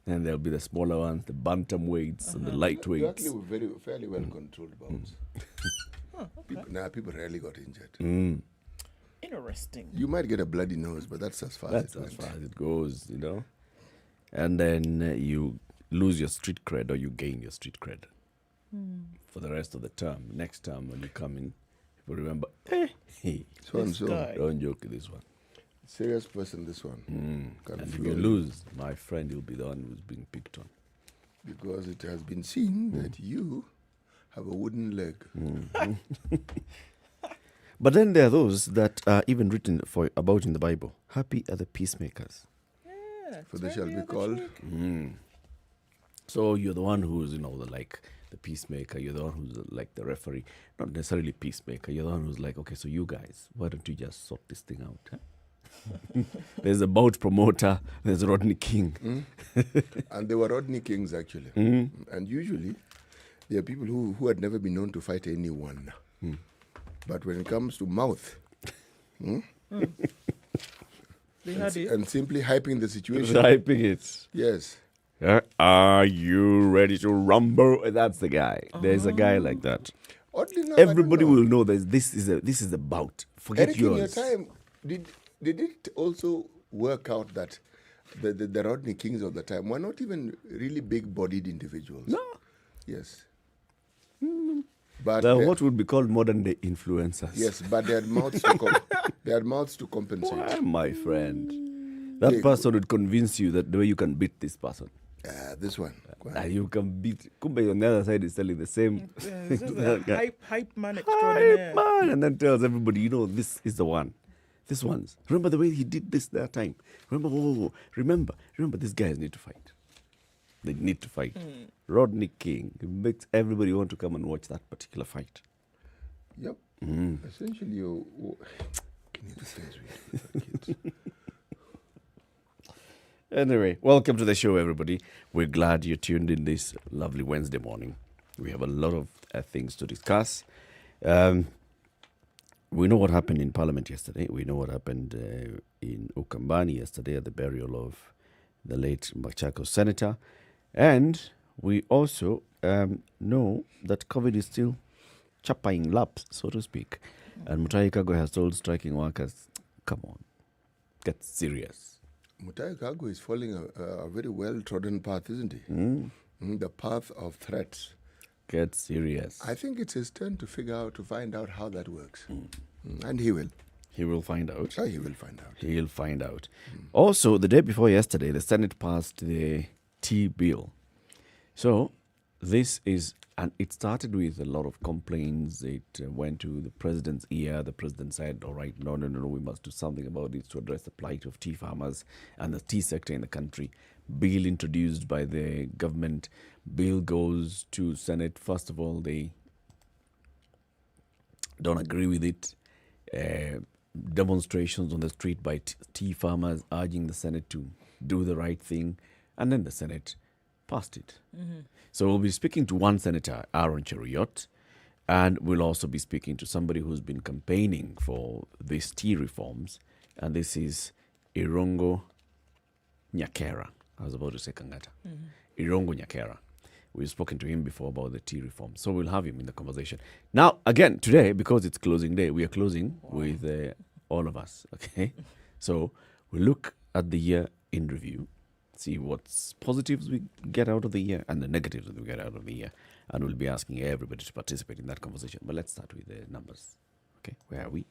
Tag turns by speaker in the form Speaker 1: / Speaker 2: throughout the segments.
Speaker 1: And there'll be the smaller ones, the bantam weights and the lightweights.
Speaker 2: Luckily, we're fairly well controlled bouts. People rarely got injured.
Speaker 3: Interesting.
Speaker 2: You might get a bloody nose, but that's as far
Speaker 1: That's as far as it goes, And then you lose your street cred or you gain your street cred for the rest of the term. Next term, when you come in, people remember,
Speaker 2: so and so.
Speaker 1: Don't joke with this one.
Speaker 2: Serious person, this one.
Speaker 1: And if you lose, my friend, you'll be the one who's being picked on.
Speaker 2: Because it has been seen that you have a wooden leg.
Speaker 1: But then there are those that are even written about in the Bible. Happy are the peacemakers.
Speaker 3: Yeah,
Speaker 2: For they shall be called.
Speaker 1: So you're the one who's, the peacemaker. You're the one who's like the referee. Not necessarily peacemaker. You're the one who's like, okay, so you guys, why don't you just sort this thing out? Huh? There's a bout promoter. There's Rodney King.
Speaker 2: And they were Rodney Kings, actually. And usually, there are people who had never been known to fight anyone. But when it comes to mouth,
Speaker 3: They had it.
Speaker 2: and simply hyping the situation.
Speaker 1: Hyping it.
Speaker 2: Yes.
Speaker 1: Are you ready to rumble? That's the guy. There's a guy like that.
Speaker 2: Oddly enough,
Speaker 1: Everybody will know that this is a bout. Forget
Speaker 2: Eric,
Speaker 1: yours.
Speaker 2: in your time, did it also work out that the Rodney Kings of the time were not even really big-bodied individuals?
Speaker 1: No.
Speaker 2: Yes. But
Speaker 1: What would be called modern day influencers.
Speaker 2: yes, but they had mouths to compensate.
Speaker 1: Why, my friend? That person would convince you that the way you can beat this person.
Speaker 2: This one.
Speaker 1: You can beat. Kumbe on the other side is telling the same.
Speaker 3: It's just a hype man extraordinaire.
Speaker 1: Hype man, and then tells everybody, this is the one. This one's. Remember the way he did this that time. Remember these guys need to fight. They need to fight. Rodney King makes everybody want to come and watch that particular fight.
Speaker 2: Yep. Essentially, you need to stay with kids.
Speaker 1: Anyway, welcome to the show, everybody. We're glad you tuned in this lovely Wednesday morning. We have a lot of things to discuss. We know what happened in Parliament yesterday. We know what happened in Ukambani yesterday at the burial of the late Machakos senator. And we also know that COVID is still chapping laps, so to speak. And Mutahi Kagwe has told striking workers, come on, get serious.
Speaker 2: Mutahi Kagwe is following a very well-trodden path, isn't he? The path of threats.
Speaker 1: Get serious.
Speaker 2: I think it's his turn to find out how that works. And he will.
Speaker 1: He will find out.
Speaker 2: He will find out.
Speaker 1: He'll find out. Also, the day before yesterday, the Senate passed the tea bill. So, this is, and it started with a lot of complaints. It went to the president's ear. The president said, all right, no, we must do something about this to address the plight of tea farmers and the tea sector in the country. Bill introduced by the government. Bill goes to Senate. First of all, they don't agree with it. Demonstrations on the street by tea farmers urging the Senate to do the right thing. And then the Senate passed it. So we'll be speaking to one senator, Aaron Cheruiyot, and we'll also be speaking to somebody who's been campaigning for these tea reforms. And this is Irongo Nyakera. I was about to say Kangata. Irongo Nyakera. We've spoken to him before about the tea reform. So we'll have him in the conversation. Now, again, today, because it's closing day, we are closing with all of us. Okay? So we'll look at the year in review, see what's positives we get out of the year and the negatives that we get out of the year. And we'll be asking everybody to participate in that conversation. But let's start with the numbers. Okay? Where are we?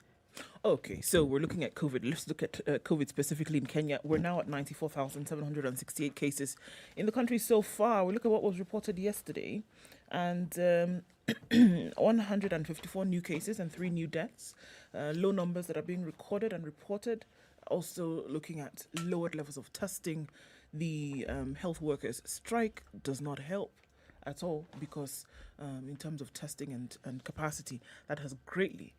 Speaker 3: Okay, so we're looking at COVID. Let's look at COVID specifically in Kenya. We're now at 94,768 cases in the country so far. We look at what was reported yesterday, and 154 new cases and 3 new deaths. Low numbers that are being recorded and reported. Also looking at lowered levels of testing. The health workers' strike does not help at all because in terms of testing and capacity, that has greatly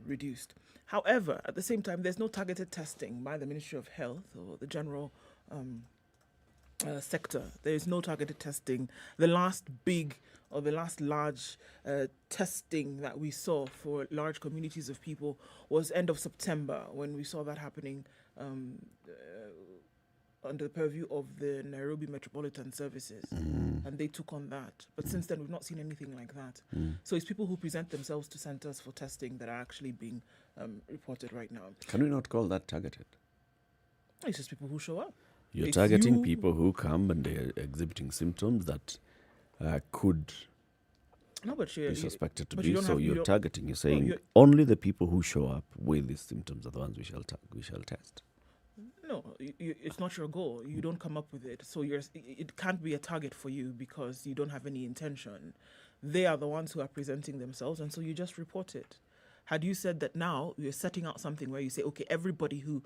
Speaker 3: reduced. However, at the same time, there's no targeted testing by the Ministry of Health or the general sector. There is no targeted testing. The last large testing that we saw for large communities of people was end of September when we saw that happening under the purview of the Nairobi Metropolitan Services, and they took on that. But since then, we've not seen anything like that. So it's people who present themselves to centers for testing that are actually being reported right now.
Speaker 1: Can we not call that targeted?
Speaker 3: It's just people who show up.
Speaker 1: You're
Speaker 3: If
Speaker 1: targeting
Speaker 3: you-
Speaker 1: people who come and they're exhibiting symptoms that could
Speaker 3: No, but
Speaker 1: be suspected to
Speaker 3: but you
Speaker 1: be.
Speaker 3: don't
Speaker 1: So
Speaker 3: have- you
Speaker 1: you're
Speaker 3: don't-
Speaker 1: targeting. You're saying
Speaker 3: you're-
Speaker 1: only the people who show up with these symptoms are the ones we shall test.
Speaker 3: No, it's not your goal. You don't come up with it, so it can't be a target for you because you don't have any intention. They are the ones who are presenting themselves, and so you just report it. Had you said that now you're setting out something where you say, okay, everybody who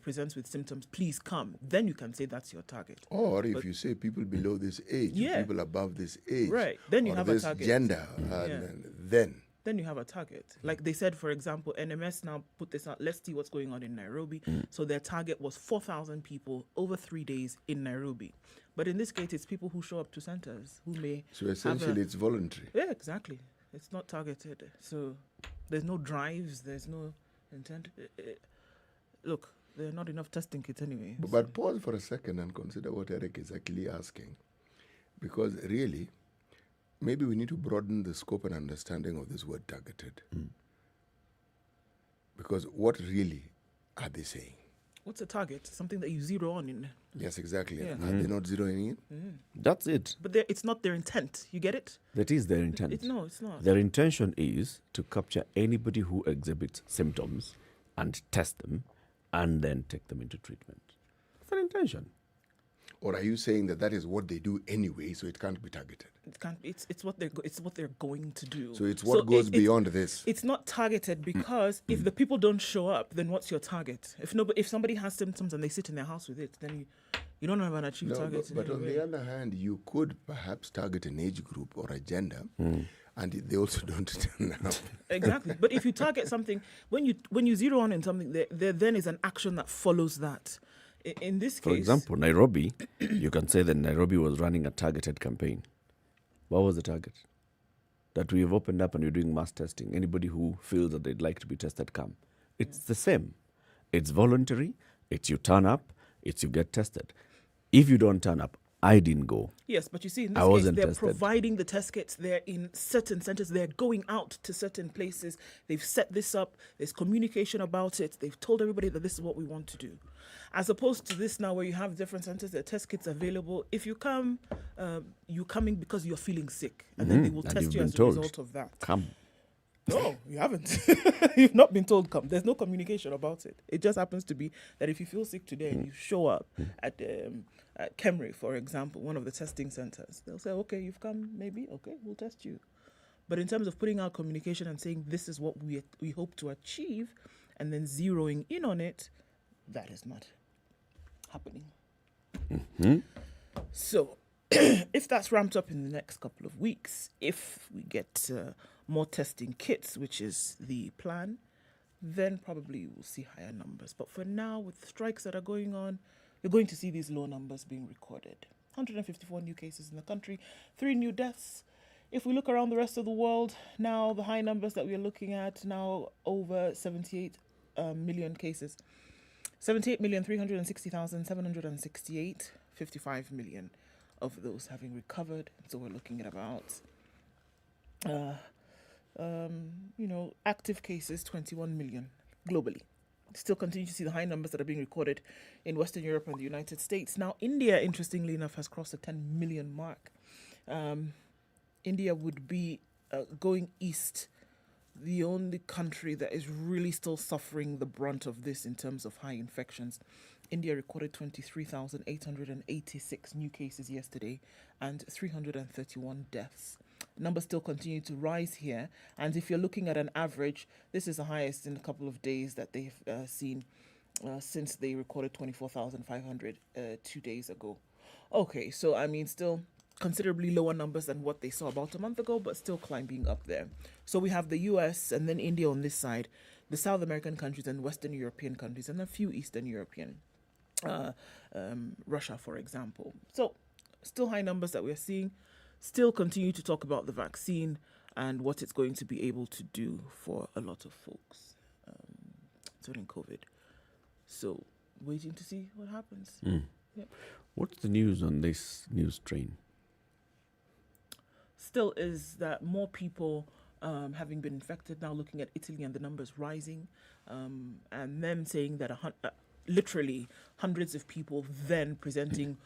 Speaker 3: presents with symptoms, please come, then you can say that's your target.
Speaker 2: Or if you say people below this age,
Speaker 3: Yeah.
Speaker 2: people above this age,
Speaker 3: Right, then you
Speaker 2: or
Speaker 3: have a
Speaker 2: this
Speaker 3: target.
Speaker 2: gender,
Speaker 3: Then you have a target. Like they said, for example, NMS now put this out. Let's see what's going on in Nairobi. So their target was 4,000 people over 3 days in Nairobi. But in this case, it's people who show up to centers who may
Speaker 2: So essentially, it's voluntary.
Speaker 3: Yeah, exactly. It's not targeted. So there's no drives. There's no intent. Look, there are not enough testing kits anyway.
Speaker 2: But pause for a second and consider what Eric is actually asking. Because really, maybe we need to broaden the scope and understanding of this word targeted. Because what really are they saying?
Speaker 3: What's a target? Something that you zero on in.
Speaker 2: Yes, exactly.
Speaker 3: Yeah.
Speaker 2: Are they not zeroing in?
Speaker 1: That's it.
Speaker 3: But it's not their intent. You get it?
Speaker 1: That is their intent.
Speaker 3: No, it's not.
Speaker 1: Their intention is to capture anybody who exhibits symptoms and test them and then take them into treatment. That's their intention.
Speaker 2: Or are you saying that that is what they do anyway, so it can't be targeted?
Speaker 3: It can't. It's what they're going to do.
Speaker 2: So it's what goes beyond this.
Speaker 3: It's not targeted because if the people don't show up, then what's your target? If somebody has symptoms and they sit in their house with it, then you don't have an achieved
Speaker 2: No,
Speaker 3: target.
Speaker 2: but
Speaker 3: in
Speaker 2: on
Speaker 3: any
Speaker 2: the
Speaker 3: way.
Speaker 2: other hand, you could perhaps target an age group or a gender, and they also don't turn up.
Speaker 3: Exactly. But if you target something, when you zero on in something, there then is an action that follows that. In this case,
Speaker 1: For example, Nairobi, you can say that Nairobi was running a targeted campaign. What was the target? That we have opened up and we're doing mass testing. Anybody who feels that they'd like to be tested, come. It's the same. It's voluntary. It's you turn up. It's you get tested. If you don't turn up, I didn't go.
Speaker 3: yes, but you see, in
Speaker 1: I
Speaker 3: this case,
Speaker 1: wasn't
Speaker 3: they're
Speaker 1: tested.
Speaker 3: providing the test kits. They're in certain centers. They're going out to certain places. They've set this up. There's communication about it. They've told everybody that this is what we want to do. As opposed to this now where you have different centers, there are test kits available. If you come, you're coming because you're feeling sick. And then they will
Speaker 1: And
Speaker 3: test
Speaker 1: you've
Speaker 3: you
Speaker 1: been
Speaker 3: as a
Speaker 1: told.
Speaker 3: result of that.
Speaker 1: Come.
Speaker 3: No, you haven't. You've not been told come. There's no communication about it. It just happens to be that if you feel sick today and you show up at Kemri, for example, one of the testing centers, they'll say, okay, you've come, maybe, okay, we'll test you. But in terms of putting out communication and saying this is what we hope to achieve and then zeroing in on it, that is not happening. So if that's ramped up in the next couple of weeks, if we get more testing kits, which is the plan, then probably we'll see higher numbers. But for now, with strikes that are going on, you're going to see these low numbers being recorded. 154 new cases in the country, 3 new deaths. If we look around the rest of the world, now the high numbers that we're looking at, now over 78 million cases. 78,360,768, 55 million of those having recovered. So we're looking at about, active cases, 21 million globally. Still continue to see the high numbers that are being recorded in Western Europe and the United States. Now, India, interestingly enough, has crossed the 10 million mark. India would be, going east, the only country that is really still suffering the brunt of this in terms of high infections. India recorded 23,886 new cases yesterday and 331 deaths. Numbers still continue to rise here. And if you're looking at an average, this is the highest in a couple of days that they've seen since they recorded 24,500 2 days ago. Okay, so I mean, still considerably lower numbers than what they saw about a month ago, but still climbing up there. So we have the US and then India on this side, the South American countries and Western European countries, and a few Eastern European, Russia, for example. So still high numbers that we're seeing. Still continue to talk about the vaccine and what it's going to be able to do for a lot of folks during COVID. So waiting to see what happens.
Speaker 1: What's the news on this news train?
Speaker 3: Still is that more people having been infected, now looking at Italy and the numbers rising, and them saying that literally hundreds of people then presenting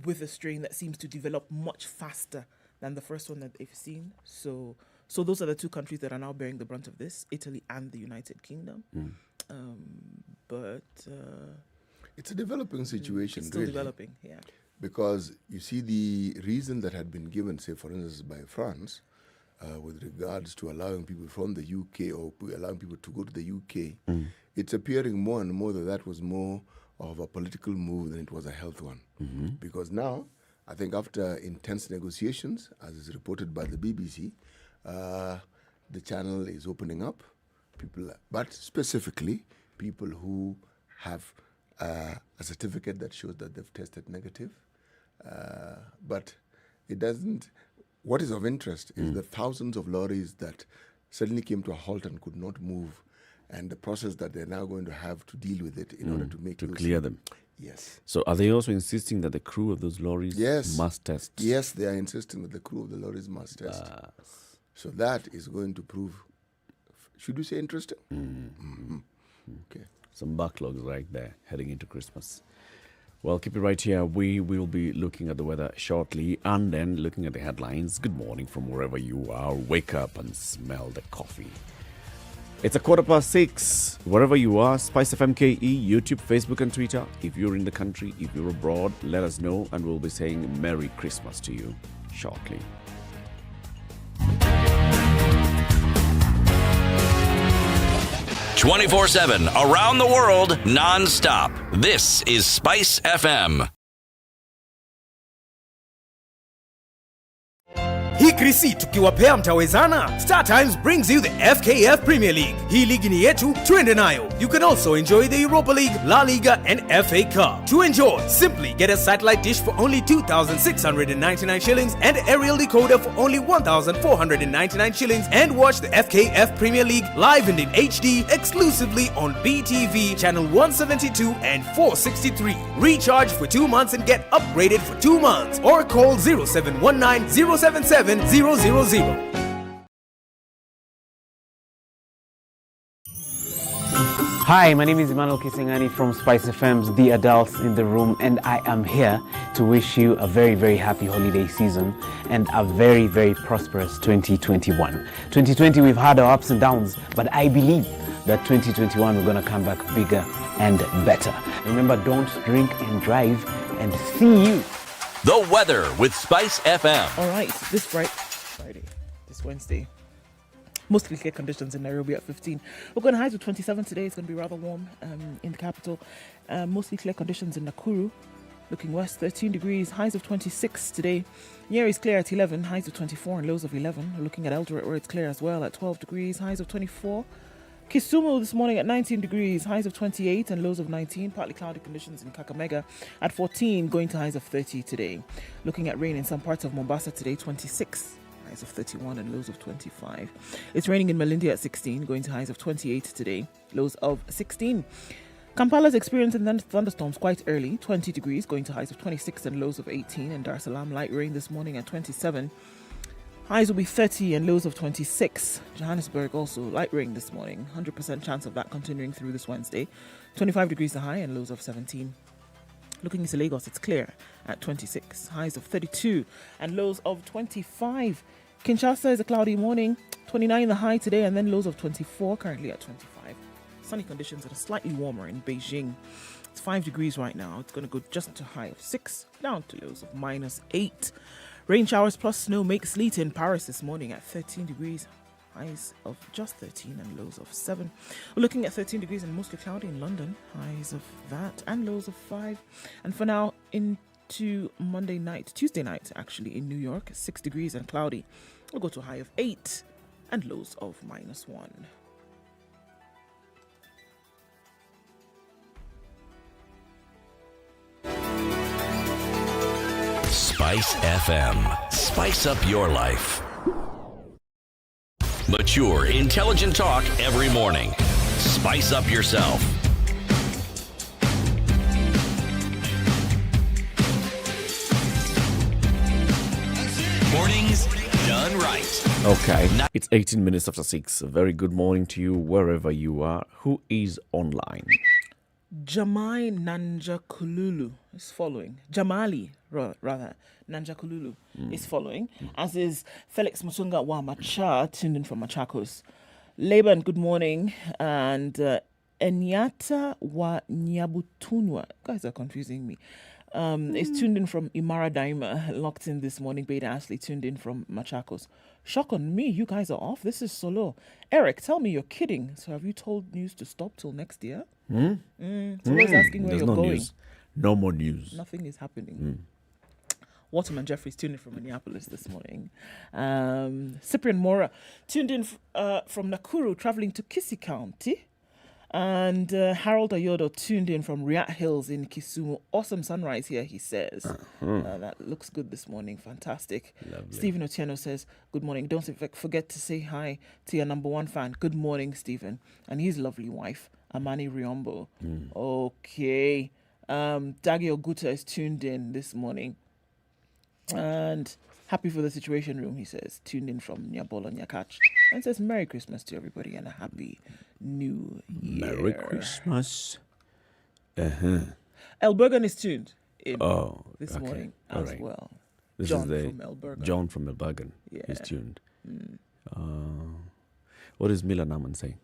Speaker 3: with a strain that seems to develop much faster than the first one that they've seen. So those are the two countries that are now bearing the brunt of this, Italy and the United Kingdom. But
Speaker 2: it's a developing situation,
Speaker 3: it's still
Speaker 2: really.
Speaker 3: developing, yeah.
Speaker 2: Because you see, the reason that had been given, say, for instance, by France, with regards to allowing people from the UK or allowing people to go to the UK, it's appearing more and more that was more of a political move than it was a health one. Because now, I think after intense negotiations, as is reported by the BBC, the channel is opening up, but specifically people who have a certificate that shows that they've tested negative. But it doesn't. What is of interest is the thousands of lorries that suddenly came to a halt and could not move, and the process that they're now going to have to deal with it in order to make
Speaker 1: clear them.
Speaker 2: Yes.
Speaker 1: So are they also insisting that the crew of those lorries must test?
Speaker 2: Yes, they are insisting that the crew of the lorries must test. So that is going to prove, should we say, interesting? Okay.
Speaker 1: Some backlogs right there heading into Christmas. Well, keep it right here. We will be looking at the weather shortly and then looking at the headlines. Good morning from wherever you are. Wake up and smell the coffee. It's 6:15. Wherever you are, Spice FM KE, YouTube, Facebook and Twitter. If you're in the country, if you're abroad, let us know and we'll be saying Merry Christmas to you shortly.
Speaker 4: 24/7 around the world, non-stop. This is Spice FM.
Speaker 5: Hii Krisi tukiwapea mtawezana. Star Times brings you the FKF Premier League. Hii ligi ni yetu, twende nayo. You can also enjoy the Europa League, La Liga and FA Cup. To enjoy, simply get a satellite dish for only 2,699 shillings and aerial decoder for only 1,499 shillings and watch the FKF Premier League live and in HD exclusively on BTV channel 172 and 463. Recharge for 2 months and get upgraded for 2 months or call 0719 077 000.
Speaker 6: Hi, my name is Emmanuel Kisingani from Spice FM's The Adults in the Room, and I am here to wish you a very, very happy holiday season and a very, very prosperous 2021. 2020, we've had our ups and downs, but I believe that 2021, we're going to come back bigger and better. Remember, don't drink and drive, and see you.
Speaker 4: The weather with Spice FM.
Speaker 3: All right, this Friday, this Wednesday, mostly clear conditions in Nairobi at 15. We're going to highs with 27 today. It's going to be rather warm in the capital. Mostly clear conditions in Nakuru. Looking west, 13 degrees, highs of 26 today. Nyeri is clear at 11, highs of 24 and lows of 11. We're looking at Eldoret where it's clear as well at 12 degrees, highs of 24. Kisumu this morning at 19 degrees, highs of 28 and lows of 19. Partly cloudy conditions in Kakamega at 14, going to highs of 30 today. Looking at rain in some parts of Mombasa today, 26. Highs of 31 and lows of 25. It's raining in Malindi at 16, going to highs of 28 today, lows of 16. Kampala's experiencing thunderstorms quite early, 20 degrees, going to highs of 26 and lows of 18. And Dar es Salaam, light rain this morning at 27. Highs will be 30 and lows of 26. Johannesburg also light rain this morning, 100% chance of that continuing through this Wednesday. 25 degrees the high and lows of 17. Looking into Lagos, it's clear at 26, highs of 32 and lows of 25. Kinshasa is a cloudy morning, 29 the high today and then lows of 24, currently at 25. Sunny conditions that are slightly warmer in Beijing. It's 5 degrees right now. It's going to go just to a high of 6, down to lows of -8. Rain showers plus snow make sleet in Paris this morning at 13 degrees. Highs of just 13 and lows of 7. We're looking at 13 degrees and mostly cloudy in London. Highs of that and lows of 5. And for now, into Tuesday night actually in New York, 6 degrees and cloudy. We'll go to a high of 8 and lows of -1.
Speaker 4: Spice FM. Spice up your life. Mature, intelligent talk every morning. Spice up yourself. right.
Speaker 1: Okay. It's 18 minutes after 6. A very good morning to you wherever you are. Who is online?
Speaker 3: Jamai Nanjakululu is following. Jamali, rather, Nanjakululu is following, as is Felix Musunga wa Macha, tuned in from Machakos. Laban, good morning. And Enyata wa Nyabutunwa, guys are confusing me, is tuned in from Imara Daima, locked in this morning. Beta Ashley tuned in from Machakos. Shock on me, you guys are off. This is solo. Eric, tell me you're kidding. So have you told news to stop till next year? So always asking where
Speaker 1: There's
Speaker 3: you're
Speaker 1: no
Speaker 3: going.
Speaker 1: news. No more news.
Speaker 3: Nothing is happening. Waterman Jeffries tuned in from Minneapolis this morning. Cyprian Mora tuned in from Nakuru, traveling to Kisi County. And Harold Ayodo tuned in from Riat Hills in Kisumu. Awesome sunrise here, he says. That looks good this morning. Fantastic.
Speaker 1: Lovely.
Speaker 3: Stephen Otieno says, good morning. Don't forget to say hi to your number one fan. Good morning, Stephen. And his lovely wife, Amani Riombo. Okay. Dagi Oguta is tuned in this morning. And happy for the Situation Room, he says. Tuned in from Nyabola Nyakach. And says, Merry Christmas to everybody and a Happy New Year.
Speaker 1: Merry Christmas.
Speaker 3: Elbergen is tuned in this
Speaker 1: okay.
Speaker 3: morning
Speaker 1: All
Speaker 3: as
Speaker 1: right.
Speaker 3: well.
Speaker 1: This
Speaker 3: John
Speaker 1: is
Speaker 3: from Elbergen.
Speaker 1: John from Elbergen is
Speaker 3: Yeah.
Speaker 1: tuned. What is Mila Naman saying?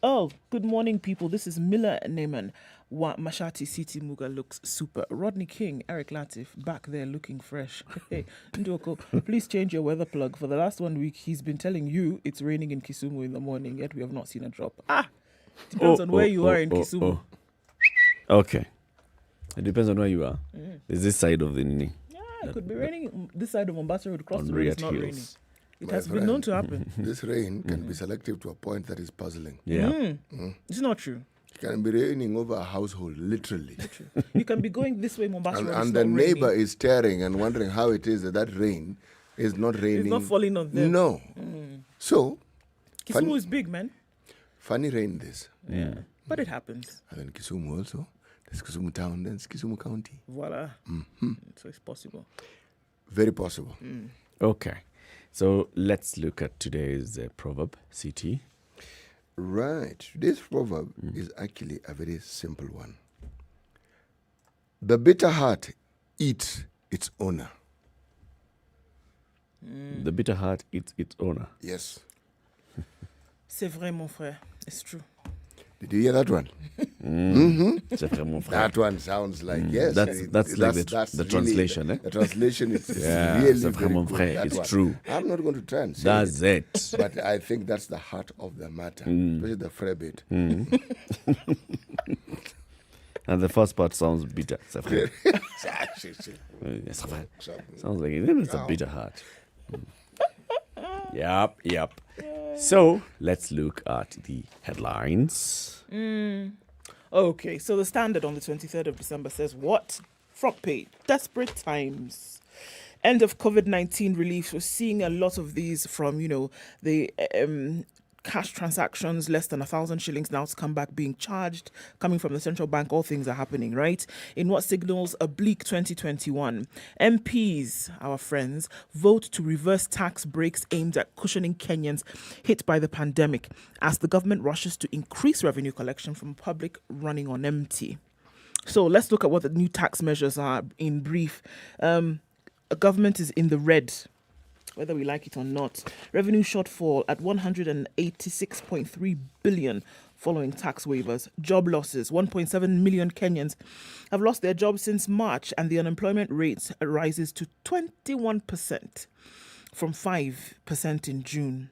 Speaker 3: Oh, good morning, people. This is Miller Neyman. Mashati City Muga looks super. Rodney King, Eric Latif, back there looking fresh. Hey, Ndoko, please change your weather plug. For the last 1 week, he's been telling you it's raining in Kisumu in the morning, yet we have not seen a drop. Depends on where you are in Kisumu.
Speaker 1: Okay. It depends on where you are. Is this side of the Nini?
Speaker 3: Yeah, it could be raining this side of Mombasa Road. Across
Speaker 1: On
Speaker 3: the road, it's
Speaker 1: Riat
Speaker 3: not
Speaker 1: Hills.
Speaker 3: raining. It
Speaker 2: My
Speaker 3: has been known
Speaker 2: friend.
Speaker 3: to happen.
Speaker 2: This rain can be selective to a point that is puzzling.
Speaker 1: Yeah.
Speaker 3: It's not true.
Speaker 2: It can be raining over a household, literally.
Speaker 3: You can be going this way, Mombasa Road.
Speaker 2: And
Speaker 3: it's
Speaker 2: the
Speaker 3: not
Speaker 2: neighbor
Speaker 3: raining.
Speaker 2: is staring and wondering how it is that rain is not raining.
Speaker 3: It's not falling on them.
Speaker 2: No. So,
Speaker 3: Kisumu is big, man.
Speaker 2: funny rain this.
Speaker 3: Yeah. But it happens.
Speaker 2: And then Kisumu also. There's Kisumu town, then it's Kisumu County.
Speaker 3: Voila. So it's possible.
Speaker 2: Very possible.
Speaker 1: Okay. So let's look at today's proverb, CT.
Speaker 2: Right. Today's proverb is actually a very simple one. The bitter heart eats its owner.
Speaker 1: The bitter heart eats its owner.
Speaker 2: Yes.
Speaker 1: Mm-hmm.
Speaker 3: C'est vrai, mon frère. It's true.
Speaker 2: Did you hear that one?
Speaker 1: C'est vraiment vrai.
Speaker 2: That one sounds like, yes.
Speaker 1: That's like the translation, eh?
Speaker 2: The translation is
Speaker 1: Yeah,
Speaker 2: really
Speaker 1: c'est
Speaker 2: very
Speaker 1: vraiment
Speaker 2: good,
Speaker 1: vrai.
Speaker 2: that
Speaker 1: It's
Speaker 2: one.
Speaker 1: true.
Speaker 2: I'm not going to try and say
Speaker 1: That's
Speaker 2: it,
Speaker 1: it.
Speaker 2: but I think that's the heart of the matter, especially the fray bit.
Speaker 1: And the first part sounds bitter. C'est vrai. C'est vrai. Sounds like it's a bitter heart. Yep. So let's look at the headlines.
Speaker 3: Okay, so the Standard on the 23rd of December says what? Front page, desperate times. End of COVID-19 relief. We're seeing a lot of these from, the cash transactions, less than 1,000 shillings now to come back being charged, coming from the central bank. All things are happening, right? In what signals a bleak 2021. MPs, our friends, vote to reverse tax breaks aimed at cushioning Kenyans hit by the pandemic as the government rushes to increase revenue collection from public running on empty. So let's look at what the new tax measures are in brief. A government is in the red, whether we like it or not. Revenue shortfall at 186.3 billion following tax waivers. Job losses. 1.7 million Kenyans have lost their jobs since March, and the unemployment rate rises to 21% from 5% in June.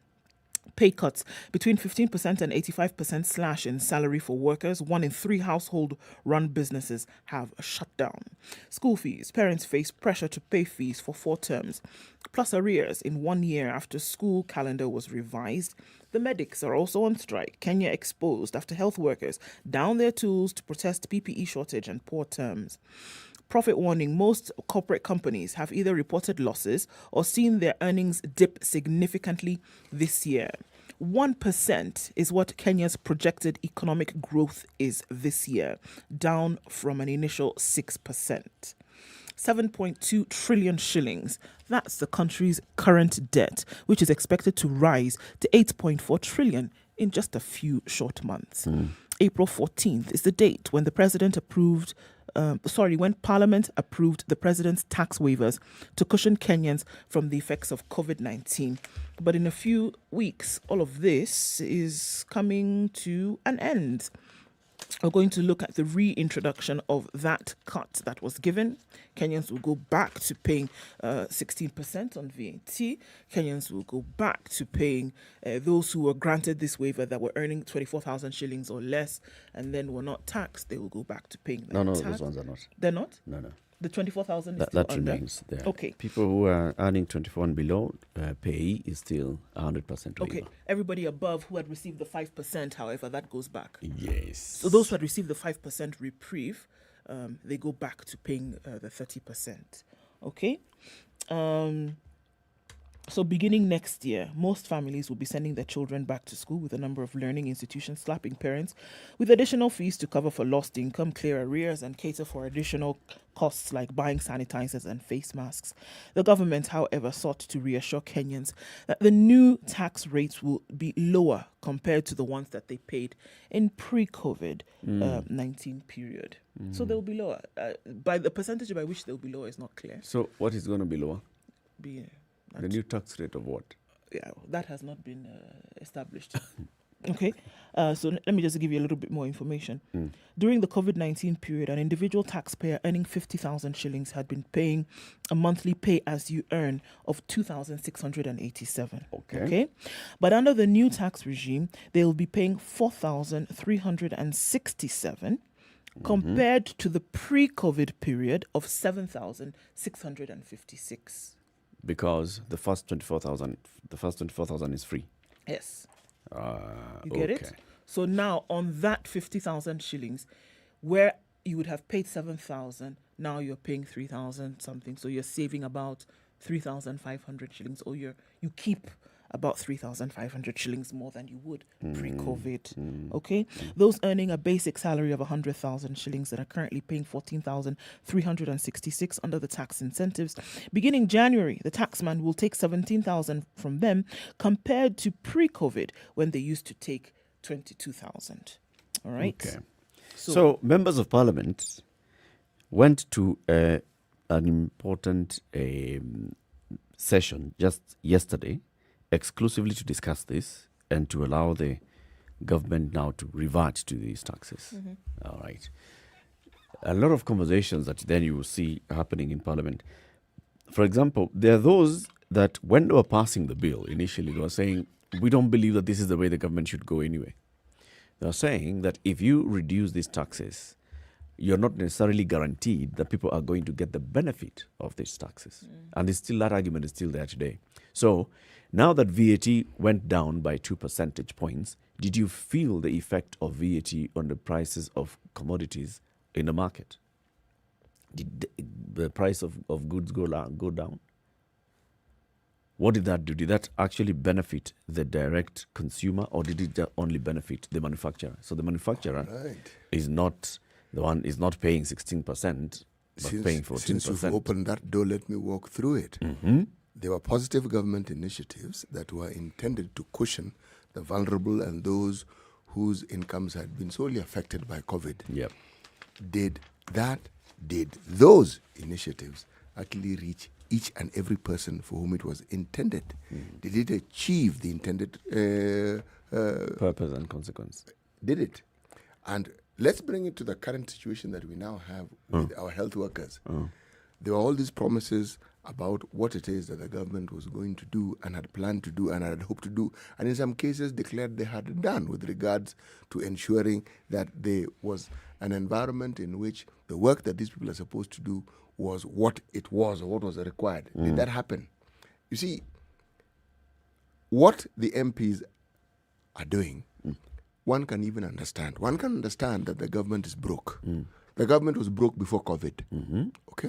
Speaker 3: Pay cuts between 15% and 85% slash in salary for workers. 1 in 3 household-run businesses have shut down. School fees. Parents face pressure to pay fees for 4 terms, plus arrears in 1 year after school calendar was revised. The medics are also on strike. Kenya exposed after health workers down their tools to protest PPE shortage and poor terms. Profit warning. Most corporate companies have either reported losses or seen their earnings dip significantly this year. 1% is what Kenya's projected economic growth is this year, down from an initial 6%. 7.2 trillion shillings. That's the country's current debt, which is expected to rise to 8.4 trillion in just a few short months. April 14th is the date when the president when Parliament approved the president's tax waivers to cushion Kenyans from the effects of COVID-19. But in a few weeks, all of this is coming to an end. We're going to look at the reintroduction of that cut that was given. Kenyans will go back to paying 16% on VAT. Kenyans will go back to paying those who were granted this waiver that were earning 24,000 shillings or less and then were not taxed. They will go back to paying that tax.
Speaker 1: Those ones are not.
Speaker 3: They're not?
Speaker 1: No.
Speaker 3: The 24,000 is still
Speaker 1: That
Speaker 3: under?
Speaker 1: remains there.
Speaker 3: Okay.
Speaker 1: People who are earning 24 and below, pay is still 100%
Speaker 3: Okay.
Speaker 1: waiver.
Speaker 3: Everybody above who had received the 5%, however, that goes back.
Speaker 1: Yes.
Speaker 3: So those who had received the 5% reprieve, they go back to paying the 30%. Okay? So beginning next year, most families will be sending their children back to school with a number of learning institutions slapping parents with additional fees to cover for lost income, clear arrears, and cater for additional costs like buying sanitizers and face masks. The government, however, sought to reassure Kenyans that the new tax rates will be lower compared to the ones that they paid in pre-COVID-19 period. So they'll be lower. By the percentage by which they'll be lower is not clear.
Speaker 1: So what is going to be lower?
Speaker 3: The
Speaker 1: The new tax rate of what?
Speaker 3: Yeah, that has not been established. Okay, so let me just give you a little bit more information. During the COVID-19 period, an individual taxpayer earning 50,000 shillings had been paying a monthly pay-as-you-earn of 2,687. Okay, but under the new tax regime, they will be paying 4,367 compared to the pre-COVID period of 7,656.
Speaker 1: Because the first 24,000 is free.
Speaker 3: Yes. You get it? So now on that 50,000 shillings, where you would have paid 7,000, now you're paying 3,000 something. So you're saving about 3,500 shillings, or you keep about 3,500 shillings more than you would pre-COVID. Okay? Those earning a basic salary of 100,000 shillings that are currently paying 14,366 under the tax incentives. Beginning January, the taxman will take 17,000 from them compared to pre-COVID when they used to take 22,000. All right?
Speaker 1: Okay. So members of parliament went to an important session just yesterday exclusively to discuss this and to allow the government now to revert to these taxes. All right. A lot of conversations that then you will see happening in Parliament. For example, there are those that when they were passing the bill, initially they were saying, we don't believe that this is the way the government should go anyway. They are saying that if you reduce these taxes, you're not necessarily guaranteed that people are going to get the benefit of these taxes. And that argument is still there today. So now that VAT went down by 2 percentage points, did you feel the effect of VAT on the prices of commodities in the market? Did the price of goods go down? What did that do? Did that actually benefit the direct consumer, or did it only benefit the manufacturer? So the manufacturer is not paying 16%, but paying 14%.
Speaker 2: Since you've opened that door, let me walk through it. There were positive government initiatives that were intended to cushion the vulnerable and those whose incomes had been solely affected by COVID.
Speaker 1: Yep.
Speaker 2: Did those initiatives actually reach each and every person for whom it was intended? Did it achieve the intended
Speaker 1: purpose and consequence?
Speaker 2: Did it? And let's bring it to the current situation that we now have with our health workers. There were all these promises about what it is that the government was going to do and had planned to do and had hoped to do, and in some cases declared they had done with regards to ensuring that there was an environment in which the work that these people are supposed to do was what it was or what was required. Did that happen? You see, what the MPs are doing, one can even understand. One can understand that the government is broke. The government was broke before COVID. Okay?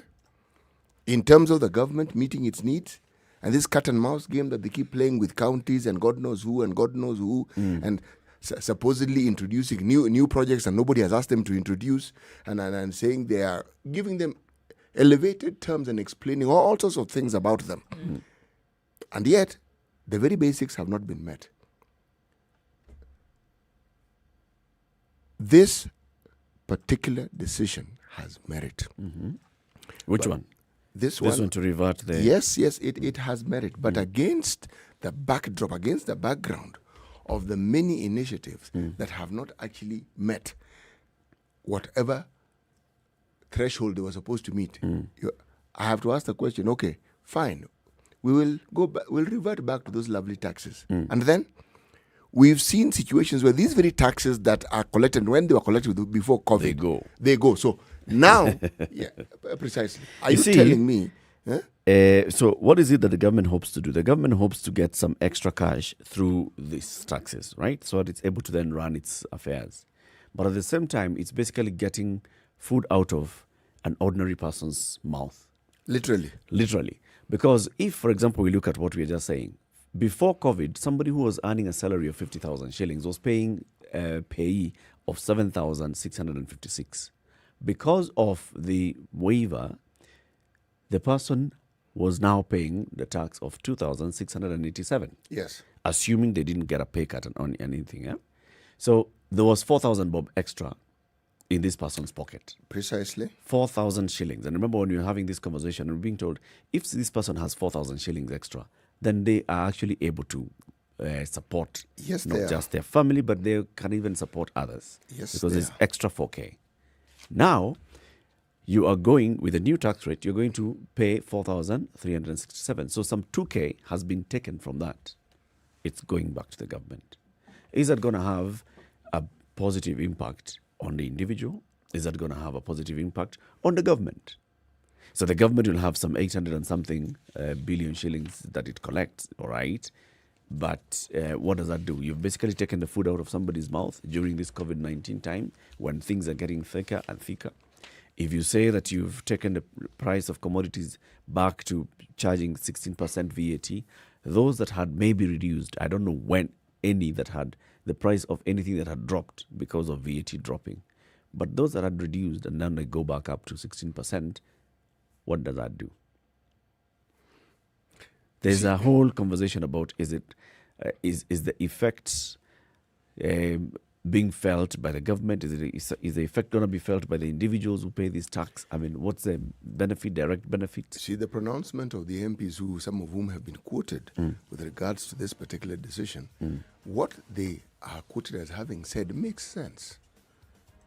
Speaker 2: In terms of the government meeting its needs, and this cat and mouse game that they keep playing with counties and God knows who and supposedly introducing new projects and nobody has asked them to introduce, and saying they are giving them elevated terms and explaining all sorts of things about them. And yet, the very basics have not been met. This particular decision has merit.
Speaker 1: Which one?
Speaker 2: This
Speaker 1: one to revert the...
Speaker 2: Yes, it has merit. But against the backdrop, against the background of the many initiatives that have not actually met whatever threshold they were supposed to meet, I have to ask the question, okay, fine, we will go back, we'll revert back to those lovely taxes. And then we've seen situations where these very taxes that are collected, when they were collected before COVID, they go. So now, precisely. Are you telling me?
Speaker 1: So what is it that the government hopes to do? The government hopes to get some extra cash through these taxes, right? So that it's able to then run its affairs. But at the same time, it's basically getting food out of an ordinary person's mouth.
Speaker 2: Literally.
Speaker 1: Because if, for example, we look at what we are just saying, before COVID, somebody who was earning a salary of 50,000 shillings was paying a payee of 7,656. Because of the waiver, the person was now paying the tax of 2,687.
Speaker 2: Yes.
Speaker 1: Assuming they didn't get a pay cut on anything. Yeah? So there was 4,000 bob extra in this person's pocket.
Speaker 2: Precisely.
Speaker 1: 4,000 shillings. And remember when we were having this conversation, we were being told, if this person has 4,000 shillings extra, then they are actually able to support not just their family, but they can even support others.
Speaker 2: Yes,
Speaker 1: because it's extra 4K. Now, you are going, with a new tax rate, you're going to pay 4,367. So some 2K has been taken from that. It's going back to the government. Is that going to have a positive impact on the individual? Is that going to have a positive impact on the government? So the government will have some 800 and something billion shillings that it collects, all right? But what does that do? You've basically taken the food out of somebody's mouth during this COVID-19 time when things are getting thicker and thicker. If you say that you've taken the price of commodities back to charging 16% VAT, those that had maybe reduced, I don't know when any that had the price of anything that had dropped because of VAT dropping. But those that had reduced and then they go back up to 16%, what does that do? There's a whole conversation about is the effects being felt by the government? Is the effect going to be felt by the individuals who pay this tax? I mean, what's the benefit, direct benefit?
Speaker 2: See, the pronouncement of the MPs, some of whom have been quoted with regards to this particular decision, what they are quoted as having said makes sense.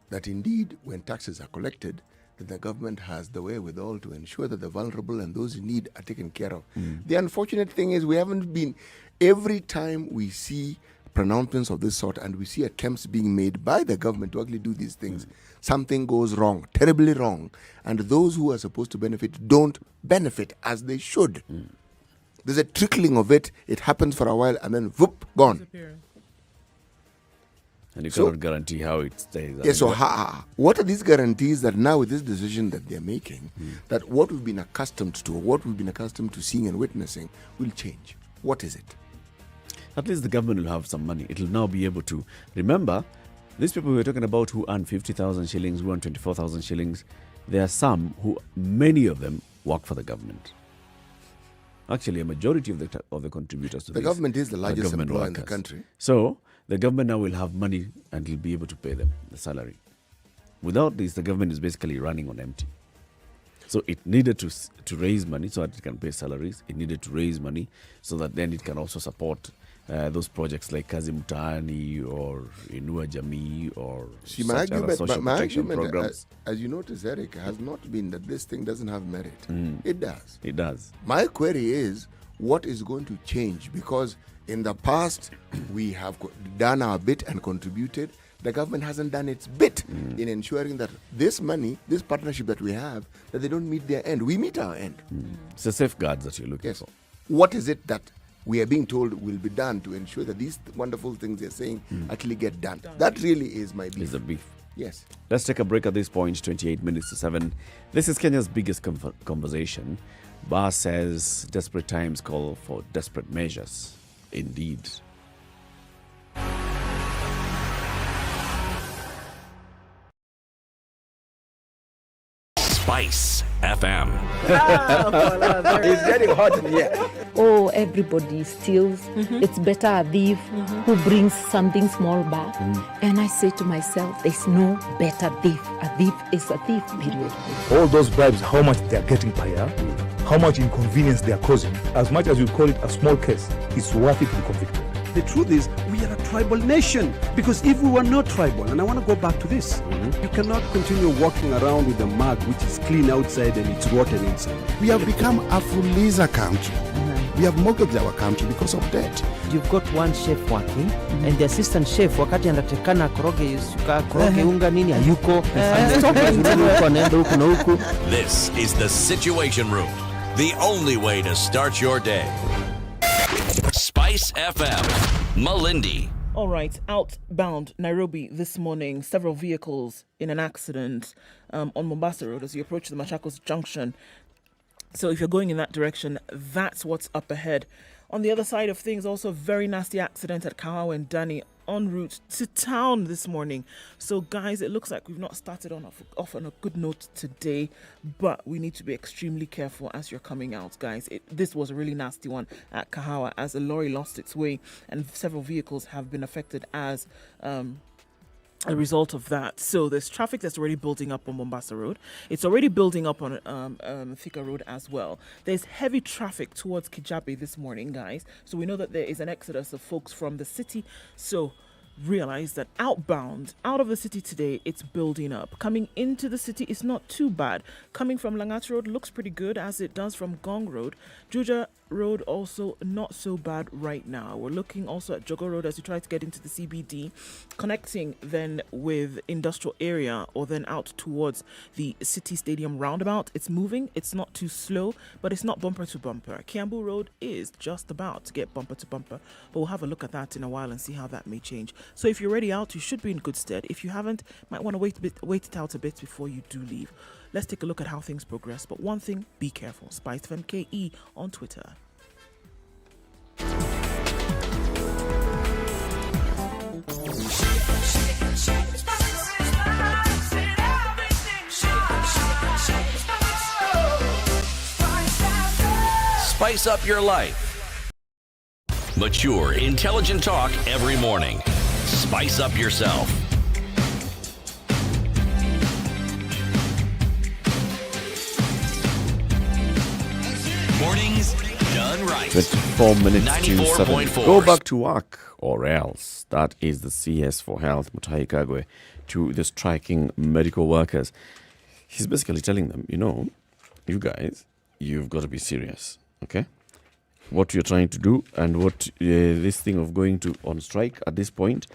Speaker 2: That indeed, when taxes are collected, that the government has the wherewithal to ensure that the vulnerable and those in need are taken care of. The unfortunate thing is we haven't been, every time we see pronouncements of this sort and we see attempts being made by the government to actually do these things, something goes wrong, terribly wrong, and those who are supposed to benefit don't benefit as they should. There's a trickling of it, it happens for a while and then whoop, gone.
Speaker 1: And you cannot guarantee how it stays.
Speaker 2: Yes, so what are these guarantees that now with this decision that they're making, that what we've been accustomed to, or what we've been accustomed to seeing and witnessing will change? What is it?
Speaker 1: At least the government will have some money. It will now be able to. Remember, these people we were talking about who earn 50,000 shillings, who earn 24,000 shillings, there are some who, many of them, work for the government. Actually, a majority of the contributors to
Speaker 2: the government is the largest employer in the country.
Speaker 1: So the government now will have money and will be able to pay them the salary. Without this, the government is basically running on empty. So it needed to raise money so that it can pay salaries. It needed to raise money so that then it can also support those projects like Kazi Mtaani or Inua Jamii or
Speaker 2: my argument,
Speaker 1: programs.
Speaker 2: As you notice, Eric, has not been that this thing doesn't have merit. It does.
Speaker 1: It does.
Speaker 2: My query is, what is going to change? Because in the past, we have done our bit and contributed. The government hasn't done its bit in ensuring that this money, this partnership that we have, that they don't meet their end. We meet our end.
Speaker 1: It's the safeguards that you're looking for.
Speaker 2: What is it that we are being told will be done to ensure that these wonderful things they're saying actually get done? That really is my beef.
Speaker 1: Is the beef.
Speaker 2: Yes.
Speaker 1: Let's take a break at this point, 28 minutes to 7. This is Kenya's biggest conversation. Bar says desperate times call for desperate measures. Indeed.
Speaker 4: Spice FM.
Speaker 5: It's getting hot in here.
Speaker 7: Oh, everybody steals. It's better a thief who brings something small back. And I say to myself, there's no better thief. A thief is a thief, period.
Speaker 8: All those bribes, how much they're getting per year, how much inconvenience they're causing, as much as you call it a small case, it's worth it to be convicted.
Speaker 9: The truth is, we are a tribal nation. Because if we were not tribal, and I want to go back to this, you cannot continue walking around with a mug which is clean outside and it's rotten inside.
Speaker 10: We have become a Fuliza country. We have mortgaged our country because of debt.
Speaker 11: You've got one chef working and the assistant chef wakati anatakana koroge unga nini hayuko.
Speaker 4: This is the Situation Room, the only way to start your day. Spice FM, Malindi.
Speaker 3: All right, outbound Nairobi this morning, several vehicles in an accident on Mombasa Road as you approach the Machakos Junction. So if you're going in that direction, that's what's up ahead. On the other side of things, also a very nasty accident at Kahawa and Dani en route to town this morning. So guys, it looks like we've not started off on a good note today, but we need to be extremely careful as you're coming out, guys. This was a really nasty one at Kahawa as a lorry lost its way and several vehicles have been affected as a result of that. So there's traffic that's already building up on Mombasa Road. It's already building up on Thika Road as well. There's heavy traffic towards Kijabe this morning, guys. So we know that there is an exodus of folks from the city. So realize that outbound, out of the city today, it's building up. Coming into the city is not too bad. Coming from Langat Road looks pretty good as it does from Gong Road. Juja Road also not so bad right now. We're looking also at Jogo Road as you try to get into the CBD, connecting then with industrial area or then out towards the City Stadium roundabout. It's moving. It's not too slow, but it's not bumper to bumper. Kiambu Road is just about to get bumper to bumper, but we'll have a look at that in a while and see how that may change. So if you're already out, you should be in good stead. If you haven't, might want to wait it out a bit before you do leave. Let's take a look at how things progress. But one thing, be careful. Spice FMKE on Twitter.
Speaker 4: Spice up your life. Mature, intelligent talk every morning. Spice up yourself. Mornings done right.
Speaker 1: 24 minutes to 7.
Speaker 4: 94.4.
Speaker 1: Go back to work or else. That is the CS for Health, Mutahi Kagwe, to the striking medical workers. He's basically telling them, you guys, you've got to be serious, okay? What you're trying to do and what this thing of going to on strike at this point,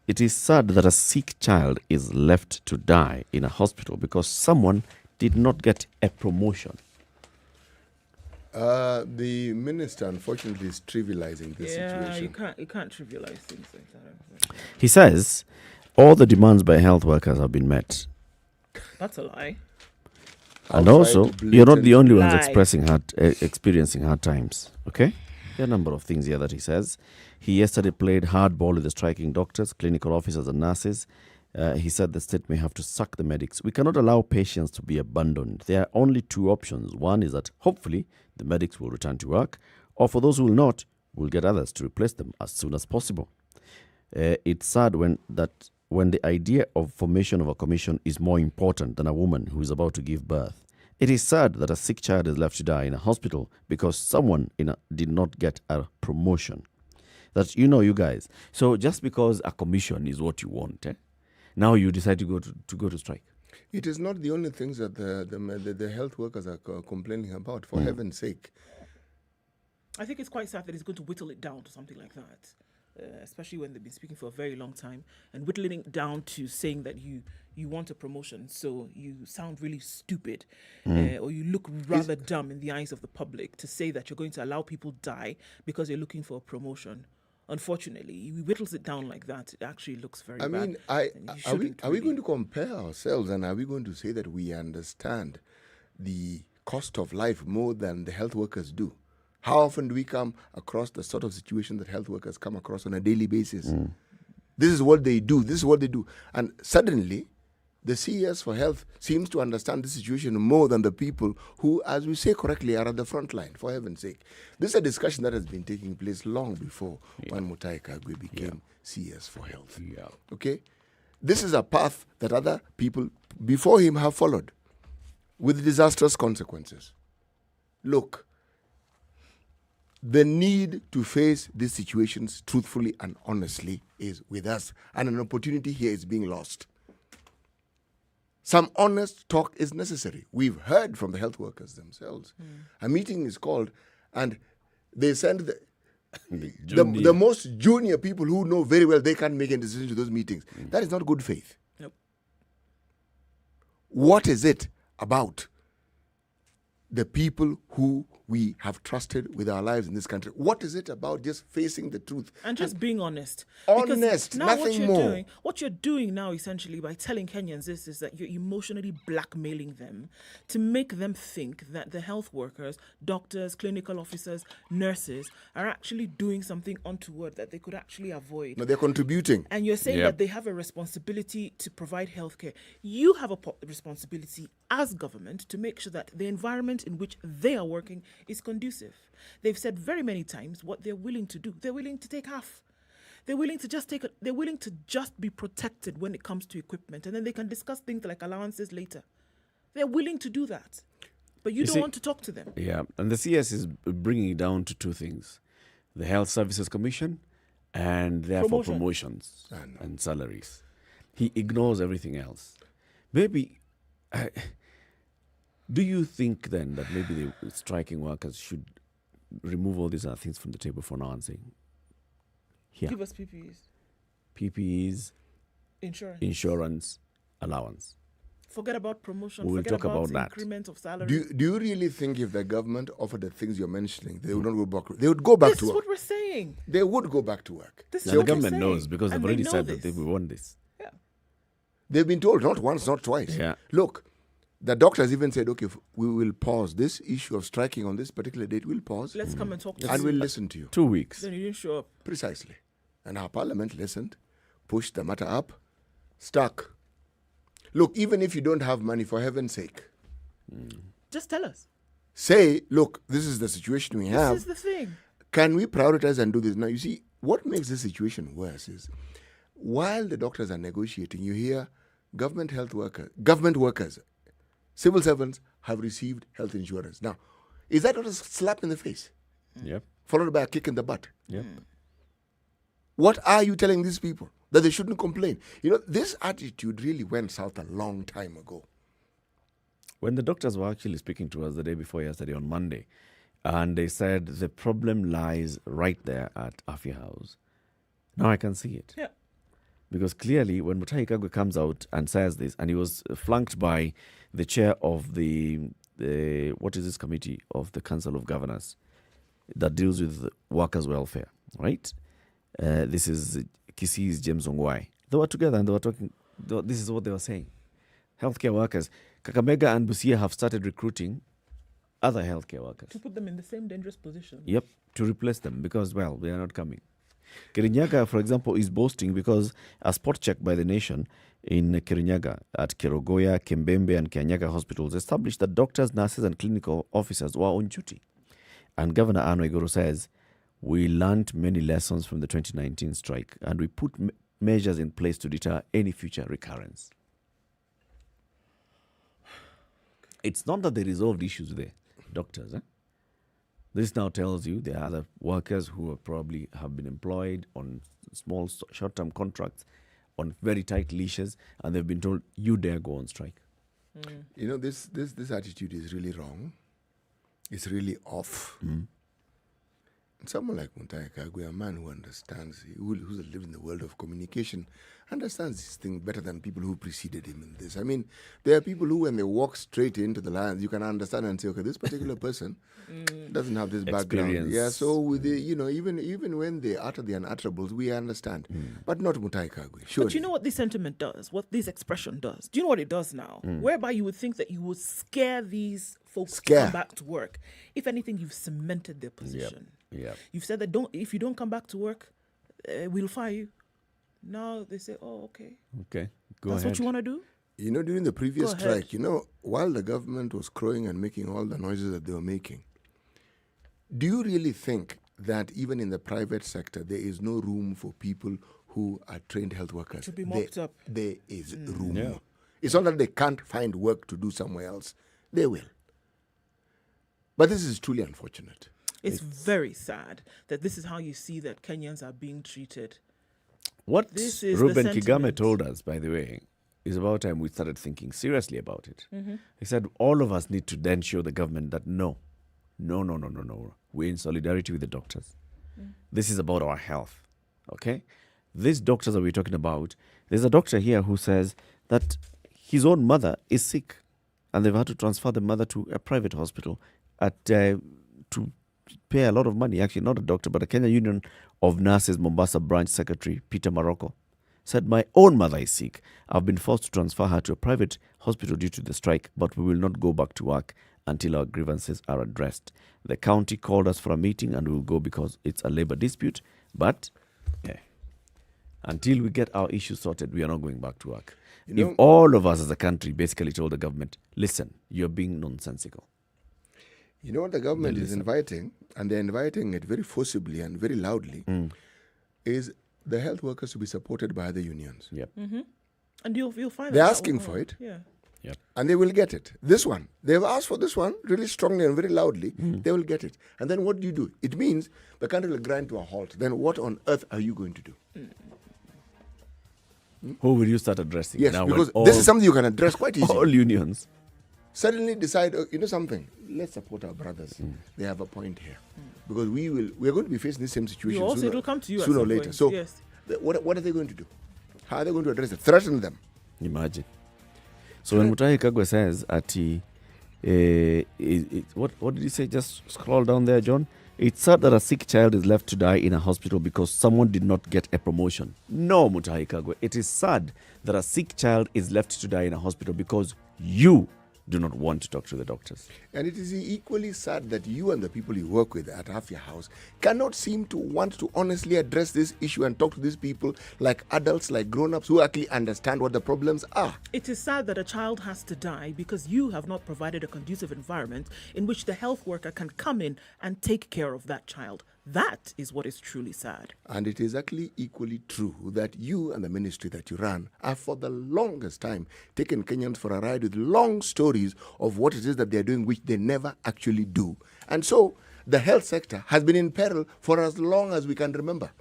Speaker 1: it is sad that a sick child is left to die in a hospital because someone did not get a promotion.
Speaker 2: The minister, unfortunately, is trivializing this situation.
Speaker 3: You can't trivialize things like that.
Speaker 1: He says all the demands by health workers have been met.
Speaker 3: That's a lie.
Speaker 1: And also, you're not the only ones experiencing hard times. Okay? There are a number of things here that he says. He yesterday played hardball with the striking doctors, clinical officers, and nurses. He said the state may have to sack the medics. We cannot allow patients to be abandoned. There are only two options. One is that hopefully the medics will return to work, or for those who will not, we'll get others to replace them as soon as possible. It's sad when the idea of formation of a commission is more important than a woman who is about to give birth. It is sad that a sick child is left to die in a hospital because someone did not get a promotion. That you guys. So just because a commission is what you want, now you decide to go to strike.
Speaker 2: It is not the only things that the health workers are complaining about, for heaven's sake.
Speaker 3: I think it's quite sad that he's going to whittle it down to something like that, especially when they've been speaking for a very long time, and whittling it down to saying that you want a promotion, so you sound really stupid, or you look rather dumb in the eyes of the public to say that you're going to allow people die because you're looking for a promotion. Unfortunately, he whittles it down like that. It actually looks very bad.
Speaker 2: I mean, are we going to compare ourselves, and are we going to say that we understand the cost of life more than the health workers do? How often do we come across the sort of situation that health workers come across on a daily basis? This is what they do. And suddenly, the CES for health seems to understand the situation more than the people who, as we say correctly, are at the front line, for heaven's sake. This is a discussion that has been taking place long before when Mutahi Kagwe became CES for health.
Speaker 1: Yeah.
Speaker 2: Okay? This is a path that other people before him have followed with disastrous consequences. Look, the need to face these situations truthfully and honestly is with us, and an opportunity here is being lost. Some honest talk is necessary. We've heard from the health workers themselves. A meeting is called, and they send the most junior people who know very well they can't make a decision to those meetings. That is not good faith.
Speaker 3: Nope.
Speaker 2: What is it about the people who we have trusted with our lives in this country? What is it about just facing the truth?
Speaker 3: And just being honest.
Speaker 2: Honest,
Speaker 3: Because now
Speaker 2: nothing more.
Speaker 3: What you're doing now, essentially, by telling Kenyans this, is that you're emotionally blackmailing them to make them think that the health workers, doctors, clinical officers, nurses are actually doing something untoward that they could actually avoid.
Speaker 2: No, they're contributing.
Speaker 3: And you're saying that they have a responsibility to provide healthcare. You have a responsibility as government to make sure that the environment in which they are working is conducive. They've said very many times what they're willing to do. They're willing to take half. They're willing to just they're willing to just be protected when it comes to equipment, and then they can discuss things like allowances later. They're willing to do that. But you don't want to talk to them.
Speaker 1: Yeah, and the CS is bringing it down to two things: the Health Services Commission, and therefore promotions and salaries. He ignores everything else. Maybe, do you think then that maybe the striking workers should remove all these other things from the table for now and say, here,
Speaker 3: give us PPEs.
Speaker 1: PPEs, insurance, allowance.
Speaker 3: Forget about promotion.
Speaker 1: We will talk about that.
Speaker 3: Increment of salary.
Speaker 2: Do you really think if the government offered the things you're mentioning, they would not go back? They would go back to work.
Speaker 3: This is what we're saying.
Speaker 2: They would go back to work.
Speaker 3: This is
Speaker 1: The
Speaker 3: what we're
Speaker 1: government
Speaker 3: saying.
Speaker 1: knows because they've
Speaker 3: And
Speaker 1: already
Speaker 3: they
Speaker 1: said
Speaker 3: know
Speaker 1: that they
Speaker 3: this.
Speaker 1: will want this.
Speaker 3: Yeah.
Speaker 2: They've been told not once, not twice.
Speaker 1: Yeah.
Speaker 2: Look, the doctors even said, okay, we will pause this issue of striking on this particular date. We'll pause.
Speaker 3: Let's come and talk to
Speaker 2: and
Speaker 3: you.
Speaker 2: we'll listen to you.
Speaker 1: 2 weeks.
Speaker 3: Then you didn't show up.
Speaker 2: Precisely. And our parliament listened, pushed the matter up, stuck. Look, even if you don't have money, for heaven's sake,
Speaker 3: Just tell us.
Speaker 2: say, look, this is the situation we have.
Speaker 3: This is the thing.
Speaker 2: Can we prioritize and do this? Now, you see, what makes this situation worse is while the doctors are negotiating, you hear government workers, civil servants have received health insurance. Now, is that not a slap in the face?
Speaker 1: Yep.
Speaker 2: Followed by a kick in the butt?
Speaker 1: Yep.
Speaker 2: What are you telling these people? That they shouldn't complain? You know, this attitude really went south a long time ago.
Speaker 1: When the doctors were actually speaking to us the day before yesterday on Monday, and they said the problem lies right there at Afya House. Now I can see it.
Speaker 3: Yeah.
Speaker 1: Because clearly when Mutahi Kagwe comes out and says this, and he was flanked by the chair of the what is this committee of the Council of Governors that deals with workers' welfare, right? This is Kisi's James Ongwai. They were together and they were talking. This is what they were saying. Healthcare workers. Kakamega and Busia have started recruiting other healthcare workers.
Speaker 3: To put them in the same dangerous position.
Speaker 1: Yep, to replace them because, well, they are not coming. Kirinyaga, for example, is boasting because a spot check by the Nation in Kirinyaga at Kerogoya, Kembembe and Kianyaga hospitals established that doctors, nurses and clinical officers were on duty. And Governor Anne Waiguru says, we learned many lessons from the 2019 strike and we put measures in place to deter any future recurrence. It's not that they resolved issues with the doctors. This now tells you there are other workers who have probably have been employed on small short-term contracts on very tight leashes, and they've been told, you dare go on strike.
Speaker 2: You know, this attitude is really wrong. It's really off. And someone like Mutahi Kagwe, a man who understands, who's lived in the world of communication, understands this thing better than people who preceded him in this. I mean, there are people who, when they walk straight into the lines, you can understand and say, okay, this particular person doesn't have this background.
Speaker 1: Experience.
Speaker 2: Yeah, so with the, you know, even when they utter the unutterables, we understand. But not Mutahi Kagwe. Surely.
Speaker 3: But you know what this sentiment does? What this expression does? Do you know what it does now? Whereby you would think that you would scare these folks to come back to work. If anything, you've cemented their position.
Speaker 1: Yep.
Speaker 3: You've said that if you don't come back to work, we'll fire you. Now they say, oh, okay.
Speaker 1: Okay, go
Speaker 3: That's
Speaker 1: ahead.
Speaker 3: what you want to do?
Speaker 2: You know, during the previous
Speaker 3: Go ahead.
Speaker 2: strike, while the government was crowing and making all the noises that they were making, do you really think that even in the private sector, there is no room for people who are trained health workers?
Speaker 3: To be mopped up.
Speaker 2: There is room.
Speaker 1: Yeah.
Speaker 2: It's not that they can't find work to do somewhere else. They will. But this is truly unfortunate.
Speaker 3: It's very sad that this is how you see that Kenyans are being treated.
Speaker 1: What
Speaker 3: This is the
Speaker 1: Ruben Kigame
Speaker 3: sentiment.
Speaker 1: told us, by the way, is about time we started thinking seriously about it.
Speaker 3: Mm-hmm.
Speaker 1: He said all of us need to then show the government that no. We're in solidarity with the doctors. This is about our health. Okay? These doctors that we're talking about, there's a doctor here who says that his own mother is sick and they've had to transfer the mother to a private hospital to pay a lot of money. Actually, not a doctor, but a Kenya Union of Nurses Mombasa branch secretary, Peter Marocco, said, my own mother is sick. I've been forced to transfer her to a private hospital due to the strike, but we will not go back to work until our grievances are addressed. The county called us for a meeting and we'll go because it's a labor dispute. But until we get our issues sorted, we are not going back to work. If all of us as a country basically told the government, listen, you're being nonsensical.
Speaker 2: You know what the government is inviting, and they're inviting it very forcibly and very loudly, is the health workers to be supported by other unions.
Speaker 1: Yep.
Speaker 3: Mm-hmm. And you'll find
Speaker 2: They're
Speaker 3: that
Speaker 2: asking
Speaker 3: will
Speaker 2: for
Speaker 3: come.
Speaker 2: it.
Speaker 3: Yeah.
Speaker 1: Yep.
Speaker 2: And they will get it. This one, they've asked for this one really strongly and very loudly. They will get it. And then what do? It means the country will grind to a halt. Then what on earth are you going to do?
Speaker 1: Who will you start addressing?
Speaker 2: Yes,
Speaker 1: now
Speaker 2: because
Speaker 1: when
Speaker 2: this is something you can address quite easily.
Speaker 1: all unions.
Speaker 2: Suddenly decide, something, let's support our brothers. They have a point here. Because we're going to be facing the same situation
Speaker 3: It'll come to you at
Speaker 2: sooner or
Speaker 3: some
Speaker 2: later.
Speaker 3: point,
Speaker 2: So
Speaker 3: yes.
Speaker 2: what are they going to do? How are they going to address it? Threaten them.
Speaker 1: Imagine. So when Mutahi Kagwe says what did he say? Just scroll down there, John. It's sad that a sick child is left to die in a hospital because someone did not get a promotion. No, Mutahi Kagwe. It is sad that a sick child is left to die in a hospital because you do not want to talk to the doctors.
Speaker 2: And it is equally sad that you and the people you work with at Half Your House cannot seem to want to honestly address this issue and talk to these people like adults, like grown-ups who actually understand what the problems are.
Speaker 3: It is sad that a child has to die because you have not provided a conducive environment in which the health worker can come in and take care of that child. That is what is truly sad.
Speaker 2: And it is actually equally true that you and the ministry that you run are for the longest time taking Kenyans for a ride with long stories of what it is that they're doing which they never actually do. And so the health sector has been in peril for as long as we can remember.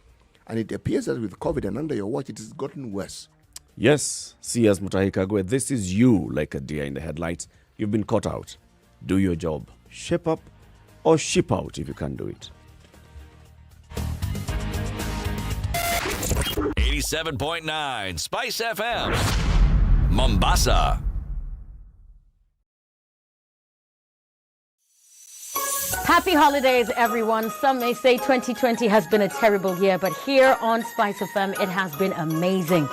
Speaker 2: And it appears that with COVID and under your watch, it has gotten worse.
Speaker 1: Yes, C.S. Mutahi Kagwe, this is you like a deer in the headlights. You've been caught out. Do your job. Shape up or ship out if you can't do it.
Speaker 4: 87.9 Spice FM, Mombasa.
Speaker 12: Happy holidays, everyone. Some may say 2020 has been a terrible year, but here on Spice FM, it has been amazing.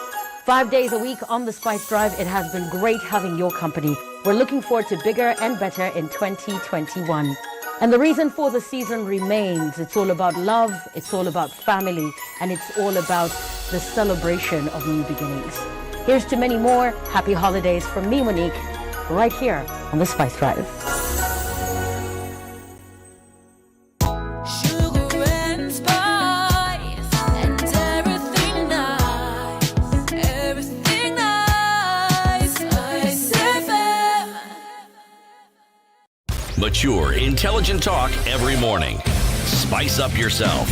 Speaker 12: 5 days a week on the Spice Drive, it has been great having your company. We're looking forward to bigger and better in 2021. And the reason for the season remains. It's all about love, it's all about family, and it's all about the celebration of new beginnings. Here's to many more happy holidays from me, Monique, right here on the Spice Drive.
Speaker 4: Mature, intelligent talk every morning. Spice up yourself.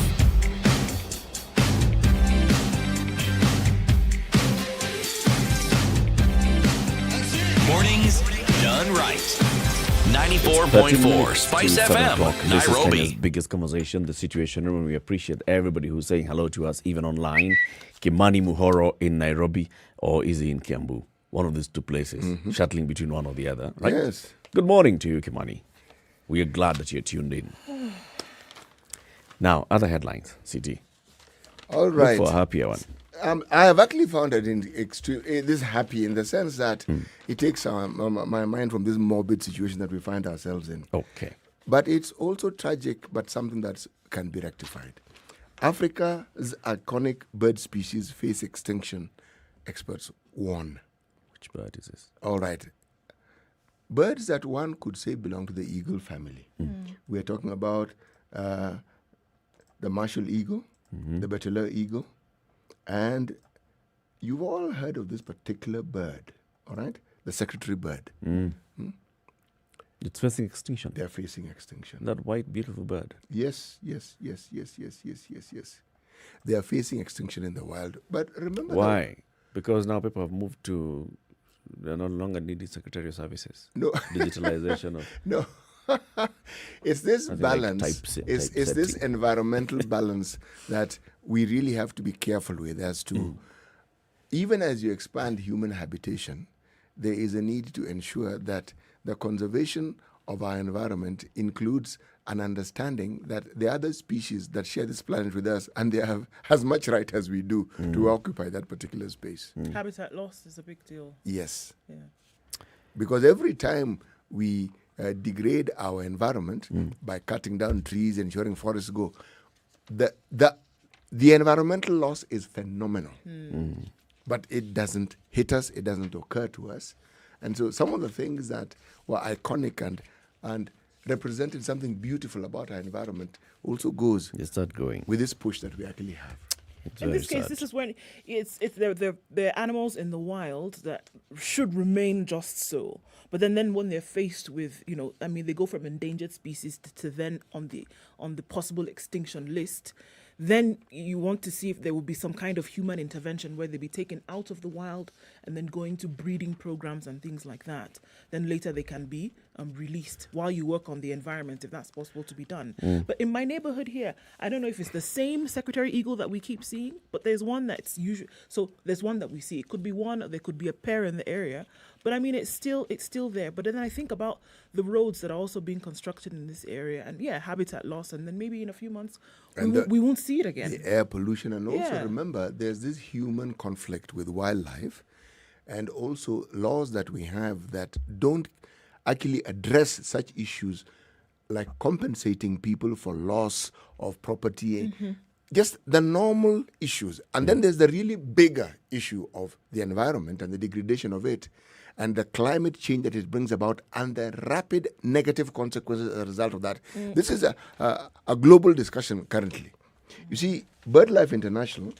Speaker 4: Mornings done right. 94.4 Spice FM,
Speaker 1: This is
Speaker 4: Nairobi.
Speaker 1: Kenya's biggest conversation, the Situation Room. We appreciate everybody who's saying hello to us, even online. Kimani Muhoro in Nairobi, or is he in Kiambu? One of these two places, shuttling between one or the other, right?
Speaker 2: Yes.
Speaker 1: Good morning to you, Kimani. We are glad that you're tuned in. Now, other headlines, CT.
Speaker 2: All right.
Speaker 1: Look for a happier one.
Speaker 2: I have actually found it this happy in the sense that it takes my mind from this morbid situation that we find ourselves in.
Speaker 1: Okay.
Speaker 2: But it's also tragic, but something that can be rectified. Africa's iconic bird species face extinction, experts warn.
Speaker 1: Which bird is this?
Speaker 2: All right. Birds that one could say belong to the eagle family. We are talking about the Marshall eagle, the Bateleur eagle, and you've all heard of this particular bird, all right? The secretary bird.
Speaker 1: It's facing extinction.
Speaker 2: They're facing extinction.
Speaker 1: That white, beautiful bird.
Speaker 2: Yes. They are facing extinction in the wild. But remember...
Speaker 1: Why? Because now people have moved to... They're no longer needing secretarial services.
Speaker 2: No.
Speaker 1: Digitalization of...
Speaker 2: No. It's this balance.
Speaker 1: Like
Speaker 2: it's this environmental balance that we really have to be careful with as to... Even as you expand human habitation, there is a need to ensure that the conservation of our environment includes an understanding that the other species that share this planet with us, and they have as much right as we do to occupy that particular space.
Speaker 3: Habitat loss is a big deal.
Speaker 2: Yes.
Speaker 3: Yeah.
Speaker 2: Because every time we degrade our environment by cutting down trees, ensuring forests go, the environmental loss is phenomenal. But it doesn't hit us, it doesn't occur to us. And so some of the things that were iconic and represented something beautiful about our environment also goes with this push that we actually have.
Speaker 3: In this case, this is when they're animals in the wild that should remain just so. But then when they're faced with, they go from endangered species to then on the possible extinction list. Then you want to see if there will be some kind of human intervention where they be taken out of the wild and then going to breeding programs and things like that. Then later they can be released while you work on the environment, if that's possible to be done. But in my neighborhood here, I don't know if it's the same secretary eagle that we keep seeing, but there's one that's usually, so there's one that we see. It could be one, or there could be a pair in the area. But I mean, it's still there. But then I think about the roads that are also being constructed in this area, and habitat loss, and then maybe in a few months we won't see it again.
Speaker 2: The air pollution, and also remember, there's this human conflict with wildlife, and also laws that we have that don't actually address such issues like compensating people for loss of property. Just the normal issues. And then there's the really bigger issue of the environment and the degradation of it, and the climate change that it brings about, and the rapid negative consequences as a result of that. This is a global discussion currently. You see, BirdLife International,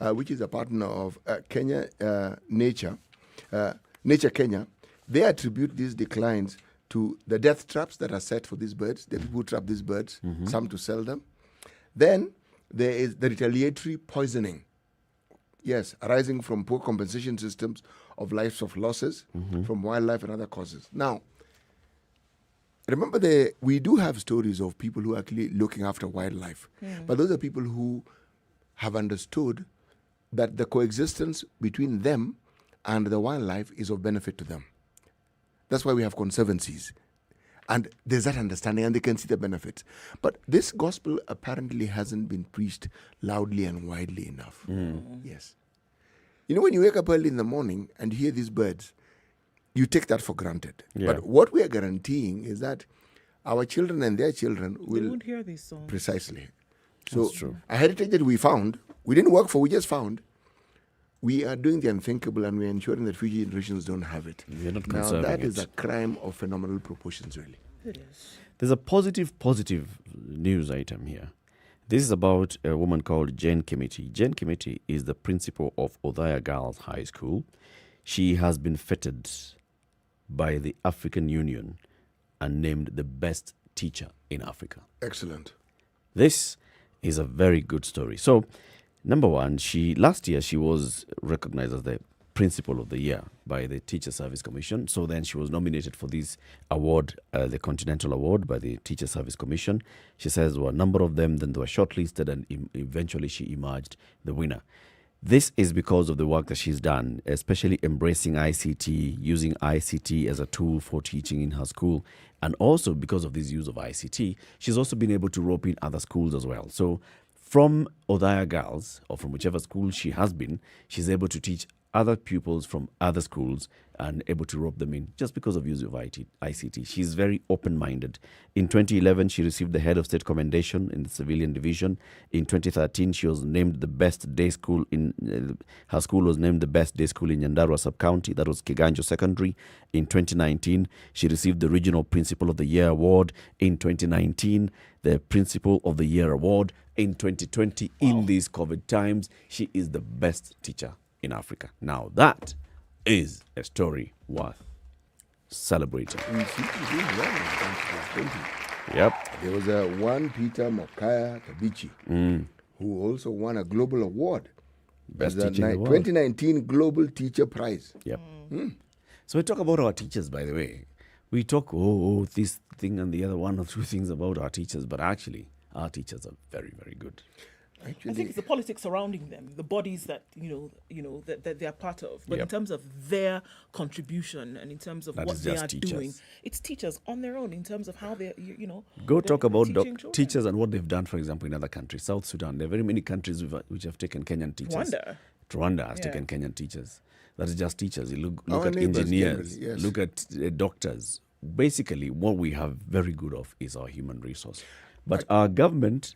Speaker 2: which is a partner of Kenya Nature Kenya, they attribute these declines to the death traps that are set for these birds. The people who trap these birds, some to sell them. Then there is the retaliatory poisoning, arising from poor compensation systems of lives of losses from wildlife and other causes. Now, remember, we do have stories of people who are actually looking after wildlife, but those are people who have understood that the coexistence between them and the wildlife is of benefit to them. That's why we have conservancies. And there's that understanding, and they can see the benefits. But this gospel apparently hasn't been preached loudly and widely enough. Yes. When you wake up early in the morning and you hear these birds, you take that for granted. But what we are guaranteeing is that our children and their children will...
Speaker 3: They won't hear these songs.
Speaker 2: Precisely. So
Speaker 1: that's true.
Speaker 2: A heritage that we found, we didn't work for, we just found. We are doing the unthinkable, and we're ensuring that future generations don't have it.
Speaker 1: We're not
Speaker 2: now,
Speaker 1: conserving
Speaker 2: that
Speaker 1: it.
Speaker 2: is a crime of phenomenal proportions, really.
Speaker 3: It is.
Speaker 1: There's a positive news item here. This is about a woman called Jane Kimiti. Jane Kimiti is the principal of Othaya Girls High School. She has been feted by the African Union and named the best teacher in Africa.
Speaker 2: Excellent.
Speaker 1: This is a very good story. So, number one, last year she was recognized as the Principal of the Year by the Teacher Service Commission. So then she was nominated for this award, the Continental Award by the Teacher Service Commission. She says there were a number of them, then they were shortlisted, and eventually she emerged the winner. This is because of the work that she's done, especially embracing ICT, using ICT as a tool for teaching in her school. And also because of this use of ICT, she's also been able to rope in other schools as well. So from Othaya Girls, or from whichever school she has been, she's able to teach other pupils from other schools and able to rope them in just because of use of ICT. She's very open-minded. In 2011, she received the Head of State Commendation in the Civilian Division. In 2013, she was named the best day school in her school was named the best day school in Nyandarua Sub-County. That was Kiganjo Secondary. In 2019, she received the Regional Principal of the Year Award. In 2019, the Principal of the Year Award. In 2020, in these COVID times, she is the best teacher in Africa. Now that is a story worth celebrating. Yep.
Speaker 2: There was one Peter Mokaya Kabichi who also won a global award.
Speaker 1: Best
Speaker 2: the
Speaker 1: teacher in the world.
Speaker 2: 2019 Global Teacher Prize.
Speaker 1: Yep. So we talk about our teachers, by the way. We talk, this thing and the other one or two things about our teachers, but actually, our teachers are very, very good.
Speaker 3: I think it's the politics surrounding them, the bodies that that they are part of. But in terms of their contribution and in terms of what they are doing, it's teachers on their own in terms of how they
Speaker 1: Go talk about teachers and what they've done, for example, in other countries. South Sudan, there are very many countries which have taken Kenyan teachers. Rwanda has taken Kenyan teachers. That is just teachers. You look at engineers, look at doctors. Basically, what we have very good of is our human resource. But our government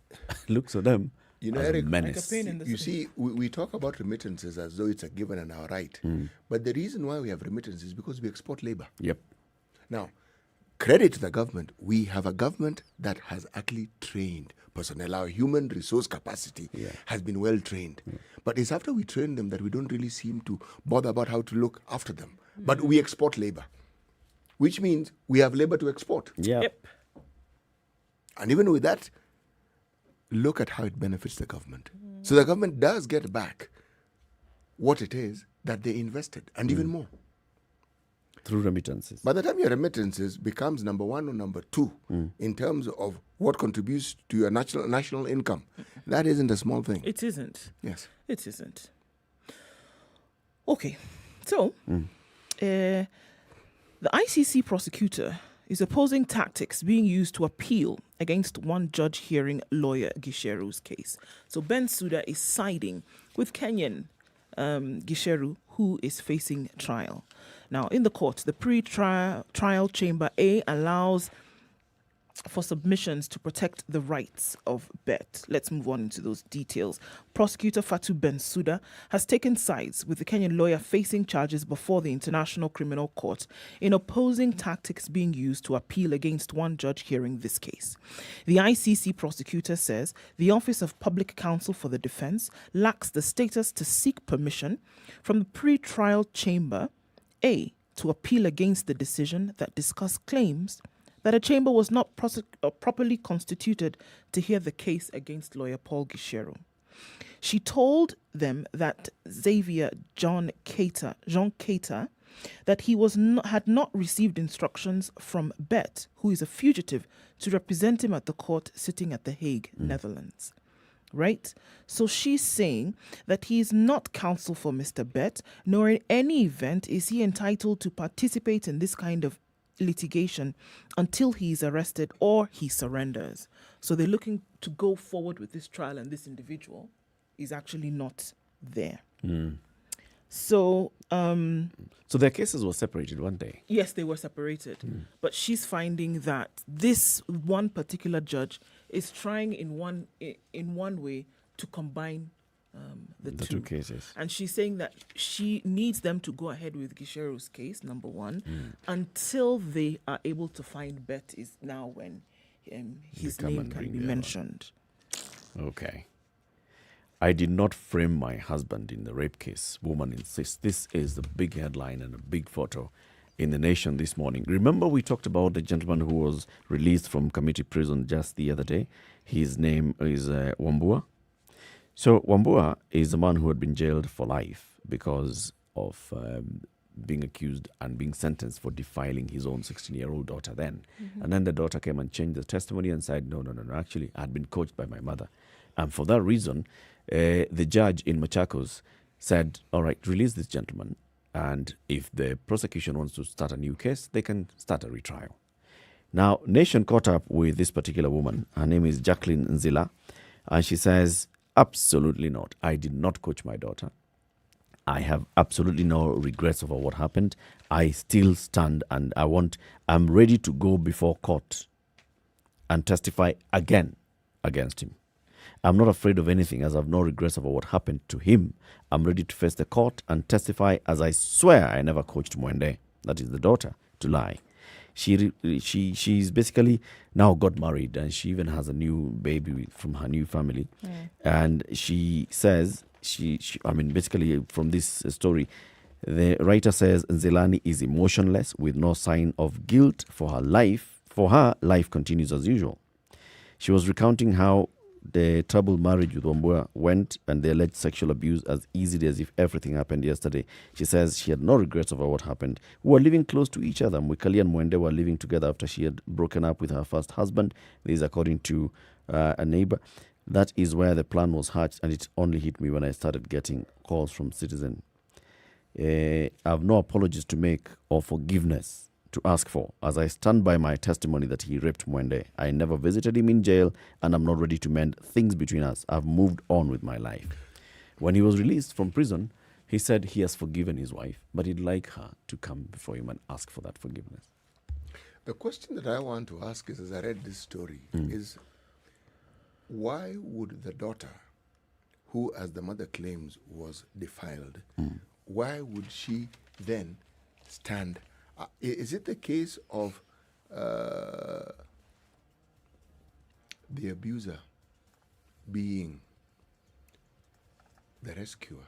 Speaker 1: looks at them as a menace.
Speaker 2: You see, we talk about remittances as though it's a given and our right. But the reason why we have remittances is because we export labor.
Speaker 1: Yep.
Speaker 2: Now, credit to the government. We have a government that has actually trained personnel. Our human resource capacity has been well trained. But it's after we train them that we don't really seem to bother about how to look after them. But we export labor, which means we have labor to export.
Speaker 1: Yep.
Speaker 2: And even with that, look at how it benefits the government. So the government does get back what it is that they invested, and even more.
Speaker 1: Through remittances.
Speaker 2: By the time your remittances becomes number one or number two in terms of what contributes to your national income, that isn't a small thing.
Speaker 3: It isn't.
Speaker 2: Yes.
Speaker 3: It isn't. Okay. So, the ICC prosecutor is opposing tactics being used to appeal against one judge hearing lawyer Gisheru's case. So Bensouda is siding with Kenyan Gisheru, who is facing trial. Now, in the court, the pre-trial chamber A allows for submissions to protect the rights of Bet. Let's move on into those details. Prosecutor Fatu Bensouda has taken sides with the Kenyan lawyer facing charges before the International Criminal Court in opposing tactics being used to appeal against one judge hearing this case. The ICC prosecutor says the Office of Public Counsel for the Defense lacks the status to seek permission from the pre-trial chamber A to appeal against the decision that discussed claims that a chamber was not properly constituted to hear the case against lawyer Paul Gisheru. She told them that Xavier Jean Keita, that he had not received instructions from Bet, who is a fugitive, to represent him at the court sitting at The Hague, Netherlands. Right? So she's saying that he is not counsel for Mr. Bet, nor in any event is he entitled to participate in this kind of litigation until he is arrested or he surrenders. So they're looking to go forward with this trial, and this individual is actually not there. So
Speaker 1: their cases were separated one day.
Speaker 3: Yes, they were separated. But she's finding that this one particular judge is trying in one way to combine the two
Speaker 1: cases.
Speaker 3: And she's saying that she needs them to go ahead with Gisheru's case, number one, until they are able to find Bet is now when his name can be mentioned.
Speaker 1: Okay. I did not frame my husband in the rape case. Woman insists. This is the big headline and a big photo in The Nation this morning. Remember we talked about the gentleman who was released from community prison just the other day? His name is Wambua. So Wambua is a man who had been jailed for life because of being accused and being sentenced for defiling his own 16-year-old daughter then. And then the daughter came and changed the testimony and said, no, actually, I had been coached by my mother. And for that reason, the judge in Machakos said, all right, release this gentleman. And if the prosecution wants to start a new case, they can start a retrial. Now, Nation caught up with this particular woman. Her name is Jacqueline Nzila. And she says, absolutely not. I did not coach my daughter. I have absolutely no regrets over what happened. I still stand and I'm ready to go before court and testify again against him. I'm not afraid of anything as I have no regrets over what happened to him. I'm ready to face the court and testify as I swear I never coached Mwende, that is the daughter, to lie. She's basically now got married and she even has a new baby from her new family. And she says, basically from this story, the writer says Nzelani is emotionless with no sign of guilt for her life. For her, life continues as usual. She was recounting how the troubled marriage with Wambua went and the alleged sexual abuse as easily as if everything happened yesterday. She says she had no regrets over what happened. We were living close to each other. Mwikali and Mwende were living together after she had broken up with her first husband. This is according to a neighbor. That is where the plan was hatched, and it only hit me when I started getting calls from citizens. I have no apologies to make or forgiveness to ask for, as I stand by my testimony that he raped Mwende. I never visited him in jail, and I'm not ready to mend things between us. I've moved on with my life. When he was released from prison, he said he has forgiven his wife, but he'd like her to come before him and ask for that forgiveness.
Speaker 2: The question that I want to ask is, as I read this story, is why would the daughter, who, as the mother claims, was defiled, why would she then stand? Is it the case of the abuser being the rescuer?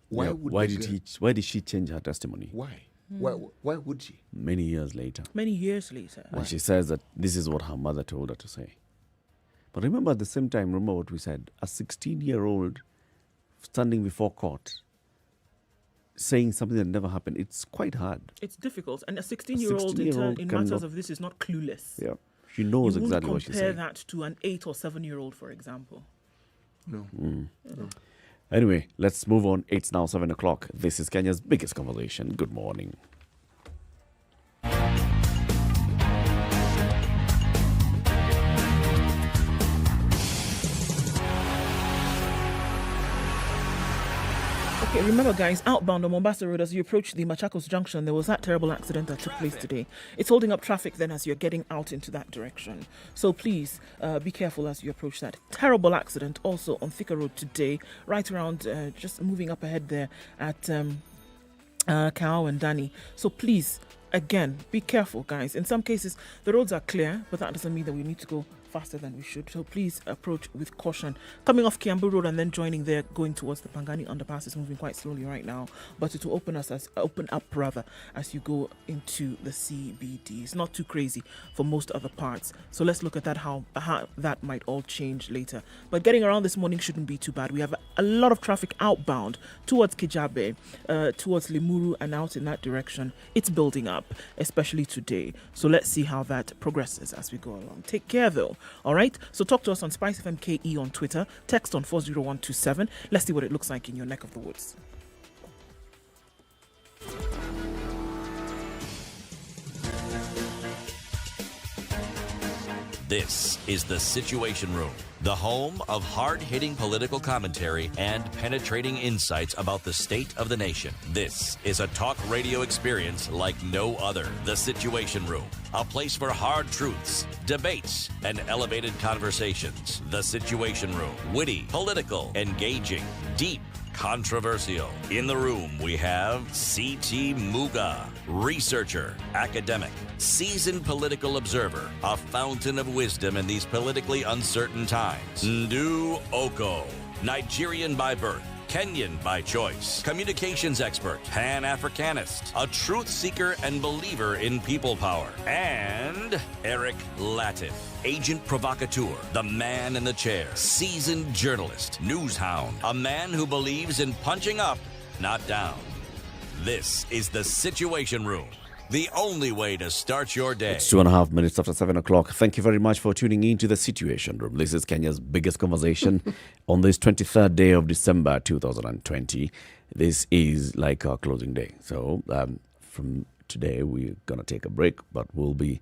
Speaker 2: Why would
Speaker 1: why did she change her testimony?
Speaker 2: Why? Why would she?
Speaker 1: Many years later. And she says that this is what her mother told her to say. But remember, at the same time, remember what we said. A 16-year-old standing before court saying something that never happened, it's quite hard.
Speaker 3: It's difficult. And a 16-year-old in matters of this is not clueless.
Speaker 1: Yeah. She knows exactly what she's saying.
Speaker 3: Compare that to an 8 or 7-year-old, for example.
Speaker 2: No.
Speaker 3: No.
Speaker 1: Anyway, let's move on. It's now 7 o'clock. This is Kenya's biggest conversation. Good morning.
Speaker 3: Okay, remember guys, outbound on Mombasa Road as you approach the Machakos Junction, there was that terrible accident that took place today. It's holding up traffic then as you're getting out into that direction. So please be careful as you approach that terrible accident. Also on Thika Road today, right around, just moving up ahead there at Kao and Dani. So please, again, be careful guys. In some cases, the roads are clear, but that doesn't mean that we need to go faster than we should. So please approach with caution. Coming off Kiambu Road and then joining there, going towards the Pangani underpass is moving quite slowly right now, but it will open up as you go into the CBD. It's not too crazy for most other parts. So let's look at that, how that might all change later. But getting around this morning shouldn't be too bad. We have a lot of traffic outbound towards Kijabe, towards Limuru and out in that direction. It's building up, especially today. So let's see how that progresses as we go along. Take care though. All right, so talk to us on Spice FM KE on Twitter, text on 40127. Let's see what it looks like in your neck of the woods.
Speaker 4: This is The Situation Room, the home of hard-hitting political commentary and penetrating insights about the state of the nation. This is a talk radio experience like no other. The Situation Room, a place for hard truths, debates, and elevated conversations. The Situation Room, witty, political, engaging, deep, controversial. In the room, we have C.T. Muga, researcher, academic, seasoned political observer, a fountain of wisdom in these politically uncertain times. Ndu Oko, Nigerian by birth, Kenyan by choice, communications expert, Pan-Africanist, a truth seeker and believer in people power, and Eric Latif, agent provocateur, the man in the chair, seasoned journalist, news hound, a man who believes in punching up, not down. This is The Situation Room, the only way to start your day.
Speaker 1: It's 2.5 minutes after 7 o'clock. Thank you very much for tuning in to The Situation Room. This is Kenya's biggest conversation on this 23rd day of December 2020. This is like our closing day. So from today, we're going to take a break, but we'll be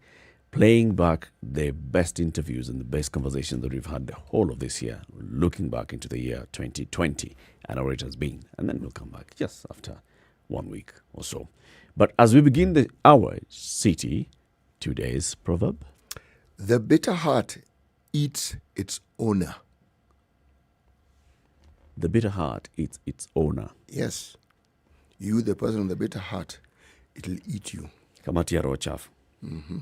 Speaker 1: playing back the best interviews and the best conversations that we've had the whole of this year, looking back into the year 2020 and how it has been. And then we'll come back just after 1 week or so. But as we begin our city, today's proverb.
Speaker 2: The bitter heart eats its owner.
Speaker 1: The bitter heart eats its owner.
Speaker 2: Yes. You, the person with the bitter heart, it'll eat you.
Speaker 1: Kamati ya roho chafu.
Speaker 2: Mm-hmm.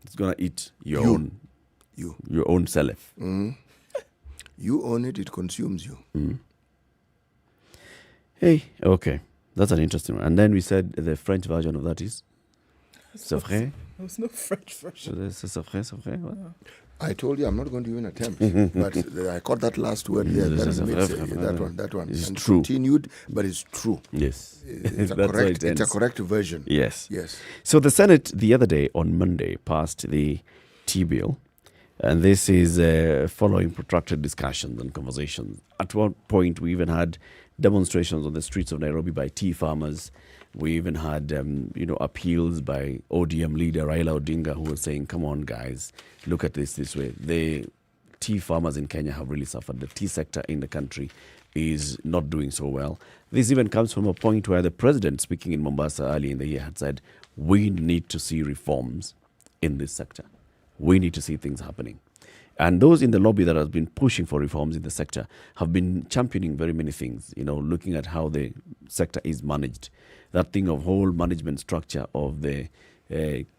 Speaker 1: It's going to eat your own self.
Speaker 2: Mm-hmm. You own it, it consumes you.
Speaker 1: Mm. Hey, okay. That's an interesting one. And then we said the French version of that is? C'est vrai?
Speaker 3: There's no French version.
Speaker 1: C'est vrai? What?
Speaker 2: I told you I'm not going to even attempt. But I caught that last word there. That one.
Speaker 1: It's
Speaker 2: and
Speaker 1: true.
Speaker 2: Continued, but it's true.
Speaker 1: Yes.
Speaker 2: It's a correct version.
Speaker 1: Yes.
Speaker 2: Yes.
Speaker 1: So the Senate the other day, on Monday, passed the T-bill. And this is following protracted discussions and conversations. At one point, we even had demonstrations on the streets of Nairobi by tea farmers. We even had, appeals by ODM leader Raila Odinga, who was saying, come on, guys, look at this way. The tea farmers in Kenya have really suffered. The tea sector in the country is not doing so well. This even comes from a point where the president, speaking in Mombasa early in the year, had said, we need to see reforms in this sector. We need to see things happening. And those in the lobby that have been pushing for reforms in the sector have been championing very many things, looking at how the sector is managed. That thing of whole management structure of the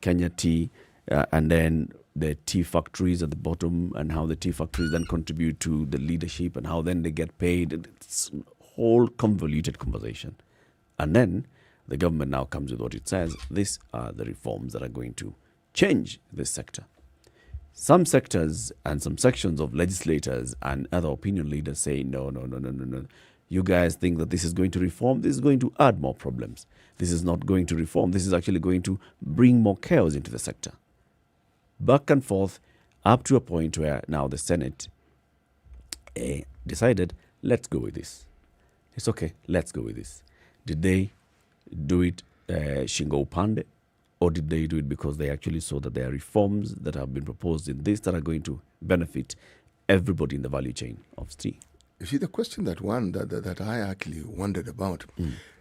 Speaker 1: Kenya tea and then the tea factories at the bottom and how the tea factories then contribute to the leadership and how then they get paid. It's a whole convoluted conversation. And then the government now comes with what it says. These are the reforms that are going to change this sector. Some sectors and some sections of legislators and other opinion leaders say, no. You guys think that this is going to reform. This is going to add more problems. This is not going to reform. This is actually going to bring more chaos into the sector. Back and forth up to a point where now the Senate decided, let's go with this. It's okay, let's go with this. Did they do it shingo upande? Or did they do it because they actually saw that there are reforms that have been proposed in this that are going to benefit everybody in the value chain of tea?
Speaker 2: You see, the question that I actually wondered about,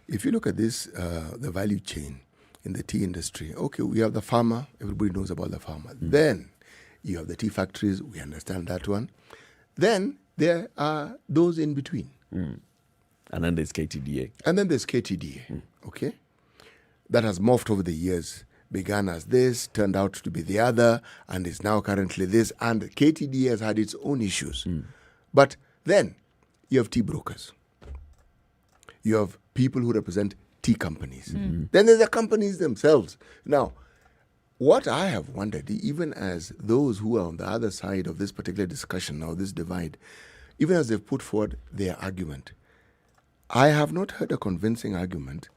Speaker 2: if you look at this, the value chain in the tea industry, okay, we have the farmer, everybody knows about the farmer. Then you have the tea factories, we understand that one. Then there are those in between.
Speaker 1: And then there's KTDA.
Speaker 2: Okay? That has morphed over the years. Began as this, turned out to be the other, and is now currently this. And KTDA has had its own issues. But then you have tea brokers. You have people who represent tea companies. Then there's the companies themselves. Now, what I have wondered, even as those who are on the other side of this particular discussion now, this divide, even as they've put forward their argument, I have not heard a convincing argument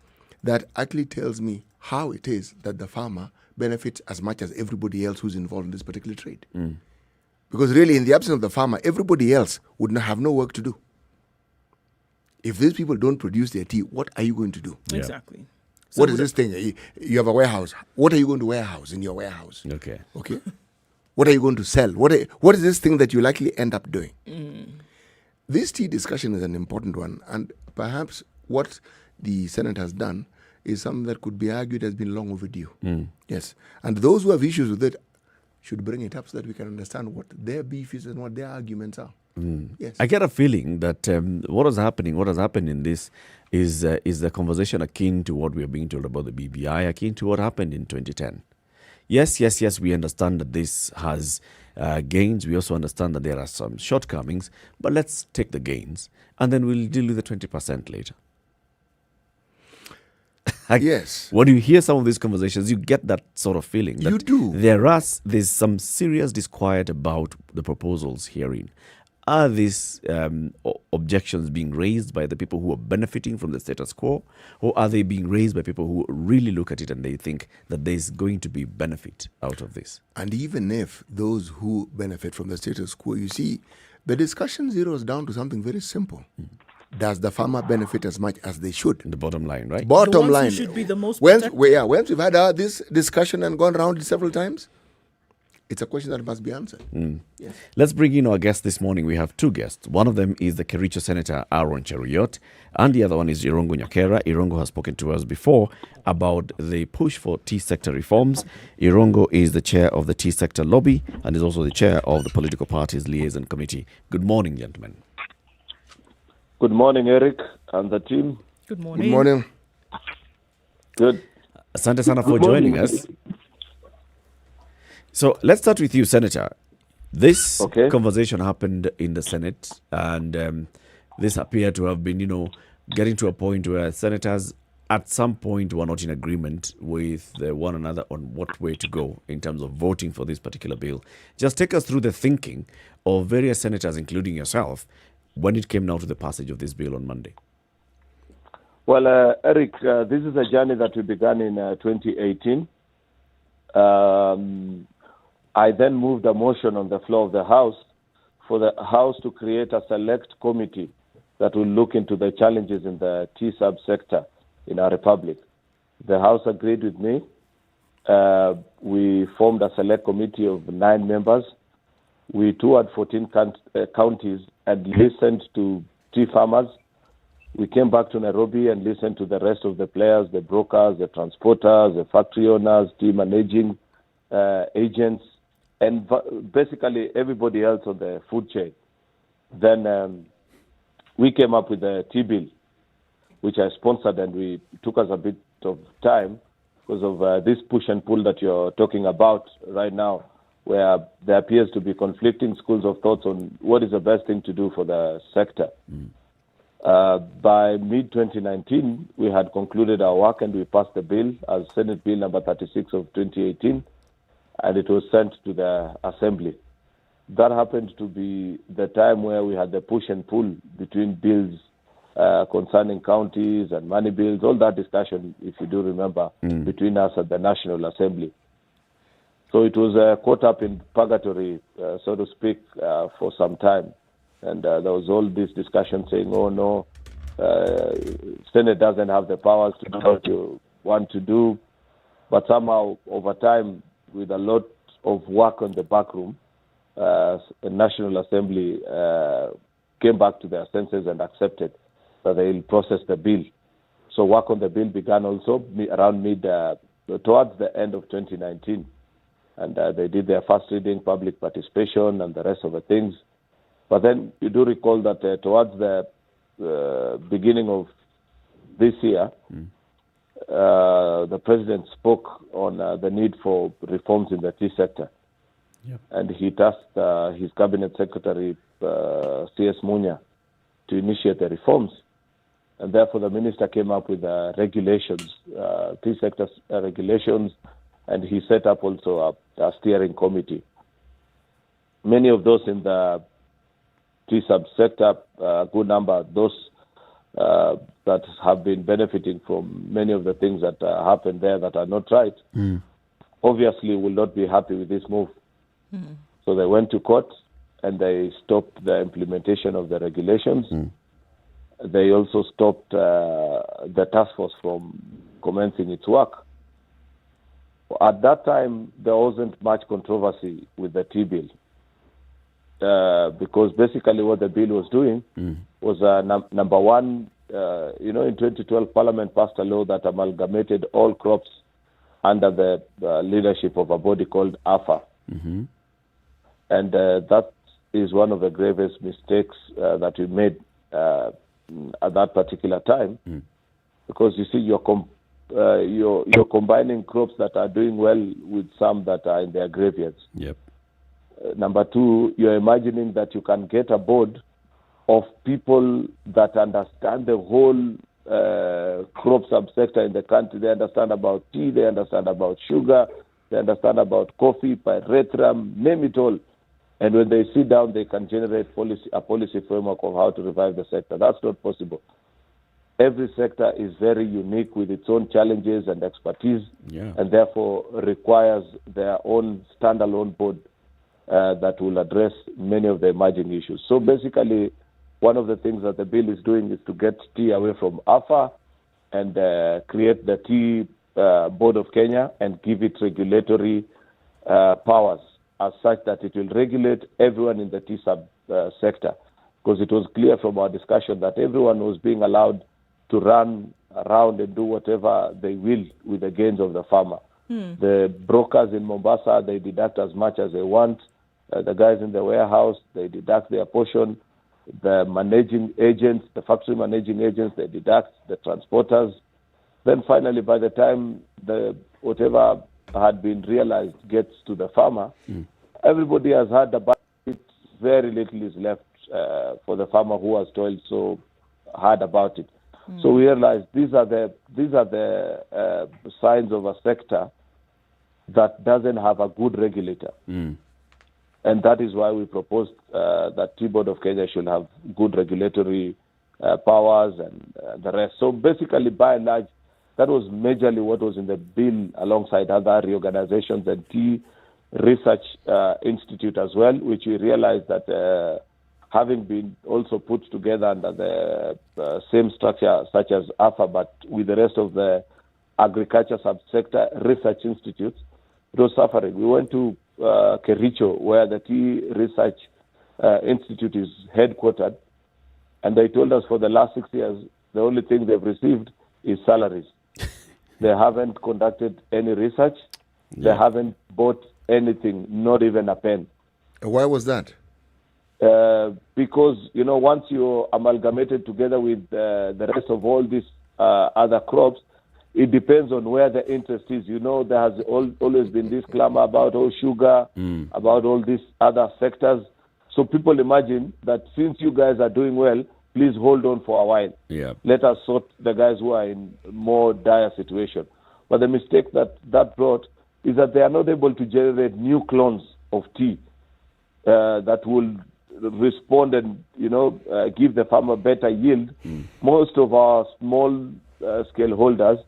Speaker 2: that actually tells me how it is that the farmer benefits as much as everybody else who's involved in this particular trade. Because really, in the absence of the farmer, everybody else would have no work to do. If these people don't produce their tea, what are you going to do?
Speaker 3: Exactly.
Speaker 2: So what is this thing? You have a warehouse. What are you going to warehouse in your warehouse?
Speaker 1: Okay.
Speaker 2: What are you going to sell? What is this thing that you likely end up doing? This tea discussion is an important one, and perhaps what the Senate has done is something that could be argued has been long overdue. Yes. And those who have issues with it should bring it up so that we can understand what their beef is and what their arguments are. Yes.
Speaker 1: I get a feeling that what has happened in this is the conversation akin to what we are being told about the BBI, akin to what happened in 2010. Yes, we understand that this has gains. We also understand that there are some shortcomings, but let's take the gains and then we'll deal with the 20% later.
Speaker 2: Yes.
Speaker 1: When you hear some of these conversations, you get that sort of feeling. That
Speaker 2: you do.
Speaker 1: There's some serious disquiet about the proposals herein. Are these objections being raised by the people who are benefiting from the status quo, or are they being raised by people who really look at it and they think that there's going to be benefit out of this?
Speaker 2: And even if those who benefit from the status quo, you see, the discussion zeroes down to something very simple. Does the farmer benefit as much as they should?
Speaker 1: The bottom line, right?
Speaker 2: Bottom line.
Speaker 3: Should be the most
Speaker 2: once we've had this discussion and gone around it several times, it's a question that must be answered. Yes.
Speaker 1: Let's bring in our guests this morning. We have two guests. One of them is the Kericho Senator Aaron Cheruiyot, and the other one is Irungu Nyakera. Irungu has spoken to us before about the push for tea sector reforms. Irungu is the chair of the tea sector lobby and is also the chair of the political parties liaison committee. Good morning, gentlemen.
Speaker 13: Good morning, Eric and the team.
Speaker 3: Good morning.
Speaker 2: Good morning.
Speaker 13: Good.
Speaker 1: Asante sana for joining us. So let's start with you, Senator. This conversation happened in the Senate, and this appeared to have been, getting to a point where senators at some point were not in agreement with one another on what way to go in terms of voting for this particular bill. Just take us through the thinking of various senators, including yourself, when it came now to the passage of this bill on Monday.
Speaker 13: Well, Eric, this is a journey that we began in 2018. I then moved a motion on the floor of the House for the House to create a select committee that will look into the challenges in the tea subsector in our republic. The House agreed with me. We formed a select committee of 9 members. We toured 14 counties and listened to tea farmers. We came back to Nairobi and listened to the rest of the players, the brokers, the transporters, the factory owners, tea managing agents, and basically everybody else on the food chain. Then we came up with the tea bill, which I sponsored, and we took us a bit of time because of this push and pull that you're talking about right now, where there appears to be conflicting schools of thoughts on what is the best thing to do for the sector. By mid-2019, we had concluded our work and we passed the bill as Senate Bill number 36 of 2018, and it was sent to the Assembly. That happened to be the time where we had the push and pull between bills concerning counties and money bills, all that discussion, if you do remember, between us and the National Assembly. So it was caught up in purgatory, so to speak, for some time. And there was all this discussion saying, oh no, Senate doesn't have the powers to do what you want to do. But somehow, over time, with a lot of work on the back room, the National Assembly came back to their senses and accepted that they will process the bill. So work on the bill began also around towards the end of 2019. And they did their first reading, public participation, and the rest of the things. But then you do recall that towards the beginning of this year, the president spoke on the need for reforms in the tea sector. And he tasked his cabinet secretary, C.S. Munya, to initiate the reforms. And therefore the minister came up with regulations, tea sector regulations, and he set up also a steering committee. Many of those in the tea subsector, a good number, those that have been benefiting from many of the things that happen there that are not right, obviously will not be happy with this move. So they went to court and they stopped the implementation of the regulations. They also stopped the task force from commencing its work. At that time, there wasn't much controversy with the tea bill. Because basically what the bill was doing was, number one, in 2012, Parliament passed a law that amalgamated all crops under the leadership of a body called AFA. And that is one of the gravest mistakes that we made at that particular time. Because you see, you're combining crops that are doing well with some that are in their graveyards. Number two, you're imagining that you can get a board of people that understand the whole crop subsector in the country. They understand about tea, they understand about sugar, they understand about coffee, pyrethrum, name it all. And when they sit down, they can generate a policy framework of how to revive the sector. That's not possible. Every sector is very unique with its own challenges and expertise, and therefore requires their own standalone board that will address many of the emerging issues. So basically, one of the things that the bill is doing is to get tea away from AFA and create the Tea Board of Kenya and give it regulatory powers as such that it will regulate everyone in the tea sector, because it was clear from our discussion that everyone was being allowed to run around and do whatever they will with the gains of the farmer. The brokers in Mombasa, they deduct as much as they want. The guys in the warehouse, they deduct their portion. The managing agents, the factory managing agents, they deduct. The transporters. Then finally, by the time whatever had been realized gets to the farmer, everybody has had the budget. Very little is left for the farmer who has toiled so hard about it. So we realized these are the signs of a sector that doesn't have a good regulator. And that is why we proposed that Tea Board of Kenya should have good regulatory powers and the rest. So basically, by and large, that was majorly what was in the bill, alongside other reorganizations and Tea Research Institute as well, which we realized that having been also put together under the same structure such as AFA, but with the rest of the agriculture subsector research institutes, it was suffering. We went to Kericho, where the Tea Research Institute is headquartered, and they told us for the last 6 years, the only thing they've received is salaries. They haven't conducted any research. They haven't bought anything, not even a pen.
Speaker 2: Why was that?
Speaker 13: Because, once you're amalgamated together with the rest of all these other crops, it depends on where the interest is. There has always been this clamor about sugar, about all these other sectors. So people imagine that since you guys are doing well, please hold on for a while.
Speaker 1: Yeah.
Speaker 13: Let us sort the guys who are in more dire situation. But the mistake that brought is that they are not able to generate new clones of tea that will respond and give the farmer better yield. Most of our small scale holders,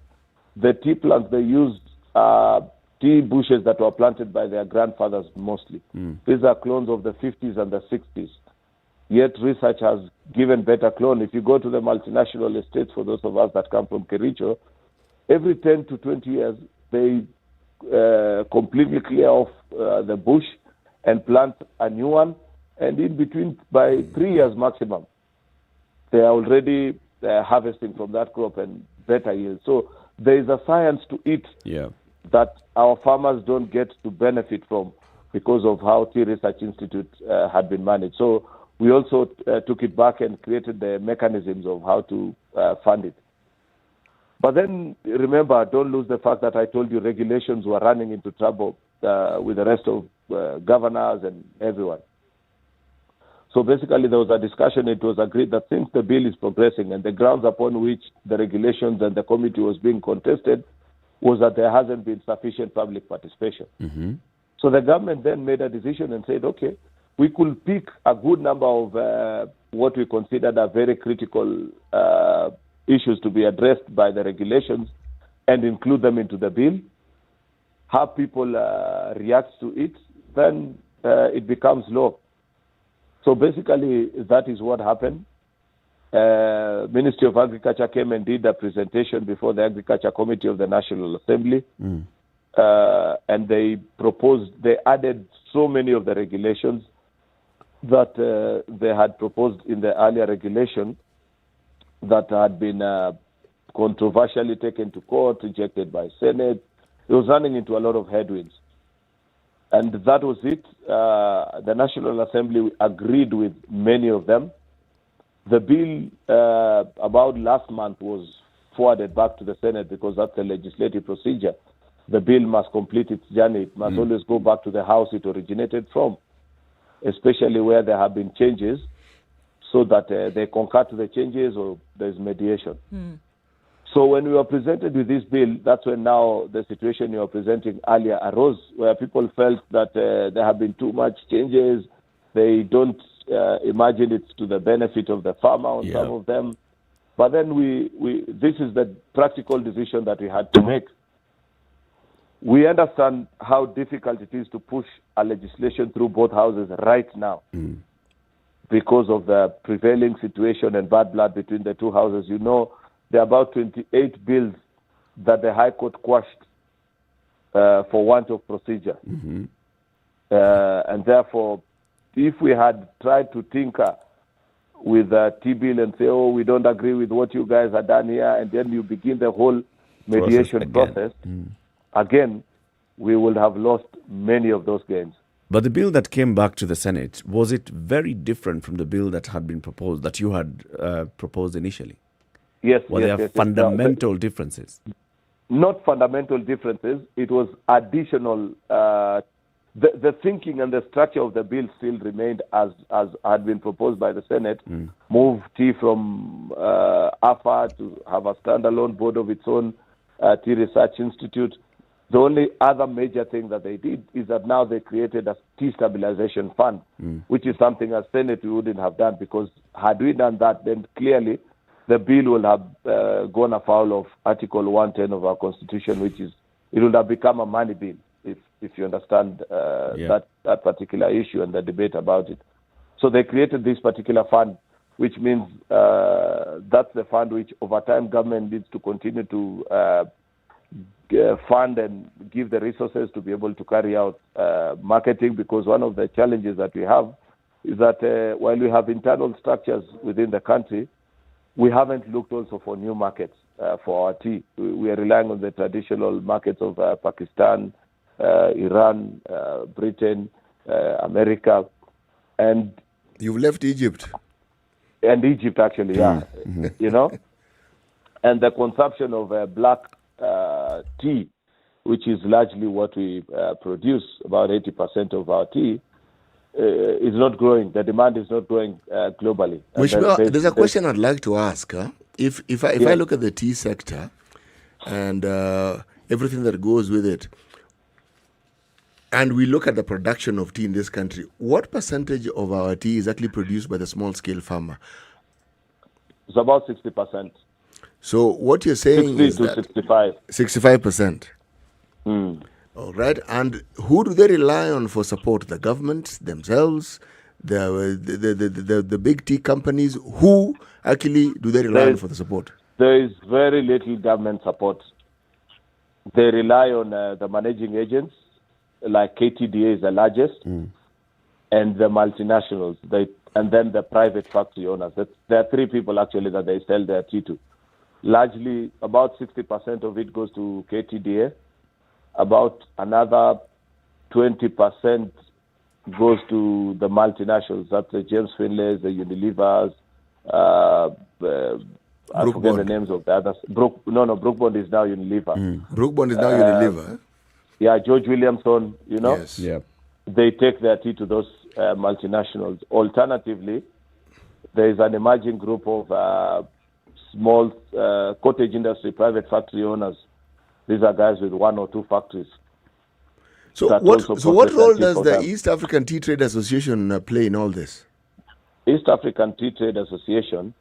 Speaker 13: the tea plants they use are tea bushes that were planted by their grandfathers mostly. These are clones of the 50s and the 60s. Yet research has given better clone. If you go to the multinational estates, for those of us that come from Kericho, every 10 to 20 years, they completely clear off the bush and plant a new one. And in between, by 3 years maximum, they are already harvesting from that crop and better yield. So there is a science to it that our farmers don't get to benefit from because of how Tea Research Institute had been managed. So we also took it back and created the mechanisms of how to fund it. But then, remember, don't lose the fact that I told you regulations were running into trouble with the rest of governors and everyone. So basically, there was a discussion. It was agreed that since the bill is progressing and the grounds upon which the regulations and the committee was being contested was that there hasn't been sufficient public participation. So the government then made a decision and said, okay, we could pick a good number of what we considered are very critical issues to be addressed by the regulations and include them into the bill. How people react to it, then it becomes law. So basically, that is what happened. Ministry of Agriculture came and did a presentation before the Agriculture Committee of the National Assembly. And they added so many of the regulations that they had proposed in the earlier regulation that had been controversially taken to court, rejected by Senate. It was running into a lot of headwinds. And that was it. The National Assembly agreed with many of them. The bill about last month was forwarded back to the Senate because that's a legislative procedure. The bill must complete its journey. It must always go back to the House it originated from, especially where there have been changes, so that they concur to the changes or there's mediation. So when we were presented with this bill, that's when now the situation you were presenting earlier arose, where people felt that there have been too much changes. They don't imagine it's to the benefit of the farmer on some of them. But then this is the practical decision that we had to make. We understand how difficult it is to push a legislation through both houses right now because of the prevailing situation and bad blood between the two houses. There are about 28 bills that the High Court quashed for want of procedure. And therefore, if we had tried to tinker with the T-bill and say, oh, we don't agree with what you guys have done here, and then you begin the whole mediation process, again, we would have lost many of those gains.
Speaker 1: But the bill that came back to the Senate, was it very different from the bill that had been proposed, that you had proposed initially?
Speaker 13: Yes,
Speaker 1: Were there fundamental differences?
Speaker 13: Not fundamental differences. It was additional. The thinking and the structure of the bill still remained as had been proposed by the Senate. Move tea from AFA to have a standalone board of its own, Tea Research Institute. The only other major thing that they did is that now they created a tea stabilization fund, which is something as Senate we wouldn't have done, because had we done that, then clearly the bill will have gone afoul of Article 110 of our Constitution, which is, it would have become a money bill, if you understand that particular issue and the debate about it. So they created this particular fund, which means that's the fund which over time government needs to continue to fund and give the resources to be able to carry out marketing, because one of the challenges that we have is that while we have internal structures within the country, we haven't looked also for new markets for our tea. We are relying on the traditional markets of Pakistan, Iran, Britain, America, and
Speaker 2: you've left Egypt.
Speaker 13: And Egypt, actually, you know, and the consumption of black tea, which is largely what we produce, about 80% of our tea, is not growing. The demand is not growing globally.
Speaker 2: There's a question I'd like to ask. If I look at the tea sector and everything that goes with it, and we look at the production of tea in this country, what percentage of our tea is actually produced by the small-scale farmer?
Speaker 13: It's about 60%.
Speaker 2: So what you're saying is that 65%. All right. And who do they rely on for support? The government themselves, the big tea companies. Who actually do they rely on for the support?
Speaker 13: There is very little government support. They rely on the managing agents, like KTDA is the largest, and the multinationals, and then the private factory owners. There are three people actually that they sell their tea to. Largely, about 60% of it goes to KTDA. About another 20% goes to the multinationals. That's the James Finlay's, the Unilevers. I forget the names of the others. Brook Bond is now Unilever.
Speaker 2: Brook Bond is now Unilever.
Speaker 13: Yeah, George Williamson, you know.
Speaker 2: Yes. Yeah.
Speaker 13: They take their tea to those multinationals. Alternatively, there is an emerging group of small cottage industry, private factory owners. These are guys with one or two factories.
Speaker 2: So what role does the East African Tea Trade Association play in all this?
Speaker 13: East African Tea Trade Association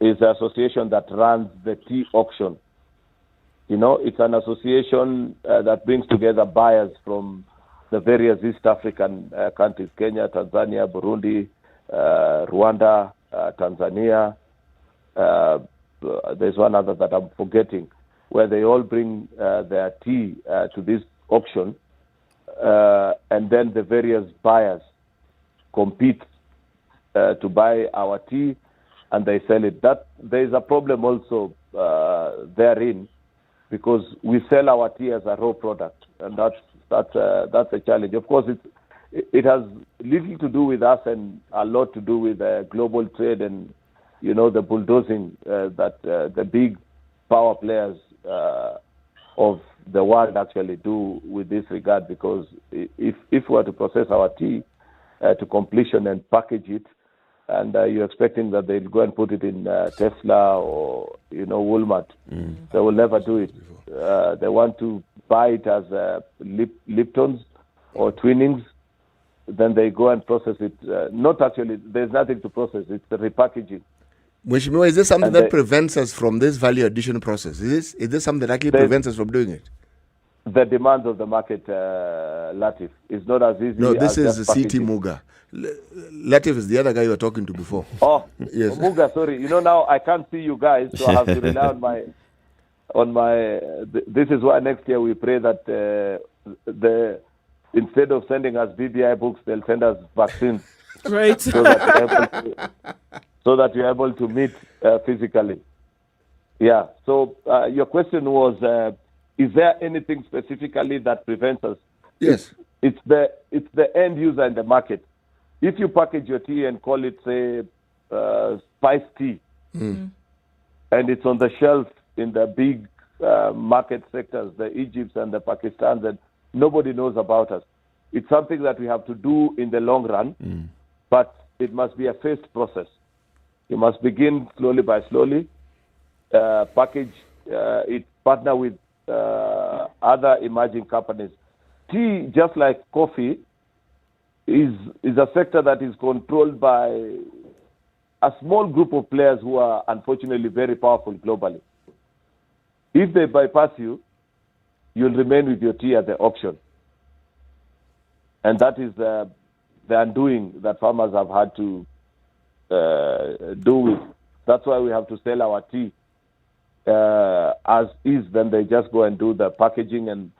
Speaker 13: is the association that runs the tea auction. You know, it's an association that brings together buyers from the various East African countries, Kenya, Tanzania, Burundi, Rwanda, Tanzania. There's one other that I'm forgetting, where they all bring their tea to this auction, and then the various buyers compete to buy our tea, and they sell it. That there is a problem also therein, because we sell our tea as a raw product, and that's a challenge. Of course, it has little to do with us and a lot to do with global trade and, you know, the bulldozing that the big power players of the world actually do with this regard. Because if we were to process our tea to completion and package it, and you're expecting that they'll go and put it in Tesla or, you know, Walmart, they will never do it. They want to buy it as Liptons or Twinings, then they go and process it. Not actually, there's nothing to process, it's the repackaging.
Speaker 2: Mheshimiwa, is this something that prevents us from this value addition process? Is this something that actually prevents us from doing it?
Speaker 13: The demands of the market, Latif, is not as easy.
Speaker 2: No, this is CT Muga. Latif is the other guy you were talking to before.
Speaker 13: Oh,
Speaker 2: yes.
Speaker 13: Muga, sorry. You know, now I can't see you guys, so I have to rely on my. This is why next year we pray that instead of sending us BBI books, they'll send us vaccines.
Speaker 3: Right.
Speaker 13: So that you're able to meet physically. Yeah. So your question was, is there anything specifically that prevents us?
Speaker 2: Yes.
Speaker 13: It's the end user in the market. If you package your tea and call it, say, spice tea, and it's on the shelf in the big market sectors, the Egypts and the Pakistans, and nobody knows about us. It's something that we have to do in the long run, but it must be a phased process. You must begin slowly by slowly, package it, partner with other emerging companies. Tea, just like coffee, is a sector that is controlled by a small group of players who are unfortunately very powerful globally. If they bypass you, you'll remain with your tea at the auction. And that is the undoing that farmers have had to do with. That's why we have to sell our tea as is. Then they just go and do the packaging and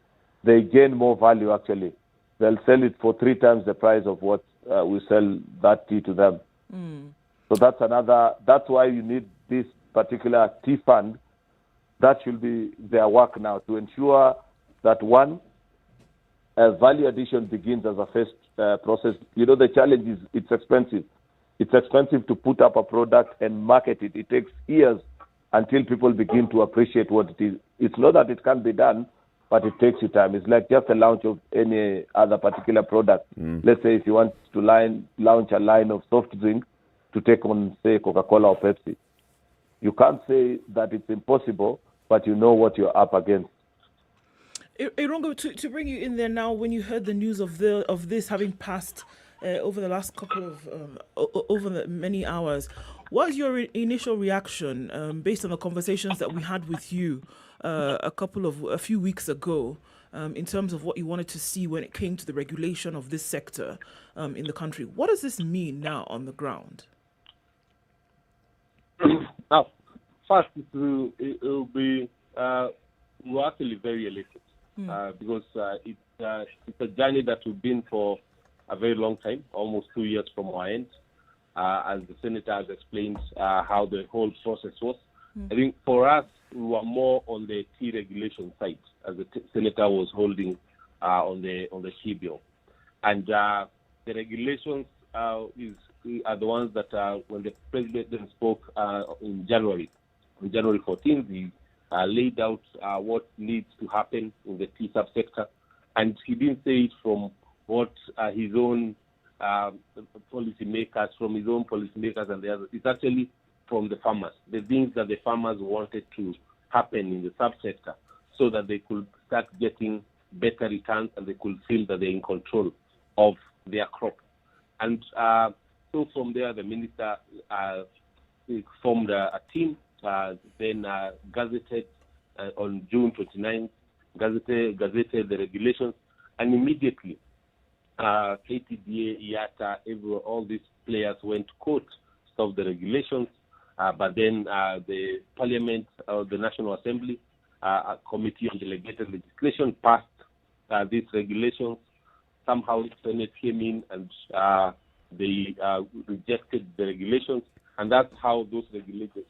Speaker 13: they gain more value actually. They'll sell it for 3 times the price of what we sell that tea to them. So that's why you need this particular tea fund. That should be their work now, to ensure that one, value addition begins as a first process. You know, the challenge is it's expensive. It's expensive to put up a product and market it. It takes years until people begin to appreciate what it is. It's not that it can't be done, but it takes you time. It's like just the launch of any other particular product. Let's say if you want to launch a line of soft drink to take on, say, Coca-Cola or Pepsi. You can't say that it's impossible, but you know what you're up against.
Speaker 3: Irongo, to bring you in there now, when you heard the news of this having passed over the last couple of over the many hours, what was your initial reaction based on the conversations that we had with you a few weeks ago in terms of what you wanted to see when it came to the regulation of this sector in the country? What does this mean now on the ground?
Speaker 14: Now, first, it will be we're actually very elated because it's a journey that we've been for a very long time, almost 2 years from our end. As the Senator has explained how the whole process was. I think for us, we were more on the tea regulation side, as the Senator was holding on the tea bill. And the regulations are the ones that when the President spoke on January 14th, he laid out what needs to happen in the tea subsector. And he didn't say it from what his own policymakers and the others. It's actually from the farmers, the things that the farmers wanted to happen in the subsector so that they could start getting better returns and they could feel that they're in control of their crop. And so from there, the minister formed a team, then gazetted on June 29th, gazetted the regulations, and immediately KTDA, IATA, everyone, all these players went to court to stop the regulations. But then the Parliament, the National Assembly, a committee on delegated legislation passed these regulations. Somehow the Senate came in and they rejected the regulations. And that's how those regulations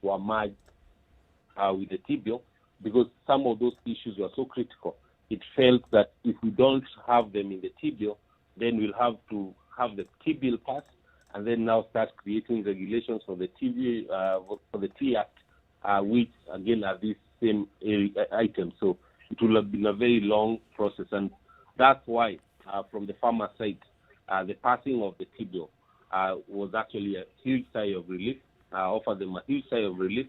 Speaker 14: were merged with the T bill, because some of those issues were so critical. It felt that if we don't have them in the T bill, then we'll have to have the T bill passed and then now start creating regulations for the T Act, which again are these same items. So it will have been a very long process, and that's why from the farmer side, the passing of the T bill was actually a huge sigh of relief, offered them a huge sigh of relief.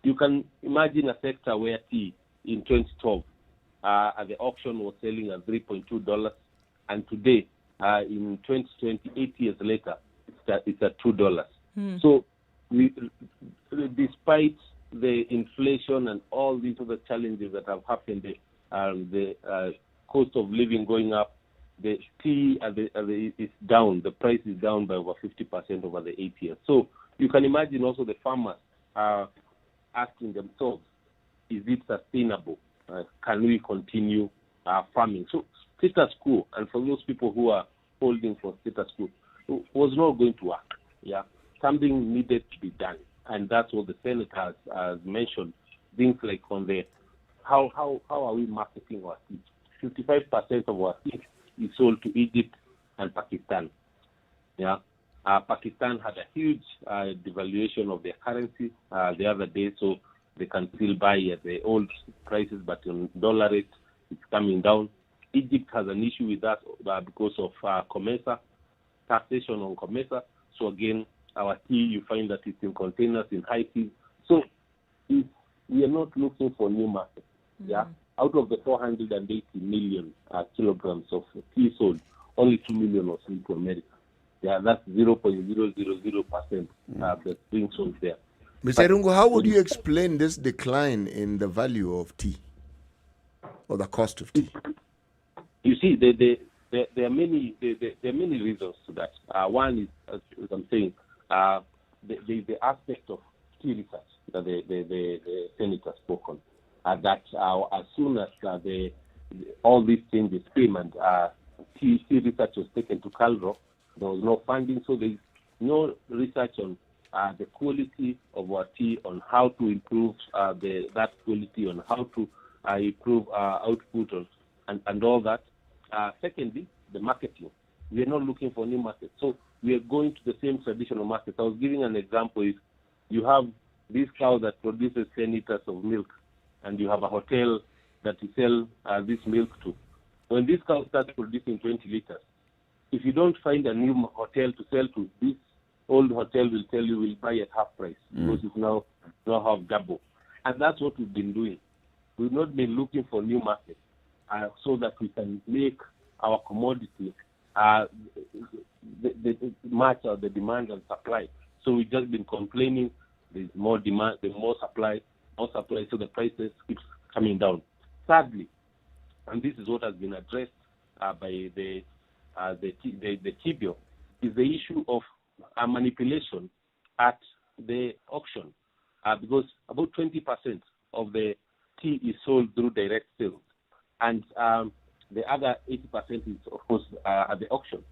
Speaker 14: You can imagine a sector where tea in 2012 at the auction was selling at $3.2, and today in 2020, 8 years later, it's at $2. So despite the inflation and all these other challenges that have happened, the cost of living going up, the tea is down. The price is down by over 50% over the 8 years. So you can imagine also the farmers are asking themselves, is it sustainable? Can we continue farming? So status quo, and for those people who are holding for status quo, was not going to work. Yeah, something needed to be done, and that's what the Senate has mentioned. Things like on the how are we marketing our tea? 55% of our tea is sold to Egypt and Pakistan. Yeah, Pakistan had a huge devaluation of their currency the other day, so they can still buy at the old prices, but on dollar rate, it's coming down. Egypt has an issue with that because of COMESA, taxation on COMESA. So again, our tea, you find that it's in containers in high seas. So we are not looking for new markets. Yeah, out of the 480 million kilograms of tea sold, only 2 million was sold to America. Yeah, that's 0.000% that's being sold there.
Speaker 2: Mr. Irungu, how would you explain this decline in the value of tea or the cost of tea?
Speaker 14: You see, there are many reasons to that. One is, as I'm saying, the aspect of tea research that the senator spoke on. That as soon as all these changes came and tea research was taken to Calro, there was no funding, so there is no research on the quality of our tea, on how to improve that quality, on how to improve output and all that. Secondly, the marketing. We are not looking for new markets. So we are going to the same traditional markets. I was giving an example. Is you have this cow that produces 10 liters of milk, and you have a hotel that you sell this milk to. When this cow starts producing 20 liters, if you don't find a new hotel to sell to, this old hotel will tell you we'll buy at half price because it's now have double. And that's what we've been doing. We've not been looking for new markets so that we can make our commodity match the demand and supply. So we've just been complaining there's more demand, there's more supply, so the prices keeps coming down. Thirdly, and this is what has been addressed by the TBO, is the issue of manipulation at the auction, because about 20% of the tea is sold through direct sales, and the other 80% is, of course, at the auction.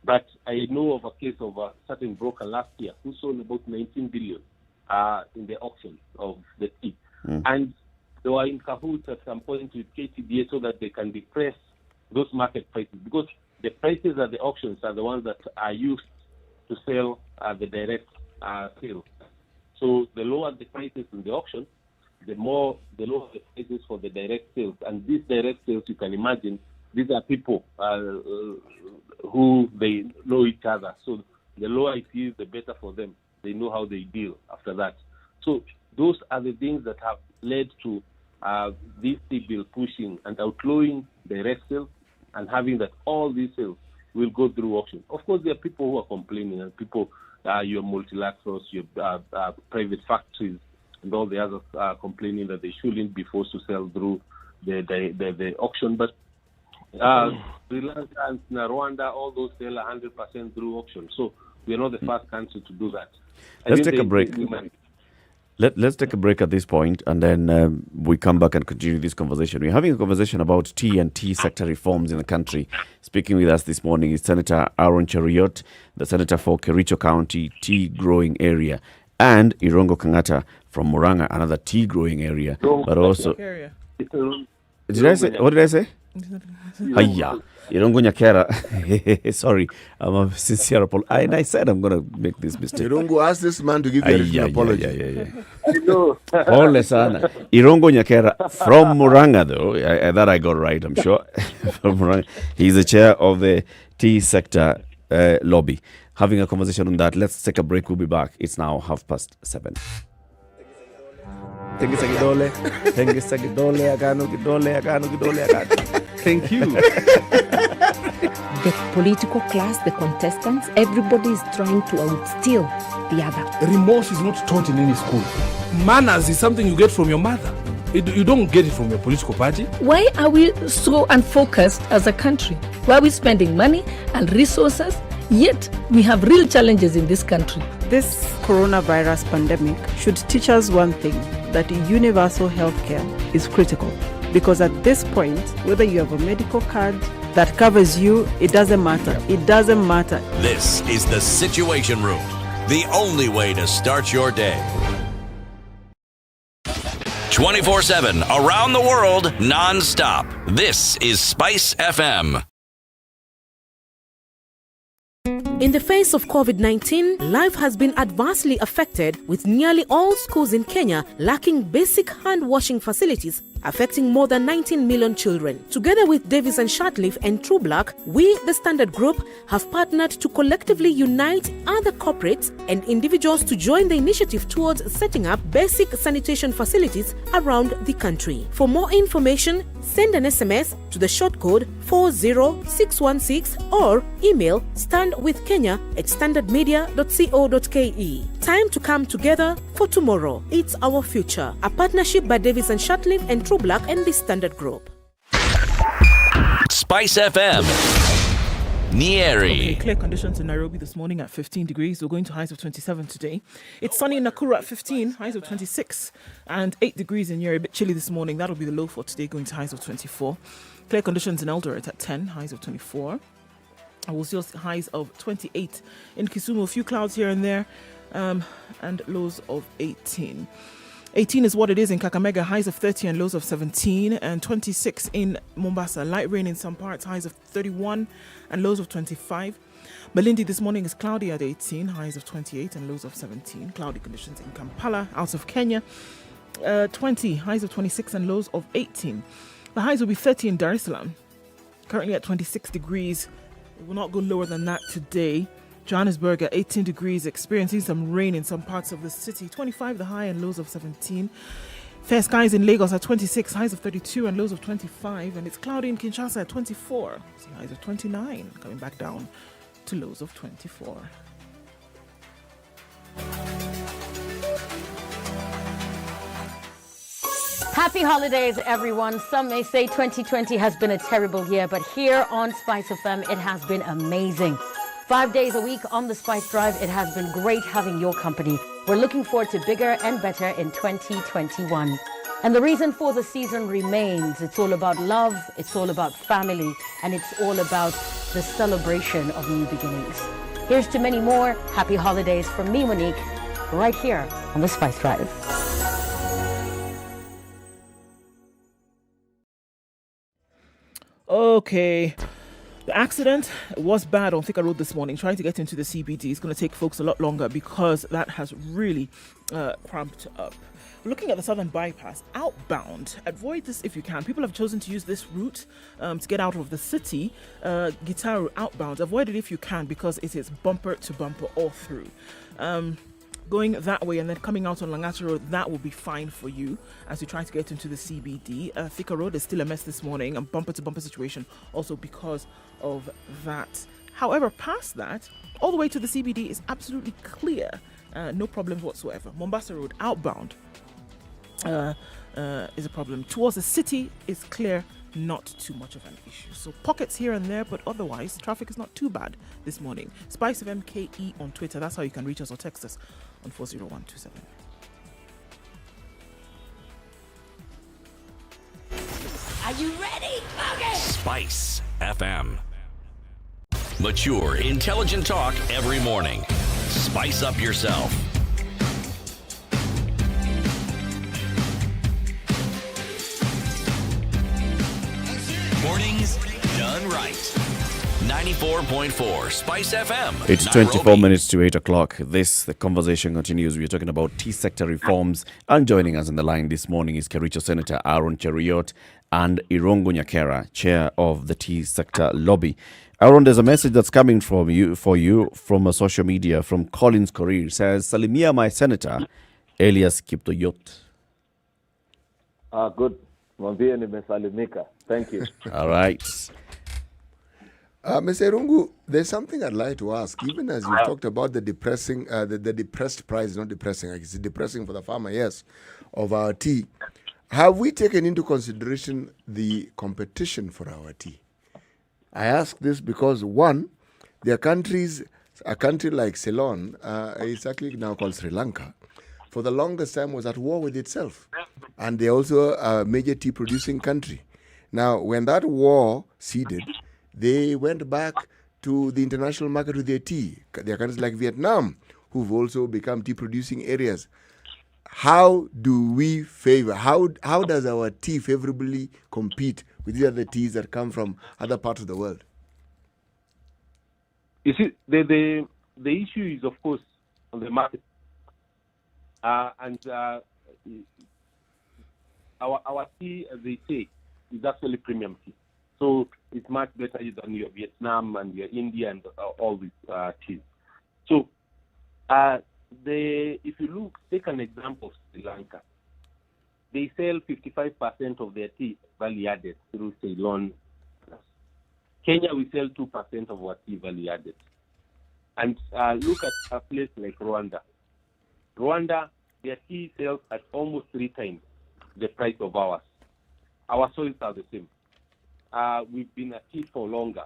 Speaker 14: But I know of a case of a certain broker last year who sold about 19 billion in the auction of the tea. And they were in cahoots at some point with KTDA so that they can depress those market prices, because the prices at the auctions are the ones that are used to sell the direct sales. So the lower the prices in the auction, the lower the prices for the direct sales. And these direct sales, you can imagine, these are people who they know each other. So the lower it is, the better for them. They know how they deal after that. So those are the things that have led to this tea bill pushing and outlawing direct sales and having that all these sales will go through auction. Of course, there are people who are complaining, and people, your multilaterals, your private factories, and all the others are complaining that they shouldn't be forced to sell through the auction. But Sri Lanka and Rwanda, all those sell 100% through auction. So we are not the first country to do that.
Speaker 1: Let's take a break. Let's take a break at this point, and then we come back and continue this conversation. We're having a conversation about tea and tea sector reforms in the country. Speaking with us this morning is Senator Aaron Cheruiyot, the Senator for Kericho County tea growing area, and Irungu Kangata from Murang'a, another tea growing area. But also, did I say? What did I say? Hiya, Irungu Nyakera. Sorry, I'm a sincere apology. And I said I'm going to make this mistake.
Speaker 2: Irungu, ask this man to give you an apology.
Speaker 1: Pole sana. Irungu Nyakera from Murang'a, though. That I got right, I'm sure. From Murang'a. He's the chair of the tea sector lobby. Having a conversation on that. Let's take a break. We'll be back. It's now 7:30.
Speaker 9: Thank you.
Speaker 7: The political class, the contestants, everybody is trying to outsteal the other.
Speaker 15: Remorse is not taught in any school. Manners is something you get from your mother. You don't get it from your political party.
Speaker 16: Why are we so unfocused as a country? Why are we spending money and resources, yet we have real challenges in this country?
Speaker 17: This coronavirus pandemic should teach us one thing, that universal healthcare is critical. Because at this point, whether you have a medical card that covers you, it doesn't matter. It doesn't matter.
Speaker 4: This is the Situation Room, the only way to start your day. 24/7 around the world, non-stop. This is Spice FM.
Speaker 18: In the face of COVID-19, life has been adversely affected, with nearly all schools in Kenya lacking basic hand-washing facilities, affecting more than 19 million children. Together with Davis and Shatleaf and True Black, we, the Standard Group, have partnered to collectively unite other corporates and individuals to join the initiative towards setting up basic sanitation facilities around the country. For more information, send an SMS to the short code 40616 or email standwithkenya@standardmedia.co.ke. Time to come together for tomorrow. It's our future. A partnership by Davis and Shatleaf and True Black and the Standard Group.
Speaker 4: Spice FM. Nyeri.
Speaker 3: Okay, clear conditions in Nairobi this morning at 15 degrees. We're going to highs of 27 today. It's sunny in Nakuru at 15, highs of 26, and 8 degrees in Nyeri. A bit chilly this morning. That'll be the low for today, going to highs of 24. Clear conditions in Eldoret at 10, highs of 24. And we'll see highs of 28 in Kisumu. A few clouds here and there, and lows of 18. 18 is what it is in Kakamega, highs of 30 and lows of 17, and 26 in Mombasa. Light rain in some parts, highs of 31 and lows of 25. Malindi this morning is cloudy at 18, highs of 28 and lows of 17. Cloudy conditions in Kampala, out of Kenya, 20, highs of 26 and lows of 18. The highs will be 30 in Dar es Salaam, currently at 26 degrees. It will not go lower than that today. Johannesburg at 18 degrees, experiencing some rain in some parts of the city. 25 the high and lows of 17. Fair skies in Lagos at 26, highs of 32 and lows of 25. And it's cloudy in Kinshasa at 24. See highs of 29, coming back down to lows of 24.
Speaker 12: Happy holidays, everyone. Some may say 2020 has been a terrible year, but here on Spice FM, it has been amazing. 5 days a week on the Spice Drive. It has been great having your company. We're looking forward to bigger and better in 2021. And the reason for the season remains. It's all about love, it's all about family, and it's all about the celebration of new beginnings. Here's to many more happy holidays from me, Monique, right here on the Spice Drive.
Speaker 3: Okay. The accident was bad on Thika Road this morning. Trying to get into the CBD is going to take folks a lot longer because that has really cramped up. Looking at the southern bypass, outbound, avoid this if you can. People have chosen to use this route to get out of the city. Gitaru outbound, avoid it if you can because it is bumper to bumper all through. Going that way and then coming out on Langata Road, that will be fine for you as you try to get into the CBD. Thika Road is still a mess this morning, and bumper-to-bumper situation also because of that. However, past that, all the way to the CBD is absolutely clear. No problems whatsoever. Mombasa Road outbound is a problem. Towards the city is clear, not too much of an issue. So pockets here and there, but otherwise traffic is not too bad this morning. Spice of MKE on Twitter. That's how you can reach us or text us on 40127.
Speaker 4: Are you ready? Okay. Spice FM. Mature, intelligent talk every morning. Spice up yourself. Mornings done right. 94.4 Spice FM.
Speaker 1: It's
Speaker 4: Nairobi.
Speaker 1: 24 minutes to 8 o'clock. The conversation continues. We're talking about T-sector reforms. And joining us on the line this morning is Kericho Senator Aaron Cheruiyot and Irungu Nyakera, chair of the T-sector lobby. Aaron, there's a message that's coming from you from a social media from Collins Korir. It says, Salimia, my senator, Elias Kiptoyot.
Speaker 13: Good. Mwambie nimesalimika. Thank you.
Speaker 1: All right.
Speaker 2: Mr. Irungu, there's something I'd like to ask. Even as you talked about the depressing, the depressed price, not depressing, it's depressing for the farmer, yes, of our tea. Have we taken into consideration the competition for our tea? I ask this because, one, there are countries, a country like Ceylon, it's actually now called Sri Lanka, for the longest time was at war with itself. And they're also a major tea producing country. Now, when that war ceded, they went back to the international market with their tea. There are countries like Vietnam who've also become tea-producing areas. How do we favor? How does our tea favorably compete with the other teas that come from other parts of the world?
Speaker 14: You see, the issue is, of course, on the market, and our tea, as they say, is actually premium tea. So it's much better than your Vietnam and your India and all these teas. So if you look, take an example of Sri Lanka. They sell 55% of their tea value added through Ceylon. Kenya, we sell 2% of our tea value added. And look at a place like Rwanda. Rwanda, their tea sells at almost 3 times the price of ours. Our soils are the same. We've been at tea for longer.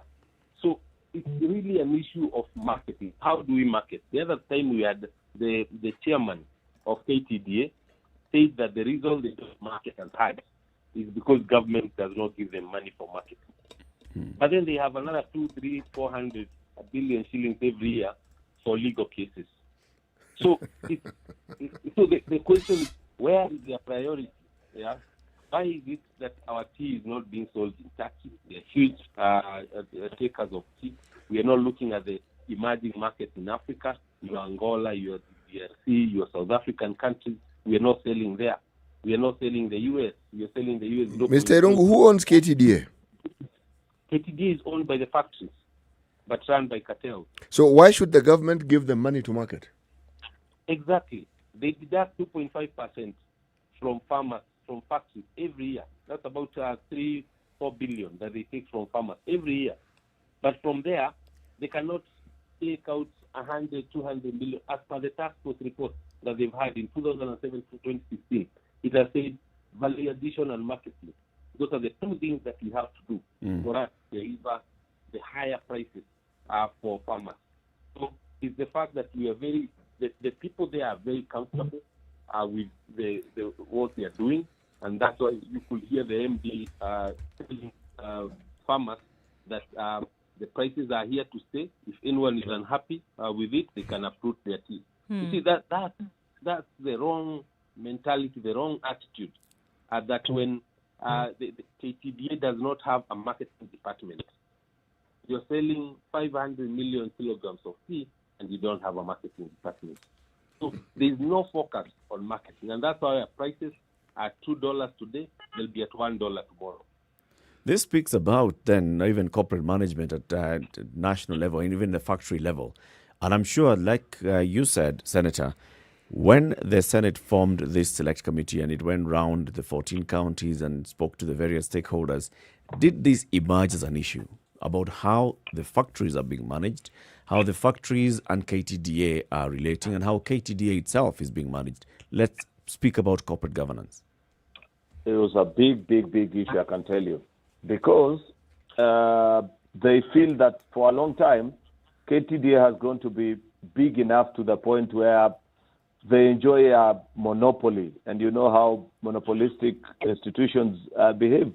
Speaker 14: So it's really an issue of marketing. How do we market? The other time we had the chairman of KTDA said that the reason they don't market as hard is because government does not give them money for marketing. But then they have another 200, 300, 400 billion shillings every year for legal cases. So, the question is, where is their priority? Yeah? Why is it that our tea is not being sold in Turkey? They're huge takers of tea. We are not looking at the emerging markets in Africa, your Angola, your DRC, your South African countries. We are not selling there. We are not selling the US. We are selling the US.
Speaker 2: Mr. Irungu, who owns KTDA?
Speaker 14: KTDA is owned by the factories, but run by cartels.
Speaker 2: So why should the government give them money to market?
Speaker 14: Exactly. They deduct 2.5% from farmers, from factories every year. That's about 3-4 billion that they take from farmers every year. But from there, they cannot take out 100, 200 million as per the task force report that they've had in 2007 to 2016. It has said value addition and marketing. Those are the two things that we have to do for us to deliver the higher prices for farmers. So it's the fact that we are the people there are very comfortable with the what they are doing, and that's why you could hear the MD telling farmers that the prices are here to stay. If anyone is unhappy with it, they can uproot their tea. You see, that's the wrong mentality, the wrong attitude. That when the KTDA does not have a marketing department, you're selling 500 million kilograms of tea and you don't have a marketing department. So there's no focus on marketing, and that's why our prices are $2 today, they'll be at $1 tomorrow.
Speaker 1: This speaks about then even corporate management at national level and even the factory level. And I'm sure, like you said, Senator, when the Senate formed this select committee and it went round the 14 counties and spoke to the various stakeholders, did this emerge as an issue about how the factories are being managed, how the factories and KTDA are relating, and how KTDA itself is being managed? Let's speak about corporate governance.
Speaker 13: It was a big issue, I can tell you, because they feel that for a long time, KTDA has grown to be big enough to the point where they enjoy a monopoly. And you know how monopolistic institutions behave.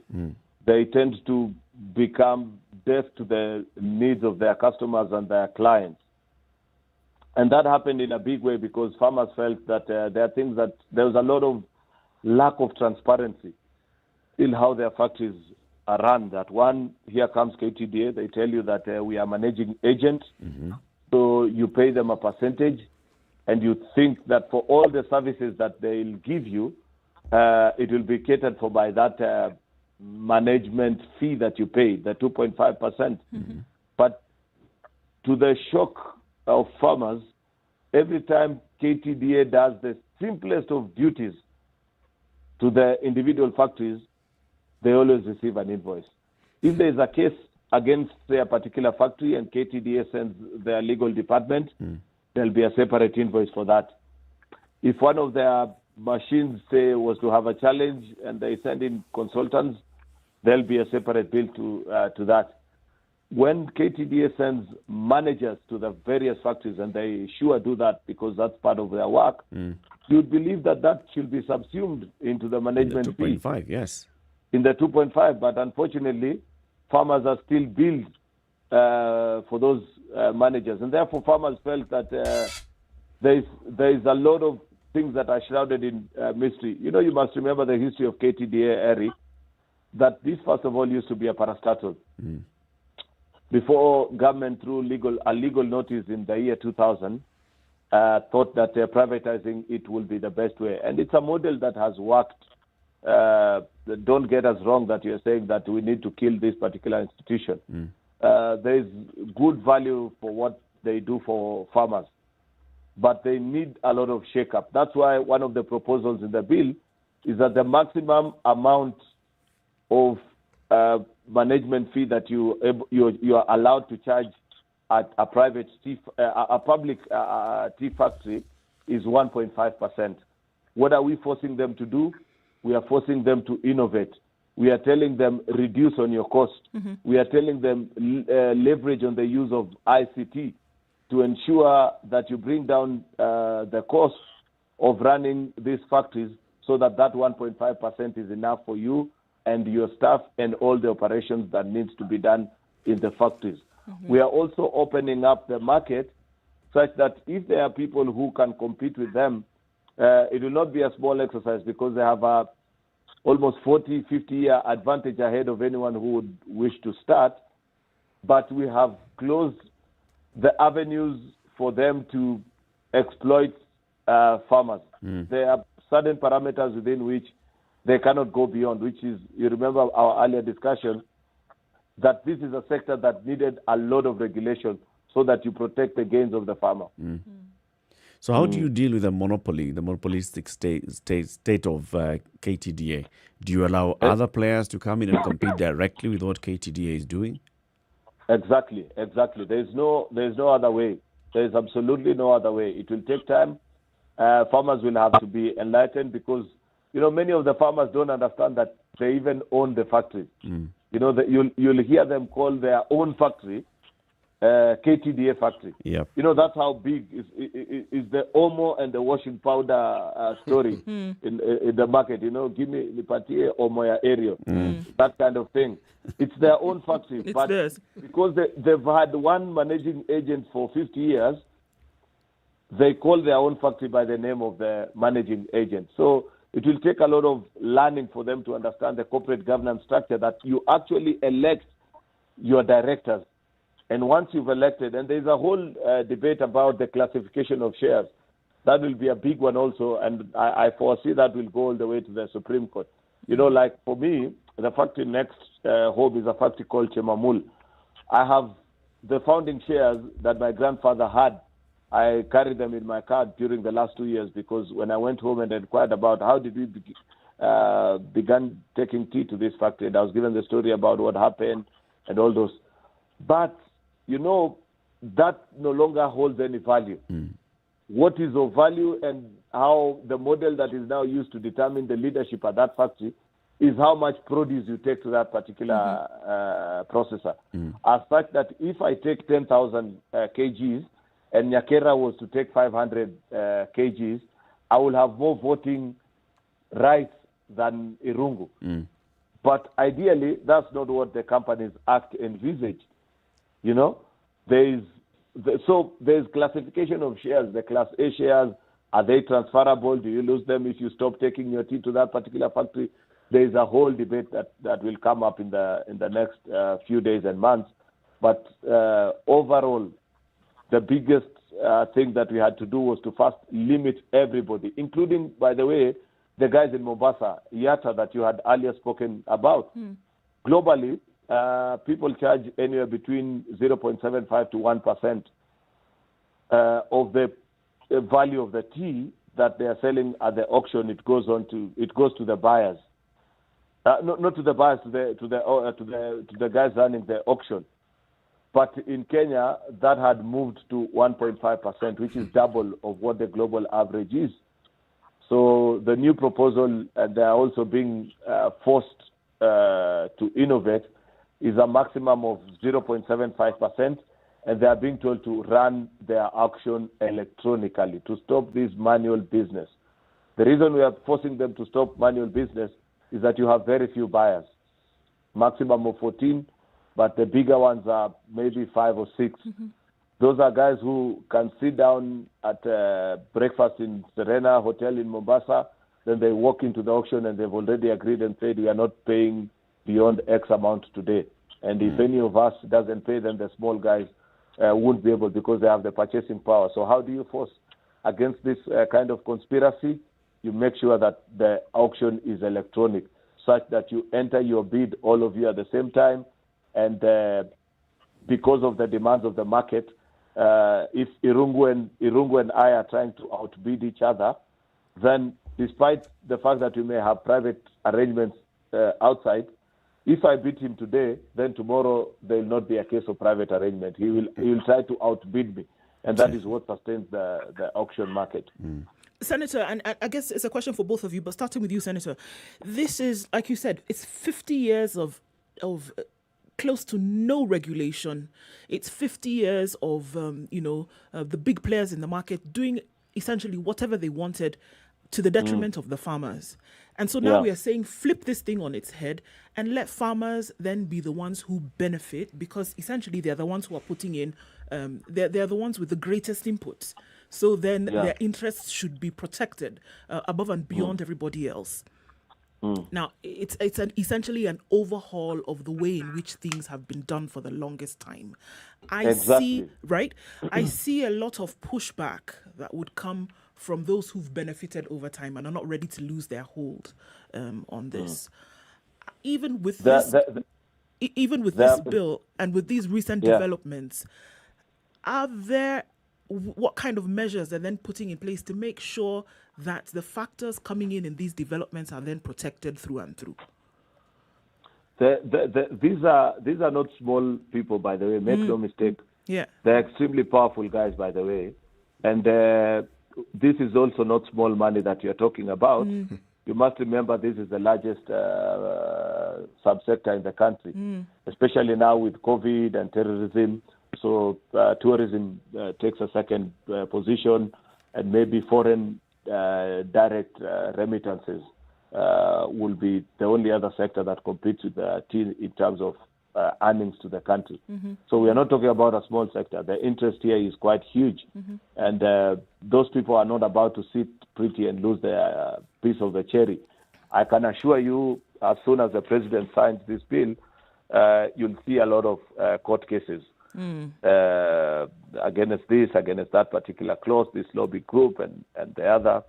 Speaker 13: They tend to become deaf to the needs of their customers and their clients. And that happened in a big way because farmers felt that there are things that there was a lot of lack of transparency in how their factories are run. That one, here comes KTDA, they tell you that we are managing agent, so you pay them a percentage, and you think that for all the services that they'll give you, it will be catered for by that management fee that you pay, the 2.5%. But to the shock of farmers, every time KTDA does the simplest of duties to the individual factories, they always receive an invoice. If there is a case against their particular factory and KTDA sends their legal department, there'll be a separate invoice for that. If one of their machines, say, was to have a challenge and they send in consultants, there'll be a separate bill to that. When KTDA sends managers to the various factories, and they sure do that because that's part of their work, you'd believe that that should be subsumed into the management fee.
Speaker 1: 2.5, yes.
Speaker 13: In the 2.5, but unfortunately, farmers are still billed for those managers. And therefore, farmers felt that there is a lot of things that are shrouded in mystery. You know, you must remember the history of KTDA, Eric, that this, first of all, used to be a parastatal. Before government, through a legal notice in the year 2000, thought that privatizing it will be the best way. And it's a model that has worked. Don't get us wrong that you're saying that we need to kill this particular institution. There is good value for what they do for farmers, but they need a lot of shake-up. That's why one of the proposals in the bill is that the maximum amount of management fee that you are allowed to charge at a private public tea factory is 1.5%. What are we forcing them to do? We are forcing them to innovate. We are telling them reduce on your cost. We are telling them leverage on the use of ICT to ensure that you bring down the cost of running these factories so that 1.5% is enough for you and your staff and all the operations that needs to be done in the factories. We are also opening up the market such that if there are people who can compete with them, it will not be a small exercise because they have a almost 40, 50-year advantage ahead of anyone who would wish to start. But we have closed the avenues for them to exploit farmers. There are certain parameters within which they cannot go beyond, which is, you remember our earlier discussion, that this is a sector that needed a lot of regulation so that you protect the gains of the farmer.
Speaker 1: So how do you deal with the monopolistic state of KTDA? Do you allow other players to come in and compete directly with what KTDA is doing?
Speaker 13: Exactly. There's no other way. There is absolutely no other way. It will take time. Farmers will have to be enlightened because, many of the farmers don't understand that they even own the factories. You'll hear them call their own factory KTDA factory. That's how big is the Omo and the washing powder story in the market. Give me Nipatie Omo area, that kind of thing. It's their own factory, but because they've had one managing agent for 50 years, they call their own factory by the name of the managing agent. So it will take a lot of learning for them to understand the corporate governance structure, that you actually elect your directors. And once you've elected, and there's a whole debate about the classification of shares, that will be a big one also, and I foresee that will go all the way to the Supreme Court. Like for me, the factory next home is a factory called Chemamul. I have the founding shares that my grandfather had. I carried them in my car during the last 2 years because when I went home and inquired about how did we began taking tea to this factory, and I was given the story about what happened and all those. But that no longer holds any value. What is of value and how the model that is now used to determine the leadership at that factory is how much produce you take to that particular processor. As such that if I take 10,000 kgs and Nyakera was to take 500 kgs, I will have more voting rights than Irungu. But ideally, that's not what the Companies Act envisaged. There's classification of shares. The Class A shares, are they transferable? Do you lose them if you stop taking your tea to that particular factory? There is a whole debate that will come up in the next few days and months. But overall, the biggest thing that we had to do was to first limit everybody, including, by the way, the guys in Mombasa, Yata, that you had earlier spoken about. Globally, people charge anywhere between 0.75 to 1% of the value of the tea that they are selling at the auction. It goes to the buyers, not to the buyers, to the guys running the auction. But in Kenya, that had moved to 1.5%, which is double of what the global average is. So the new proposal, and they are also being forced to innovate, is a maximum of 0.75%, and they are being told to run their auction electronically to stop this manual business. The reason we are forcing them to stop manual business is that you have very few buyers, maximum of 14, and the buyers are but the bigger ones are maybe 5 or 6. Those are guys who can sit down at breakfast in Serena Hotel in Mombasa, then they walk into the auction and they've already agreed and said, we are not paying beyond X amount today. And if any of us doesn't pay, then the small guys won't be able, because they have the purchasing power. So how do you force against this kind of conspiracy? You make sure that the auction is electronic, such that you enter your bid, all of you at the same time, and because of the demands of the market, if Irungu and I are trying to outbid each other, then despite the fact that we may have private arrangements outside, if I beat him today, then tomorrow there will not be a case of private arrangement. He will try to outbid me, and that is what sustains the auction market.
Speaker 3: Senator, and I guess it's a question for both of you, but starting with you, Senator, this is, like you said, it's 50 years of close to no regulation. It's 50 years of, the big players in the market doing essentially whatever they wanted to the detriment of the farmers. And so now we are saying flip this thing on its head and let farmers then be the ones who benefit, because essentially they're the ones who are putting in, they're the ones with the greatest inputs. So then their interests should be protected above and beyond everybody else. Now, it's essentially an overhaul of the way in which things have been done for the longest time. I see a lot of pushback that would come from those who've benefited over time and are not ready to lose their hold on this. Even with this bill and with these recent developments, what kind of measures are then putting in place to make sure that the factors coming in these developments are then protected through and through?
Speaker 13: These are not small people, by the way. Make no mistake.
Speaker 3: Yeah,
Speaker 13: they're extremely powerful guys, by the way, and this is also not small money that you're talking about. You must remember this is the largest subsector in the country, especially now with COVID and terrorism. So tourism takes a second position, and maybe foreign direct remittances will be the only other sector that competes with the in terms of earnings to the country. So we are not talking about a small sector. The interest here is quite huge, and those people are not about to sit pretty and lose their piece of the cherry. I can assure you, as soon as the president signs this bill, you'll see a lot of court cases against this, against that particular clause, this lobby group and the other.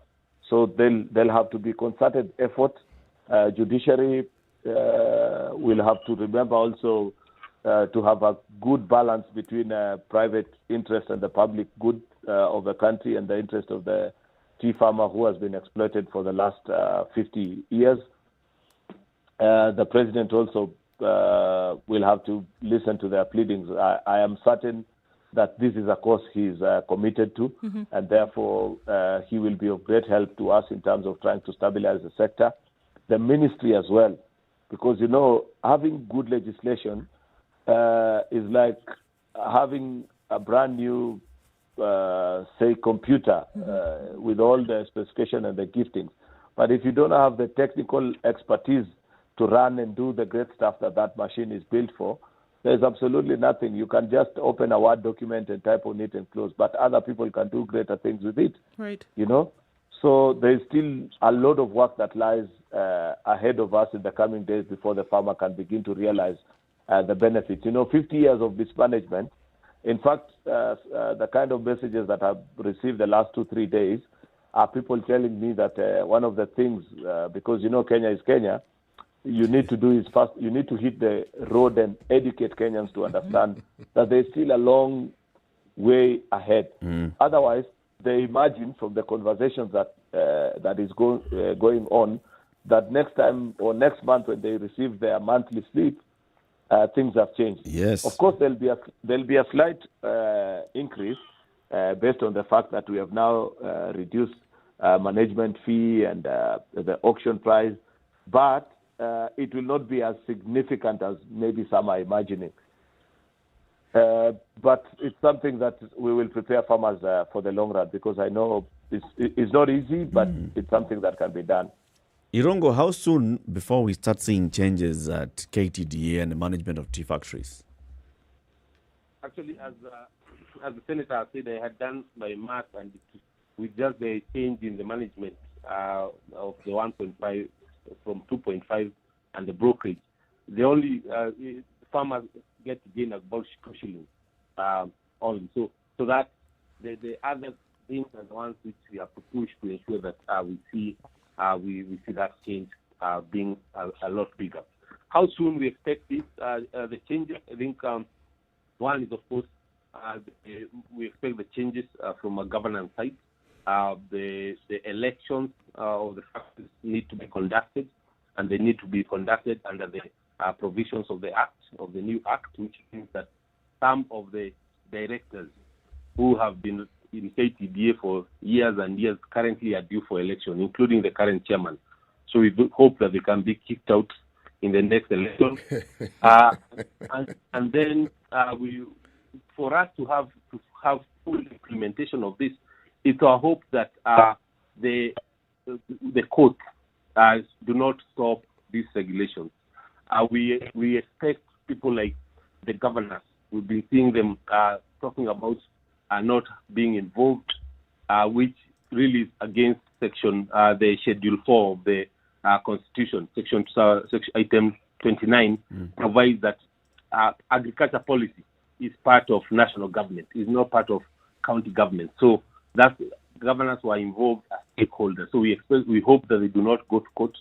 Speaker 13: So they'll have to be concerted effort. Judiciary will have to remember also to have a good balance between private interest and the public good of the country, and the interest of the tea farmer who has been exploited for the last 50 years. The president also will have to listen to their pleadings. I am certain that this is a cause he's committed to, and therefore he will be of great help to us in terms of trying to stabilize the sector. The ministry as well, because, having good legislation is like having a brand new, computer with all the specification and the giftings. But if you don't have the technical expertise to run and do the great stuff that machine is built for, there's absolutely nothing. You can just open a Word document and type on it and close, but other people can do greater things with it.
Speaker 3: Right.
Speaker 13: So there's still a lot of work that lies ahead of us in the coming days before the farmer can begin to realize the benefits. 50 years of mismanagement. In fact, the kind of messages that I've received the last 2-3 days are people telling me that one of the things, because Kenya is Kenya, you need to do is first, you need to hit the road and educate Kenyans to understand that there's still a long way ahead. Otherwise, they imagine from the conversations that is going on that next time or next month when they receive their monthly slip, things have changed.
Speaker 1: Yes.
Speaker 13: Of course, there'll be a slight increase based on the fact that we have now reduced management fee and the auction price, but it will not be as significant as maybe some are imagining. But it's something that we will prepare farmers for the long run, because I know it's not easy, but it's something that can be done.
Speaker 1: Irongo, how soon before we start seeing changes at KTDA and the management of tea factories?
Speaker 14: Actually, as the senator said, I had done my math, and with just the change in the management of the 1.5 from 2.5 and the brokerage, the only farmers get to gain about 2 shillings only. So that the other things are the ones which we have to push to ensure that we see that change being a lot bigger. How soon we expect this the changes? I think one is, of course, we expect the changes from a governance side. The elections of the factories need to be conducted, and they need to be conducted under the provisions of the new act, which means that some of the directors who have been in KTDA for years and years currently are due for election, including the current chairman. So we do hope that they can be kicked out in the next election. And then for us to have full implementation of this, it's our hope that the court do not stop these regulations. We expect people like the governors. We've been seeing them talking about not being involved, which really is against the Schedule 4 of the Constitution. Section Item 29 provides that agriculture policy is part of national government, is not part of county government. So that governors who are involved as stakeholders. So we hope that they do not go to court.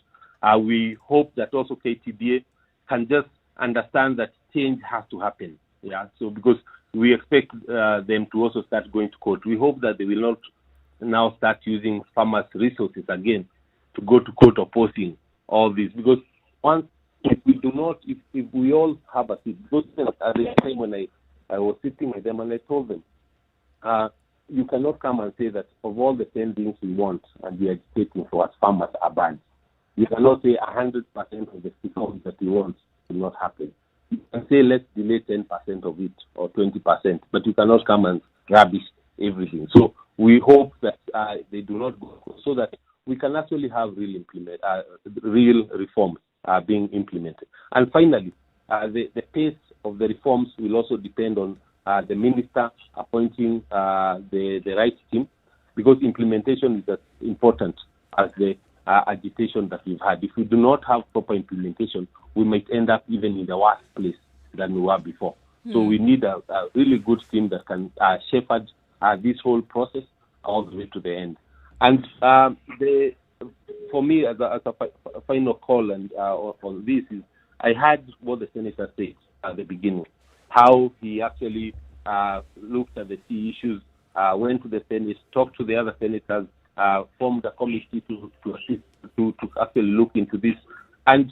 Speaker 14: We hope that also KTDA can just understand that change has to happen. Yeah. So because we expect them to also start going to court. We hope that they will not now start using farmers' resources again to go to court opposing all this. Because if we all have a seat, because at the time when I was sitting with them and I told them, you cannot come and say that of all the 10 things we want and we are agitating for as farmers are bad. You cannot say 100% of the reforms that we want will not happen. You can say let's delay 10% of it or 20%, but you cannot come and rubbish everything. So we hope that they do not go so that we can actually have real reforms being implemented. And finally, the pace of the reforms will also depend on the minister appointing the right team, because implementation is as important as the agitation that we've had. If we do not have proper implementation, we might end up even in the worst place than we were before. So we need a really good team that can shepherd this whole process all the way to the end. And for me, as a final call and on this is, I heard what the senator said at the beginning, how he actually looked at the key issues, went to the Senate, talked to the other senators, formed a committee to actually look into this. And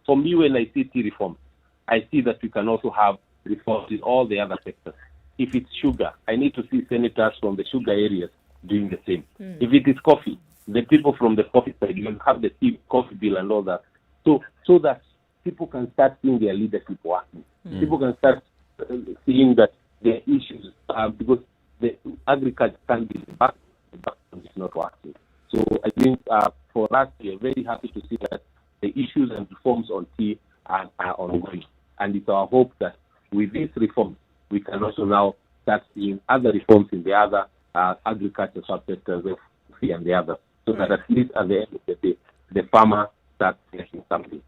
Speaker 14: for me, when I see tea reform, I see that we can also have reforms in all the other sectors. If it's sugar, I need to see senators from the sugar areas doing the same. If it is coffee, the people from the coffee side, you have the tea, coffee bill and all that. So that people can start seeing their leadership working. People can start seeing that their issues, because the agriculture can be the backbone is not working. So I think for us, we are very happy to see that the issues and reforms on tea are ongoing. And it's our hope that with these reforms, we can also now start seeing other reforms in the other agriculture subsectors of tea and the other, so that at least at the end of the day, the farmer starts getting something.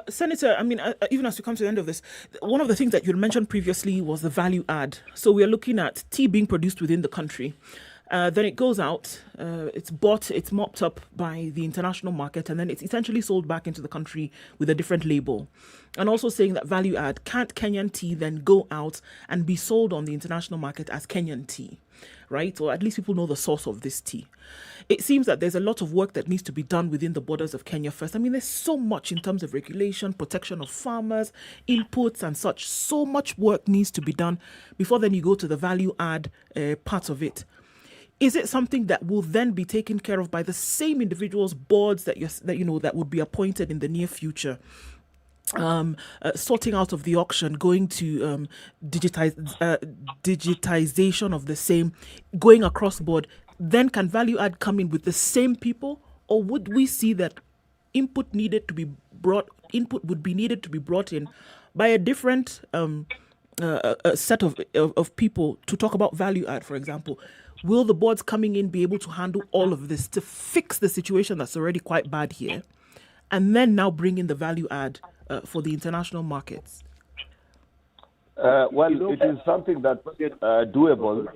Speaker 3: Senator, I mean, even as we come to the end of this, one of the things that you mentioned previously was the value add. So we are looking at tea being produced within the country. Then it goes out, it's bought, it's mopped up by the international market, and then it's essentially sold back into the country with a different label. And also saying that value add, can't Kenyan tea then go out and be sold on the international market as Kenyan tea, right? Or at least people know the source of this tea. It seems that there's a lot of work that needs to be done within the borders of Kenya first. I mean, there's so much in terms of regulation, protection of farmers, inputs and such. So much work needs to be done before then you go to the value add part of it. Is it something that will then be taken care of by the same individuals, boards that would be appointed in the near future? Sorting out of the auction, going to digitization of the same, going across board, then can value add come in with the same people? Or would we see that input would be needed to be brought in by a different a set of people to talk about value add, for example. Will the boards coming in be able to handle all of this to fix the situation that's already quite bad here, and then now bring in the value add for the international markets?
Speaker 13: Well, it is something that's doable,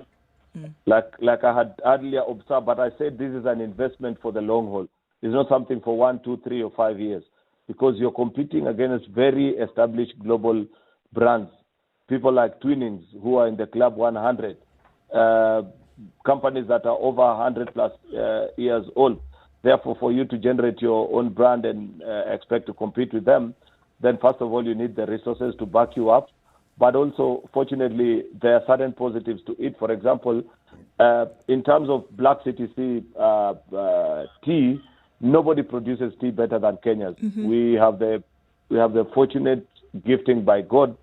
Speaker 13: like I had earlier observed, but I said this is an investment for the long haul. It's not something for 1, 2, 3, or 5 years, because you're competing against very established global brands, people like Twinings, who are in the Club 100, companies that are over 100 plus years old. Therefore, for you to generate your own brand and expect to compete with them, then first of all, you need the resources to back you up. But also, fortunately, there are certain positives to it. For example, in terms of Black CTC tea, nobody produces tea better than Kenyans.
Speaker 3: Mm-hmm.
Speaker 13: We have the fortunate gifting by God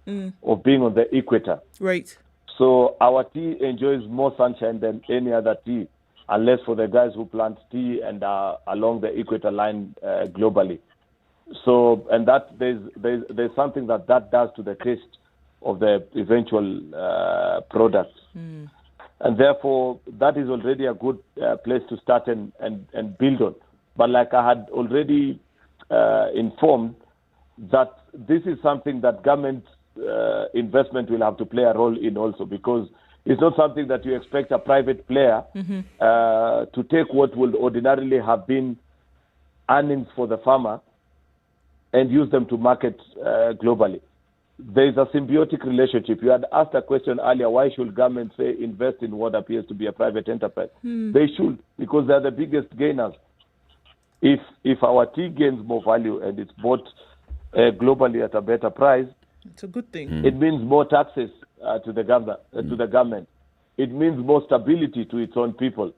Speaker 13: of being on the equator.
Speaker 3: Right.
Speaker 13: So our tea enjoys more sunshine than any other tea, unless for the guys who plant tea and are along the equator line globally. So, and that there's something that does to the taste of the eventual products. And therefore, that is already a good place to start and build on. But like I had already informed, that this is something that government investment will have to play a role in also, because it's not something that you expect a private player to take what would ordinarily have been earnings for the farmer and use them to market globally. There is a symbiotic relationship. You had asked a question earlier, why should government say invest in what appears to be a private enterprise? They should, because they're the biggest gainers. If our tea gains more value and it's bought globally at a better price,
Speaker 3: it's a good thing.
Speaker 13: It means more taxes to the government. It means more stability to its own people.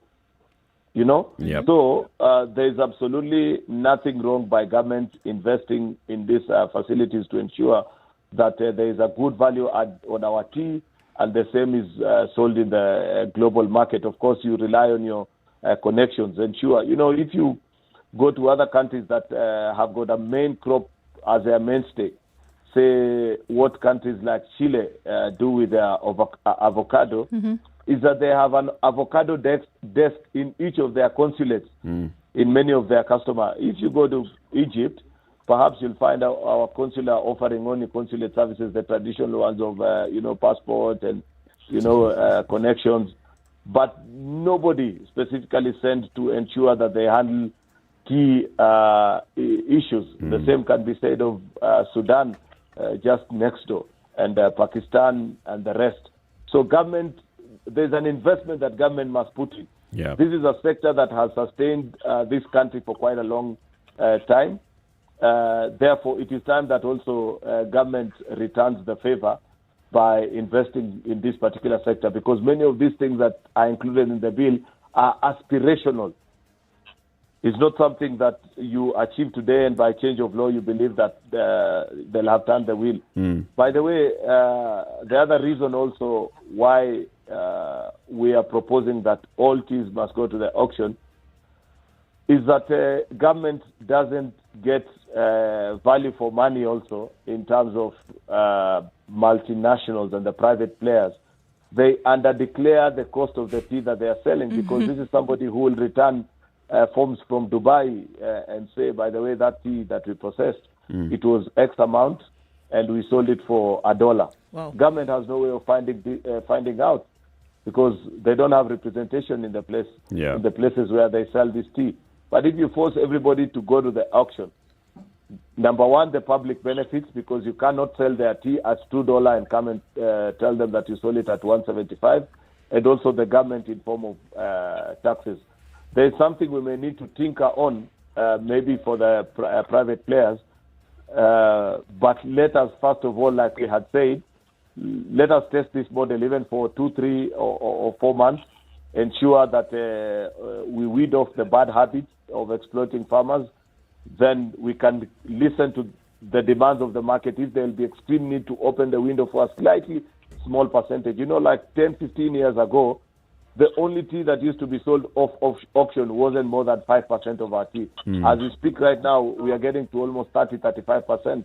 Speaker 13: You know?
Speaker 1: Yep.
Speaker 13: So there is absolutely nothing wrong by government investing in these facilities to ensure that there is a good value add on our tea, and the same is sold in the global market. Of course, you rely on your connections. Ensure, you know, if you go to other countries that have got a main crop as their mainstay, say what countries like Chile do with their avocado, is that they have an avocado desk in each of their consulates, in many of their customers. If you go to Egypt, perhaps you'll find our consular offering only consulate services, the traditional ones of, passport and, connections. But nobody specifically sent to ensure that they handle key issues. The same can be said of Sudan, just next door, and Pakistan and the rest. So there's an investment that government must put in.
Speaker 1: Yeah.
Speaker 13: This is a sector that has sustained this country for quite a long time. Therefore, it is time that also government returns the favor by investing in this particular sector, because many of these things that are included in the bill are aspirational. It's not something that you achieve today and by change of law you believe that they'll have turned the wheel. By the way, the other reason also why we are proposing that all teas must go to the auction is that government doesn't get value for money also in terms of multinationals and the private players. They underdeclare the cost of the tea that they are selling, because this is somebody who will return forms from Dubai and say, by the way, that tea that we processed, it was X amount and we sold it for $1.
Speaker 3: Wow.
Speaker 13: Government has no way of finding out, because they don't have representation in the places where they sell this tea. But if you force everybody to go to the auction, number one, the public benefits, because you cannot sell their tea at $2 and come and tell them that you sold it at $1.75, and also the government in form of taxes. There's something we may need to tinker on, maybe for the private players, but let us, first of all, like we had said, let us test this model even for 2, 3, or 4 months, ensure that we weed off the bad habits of exploiting farmers. Then we can listen to the demands of the market. If there will be extreme need to open the window for a slightly small percentage. Like 10, 15 years ago, the only tea that used to be sold off auction wasn't more than 5% of our tea. As we speak right now, we are getting to almost 35%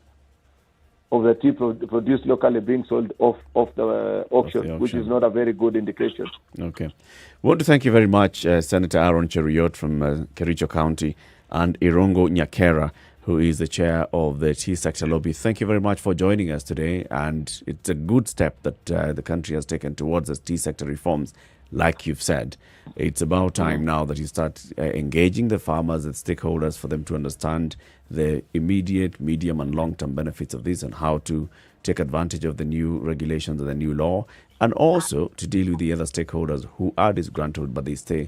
Speaker 13: of the tea produced locally being sold off the auction, which is not a very good indication.
Speaker 1: Okay. We want to thank you very much, Senator Aaron Cheruiyot from Kericho County, and Irongo Nyakera, who is the chair of the tea sector lobby. Thank you very much for joining us today, and it's a good step that the country has taken towards the tea sector reforms. Like you've said, it's about time now that you start engaging the farmers and stakeholders for them to understand the immediate, medium and long-term benefits of this and how to take advantage of the new regulations and the new law, and also to deal with the other stakeholders who are disgruntled but they still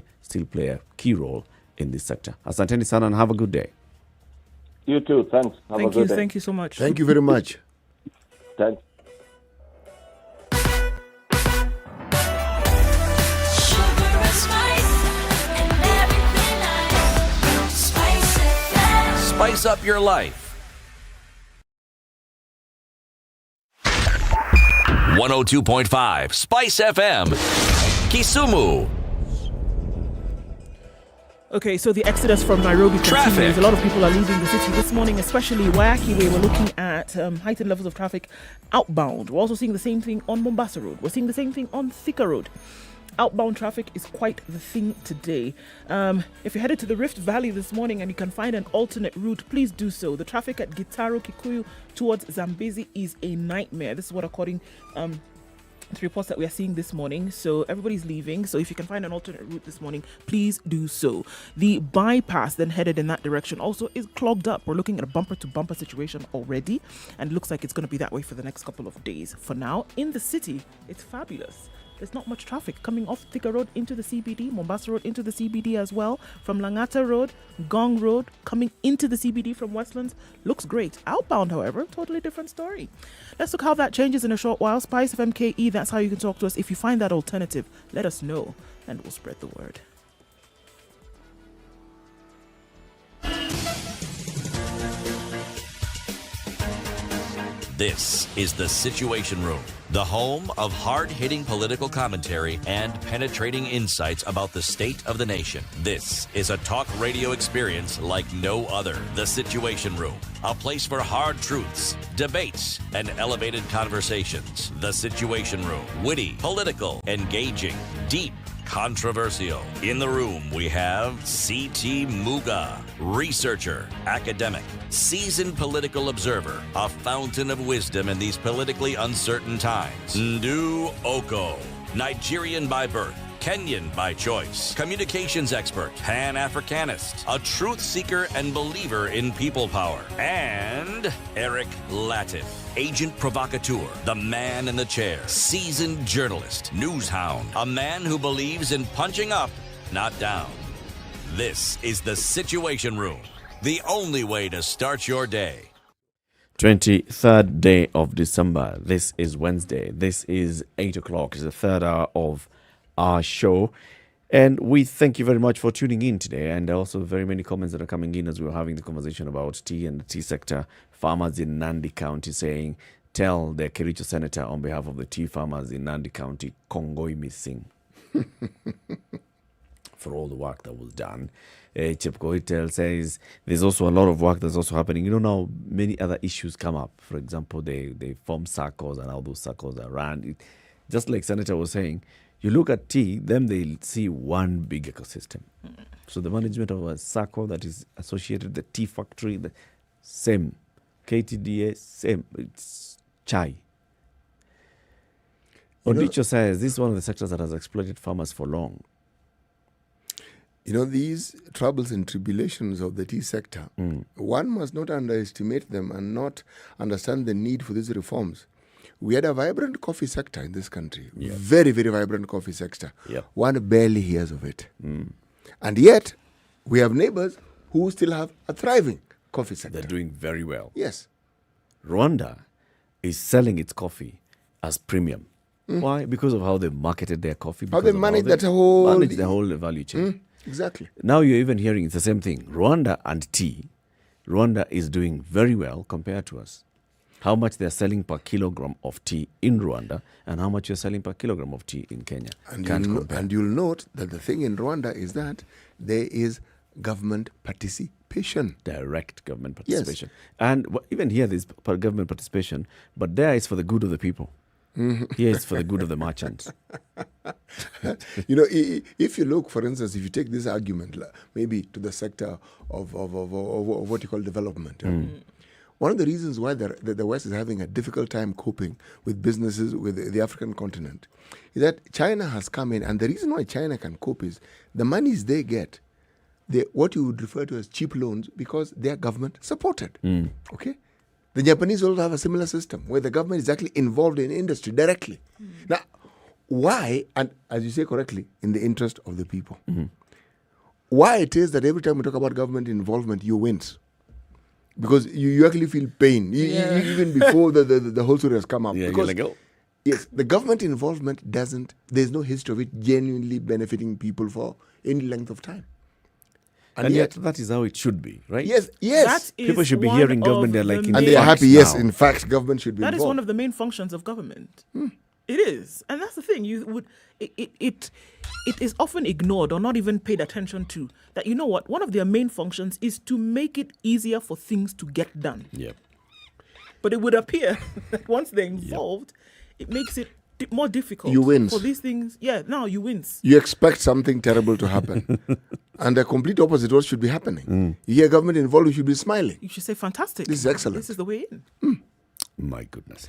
Speaker 1: play a key role in this sector. Asanteni sana and have a good day.
Speaker 13: You too. Thanks. Have a good day.
Speaker 3: Thank you so much.
Speaker 2: Thank you very much.
Speaker 13: Thanks.
Speaker 4: Spice up your life. 102.5 Spice FM, Kisumu.
Speaker 3: Okay, so the exodus from Nairobi continues. A lot of people are leaving the city this morning, especially Waiyaki, where we're looking at heightened levels of traffic outbound. We're also seeing the same thing on Mombasa Road. We're seeing the same thing on Thika Road. Outbound traffic is quite the thing today. If you're headed to the Rift Valley this morning and you can find an alternate route, please do so. The traffic at Gitaro, Kikuyu towards Zambezi is a nightmare. This is what according to reports that we are seeing this morning. So everybody's leaving. So if you can find an alternate route this morning, please do so. The bypass then headed in that direction also is clogged up. We're looking at a bumper-to-bumper situation already, and it looks like it's going to be that way for the next couple of days. For now, in the city, it's fabulous. There's not much traffic coming off Thika Road into the CBD, Mombasa Road into the CBD as well. From Langata Road, Gong Road, coming into the CBD from Westlands, looks great. Outbound, however, totally different story. Let's look how that changes in a short while. Spice FM KE, that's how you can talk to us. If you find that alternative, let us know, and we'll spread the word.
Speaker 4: This is The Situation Room, the home of hard-hitting political commentary and penetrating insights about the state of the nation. This is a talk radio experience like no other. The Situation Room, a place for hard truths, debates, and elevated conversations. The Situation Room, witty, political, engaging, deep, controversial. In the room, we have C.T. Muga, researcher, academic, seasoned political observer, a fountain of wisdom in these politically uncertain times. Ndu Oko, Nigerian by birth, Kenyan by choice, communications expert, Pan-Africanist, a truth seeker and believer in people power, and Eric Latif, agent provocateur, the man in the chair, seasoned journalist, news hound, a man who believes in punching up, not down. This is The Situation Room, the only way to start your day.
Speaker 1: 23rd day of December. This is Wednesday. This is 8 o'clock. It's the third hour of our show. And we thank you very much for tuning in today. And also very many comments that are coming in as we were having the conversation about tea and the tea sector. Farmers in Nandi County saying, tell the Kericho senator on behalf of the tea farmers in Nandi County, Kongoi missing. For all the work that was done. Chepkoitel says there's also a lot of work that's also happening. You know, now many other issues come up. For example, they form circles and how those circles are run. Just like Senator was saying, you look at tea, then they'll see one big ecosystem. So the management of a circle that is associated with the tea factory, the same. KTDA, same. It's chai. Odicho says this is one of the sectors that has exploited farmers for long.
Speaker 2: You know, these troubles and tribulations of the tea sector, one must not underestimate them and not understand the need for these reforms. We had a vibrant coffee sector in this country. Yep. Very, very vibrant coffee sector.
Speaker 1: Yep.
Speaker 2: One barely hears of it. And yet, we have neighbors who still have a thriving coffee sector.
Speaker 1: They're doing very well.
Speaker 2: Yes.
Speaker 1: Rwanda is selling its coffee as premium. Why? Because of how they marketed their coffee.
Speaker 2: How they manage the whole
Speaker 1: value chain.
Speaker 2: Exactly.
Speaker 1: Now you're even hearing it's the same thing. Rwanda and tea. Rwanda is doing very well compared to us. how much they're selling per kilogram of tea in Rwanda and how much you're selling per kilogram of tea in Kenya.
Speaker 2: And you'll note that the thing in Rwanda is that there is government participation.
Speaker 1: Direct government participation. Yes. And even here there's government participation, but there it's for the good of the people. Here it's for the good of the merchants.
Speaker 2: If you look, for instance, if you take this argument, maybe to the sector of what you call development, one of the reasons why the West is having a difficult time coping with businesses with the African continent is that China has come in, and the reason why China can cope is the monies they get, what you would refer to as cheap loans, because they are government supported. Okay? The Japanese also have a similar system where the government is actually involved in industry directly. Now, why, and as you say correctly, in the interest of the people, why it is that every time we talk about government involvement, you wince? Because you actually feel pain, even before the whole story has come up.
Speaker 1: Yeah,
Speaker 2: because,
Speaker 1: you're like, oh.
Speaker 2: Yes, the government involvement there's no history of it genuinely benefiting people for any length of time.
Speaker 1: And yet that is how it should be, right?
Speaker 2: Yes.
Speaker 1: People should be hearing government, they're like,
Speaker 2: and they are happy. Yes, in fact, government should be
Speaker 3: That
Speaker 2: involved.
Speaker 3: is one of the main functions of government. It is, and that's the thing. It is often ignored or not even paid attention to. That one of their main functions is to make it easier for things to get done.
Speaker 1: Yep.
Speaker 3: But it would appear that once they're involved, it makes it more difficult.
Speaker 2: You wince.
Speaker 3: For these things. Yeah, now you wince.
Speaker 2: You expect something terrible to happen. And the complete opposite what should be happening. You hear government involved, you should be smiling.
Speaker 3: You should say, fantastic.
Speaker 2: This is excellent.
Speaker 3: This is the way in.
Speaker 1: My goodness.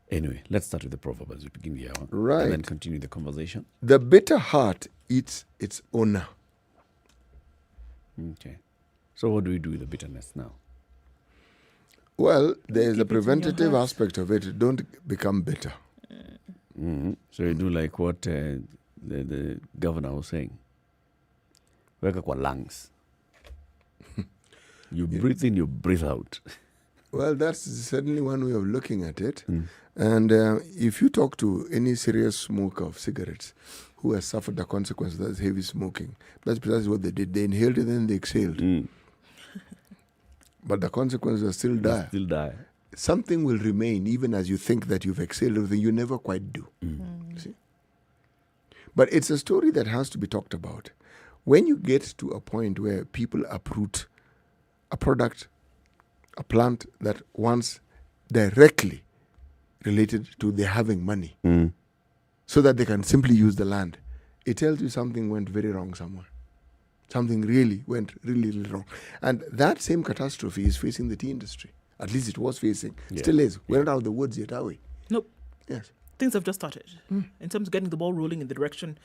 Speaker 1: Anyway, let's start with the proverb as we begin the hour.
Speaker 2: Right.
Speaker 1: And then continue the conversation.
Speaker 2: The bitter heart eats its owner.
Speaker 1: Okay. So what do we do with the bitterness now?
Speaker 2: Well, there is a preventative aspect of it. Don't become bitter.
Speaker 1: So you do like what the governor was saying. Weka kwa lungs. You breathe in, you breathe out.
Speaker 2: Well, that's certainly one way of looking at it. And if you talk to any serious smoker of cigarettes who has suffered the consequence of that heavy smoking, that's precisely what they did. They inhaled it and then they exhaled. But the consequences are still dire. Something will remain even as you think that you've exhaled everything. You never quite do. See? But it's a story that has to be talked about. When you get to a point where people uproot a product, a plant that once directly related to their having money, so that they can simply use the land, it tells you something went very wrong somewhere. Something really went really wrong. And that same catastrophe is facing the tea industry. At least it was facing. Still is. We're not out of the woods yet, are we?
Speaker 3: Nope.
Speaker 2: Yes.
Speaker 3: Things have just started in terms of getting the ball rolling in the direction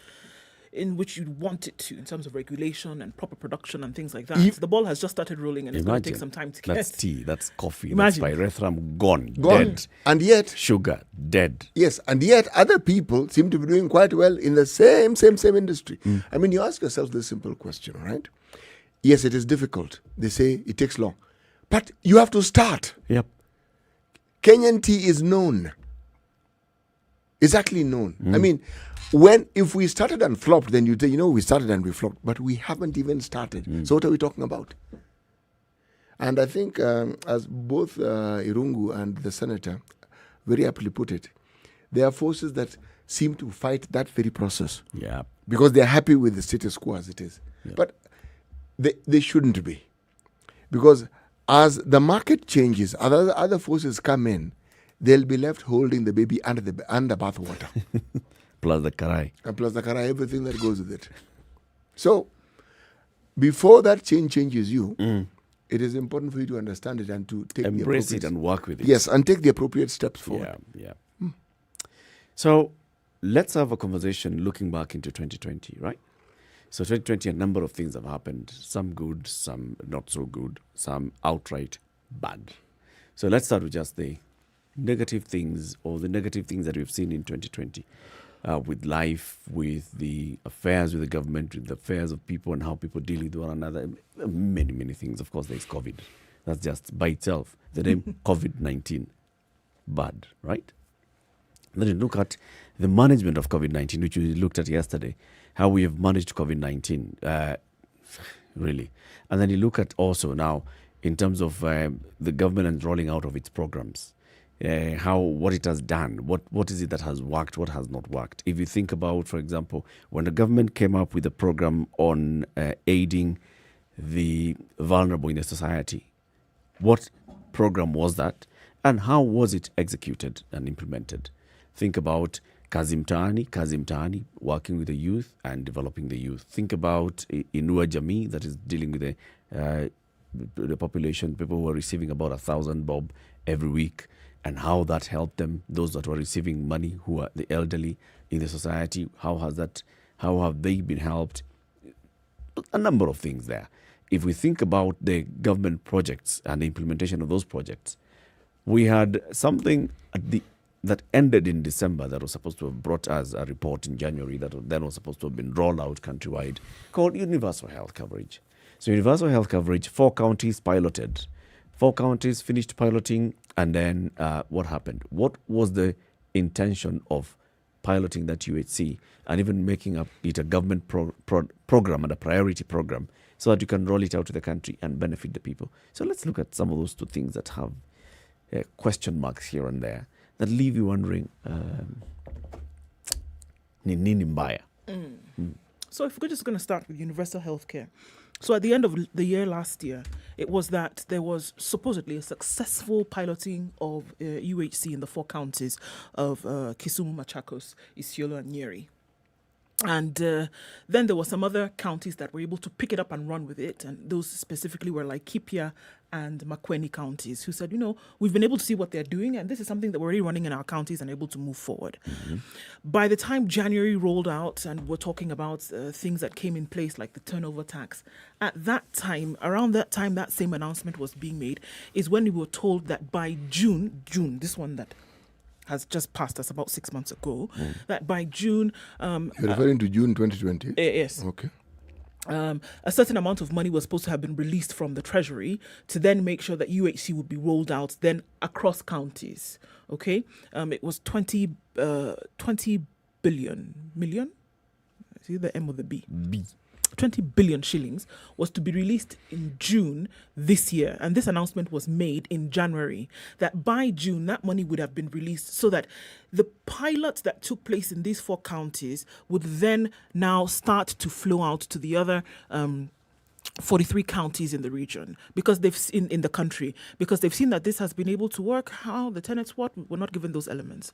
Speaker 3: in which you want it to, in terms of regulation and proper production and things like that. The ball has just started rolling, and it's going to take some time to get.
Speaker 1: That's tea, that's coffee,
Speaker 3: Imagine.
Speaker 1: that's pyrethrum gone, dead.
Speaker 2: And yet...
Speaker 1: Sugar, dead.
Speaker 2: Yes, and yet other people seem to be doing quite well in the same industry. I mean, you ask yourself this simple question, right? Yes, it is difficult. They say it takes long. But you have to start.
Speaker 1: Yep.
Speaker 2: Kenyan tea is known. It's actually known. I mean, if we started and flopped, then you'd say, we started and we flopped. But we haven't even started. So what are we talking about? And I think, as both Irungu and the senator very aptly put it, there are forces that seem to fight that very process.
Speaker 1: Yeah.
Speaker 2: Because they're happy with the status quo as it is. Yeah. But they shouldn't be. Because as the market changes, other forces come in, they'll be left holding the baby under bathwater.
Speaker 1: Plus the karai.
Speaker 2: And plus the karai, everything that goes with it. So, before that changes you, it is important for you to understand it and to take
Speaker 1: embrace it and work with it.
Speaker 2: Yes, and take the appropriate steps forward.
Speaker 1: Yeah. So, let's have a conversation looking back into 2020, right? So 2020, a number of things have happened. Some good, some not so good, some outright bad. So let's start with just the negative things that we've seen in 2020 with life, with the affairs with the government, with the affairs of people and how people deal with one another. Many, many things. Of course, there's COVID. That's just by itself. The name COVID-19. Bad, right? Then you look at the management of COVID-19, which we looked at yesterday, how we have managed COVID-19, really. And then you look at also now, in terms of the government and rolling out of its programs, what it has done, what is it that has worked, what has not worked. If you think about, for example, when the government came up with a program on aiding the vulnerable in the society, what program was that, and how was it executed and implemented? Think about Kazi Mtaani, working with the youth and developing the youth. Think about Inua Jamii, that is dealing with the population, people who are receiving about 1,000 bob every week, and how that helped them. Those that were receiving money, who are the elderly in the society, how have they been helped? A number of things there. If we think about the government projects and the implementation of those projects, we had something that ended in December that was supposed to have brought us a report in January that then was supposed to have been rolled out countrywide, called universal health coverage. So universal health coverage, 4 counties piloted. 4 counties finished piloting, and then what happened? What was the intention of piloting that UHC and even making it a government program and a priority program so that you can roll it out to the country and benefit the people? So let's look at some of those 2 things that have question marks here and there that leave you wondering, ni nini mbaya?
Speaker 3: So if we're just going to start with universal healthcare. So at the end of the year last year, it was that there was supposedly a successful piloting of UHC in the 4 counties of Kisumu, Machakos, Isiolo, and Nyeri. And then there were some other counties that were able to pick it up and run with it. And those specifically were like Laikipia and Makueni counties, who said, we've been able to see what they're doing, and this is something that we're already running in our counties and able to move forward. Mm-hmm. By the time January rolled out, and we're talking about things that came in place like the turnover tax, at that time, around that time, that same announcement was being made, is when we were told that by June, this one that has just passed us about 6 months ago, that by June...
Speaker 2: You're referring to June 2020?
Speaker 3: Yes.
Speaker 2: Okay.
Speaker 3: A certain amount of money was supposed to have been released from the Treasury to then make sure that UHC would be rolled out then across counties. Okay? It was 20 billion. See the M or the B?
Speaker 1: B.
Speaker 3: 20 billion shillings was to be released in June this year. And this announcement was made in January, that by June, that money would have been released so that the pilots that took place in these 4 counties would then now start to flow out to the other 43 counties in the region, because they've seen in the country, because they've seen that this has been able to work. How the tenets were not given those elements.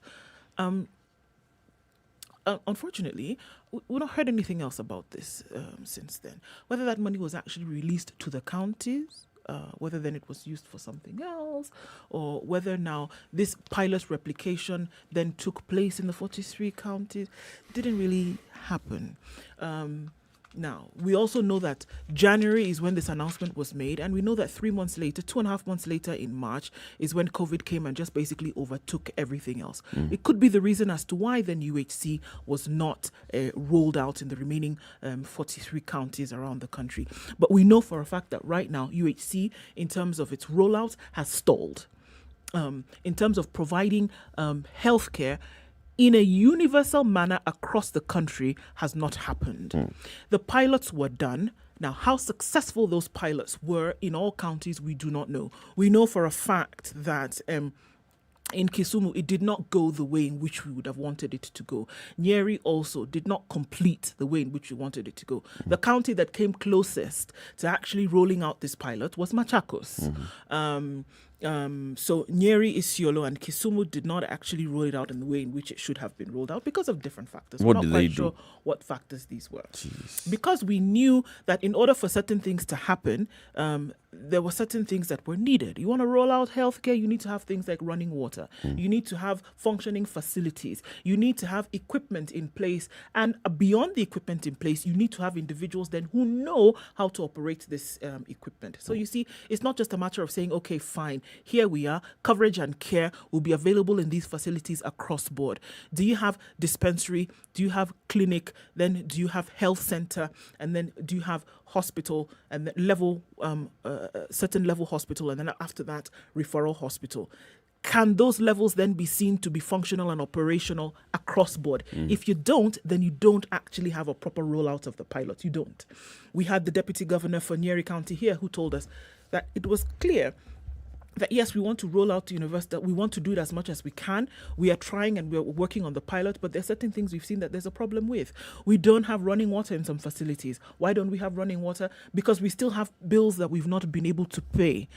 Speaker 3: Unfortunately, we've not heard anything else about this since then. Whether that money was actually released to the counties, whether then it was used for something else, or whether now this pilot replication then took place in the 43 counties, didn't really happen. Now, we also know that January is when this announcement was made, and we know that 3 months later, 2.5 months later in March, is when COVID came and just basically overtook everything else. It could be the reason as to why then UHC was not rolled out in the remaining 43 counties around the country. But we know for a fact that right now, UHC, in terms of its rollout, has stalled. In terms of providing healthcare in a universal manner across the country has not happened. The pilots were done. Now, how successful those pilots were in all counties, we do not know. We know for a fact that in Kisumu, it did not go the way in which we would have wanted it to go. Nyeri also did not complete the way in which we wanted it to go. The county that came closest to actually rolling out this pilot was Machakos. So Nyeri, Isiolo, and Kisumu did not actually roll it out in the way in which it should have been rolled out because of different factors.
Speaker 1: What
Speaker 3: We're
Speaker 1: did
Speaker 3: not quite
Speaker 1: they
Speaker 3: sure
Speaker 1: do?
Speaker 3: what factors these were.
Speaker 1: Jeez.
Speaker 3: Because we knew that in order for certain things to happen, there were certain things that were needed. You want to roll out healthcare, you need to have things like running water. You need to have functioning facilities. You need to have equipment in place. And beyond the equipment in place, you need to have individuals then who know how to operate this equipment. So you see, it's not just a matter of saying, okay, fine, here we are. Coverage and care will be available in these facilities across board. Do you have dispensary? Do you have clinic? Then do you have health center? And then do you have hospital and level, certain level hospital? And then after that, referral hospital. Can those levels then be seen to be functional and operational across board? If you don't, then you don't actually have a proper rollout of the pilot. You don't. We had the deputy governor for Nyeri County here who told us that it was clear that yes, we want to roll out to university. We want to do it as much as we can. We are trying and we're working on the pilot, but there are certain things we've seen that there's a problem with. We don't have running water in some facilities. Why don't we have running water? Because we still have bills that we've not been able to pay.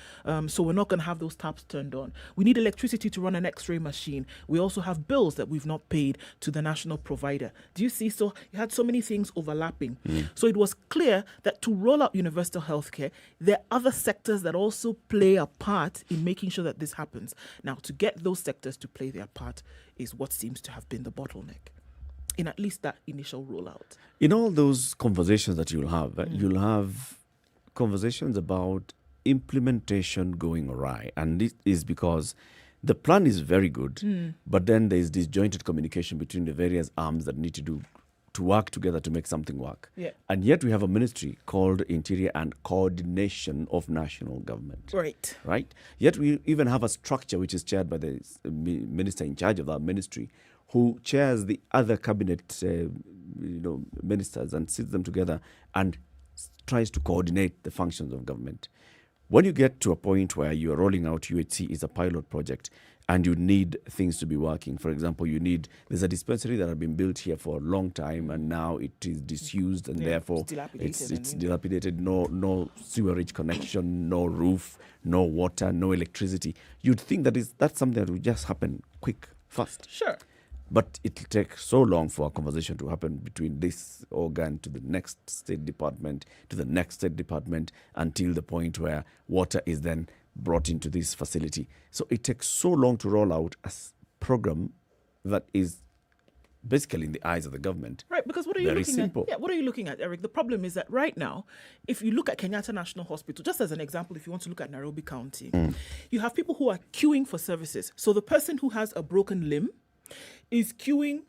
Speaker 3: So we're not going to have those taps turned on. We need electricity to run an X-ray machine. We also have bills that we've not paid to the national provider. Do you see? So you had so many things overlapping. So it was clear that to roll out universal healthcare, there are other sectors that also play a part in making sure that this happens. Now, to get those sectors to play their part is what seems to have been the bottleneck in at least that initial rollout.
Speaker 1: In all those conversations that you'll have conversations about implementation going awry. And this is because the plan is very good, but then there's disjointed communication between the various arms that need to work together to make something work.
Speaker 3: Yeah.
Speaker 1: And yet we have a ministry called Interior and Coordination of National Government. Right? Yet we even have a structure which is chaired by the minister in charge of that ministry, who chairs the other cabinet ministers and sits them together and tries to coordinate the functions of government. When you get to a point where you are rolling out UHC is a pilot project, and you need things to be working. For example, there's a dispensary that has been built here for a long time, and now it is disused, and therefore it's dilapidated. No sewerage connection, no roof, no water, no electricity. You'd think that's something that would just happen quick, fast.
Speaker 3: Sure.
Speaker 1: But it'll take so long for a conversation to happen between this organ to the next state department, to the next state department, until the point where water is then brought into this facility. So it takes so long to roll out a program that is basically in the eyes of the government.
Speaker 3: Right, because what are you
Speaker 1: very
Speaker 3: looking
Speaker 1: simple.
Speaker 3: at? Yeah, what are you looking at, Eric? The problem is that right now, if you look at Kenyatta National Hospital, just as an example, if you want to look at Nairobi County, you have people who are queuing for services. So the person who has a broken limb is queuing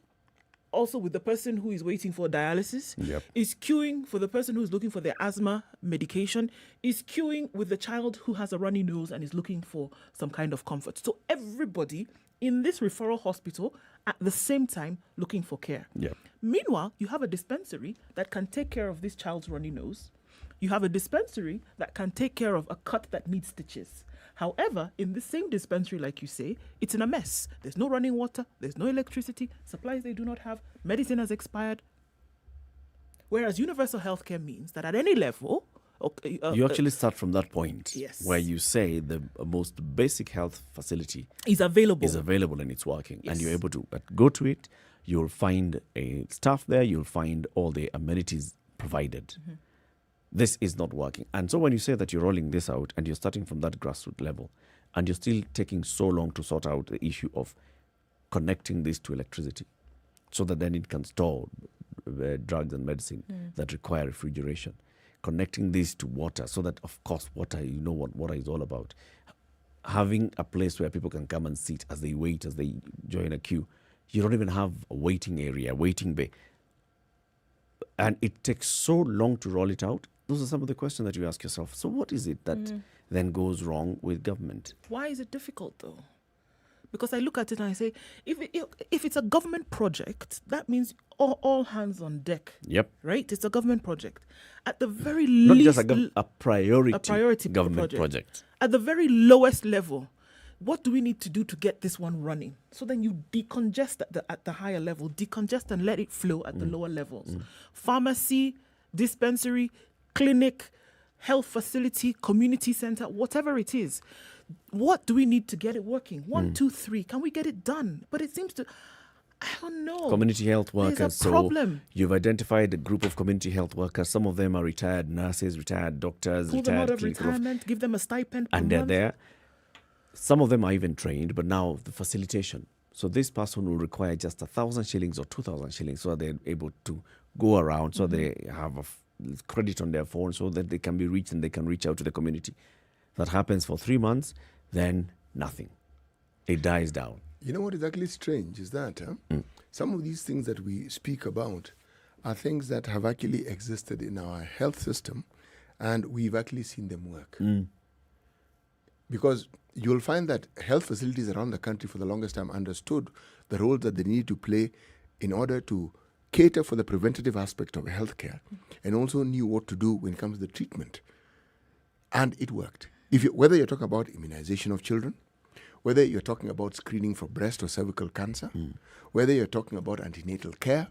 Speaker 3: also with the person who is waiting for dialysis, is queuing for the person who is looking for their asthma medication, is queuing with the child who has a runny nose and is looking for some kind of comfort. So everybody in this referral hospital at the same time looking for care. Meanwhile, you have a dispensary that can take care of this child's runny nose. You have a dispensary that can take care of a cut that needs stitches. However, in the same dispensary, like you say, it's in a mess. There's no running water, there's no electricity, supplies they do not have, medicine has expired. Whereas universal healthcare means that at any level...
Speaker 1: you actually start from that point where
Speaker 3: Yes.
Speaker 1: you say the most basic health facility
Speaker 3: is available
Speaker 1: and it's working.
Speaker 3: Yes.
Speaker 1: And you're able to go to it, you'll find a staff there, you'll find all the amenities provided. This is not working. And so when you say that you're rolling this out and you're starting from that grassroots level and you're still taking so long to sort out the issue of connecting this to electricity so that then it can store drugs and medicine that require refrigeration, connecting this to water so that, of course, water, you know what water is all about. Having a place where people can come and sit as they wait, as they join a queue. You don't even have a waiting area, waiting bay. And it takes so long to roll it out. Those are some of the questions that you ask yourself. So what is it that then goes wrong with government?
Speaker 3: Why is it difficult, though? Because I look at it and I say, if it's a government project, that means all hands on deck. Right? It's a government project. At the very
Speaker 1: Not
Speaker 3: least...
Speaker 1: just a priority government project.
Speaker 3: At the very lowest level, what do we need to do to get this one running? So then you decongest at the higher level, decongest and let it flow at the lower levels. Pharmacy, dispensary, clinic, health facility, community center, whatever it is. What do we need to get it working? 1, 2, 3. Can we get it done? But it seems to... I don't know.
Speaker 1: Community health workers.
Speaker 3: There's a problem.
Speaker 1: So you've identified a group of community health workers. Some of them are retired nurses, retired doctors,
Speaker 3: Pull them
Speaker 1: retired
Speaker 3: out of retirement, give them a stipend per
Speaker 1: and they're
Speaker 3: month.
Speaker 1: there. Some of them are even trained, but now the facilitation. So this person will require just 1,000 shillings or 2,000 shillings so they're able to go around, so they have a credit on their phone so that they can be reached and they can reach out to the community. That happens for 3 months, then nothing. It dies down.
Speaker 2: You know what is actually strange is that some of these things that we speak about are things that have actually existed in our health system and we've actually seen them work. Because you'll find that health facilities around the country for the longest time understood the role that they need to play in order to cater for the preventative aspect of healthcare and also knew what to do when it comes to the treatment. And it worked. whether you're talking about immunization of children, whether you're talking about screening for breast or cervical cancer, whether you're talking about antenatal care,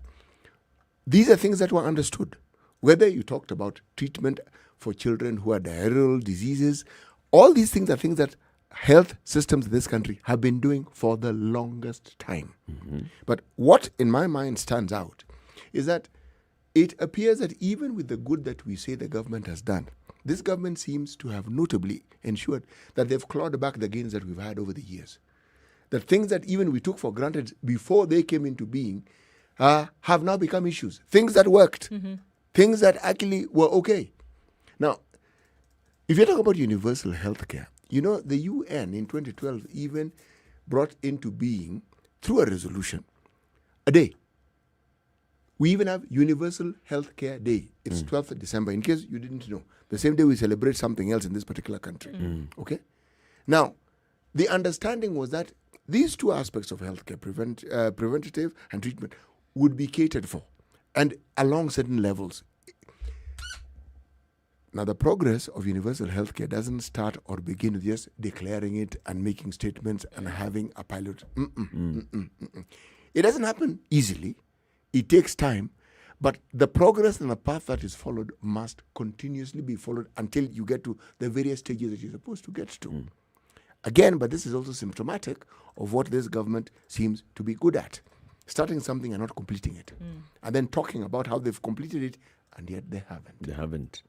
Speaker 2: these are things that were understood. Whether you talked about treatment for children who are diarrheal diseases, all these things are things that health systems in this country have been doing for the longest time. But what in my mind stands out is that it appears that even with the good that we say the government has done, this government seems to have notably ensured that they've clawed back the gains that we've had over the years. The things that even we took for granted before they came into being have now become issues. Things that worked, things that actually were okay. Now, if you talk about universal health care, you know, the UN in 2012 even brought into being, through a resolution, a day. We even have Universal Health Care Day. It's 12th of December, in case you didn't know. The same day we celebrate something else in this particular country. Okay? Now, the understanding was that these two aspects of healthcare, preventative and treatment, would be catered for, and along certain levels. Now, the progress of universal healthcare doesn't start or begin with just declaring it and making statements and having a pilot. It doesn't happen easily. It takes time. But the progress and the path that is followed must continuously be followed until you get to the various stages that you're supposed to get to. Again, but this is also symptomatic of what this government seems to be good at. Starting something and not completing it. And then talking about how they've completed it, and yet they haven't.
Speaker 1: They haven't.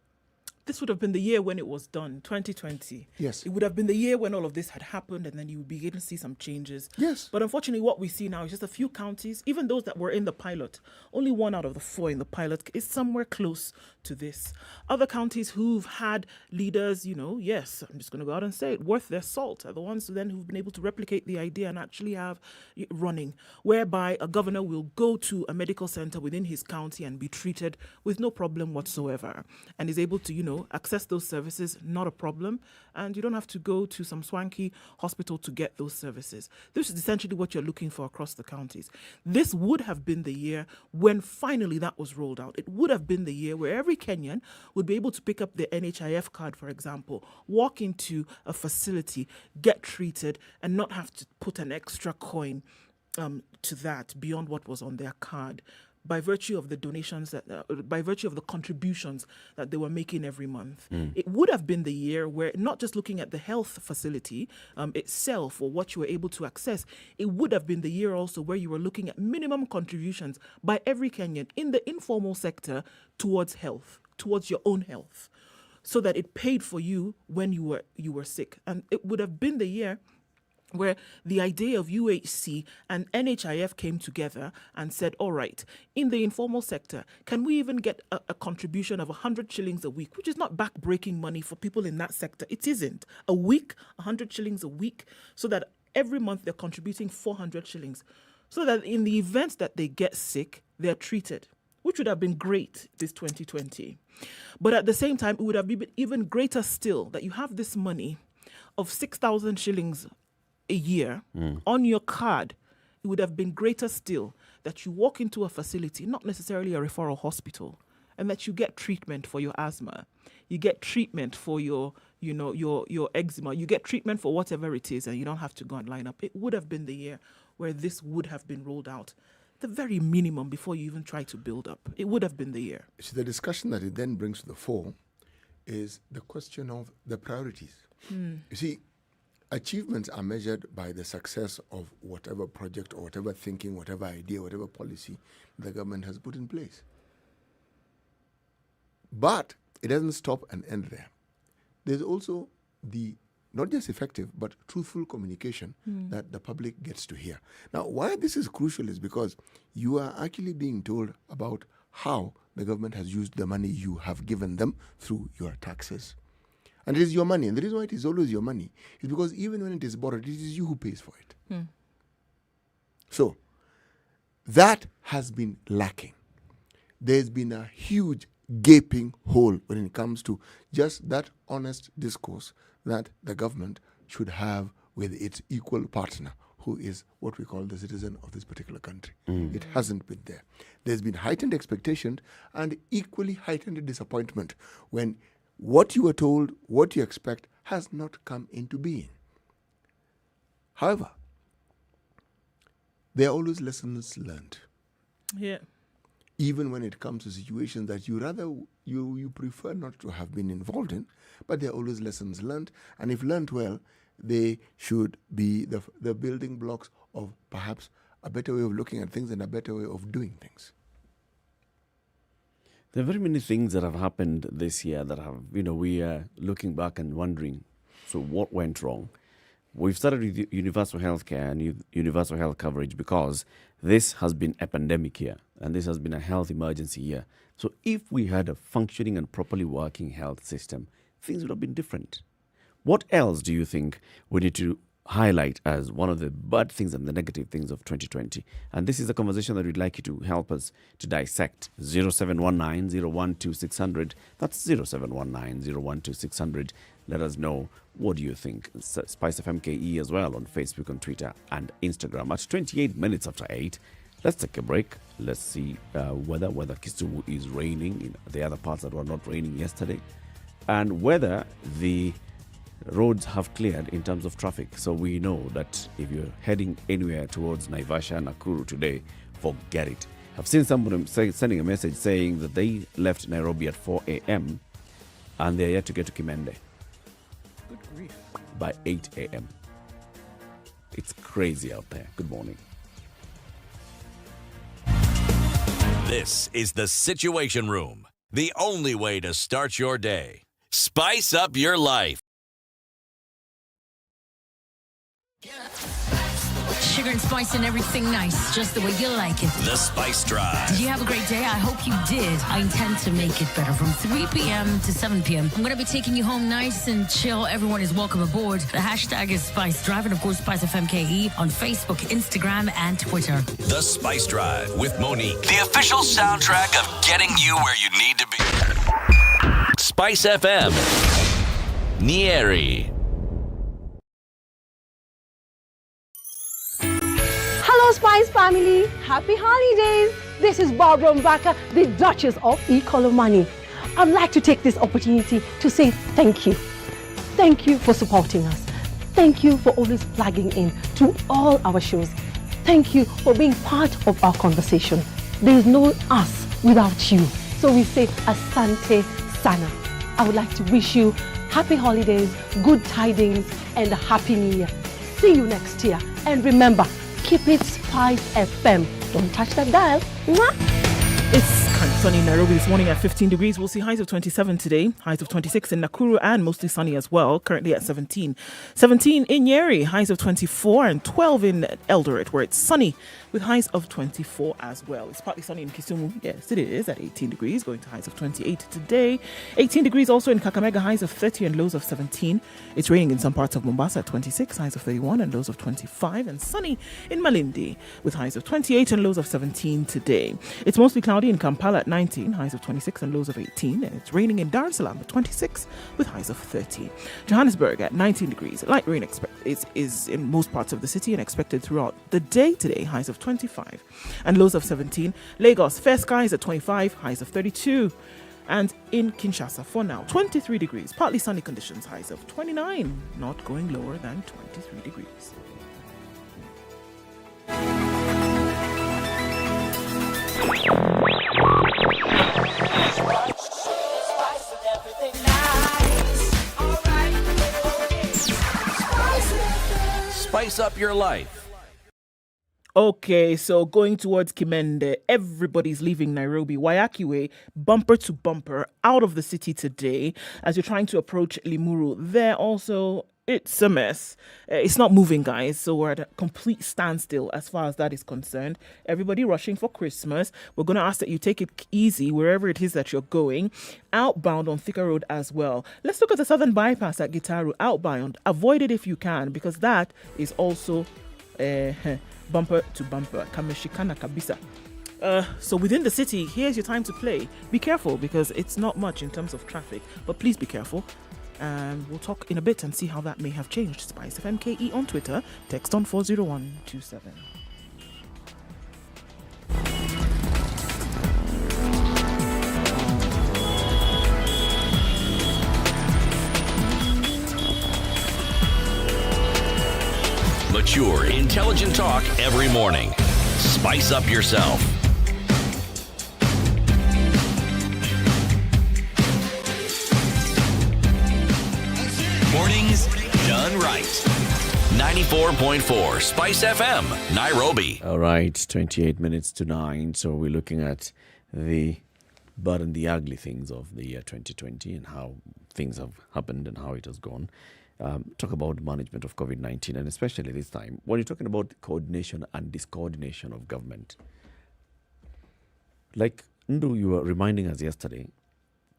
Speaker 3: This would have been the year when it was done, 2020.
Speaker 2: Yes.
Speaker 3: It would have been the year when all of this had happened, and then you would begin to see some changes.
Speaker 2: Yes.
Speaker 3: But unfortunately, what we see now is just a few counties, even those that were in the pilot. Only 1 out of the 4 in the pilot is somewhere close to this. Other counties who've had leaders, you know, yes, I'm just going to go out and say it, worth their salt, are the ones then who've been able to replicate the idea and actually have it running, whereby a governor will go to a medical center within his county and be treated with no problem whatsoever, and is able to, you know, access those services, not a problem, and you don't have to go to some swanky hospital to get those services. This is essentially what you're looking for across the counties. This would have been the year when finally that was rolled out. It would have been the year where every Kenyan would be able to pick up their NHIF card, for example, walk into a facility, get treated, and not have to put an extra coin to that beyond what was on their card, by virtue of the donations by virtue of the contributions that they were making every month. It would have been the year where, not just looking at the health facility itself or what you were able to access, it would have been the year also where you were looking at minimum contributions by every Kenyan in the informal sector towards health, towards your own health, so that it paid for you when you were sick. And it would have been the year where the idea of UHC and NHIF came together and said, all right, in the informal sector, can we even get a contribution of 100 shillings a week, which is not back-breaking money for people in that sector. It isn't. A week, 100 shillings a week, so that every month they're contributing 400 shillings, so that in the event that they get sick, they're treated, which would have been great this 2020. But at the same time, it would have been even greater still that you have this money of 6,000 shillings a year on your card. It would have been greater still that you walk into a facility, not necessarily a referral hospital, and that you get treatment for your asthma, you get treatment for your eczema, you get treatment for whatever it is, and you don't have to go and line up. It would have been the year where this would have been rolled out, the very minimum before you even try to build up. It would have been the year.
Speaker 2: See, the discussion that it then brings to the fore is the question of the priorities. You see, achievements are measured by the success of whatever project or whatever thinking, whatever idea, whatever policy the government has put in place. But it doesn't stop and end there. There's also the not just effective, but truthful communication that the public gets to hear. Now, why this is crucial is because you are actually being told about how the government has used the money you have given them through your taxes. And it is your money. And the reason why it is always your money is because even when it is borrowed, it is you who pays for it. So, that has been lacking. There's been a huge gaping hole when it comes to just that honest discourse that the government should have with its equal partner, who is what we call the citizen of this particular country. It hasn't been there. There's been heightened expectation and equally heightened disappointment when what you were told, what you expect, has not come into being. However, there are always lessons learned.
Speaker 3: Yeah.
Speaker 2: Even when it comes to situations that you prefer not to have been involved in, but there are always lessons learned, and if learned well, they should be the building blocks of perhaps a better way of looking at things and a better way of doing things.
Speaker 1: There are very many things that have happened this year that have, we are looking back and wondering, so what went wrong? We've started with universal health care and universal health coverage because this has been a pandemic year and this has been a health emergency year. So if we had a functioning and properly working health system, things would have been different. What else do you think we need to highlight as one of the bad things and the negative things of 2020? And this is a conversation that we'd like you to help us to dissect. 0719-012-600. That's 0719-012-600. Let us know, what do you think? Spice FM KE as well on Facebook, on Twitter and Instagram. At 28 minutes after 8, let's take a break. Let's see whether Kisumu is raining in the other parts that were not raining yesterday, and whether the roads have cleared in terms of traffic. So we know that if you're heading anywhere towards Naivasha, Nakuru today, forget it. I've seen someone sending a message saying that they left Nairobi at 4 a.m. and they're yet to get to Kimende.
Speaker 3: Good grief.
Speaker 1: By 8 a.m. It's crazy out there. Good morning.
Speaker 4: This is the Situation Room, the only way to start your day. Spice up your life.
Speaker 12: Sugar and spice and everything nice, just the way you like it.
Speaker 4: The Spice Drive.
Speaker 12: Did you have a great day? I hope you did. I intend to make it better from 3 p.m. to 7 p.m. I'm going to be taking you home nice and chill. Everyone is welcome aboard. The hashtag is Spice Drive and, of course, Spice FM KE on Facebook, Instagram, and Twitter.
Speaker 4: The Spice Drive with Monique. The official soundtrack of getting you where you need to be. Spice FM. Nyeri.
Speaker 19: Hello, Spice family. Happy holidays. This is Barbara Mbaka, the Duchess of Money. I'd like to take this opportunity to say thank you. Thank you for supporting us. Thank you for always plugging in to all our shows. Thank you for being part of our conversation. There is no us without you. So we say Asante Sana. I would like to wish you happy holidays, good tidings, and a happy new year. See you next year. And remember, keep it Spice FM. Don't touch that dial. Mwah.
Speaker 3: It's kind of sunny in Nairobi this morning at 15 degrees. We'll see highs of 27 today, highs of 26 in Nakuru, and mostly sunny as well, currently at 17. 17 in Nyeri, highs of 24, and 12 in Eldoret, where it's sunny with highs of 24 as well. It's partly sunny in Kisumu. Yes, it is at 18 degrees, going to highs of 28 today. 18 degrees also in Kakamega, highs of 30 and lows of 17. It's raining in some parts of Mombasa at 26, highs of 31 and lows of 25. And sunny in Malindi with highs of 28 and lows of 17 today. It's mostly cloudy in Kampala at 19, highs of 26 and lows of 18. And it's raining in Dar es Salaam at 26 with highs of 30. Johannesburg at 19 degrees. Light rain is in most parts of the city and expected throughout the day today, highs of 25 and lows of 17. Lagos, fair skies at 25, highs of 32. And in Kinshasa, for now, 23 degrees, partly sunny conditions, highs of 29, not going lower than 23 degrees.
Speaker 4: Spice up your life.
Speaker 3: Okay, so going towards Kimende, everybody's leaving Nairobi. Waiyaki Way, bumper to bumper, out of the city today as you're trying to approach Limuru. There also, it's a mess. It's not moving, guys, so we're at a complete standstill as far as that is concerned. Everybody rushing for Christmas. We're going to ask that you take it easy wherever it is that you're going. Outbound on Thika Road as well. Let's look at the southern bypass at Gitaru. Outbound, avoid it if you can, because that is also bumper to bumper. Kameshikana kabisa. So within the city, here's your time to play. Be careful because it's not much in terms of traffic, but please be careful. And we'll talk in a bit and see how that may have changed. Spice FM KE on Twitter. Text on 40127.
Speaker 4: mature, intelligent talk every morning. Spice up yourself. Mornings done right. 94.4 Spice FM, Nairobi.
Speaker 1: All right, 28 minutes to 9. So we're looking at the bad and the ugly things of the year 2020 and how things have happened and how it has gone. Talk about management of COVID-19, and especially this time, when you're talking about coordination and discoordination of government. Like Ndu, you were reminding us yesterday,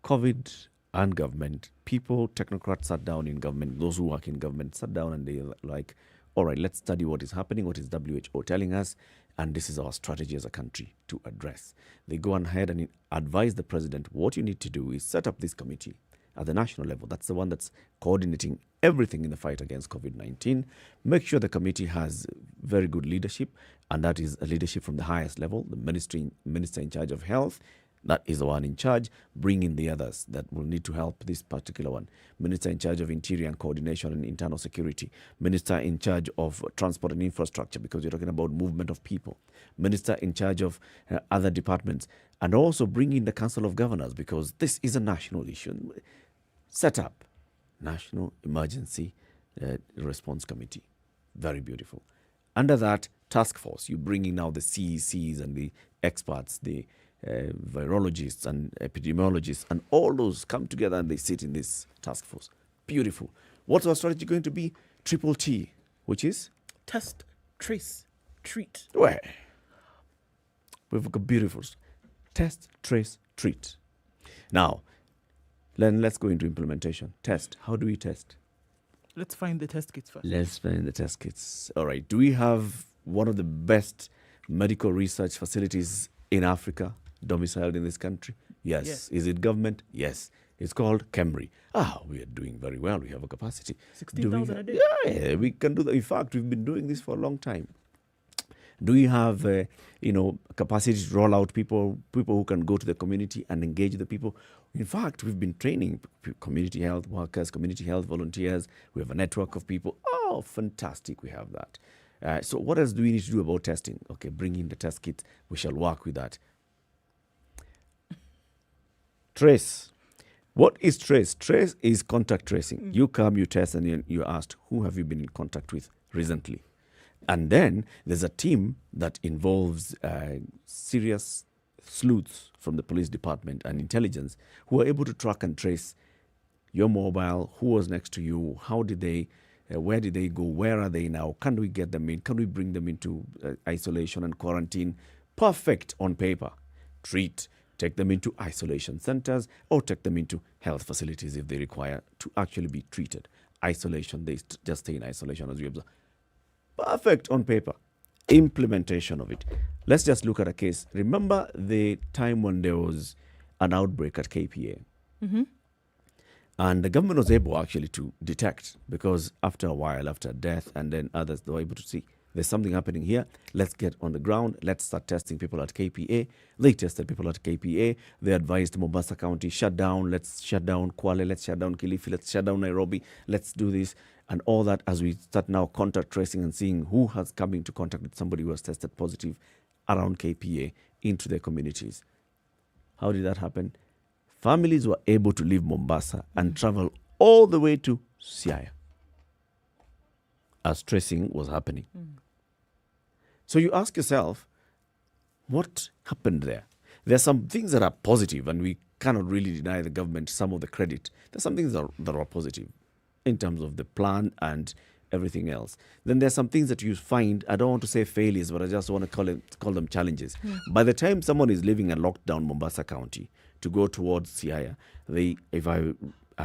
Speaker 1: COVID and government, people, technocrats sat down in government, those who work in government sat down and they like, all right, let's study what is happening, what is WHO telling us, and this is our strategy as a country to address. They go ahead and advise the president, what you need to do is set up this committee at the national level. That's the one that's coordinating everything in the fight against COVID-19. Make sure the committee has very good leadership, and that is a leadership from the highest level, the minister in charge of health. That is the one in charge. Bring in the others that will need to help this particular one. Minister in charge of Interior and Coordination and Internal Security. Minister in charge of Transport and Infrastructure, because you're talking about movement of people. Minister in charge of other departments. And also bring in the Council of Governors, because this is a national issue. Set up National Emergency Response Committee. Very beautiful. Under that task force, you bring in now the CECs and the experts, the virologists and epidemiologists, and all those come together and they sit in this task force. Beautiful. What's our strategy going to be? Triple T, which is?
Speaker 3: Test, trace, treat.
Speaker 1: Where? We've got beautiful. Test, trace, treat. Now, then let's go into implementation. Test. How do we test?
Speaker 3: Let's find the test kits first.
Speaker 1: Let's find the test kits. All right. Do we have one of the best medical research facilities in Africa, domiciled in this country? Yes. Is it government? Yes. It's called Kemri. We are doing very well. We have a capacity.
Speaker 3: 16,000 a day.
Speaker 1: Yeah, we can do that. In fact, we've been doing this for a long time. Do we have, capacity to roll out people who can go to the community and engage the people? In fact, we've been training community health workers, community health volunteers. We have a network of people. Oh, fantastic. We have that. So what else do we need to do about testing? Okay, bring in the test kit. We shall work with that. Trace. What is trace? Trace is contact tracing. You come, you test, and you're asked, who have you been in contact with recently? And then there's a team that involves serious sleuths from the police department and intelligence who are able to track and trace your mobile, who was next to you, how did they, where did they go, where are they now, can we get them in, can we bring them into isolation and quarantine? Perfect on paper. Treat. Take them into isolation centers or take them into health facilities if they require to actually be treated. Isolation, they just stay in isolation as we observe. Perfect on paper. Implementation of it. Let's just look at a case. Remember the time when there was an outbreak at KPA?
Speaker 3: Mm-hmm.
Speaker 1: And the government was able actually to detect, because after a while, after death, and then others, they were able to see there's something happening here. Let's get on the ground. Let's start testing people at KPA. They tested people at KPA. They advised Mombasa County, shut down. Let's shut down Kwale. Let's shut down Kilifi. Let's shut down Nairobi. Let's do this. And all that as we start now contact tracing and seeing who has come into contact with somebody who has tested positive around KPA into their communities. How did that happen? Families were able to leave Mombasa and travel all the way to Siaya as tracing was happening. So you ask yourself, what happened there? There are some things that are positive, and we cannot really deny the government some of the credit. There's some things that are positive in terms of the plan and everything else. Then there's some things that you find, I don't want to say failures, but I just want to call them challenges. By the time someone is living in lockdown Mombasa County to go towards Siaya, if I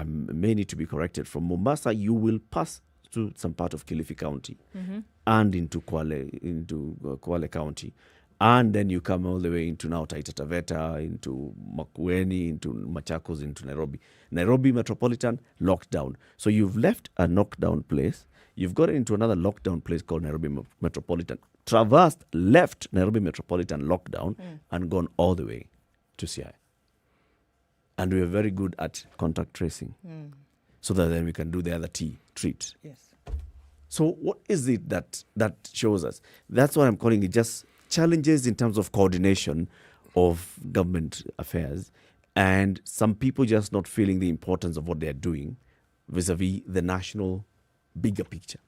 Speaker 1: may need to be corrected, from Mombasa you will pass to some part of Kilifi County and into Kwale County. And then you come all the way into now Taita Taveta, into Makueni, into Machakos, into Nairobi. Nairobi Metropolitan, lockdown. So you've left a knockdown place. You've got into another lockdown place called Nairobi Metropolitan. Traversed, left Nairobi Metropolitan lockdown and gone all the way to Siaya. And we are very good at contact tracing. So that then we can do the other T, treat.
Speaker 3: Yes.
Speaker 1: So what is it that shows us? That's what I'm calling it, just challenges in terms of coordination of government affairs, and some people just not feeling the importance of what they're doing vis-a-vis the national bigger picture.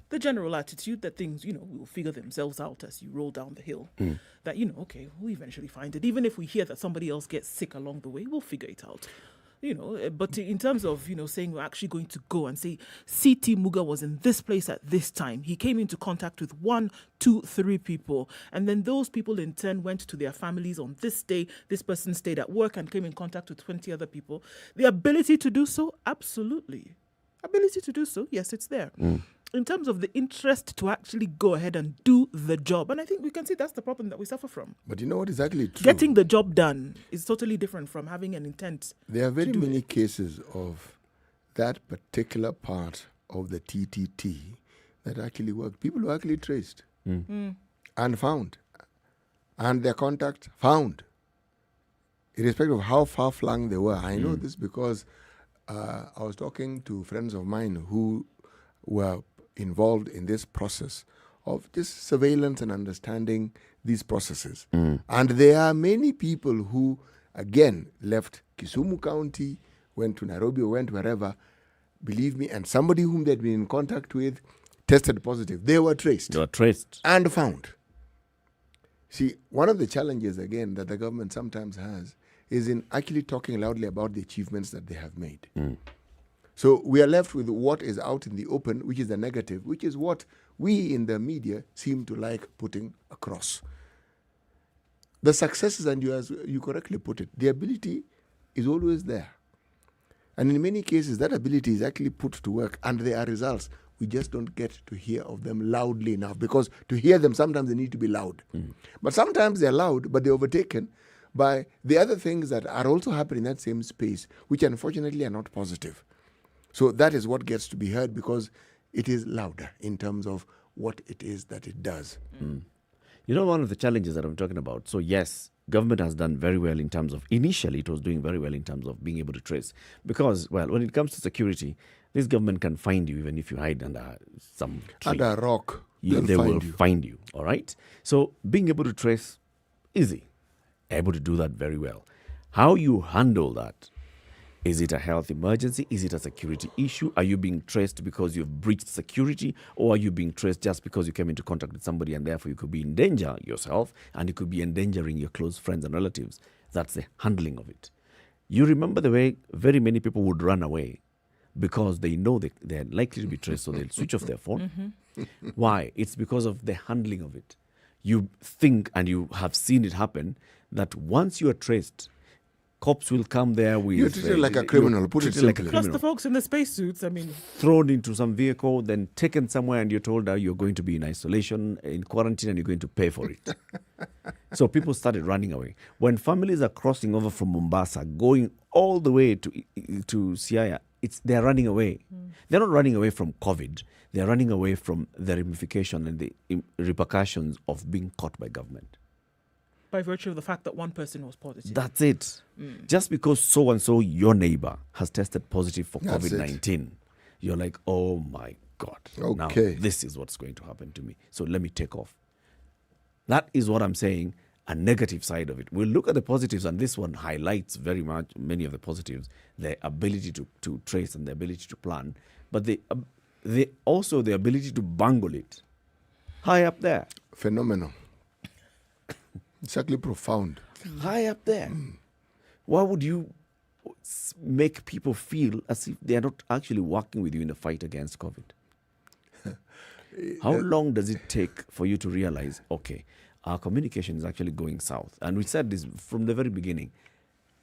Speaker 3: The general attitude that things, will figure themselves out as you roll down the hill. That, okay, we'll eventually find it. Even if we hear that somebody else gets sick along the way, we'll figure it out. But in terms of, saying we're actually going to go and say, C.T. Muga was in this place at this time. He came into contact with 1, 2, 3 people. And then those people in turn went to their families on this day. This person stayed at work and came in contact with 20 other people. The ability to do so, absolutely. Ability to do so, yes, it's there. In terms of the interest to actually go ahead and do the job. And I think we can see that's the problem that we suffer from.
Speaker 2: But you know what is actually true?
Speaker 3: Getting the job done is totally different from having an intent.
Speaker 2: There are very many cases of that particular part of the TTT that actually worked. People were actually traced and found. And their contact found. Irrespective of how far-flung they were. I know this because I was talking to friends of mine who were involved in this process of just surveillance and understanding these processes. And there are many people who, again, left Kisumu County, went to Nairobi or went wherever, believe me, and somebody whom they'd been in contact with tested positive. They were traced.
Speaker 1: They were traced.
Speaker 2: And found. See, one of the challenges, again, that the government sometimes has is in actually talking loudly about the achievements that they have made. So we are left with what is out in the open, which is the negative, which is what we in the media seem to like putting across. The successes, and as you correctly put it, the ability is always there. And in many cases, that ability is actually put to work, and there are results. We just don't get to hear of them loudly enough, because to hear them, sometimes they need to be loud. But sometimes they're loud, but they're overtaken by the other things that are also happening in that same space, which unfortunately are not positive. So that is what gets to be heard, because it is louder in terms of what it is that it does.
Speaker 1: One of the challenges that I'm talking about, so yes, government has done very well in terms of, initially it was doing very well in terms of being able to trace. Because, well, when it comes to security, this government can find you even if you hide under some tree.
Speaker 2: Under a rock,
Speaker 1: they will find you, all right? So being able to trace, easy. Able to do that very well. How you handle that? Is it a health emergency? Is it a security issue? Are you being traced because you've breached security? Or are you being traced just because you came into contact with somebody and therefore you could be in danger yourself and you could be endangering your close friends and relatives? That's the handling of it. You remember the way very many people would run away because they know that they're likely to be traced, so they'll switch off their phone. Why? It's because of the handling of it. You think, and you have seen it happen, that once you are traced, cops will come there with...
Speaker 2: You're treated like a criminal, put it simply.
Speaker 3: Plus the folks in the spacesuits,
Speaker 1: thrown into some vehicle, then taken somewhere, and you're told that you're going to be in isolation, in quarantine, and you're going to pay for it. So people started running away. When families are crossing over from Mombasa, going all the way to Siaya, they're running away. They're not running away from COVID. They're running away from the ramification and the repercussions of being caught by government.
Speaker 3: By virtue of the fact that one person was positive.
Speaker 1: That's it. Just because so-and-so, your neighbor, has tested positive for COVID-19, you're like, oh my God. Now this is what's going to happen to me. So let me take off. That is what I'm saying, a negative side of it. We'll look at the positives, and this one highlights very much many of the positives, the ability to trace and the ability to plan, but also the ability to bungle it. High up there.
Speaker 2: Phenomenal. It's actually profound.
Speaker 1: High up there. Why would you make people feel as if they are not actually working with you in the fight against COVID? How long does it take for you to realize, okay, our communication is actually going south? And we said this from the very beginning.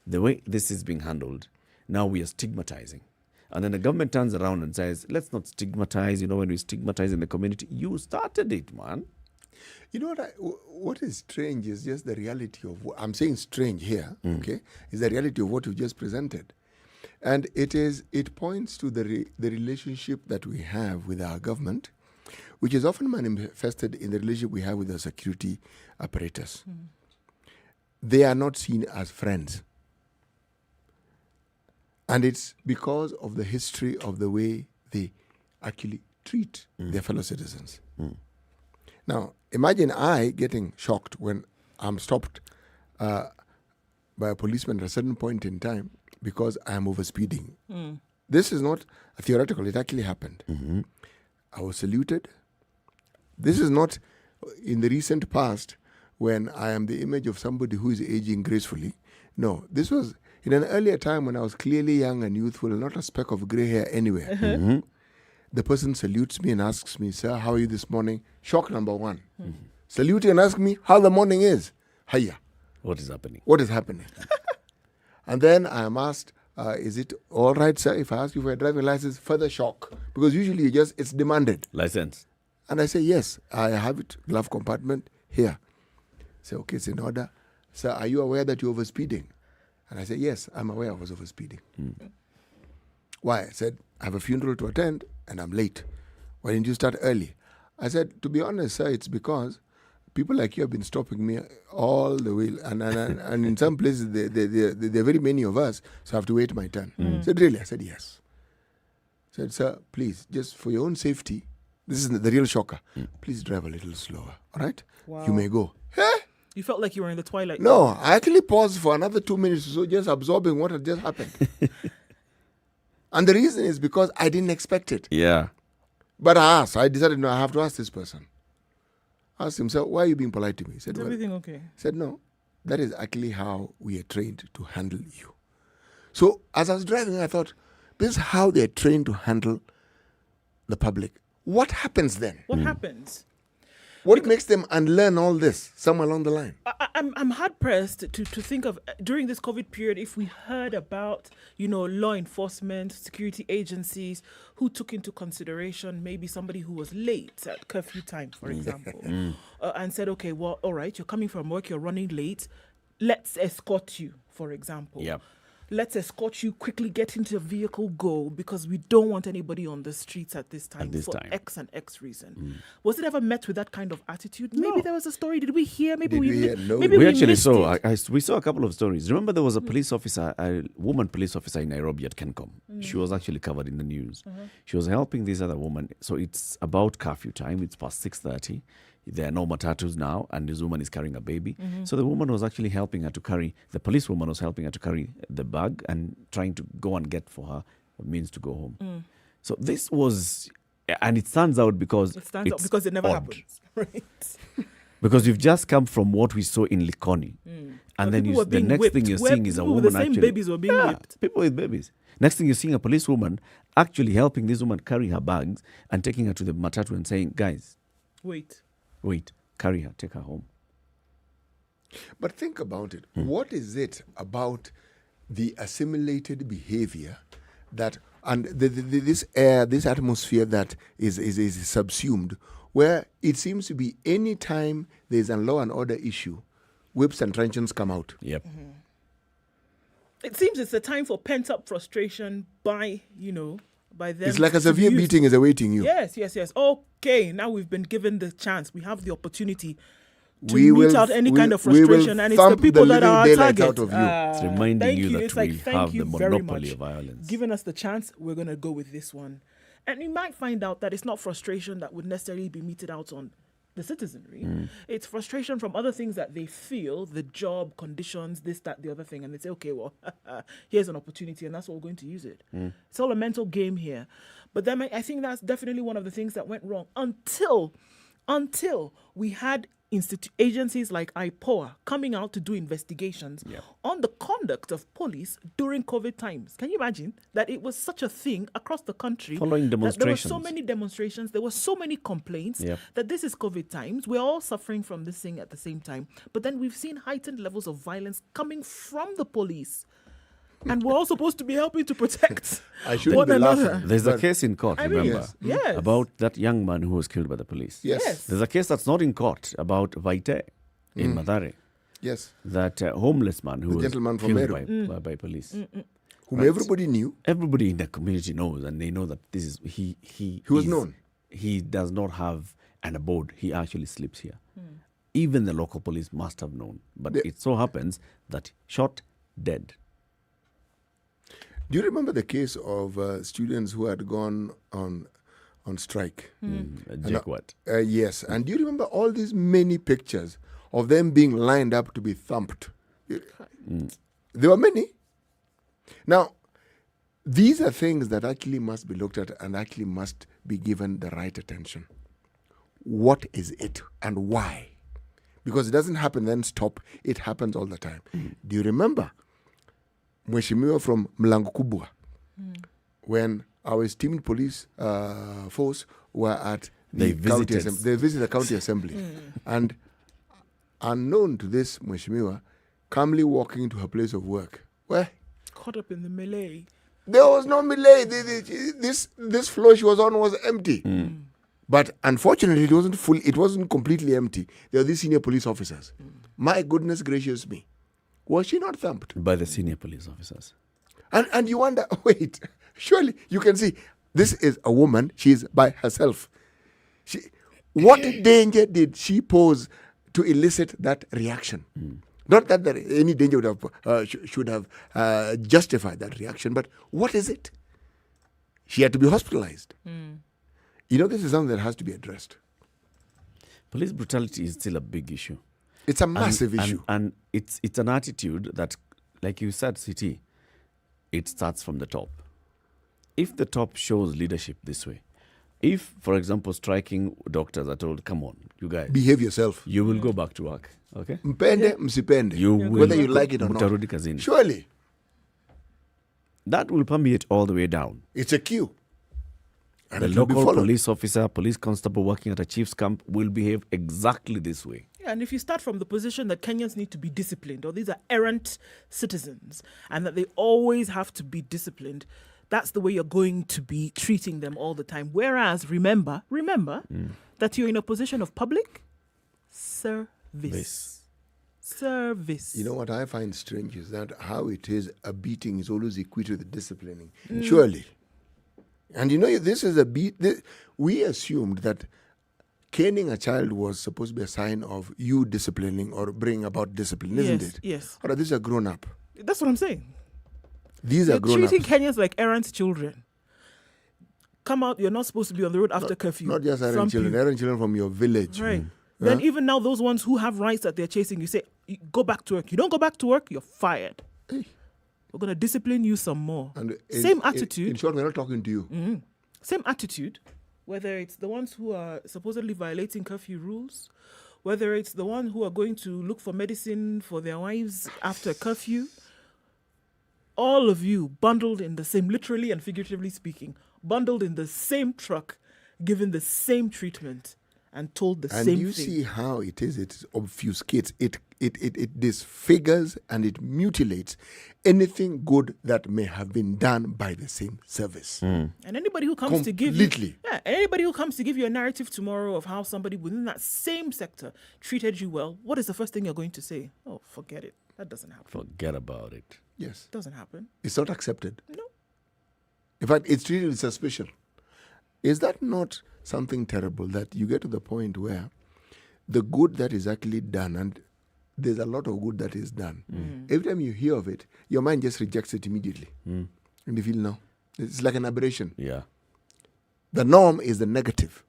Speaker 1: The way this is being handled, now we are stigmatizing. And then the government turns around and says, let's not stigmatize. When we stigmatize in the community, you started it, man.
Speaker 2: You know what is strange is just the reality of what I'm saying. Strange here, okay, is the reality of what you just presented, and it points to the relationship that we have with our government, which is often manifested in the relationship we have with the security apparatus. They are not seen as friends, and it's because of the history of the way they actually treat their fellow citizens. Now, imagine I getting shocked when I'm stopped by a policeman at a certain point in time because I am overspeeding. This is not a theoretical, it actually happened. I was saluted. This is not in the recent past when I am the image of somebody who is aging gracefully. No, this was in an earlier time when I was clearly young and youthful, not a speck of grey hair anywhere. The person salutes me and asks me, "Sir, how are you this morning?" Shock number one. Salute and ask me how the morning is. Hiya.
Speaker 1: What is happening?
Speaker 2: What is happening? And then I am asked, is it all right, sir, if I ask you for a driving license? Further shock. Because usually it's demanded.
Speaker 1: License.
Speaker 2: And I say, yes, I have it, glove compartment, here. Say, okay, it's in order. Sir, are you aware that you're overspeeding? And I say, yes, I'm aware I was overspeeding. Why? I said, I have a funeral to attend and I'm late. Why didn't you start early? I said, to be honest, sir, it's because people like you have been stopping me all the way. And in some places, there are very many of us, so I have to wait my turn. I said, really? I said, yes. I said, sir, please, just for your own safety, this is the real shocker. Please drive a little slower, all right?
Speaker 3: Wow.
Speaker 2: You may go.
Speaker 3: You felt like you were in the twilight.
Speaker 2: No, I actually paused for another 2 minutes or so, just absorbing what had just happened. And the reason is because I didn't expect it.
Speaker 1: Yeah.
Speaker 2: But I asked. I decided, no, I have to ask this person. I asked him, sir, why are you being polite to me? He said,
Speaker 3: Is everything okay?
Speaker 2: He said, no, that is actually how we are trained to handle you. So as I was driving, I thought, this is how they are trained to handle the public. What happens then?
Speaker 3: What happens?
Speaker 2: What makes them unlearn all this somewhere along the line?
Speaker 3: I'm hard pressed to think of during this COVID period if we heard about law enforcement, security agencies who took into consideration maybe somebody who was late at curfew time, for example, and said, okay, well, all right, you're coming from work, you're running late, let's escort you, for example.
Speaker 1: Yep.
Speaker 3: Let's escort you, quickly get into a vehicle, go, because we don't want anybody on the streets at this time for X and X reason. Was it ever met with that kind of attitude? Maybe there was a story. Did we hear? Maybe we
Speaker 2: hear? No.
Speaker 3: Maybe
Speaker 1: we actually saw.
Speaker 3: it.
Speaker 1: We saw a couple of stories. Remember, there was a police officer, a woman police officer in Nairobi at Kencom. She was actually covered in the news. She was helping this other woman. So it's about curfew time. It's past 6:30. There are no matatus now, and this woman is carrying a baby. So the woman was actually helping her to carry, the police woman was helping her to carry the bag and trying to go and get for her a means to go home. So this was, and it stands out because
Speaker 3: it never happens. Right.
Speaker 1: Because you've just come from what we saw in Likoni. And then the next thing you're seeing is a woman
Speaker 3: the same
Speaker 1: actually.
Speaker 3: Babies were being whipped.
Speaker 1: People with babies. Next thing you're seeing a policewoman actually helping this woman carry her bags and taking her to the matatu and saying, guys, wait, carry her, take her home.
Speaker 2: But think about it. What is it about the assimilated behavior that, and this air, this atmosphere that is subsumed, where it seems to be any time there's a law and order issue, whips and truncheons come out.
Speaker 1: Yep.
Speaker 3: It seems it's a time for pent-up frustration by them.
Speaker 2: It's like a severe beating is awaiting you.
Speaker 3: Yes. Okay, now we've been given the chance. We have the opportunity to mete out any kind of frustration, and it's the people that are our target.
Speaker 1: It's reminding you that
Speaker 3: it's
Speaker 1: we
Speaker 3: like,
Speaker 1: have the
Speaker 3: very
Speaker 1: monopoly
Speaker 3: much.
Speaker 1: of violence.
Speaker 3: Giving us the chance, we're going to go with this one. And you might find out that it's not frustration that would necessarily be meted out on the citizenry. It's frustration from other things that they feel, the job, conditions, this, that, the other thing. And they say, okay, well, here's an opportunity and that's what we're going to use it. It's all a mental game here. But then I think that's definitely one of the things that went wrong until we had agencies like IPOA coming out to do investigations on the conduct of police during COVID times. Can you imagine that it was such a thing across the country?
Speaker 1: Following demonstrations.
Speaker 3: There were so many demonstrations. There were so many complaints that this is COVID times. We're all suffering from this thing at the same time. But then we've seen heightened levels of violence coming from the police. And we're all supposed to be helping to protect one another.
Speaker 1: There's a case in court, remember?
Speaker 3: Yes.
Speaker 1: About that young man who was killed by the police.
Speaker 2: Yes.
Speaker 1: There's a case that's not in court about Vaite in Madare.
Speaker 2: Yes.
Speaker 1: That homeless man who was killed by police.
Speaker 2: Whom everybody knew.
Speaker 1: Everybody in the community knows, and they know that this is he
Speaker 2: was known.
Speaker 1: He does not have an abode. He actually sleeps here. Even the local police must have known. But it so happens that shot, dead.
Speaker 2: Do you remember the case of students who had gone on on strike.
Speaker 1: Jaguat.
Speaker 2: Yes. And do you remember all these many pictures of them being lined up to be thumped? There were many. Now, these are things that actually must be looked at and actually must be given the right attention. What is it and why? Because it doesn't happen then stop. It happens all the time. Do you remember Mheshimiwa from Mlango Kubwa when our esteemed police force were at
Speaker 1: They
Speaker 2: visited the county assembly, and unknown to this Mheshimiwa, calmly walking to her place of work, where
Speaker 3: Caught up in the melee.
Speaker 2: there was no melee. This floor she was on was empty. But unfortunately, it wasn't full. It wasn't completely empty. There were these senior police officers. My goodness gracious me, was she not thumped
Speaker 1: by the senior police officers?
Speaker 2: And you wonder, wait, surely you can see this is a woman. She's by herself. What danger did she pose to elicit that reaction? Not that any danger would have should have justified that reaction, but what is it? She had to be hospitalized. You know, this is something that has to be addressed.
Speaker 1: Police brutality is still a big issue.
Speaker 2: It's a massive issue.
Speaker 1: And it's an attitude that, like you said, CT, it starts from the top. If the top shows leadership this way, if, for example, striking doctors are told, come on, you guys.
Speaker 2: Behave yourself.
Speaker 1: You will go back to work, okay?
Speaker 2: Mpende, msipende.
Speaker 1: You will,
Speaker 2: whether you like it or not.
Speaker 1: Mutarudi kazini.
Speaker 2: Surely.
Speaker 1: That will permeate all the way down.
Speaker 2: It's a cue. And
Speaker 1: the local police officer, police constable working at a chief's camp will behave exactly this way.
Speaker 3: Yeah, and if you start from the position that Kenyans need to be disciplined, or these are errant citizens, and that they always have to be disciplined, that's the way you're going to be treating them all the time. Whereas, remember that you're in a position of public service. Service.
Speaker 2: You know what I find strange is that how it is a beating is always equated with disciplining. Surely. And you know, this is a beat. We assumed that caning a child was supposed to be a sign of you disciplining or bringing about discipline, isn't it?
Speaker 3: Yes.
Speaker 2: Or these are grown up.
Speaker 3: That's what I'm saying.
Speaker 2: These are grown up.
Speaker 3: You're treating Kenyans like errant children. Come out, you're not supposed to be on the road after curfew.
Speaker 2: Not just errant children from your village.
Speaker 3: Right. Then even now, those ones who have rights that they're chasing, you say, go back to work. You don't go back to work, you're fired. We're going to discipline you some more.
Speaker 2: And
Speaker 3: same attitude.
Speaker 2: In short, we're not talking to you.
Speaker 3: Same attitude, whether it's the ones who are supposedly violating curfew rules, whether it's the ones who are going to look for medicine for their wives after curfew. All of you bundled in the same, literally and figuratively speaking, bundled in the same truck, given the same treatment, and told the same thing.
Speaker 2: And you see how it is. It obfuscates. It disfigures and it mutilates anything good that may have been done by the same service.
Speaker 3: And anybody who comes to give you a narrative tomorrow of how somebody within that same sector treated you well, what is the first thing you're going to say? Oh, forget it. That doesn't happen.
Speaker 1: Forget about it.
Speaker 2: Yes.
Speaker 3: Doesn't happen.
Speaker 2: It's not accepted.
Speaker 3: No.
Speaker 2: In fact, it's treated with suspicion. Is that not something terrible that you get to the point where the good that is actually done, and there's a lot of good that is done, every time you hear of it, your mind just rejects it immediately. And you feel, no, it's like an aberration.
Speaker 1: Yeah.
Speaker 2: The norm is the negative.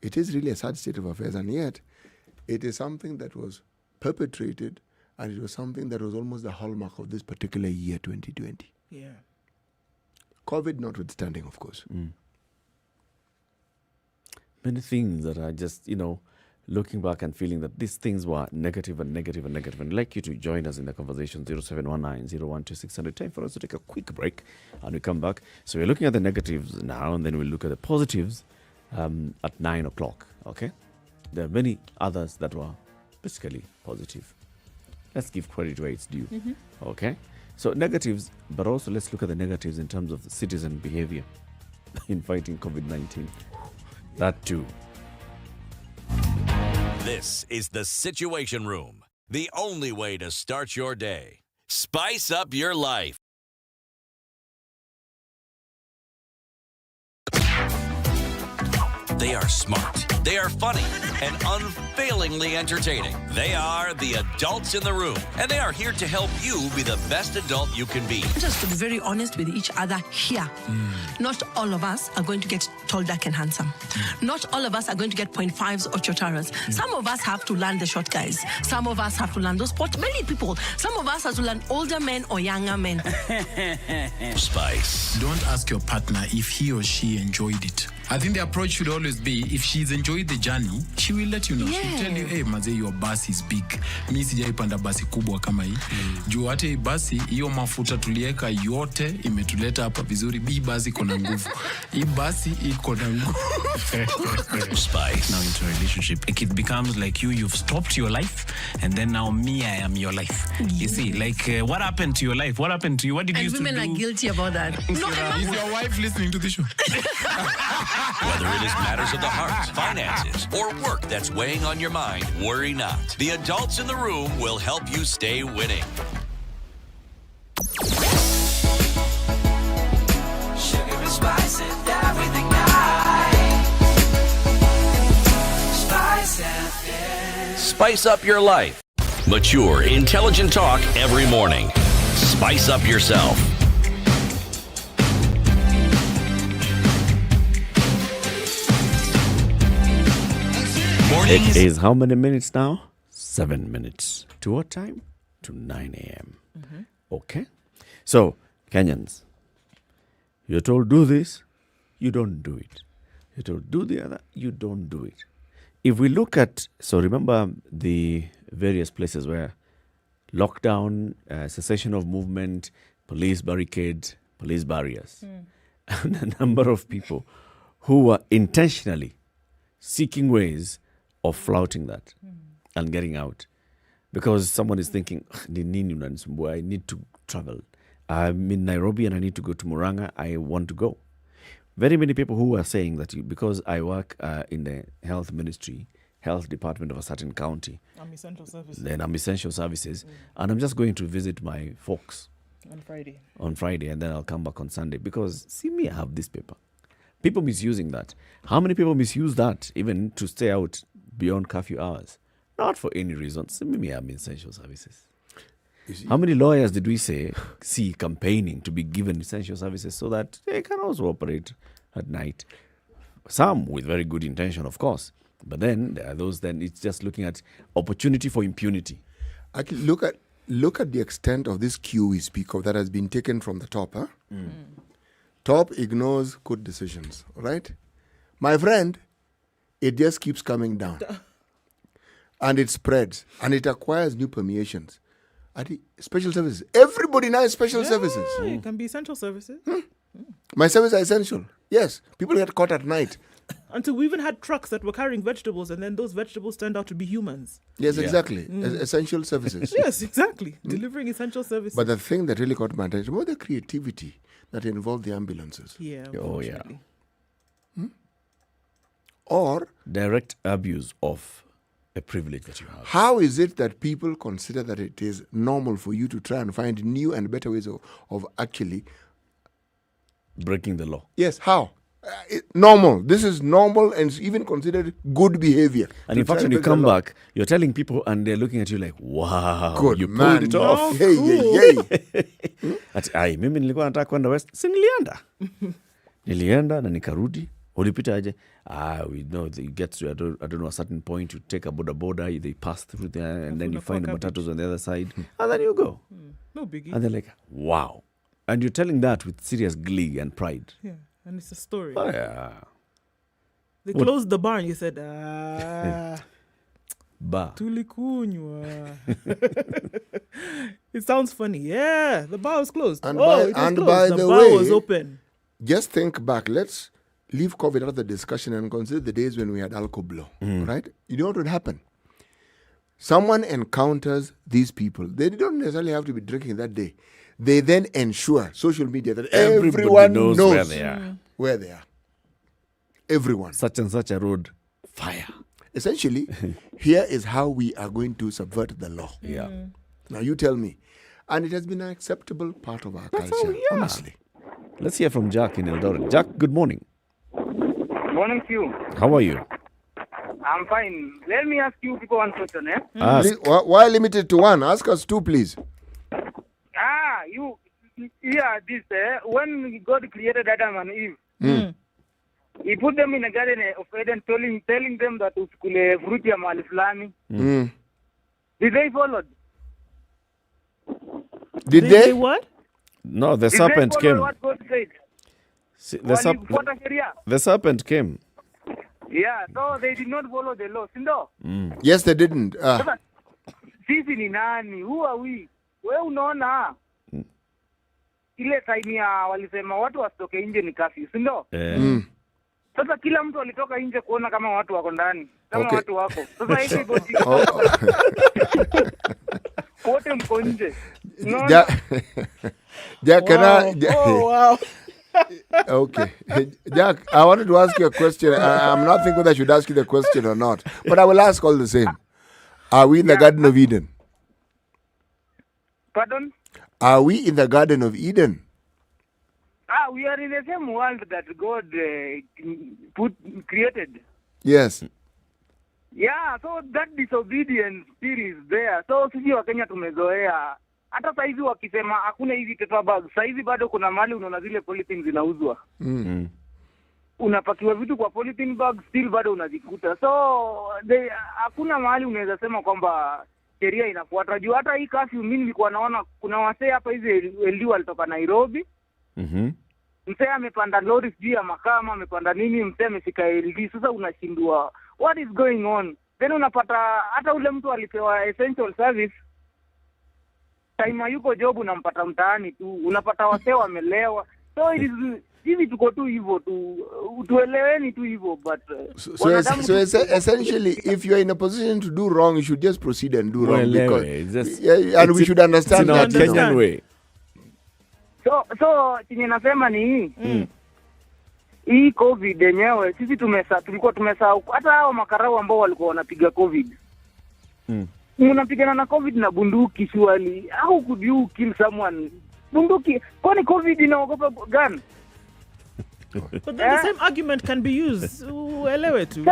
Speaker 2: It is really a sad state of affairs, and yet it is something that was perpetrated, and it was something that was almost the hallmark of this particular year, 2020.
Speaker 3: Yeah.
Speaker 2: COVID notwithstanding, of course.
Speaker 1: Many things that are just, looking back and feeling that these things were negative and negative and negative. And I'd like you to join us in the conversation, 0719-012-600. Time for us to take a quick break and we come back. So we're looking at the negatives now, and then we'll look at the positives at 9 o'clock, okay? There are many others that were basically positive. Let's give credit where it's due, okay? So negatives, but also let's look at the negatives in terms of citizen behavior in fighting COVID-19. That too.
Speaker 4: This is the Situation Room, the only way to start your day. Spice up your life. They are smart. They are funny and unfailingly entertaining. They are the adults in the room, and they are here to help you be the best adult you can be.
Speaker 20: Just to be very honest with each other here, not all of us are going to get tall, dark, and handsome. Not all of us are going to get 0.5s or chotaras. Some of us have to learn the short guys. Some of us have to learn those pot-bellied people. Some of us have to learn older men or younger men.
Speaker 4: Spice.
Speaker 21: Don't ask your partner if he or she enjoyed it. I think the approach should always be, if she's enjoyed the journey, she will let you know.
Speaker 20: Yeah.
Speaker 21: She'll tell you, hey, maze, your bus is big. Mi sijaipanda basi kubwa kama hii. Juu hata hii basi, hiyo mafuta tulieka yote, imetuleta hapa vizuri. Hii basi iko na nguvu. Hii basi iko na nguvu.
Speaker 4: Spice.
Speaker 22: Now into a relationship, it becomes like you've stopped your life, and then now me, I am your life. You see, like, what happened to your life? What happened to you? What did you
Speaker 20: And
Speaker 22: used to do?
Speaker 20: women are guilty about that.
Speaker 21: Is your wife listening to the show?
Speaker 4: Whether it is matters of the heart, finances, or work that's weighing on your mind, worry not. The adults in the room will help you stay winning.
Speaker 23: Sugar and spice and everything nice. Spice FM.
Speaker 4: Spice up your life. Mature, intelligent talk every morning. Spice up yourself.
Speaker 1: It is how many minutes now? 7 minutes. To what time? To 9 a.m. Okay. So, Kenyans, you're told do this, you don't do it. You're told do the other, you don't do it. If we look at, so remember the various places where lockdown, cessation of movement, police barricades, police barriers, and a number of people who were intentionally seeking ways of flouting that and getting out. Because someone is thinking, I need to travel. I'm in Nairobi and I need to go to Murang'a. I want to go. Very many people who are saying that because I work in the health ministry, health department of a certain county,
Speaker 3: I'm essential services.
Speaker 1: then I'm essential services, and I'm just going to visit my folks
Speaker 3: on Friday,
Speaker 1: and then I'll come back on Sunday because see me, I have this paper. People misusing that. How many people misuse that even to stay out beyond curfew hours? Not for any reason. See me, I'm essential services. How many lawyers did we see campaigning to be given essential services so that they can also operate at night? Some with very good intention, of course. But then there are those, then it's just looking at opportunity for impunity.
Speaker 2: Actually, look at the extent of this queue we speak of that has been taken from the top. Top ignores good decisions, right? My friend, it just keeps coming down. And it spreads. And it acquires new permeations. Special services. Everybody now is special services.
Speaker 3: It can be essential services.
Speaker 2: My services are essential. Yes. People get caught at night.
Speaker 3: Until we even had trucks that were carrying vegetables, and then those vegetables turned out to be humans.
Speaker 2: Yes, exactly. Essential services.
Speaker 3: Yes, exactly. Delivering essential services.
Speaker 2: But the thing that really caught my attention was the creativity that involved the ambulances.
Speaker 3: Yeah.
Speaker 1: Oh, yeah.
Speaker 2: Or
Speaker 1: direct abuse of a privilege that you have.
Speaker 2: How is it that people consider that it is normal for you to try and find new and better ways of actually
Speaker 1: breaking the law?
Speaker 2: Yes, how? Normal. This is normal and it's even considered good behavior.
Speaker 1: And in fact, when you come back, you're telling people and they're looking at you like, wow,
Speaker 2: good
Speaker 1: you
Speaker 2: man.
Speaker 1: pulled it off.
Speaker 2: Hey.
Speaker 1: Mimi nilikuwa nataka kwenda West. Si nilienda. Nilienda na nikarudi. Ulipita aje? We know that it gets to, I don't know, a certain point, you take a border, they pass through there, and then you find the matatus on the other side, and then you go.
Speaker 3: No biggie.
Speaker 1: And they're like, wow. And you're telling that with serious glee and pride.
Speaker 3: Yeah, and it's a story.
Speaker 1: Oh, yeah.
Speaker 3: They closed the bar and you said,
Speaker 1: bar.
Speaker 3: Tulikunywa. It sounds funny. Yeah, the bar was closed.
Speaker 2: And
Speaker 3: by
Speaker 2: the
Speaker 3: bar
Speaker 2: way,
Speaker 3: was open.
Speaker 2: Just think back. Let's leave COVID out of the discussion and consider the days when we had alcohol, right? You know what would happen? Someone encounters these people. They don't necessarily have to be drinking that day. They then ensure social media that everyone knows
Speaker 1: where they are.
Speaker 2: Where they are. Everyone.
Speaker 1: Such and such a road. Fire.
Speaker 2: Essentially, here is how we are going to subvert the law.
Speaker 1: Yeah.
Speaker 2: Now you tell me. And it has been an acceptable part of our culture, honestly.
Speaker 1: Let's hear from Jack in Eldoret. Jack, good morning.
Speaker 24: Morning,
Speaker 5: Morning to you.
Speaker 1: How are you?
Speaker 5: I'm fine. Let me ask you people one question, eh?
Speaker 1: Ask.
Speaker 2: Why limited to one? Ask us two, please.
Speaker 5: This, when God created Adam and Eve, He put them in a garden of Eden, telling them that usikule fruit ya mahali fulani. Did they follow?
Speaker 2: Did they?
Speaker 3: What?
Speaker 1: No, the
Speaker 5: Did
Speaker 1: serpent
Speaker 5: they follow
Speaker 1: came.
Speaker 5: what God said?
Speaker 1: See,
Speaker 5: Walifuata sheria?
Speaker 1: the serpent came.
Speaker 5: Yeah, so they did not follow the law. Sindo?
Speaker 2: Yes, they didn't.
Speaker 5: Sasa, sisi ni nani? Who are we? We unaona ile time ya walisema watu wasitoke nje ni curfew, si ndio? Sasa kila mtu alitoka nje kuona kama watu wako ndani, kama watu wako. Sasa everybody wote mko nje.
Speaker 2: Jack, can I?
Speaker 3: Wow.
Speaker 2: Okay. Jack, I wanted to ask you a question. I'm not thinking whether I should ask you the question or not, but I will ask all the same. Are we in the Garden of Eden?
Speaker 5: Pardon?
Speaker 2: Are we in the Garden of Eden?
Speaker 5: We are in the same world that God created.
Speaker 2: Yes.
Speaker 5: Yeah, so that disobedience still is there. So sisi wa Kenya tumezoea. Hata saizi wakisema hakuna hizi paper bags, saizi bado kuna mali unaona zile polythene zinauzwa. Unapakiwa vitu kwa polythene bags, still bado unazikuta. So hakuna mahali unaweza sema kwamba sheria inafuata. Juu hata hii curfew mimi nilikuwa naona kuna wasee hapa hizi LD walitoka Nairobi. Msee amepanda lori sijui ya makama, amepanda nini, msee amefika LD. Sasa unashindwa what is going on? Then unapata hata ule mtu alipewa essential service, time yuko job unampata mtaani tu. Unapata wasee wamelewa. So it is hivi tuko tu hivyo tu, tueleweni tu hivyo, but
Speaker 2: essentially if you are in a position to do wrong, you should just proceed and do wrong, because
Speaker 1: and
Speaker 2: we should understand that
Speaker 1: Kenyan way.
Speaker 5: So chenye nasema ni hii COVID yenyewe sisi tulikuwa tumesahau. Hata hao makarau ambao walikuwa wanapiga COVID, unapigana na COVID na bunduki, surely how could you kill someone? Bunduki, kwani COVID inaogopa gun?
Speaker 3: But then the same argument can be used. Uelewe tu.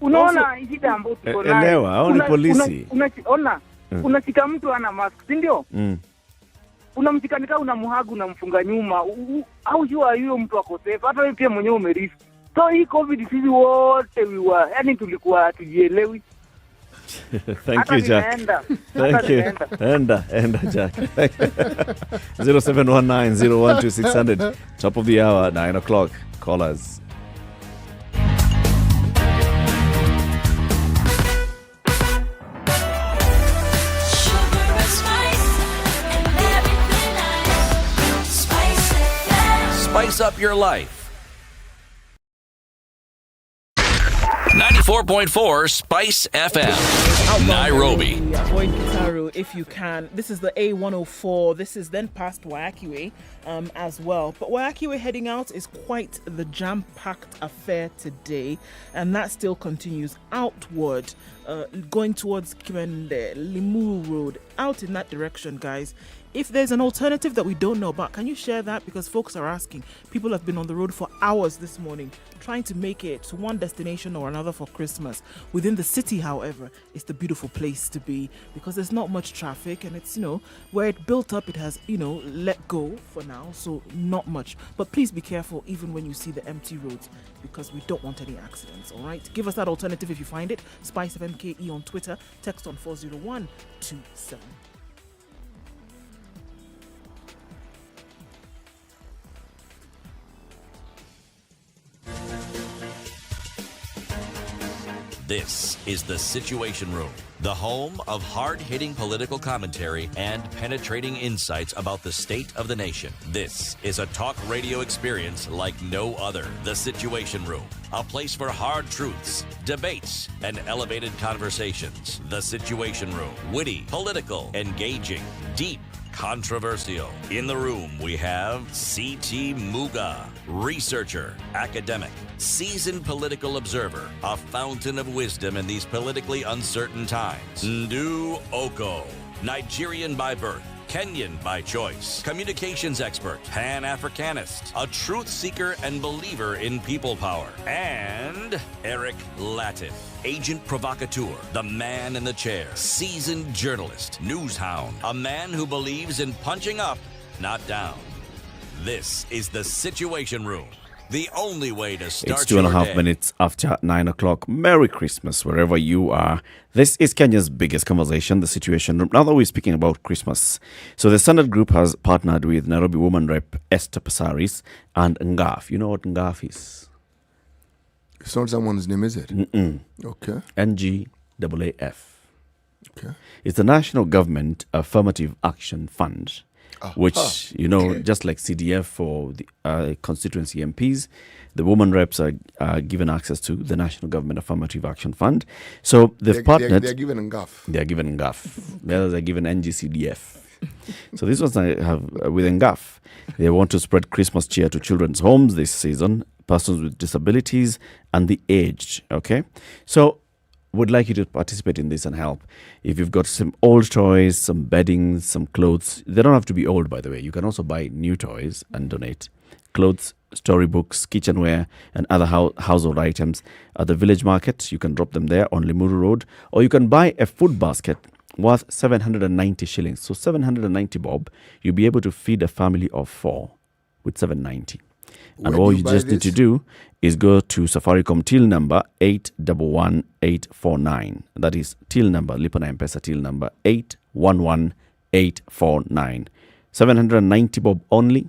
Speaker 5: Unaona hizi dambo tuko nayo.
Speaker 1: Elewa, hao ni polisi.
Speaker 5: Unashika mtu ana mask, si ndio? Unamshikanika, unamhagu, unamfunga nyuma. Au jua hiyo mtu ako safe, hata wewe pia mwenyewe umerisk. So hii COVID sisi wote yani tulikuwa tujielewi.
Speaker 1: Thank you, Jack. Thank you. Enda, Jack. 0719-012-600. Top of the hour, 9 o'clock. Call us.
Speaker 4: Spice up your life. 94.4 Spice FM, Nairobi.
Speaker 3: Avoid Kitaru if you can. This is the A104. This is then past Wayakiwe as well. But Wayakiwe heading out is quite the jam-packed affair today. And that still continues outward, going towards Kimende, Limuru Road. Out in that direction, guys. If there's an alternative that we don't know about, can you share that? Because folks are asking. People have been on the road for hours this morning trying to make it to one destination or another for Christmas. Within the city, however, it's the beautiful place to be because there's not much traffic and it's, where it built up, it has, let go for now. So not much. But please be careful even when you see the empty roads because we don't want any accidents, all right? Give us that alternative if you find it. Spice of MKE on Twitter. Text on 40127.
Speaker 4: This is The Situation Room, the home of hard-hitting political commentary and penetrating insights about the state of the nation. This is a talk radio experience like no other. The Situation Room, a place for hard truths, debates, and elevated conversations. The Situation Room, witty, political, engaging, deep, controversial. In the room, we have C.T. Muga, researcher, academic, seasoned political observer, a fountain of wisdom in these politically uncertain times. Ndu Oko, Nigerian by birth, Kenyan by choice, communications expert, Pan-Africanist, a truth seeker and believer in people power, and Eric Latif, agent provocateur, the man in the chair, seasoned journalist, news hound, a man who believes in punching up, not down. This is the Situation Room. The only way to start
Speaker 1: It's 2.5
Speaker 4: day.
Speaker 1: minutes after 9 o'clock. Merry Christmas, wherever you are. This is Kenya's biggest conversation, the Situation Room. Now that we're speaking about Christmas, so the Standard Group has partnered with Nairobi woman rep Esther Passaris and Ngaf. You know what Ngaf is?
Speaker 2: It's not someone's name, is it?
Speaker 1: Mm-mm.
Speaker 2: Okay.
Speaker 1: NGAAF.
Speaker 2: Okay.
Speaker 1: It's the National Government Affirmative Action Fund, which, you know, just like CDF for the constituency MPs, the women reps are given access to the National Government Affirmative Action Fund. So they've partnered.
Speaker 2: They're given Ngaf.
Speaker 1: They're given Ngaf. The others are given NGCDF. So this was I have with Ngaf. They want to spread Christmas cheer to children's homes this season, persons with disabilities, and the aged. Okay, so would like you to participate in this and help. If you've got some old toys, some bedding, some clothes, they don't have to be old, by the way. You can also buy new toys and donate. Clothes, storybooks, kitchenware, and other household items at the village market. You can drop them there on Limuru Road, or you can buy a food basket worth 790 shillings. So 790 bob, you'll be able to feed a family of 4 with 790. And all you just need to do is go to Safaricom till number 811849. That is till number, Lipa na M-Pesa till number 811849. 790 bob only.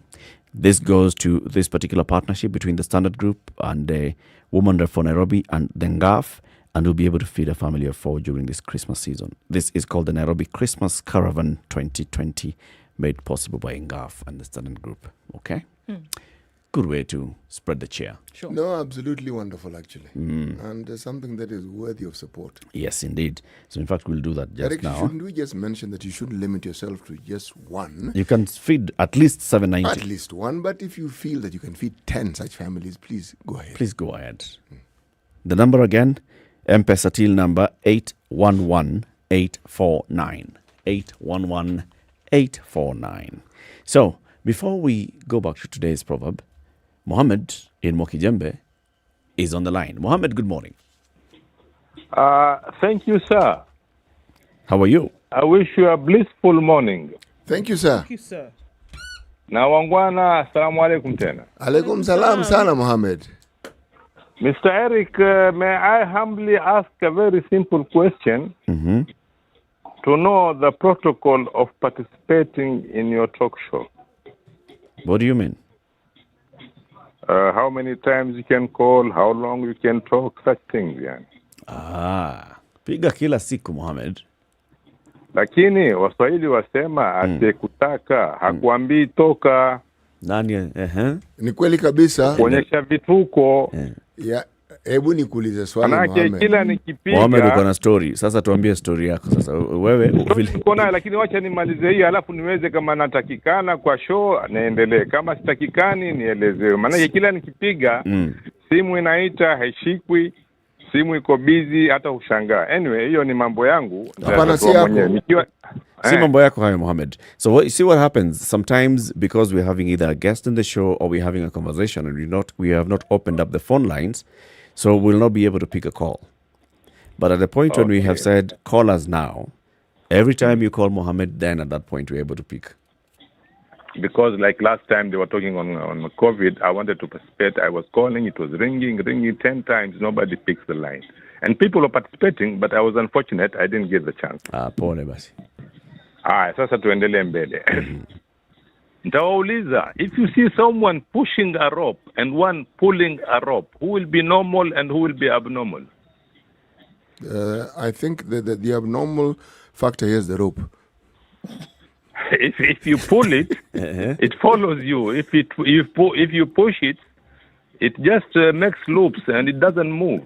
Speaker 1: This goes to this particular partnership between the Standard Group and the Woman Rep for Nairobi and the Ngaf, and we'll be able to feed a family of 4 during this Christmas season. This is called the Nairobi Christmas Caravan 2020, made possible by Ngaf and the Standard Group. Okay? Good way to spread the cheer.
Speaker 3: Sure.
Speaker 2: No, absolutely wonderful, actually. And something that is worthy of support.
Speaker 1: Yes, indeed. So, in fact, we'll do that just
Speaker 2: Eric,
Speaker 1: now.
Speaker 2: shouldn't we just mention that you shouldn't limit yourself to just one?
Speaker 1: You can feed at least 790.
Speaker 2: At least one, but if you feel that you can feed 10 such families, please go ahead.
Speaker 1: Please go ahead. The number again, M-Pesa till number 811849. 811849. So, before we go back to today's proverb, Mohammed in Mokijembe is on the line. Mohammed, good morning.
Speaker 6: Thank you, sir.
Speaker 1: How are you?
Speaker 6: I wish you a blissful morning.
Speaker 2: Thank you, sir.
Speaker 3: Thank you, sir.
Speaker 6: Na wangwana, assalamu alaikum tena.
Speaker 2: Alaikum salam sana, Mohammed.
Speaker 6: Mr. Eric, may I humbly ask a very simple question to know the protocol of participating in your talk show?
Speaker 1: What do you mean?
Speaker 6: How many times you can call, how long you can talk, such things, yani.
Speaker 1: Piga kila siku, Mohammed.
Speaker 6: Lakini Waswahili wasema asekutaka hakuambii toka.
Speaker 1: Nani?
Speaker 2: Ni kweli kabisa.
Speaker 6: Kuonyesha vituko.
Speaker 2: Ya, hebu nikuulize swali,
Speaker 6: Manake
Speaker 2: Mohammed.
Speaker 6: kila nikipiga.
Speaker 1: Mohammed, uko na story. Sasa tuambie story yako. Sasa wewe
Speaker 6: Niko nayo, lakini wacha nimalize hii alafu niweze kama natakikana kwa show naendelee. Kama sitakikani nielezewe. Maana kila nikipiga simu inaita haishikwi, simu iko busy, hata ushangaa. Anyway, hiyo ni mambo yangu.
Speaker 2: Hapana, si yako.
Speaker 1: Si mambo yako hayo, Mohammed. So you see what happens sometimes, because we're having either a guest in the show or we're having a conversation and we have not opened up the phone lines, so we'll not be able to pick a call. But at the point when we have said call us now, every time you call Mohammed, then at that point we're able to pick.
Speaker 6: Because like last time they were talking on COVID, I wanted to participate. I was calling, it was ringing 10 times, nobody picks the line. And people are participating, but I was unfortunate, I didn't get the chance.
Speaker 1: Pole basi.
Speaker 6: Sasa tuendelee mbele. Nitawauliza, if you see someone pushing a rope and one pulling a rope, who will be normal and who will be abnormal?
Speaker 2: I think the abnormal factor here is the rope.
Speaker 6: If you pull it, it follows you. If you push it, it just makes loops and it doesn't move.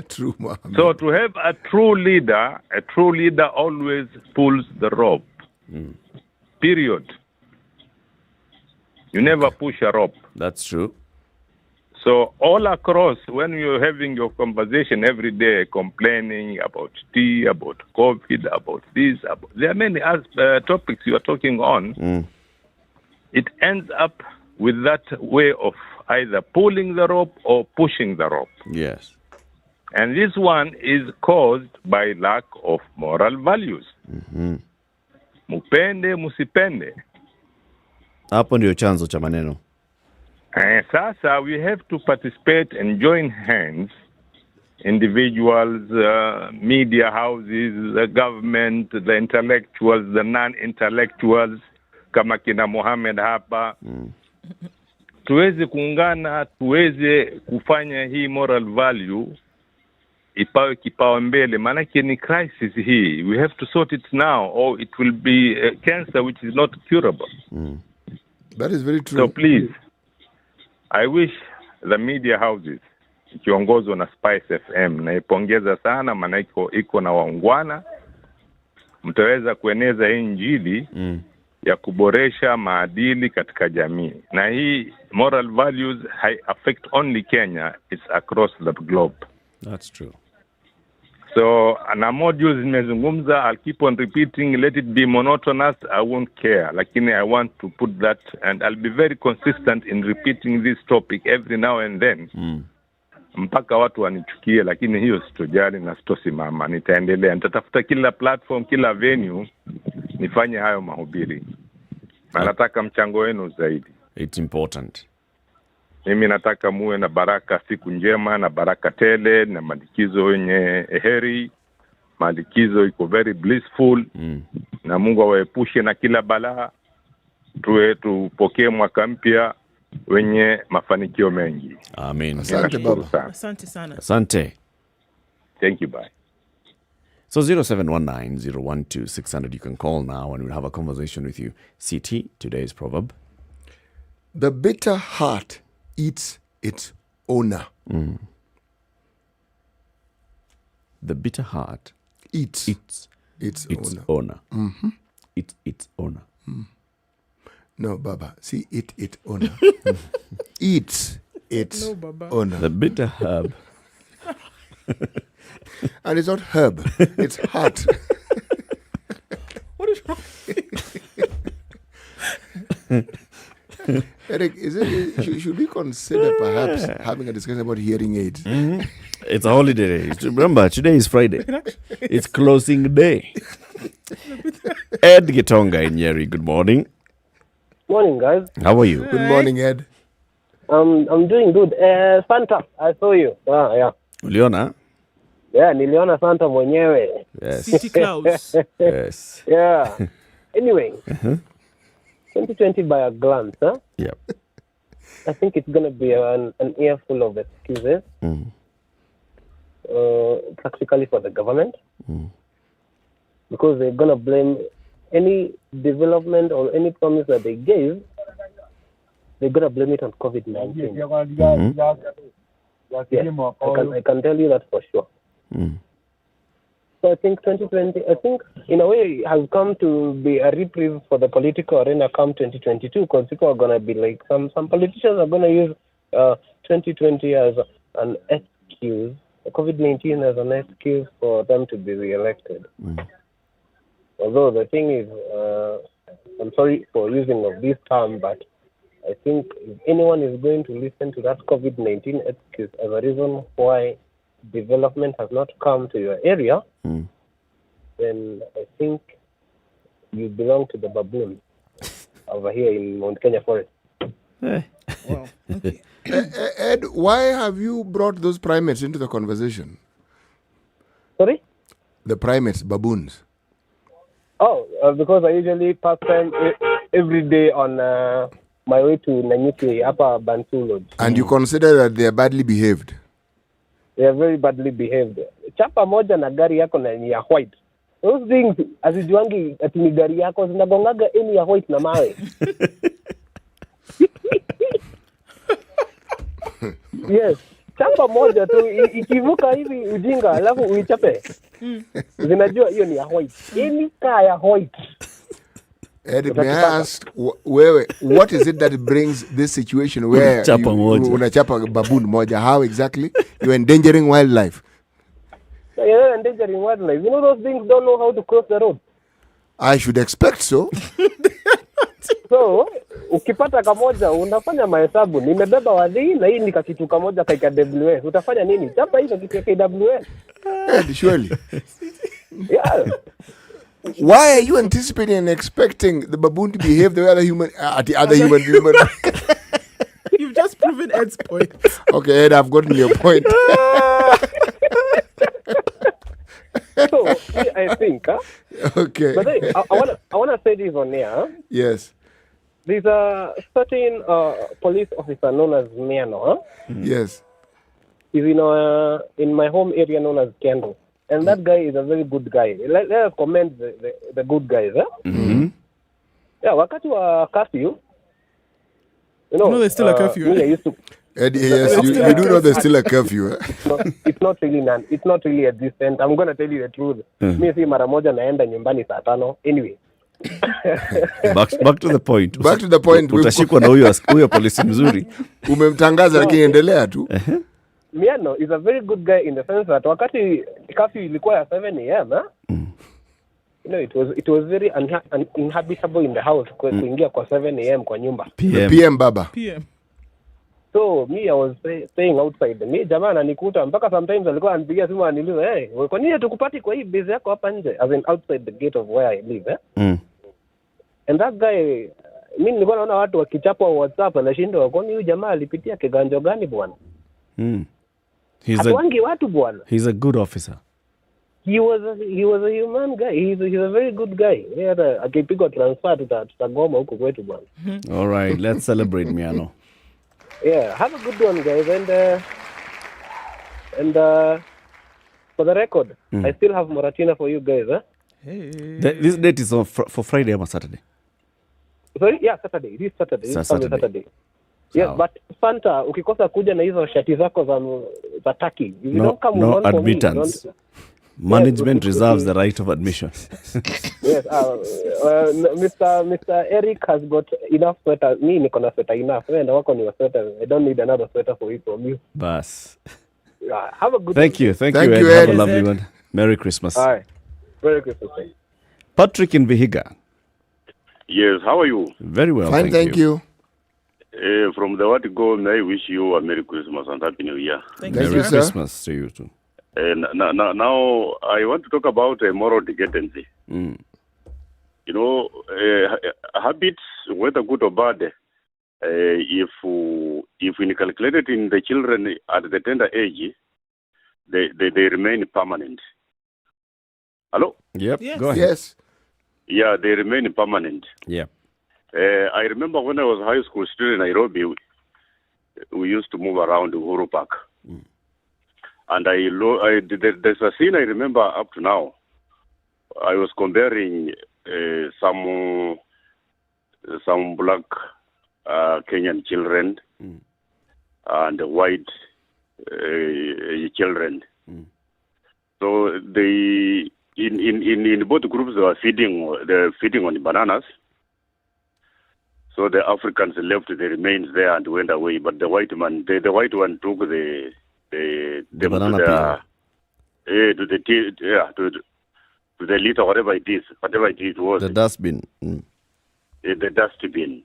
Speaker 2: True, Mohammed.
Speaker 6: So to have a true leader always pulls the rope. Period. You never push a rope.
Speaker 1: That's true.
Speaker 6: So all across, when you're having your conversation every day, complaining about tea, about COVID, about this, there are many topics you are talking on. It ends up with that way of either pulling the rope or pushing the rope.
Speaker 1: Yes.
Speaker 6: And this one is caused by lack of moral values. Mupende, musipende.
Speaker 1: Hapo ndio chanzo cha maneno.
Speaker 6: Sasa we have to participate and join hands, individuals, media houses, the government, the intellectuals, the non-intellectuals, kama kina Mohamed hapa. Tuweze kuungana, tuweze kufanya hii moral value ipawe kipaumbele, maana ni crisis hii. We have to sort it now or it will be a cancer which is not curable.
Speaker 2: That is very true.
Speaker 6: So please, I wish the media houses ikiongozwa na Spice FM, naipongeza sana maana iko na waungwana, mtaweza kueneza injili ya kuboresha maadili katika jamii. Na hii moral values affect only Kenya, it's across the globe.
Speaker 1: That's true.
Speaker 6: So, na modules nimezungumza, I'll keep on repeating, let it be monotonous, I won't care. Lakini I want to put that, and I'll be very consistent in repeating this topic every now and then. Mpaka watu wanichukie, lakini hiyo sitojali na sitosimama. Nitaendelea, nitatafuta kila platform, kila venue, nifanye hayo mahubiri. Na nataka mchango wenu zaidi.
Speaker 1: It's important.
Speaker 6: Mimi nataka muwe na baraka, siku njema na baraka tele, na malikizo yenye heri. Malikizo iko very blissful. Na Mungu awaepushe na kila balaa. Tupokee mwaka mpya wenye mafanikio mengi.
Speaker 1: Amen.
Speaker 2: Asante baba.
Speaker 3: Asante sana.
Speaker 1: Asante.
Speaker 6: Thank you, bye.
Speaker 1: So 0719-012-600, you can call now and we'll have a conversation with you. CT, today's proverb.
Speaker 2: The bitter heart eats its owner.
Speaker 1: The bitter heart
Speaker 2: eats
Speaker 1: its owner. It's its owner.
Speaker 2: No, Baba. See, it owner. Eats its owner.
Speaker 1: The bitter herb.
Speaker 2: And it's not herb, it's heart.
Speaker 3: What is wrong?
Speaker 2: Eric, should we consider perhaps having a discussion about hearing aids?
Speaker 1: It's a holiday. Remember, today is Friday. It's closing day. Ed Gitonga in Nyeri, good morning.
Speaker 8: Morning, guys.
Speaker 1: How are you?
Speaker 2: Good morning, Ed.
Speaker 8: I'm doing good. Santa, I saw you. Yeah.
Speaker 1: Uliona?
Speaker 8: Yeah, niliona Santa mwenyewe.
Speaker 1: Yes.
Speaker 3: City Clouds.
Speaker 1: Yes.
Speaker 8: Yeah. Anyway, 2020 by a glance, huh?
Speaker 1: Yep.
Speaker 8: I think it's going to be an year full of excuses. Practically for the government. Because they're going to blame any development or any promise that they gave, they're going to blame it on COVID-19. Yes, I can tell you that for sure. So I think 2020, in a way, has come to be a reprieve for the political arena come 2022, because people are going to be like, some politicians are going to use 2020 as an excuse, COVID-19 as an excuse for them to be re-elected. Although the thing is, I'm sorry for using of this term, but I think if anyone is going to listen to that COVID-19 excuse as a reason why development has not come to your area, then I think you belong to the baboons over here in Mount Kenya Forest.
Speaker 3: Well, okay.
Speaker 2: Ed, why have you brought those primates into the conversation?
Speaker 8: Sorry?
Speaker 2: The primates, baboons.
Speaker 8: Oh, because I usually pass time every day on my way to Nanyuki, Upper Bantu Lodge.
Speaker 2: And you consider that they are badly behaved?
Speaker 8: They are very badly behaved. Chapa moja na gari yako na ni ya white. Those things, azijuangi ati ni gari yako, zinagongaga eni ya white na mawe. Yes. Chapa moja tu, ikivuka hivi ujinga, alafu uichape. Zinajua hiyo ni ya white. Eni kaa ya white.
Speaker 2: Ed, may I ask, what is it that brings this situation where unachapa baboon moja? How exactly? You're endangering wildlife.
Speaker 8: You're endangering wildlife. You know those things don't know how to cross the road.
Speaker 2: I should expect so.
Speaker 8: So, ukipata kamoja, unafanya mahesabu. Nimebeba wadhi na hii ni kakitu kamoja ka KWS. Utafanya nini? Chapa hizo kitu ya KWS.
Speaker 2: Ed, surely.
Speaker 8: Yeah.
Speaker 2: Why are you anticipating and expecting the baboon to behave the way other human beings?
Speaker 3: You've just proven Ed's point.
Speaker 2: Okay, Ed, I've gotten your point.
Speaker 8: So, I think,
Speaker 2: okay.
Speaker 8: But I want to say this on here. Huh?
Speaker 2: Yes.
Speaker 8: There's a certain police officer known as Miano. Huh?
Speaker 2: Yes.
Speaker 8: He's in my home area known as Kendo. And that guy is a very good guy. Let us commend the good guys. Huh?
Speaker 2: Mm-hmm.
Speaker 8: Yeah, wakati wa curfew.
Speaker 3: No, there's still a curfew.
Speaker 8: Me, I used to.
Speaker 2: Eddie, yes, you do know there's still a curfew.
Speaker 8: No, it's not really a decent. I'm going to tell you the truth. Me si mara moja naenda nyumbani saa 5. Anyway.
Speaker 1: Back to the point.
Speaker 2: Back to the point.
Speaker 1: Utashikwa na huyo polisi mzuri.
Speaker 2: Umemtangaza lakini endelea tu.
Speaker 8: Miano is a very good guy in the sense that wakati curfew ilikuwa ya 7 a.m. You know, it was very uninhabitable in the house kuingia kwa 7 a.m. kwa nyumba.
Speaker 2: PM baba.
Speaker 3: PM.
Speaker 8: So me, I was staying outside. Me jamaa ananikuta mpaka sometimes alikuwa ananipigia simu ananiuliza, "Hey, kwa nini tukupati kwa hii base yako hapa nje?" As in outside the gate of where I live. And that guy, mimi nilikuwa naona watu wakichapwa WhatsApp anashindwa, kwani huyu jamaa alipitia kiganjo gani bwana? Hatuangi watu bwana.
Speaker 1: He's a good officer.
Speaker 8: He was a human guy. He's a very good guy. Akipigwa transfer tutagoma huko kwetu bwana.
Speaker 1: All right, let's celebrate Miano.
Speaker 8: Yeah, have a good one, guys. And for the record, I still have Moratina for you guys. Huh?
Speaker 3: Hey.
Speaker 1: This date is for Friday or Saturday?
Speaker 8: Sorry? Yeah, Saturday. This Saturday. This Saturday. Yes, but Fanta, ukikosa kuja na hizo shati zako za Turkey.
Speaker 1: No admittance. Management reserves the right of admission.
Speaker 8: Yes, Mr. Eric has got enough sweaters. Me, niko na sweater enough. Na wako ni sweater. I don't need another sweater for you.
Speaker 1: Bas.
Speaker 8: Have a good
Speaker 1: Thank
Speaker 8: one.
Speaker 1: you, Ed. Have a lovely one. Merry Christmas.
Speaker 8: All right. Merry Christmas.
Speaker 1: Patrick in Vihiga.
Speaker 9: Yes, how are you?
Speaker 1: Very well,
Speaker 2: fine, thank you.
Speaker 9: From the word go, may I wish you a Merry Christmas and Happy New Year.
Speaker 3: Thank you,
Speaker 1: Merry
Speaker 3: sir.
Speaker 1: Christmas to you too.
Speaker 9: Now, I want to talk about moral decency. You know, habits, whether good or bad, if inculcated in the children at the tender age, they remain permanent. Hello?
Speaker 1: Yep,
Speaker 3: Yes.
Speaker 1: go ahead.
Speaker 2: Yes.
Speaker 9: Yeah, they remain permanent.
Speaker 1: Yeah.
Speaker 9: I remember when I was a high school student in Nairobi, we used to move around Uhuru Park. And there's a scene I remember up to now. I was comparing some black Kenyan children and white children. So they in both groups they were feeding on bananas. So the Africans left the remains there and went away, but the white one took the
Speaker 1: banana
Speaker 9: peel. To the litter, whatever it was.
Speaker 1: The dustbin.
Speaker 9: The dustbin.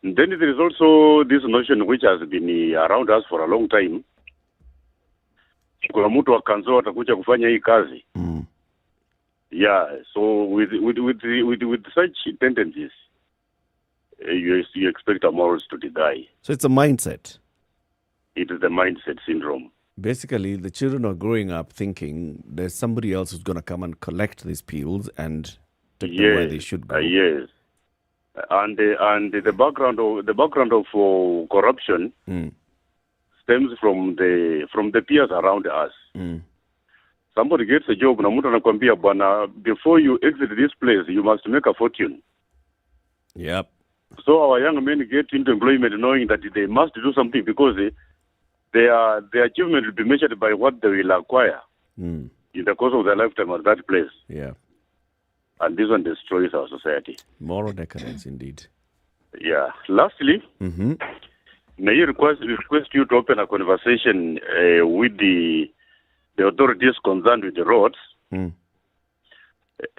Speaker 9: And then there is also this notion which has been around us for a long time. Kuna mtu akanzo atakuja kufanya hii kazi. Yeah, so with such tendencies, you expect our morals to die.
Speaker 1: So it's a mindset.
Speaker 9: It is the mindset syndrome.
Speaker 1: Basically, the children are growing up thinking there's somebody else who's going to come and collect these peels and take them where they should go.
Speaker 9: Yes, and the background of corruption stems from the peers around us. Somebody gets a job, na mtu anakuambia bwana, before you exit this place, you must make a fortune.
Speaker 1: Yep.
Speaker 9: So our young men get into employment knowing that they must do something because their achievement will be measured by what they will acquire in the course of their lifetime at that place.
Speaker 1: Yeah.
Speaker 9: And this one destroys our society.
Speaker 1: Moral decadence, indeed.
Speaker 9: Yeah. Lastly, may I request you to open a conversation with the authorities concerned with the roads,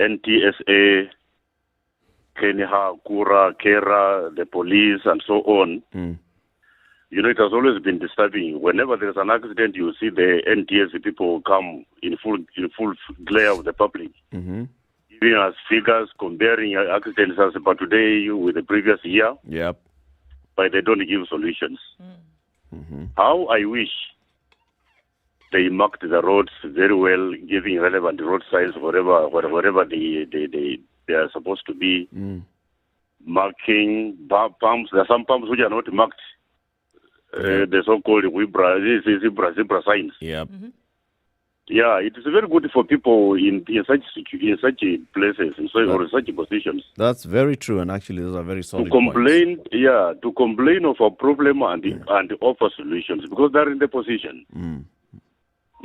Speaker 9: NTSA, Kenya, Kura, Kera, the police, and so on. You know, it has always been disturbing. Whenever there's an accident, you see the NTSA people come in full glare of the public, giving us figures, comparing accidents as per today with the previous year.
Speaker 1: Yep.
Speaker 9: But they don't give solutions. How I wish they marked the roads very well, giving relevant road signs wherever they are supposed to be. Marking pumps. There are some pumps which are not marked. The so-called zebra signs.
Speaker 1: Yep.
Speaker 9: Yeah, it is very good for people in such places or such positions.
Speaker 1: That's very true, and actually those are very solid
Speaker 9: to complain of a problem and offer solutions because they're in the position.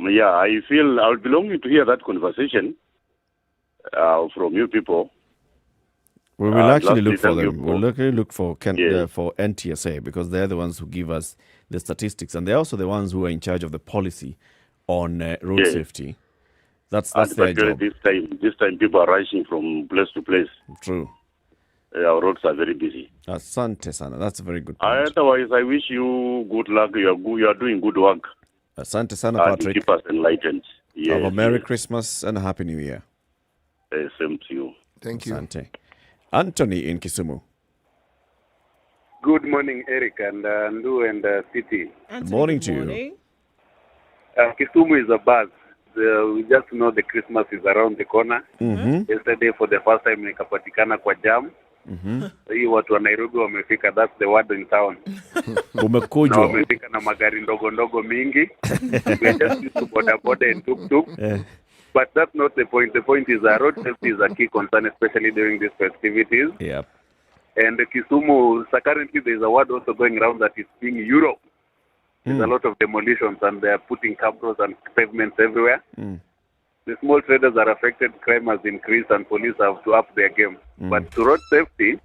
Speaker 9: Yeah, I feel I would be longing to hear that conversation from you people.
Speaker 1: We will actually look for them. We'll look for NTSA because they're the ones who give us the statistics, and they're also the ones who are in charge of the policy on road safety. That's their job.
Speaker 9: This time people are rushing from place to place.
Speaker 1: True.
Speaker 9: Our roads are very busy.
Speaker 1: Asante sana. That's a very good point.
Speaker 9: Otherwise, I wish you good luck. You are doing good work.
Speaker 1: Asante sana, Patrick.
Speaker 9: Keep us enlightened.
Speaker 1: Have a Merry Christmas and a Happy New Year.
Speaker 9: Same to you.
Speaker 2: Thank you.
Speaker 1: Asante. Anthony in Kisumu.
Speaker 7: Good morning, Eric and Ndu and City.
Speaker 1: Good morning to you.
Speaker 7: Kisumu is a buzz. We just know the Christmas is around the corner. Yesterday, for the first time, nikapatikana kwa jam. Hii watu wa Nairobi wamefika, that's the word in town.
Speaker 1: Umekujwa.
Speaker 7: Na wamefika na magari ndogo mingi. We just used to boda and tuk-tuk. But that's not the point. The point is that road safety is a key concern, especially during these festivities.
Speaker 1: Yep.
Speaker 7: And Kisumu, currently there's a word also going around that it's being Europe. There's a lot of demolitions and they're putting cabros and pavements everywhere. The small traders are affected, crime has increased and police have to up their game. But to road safety,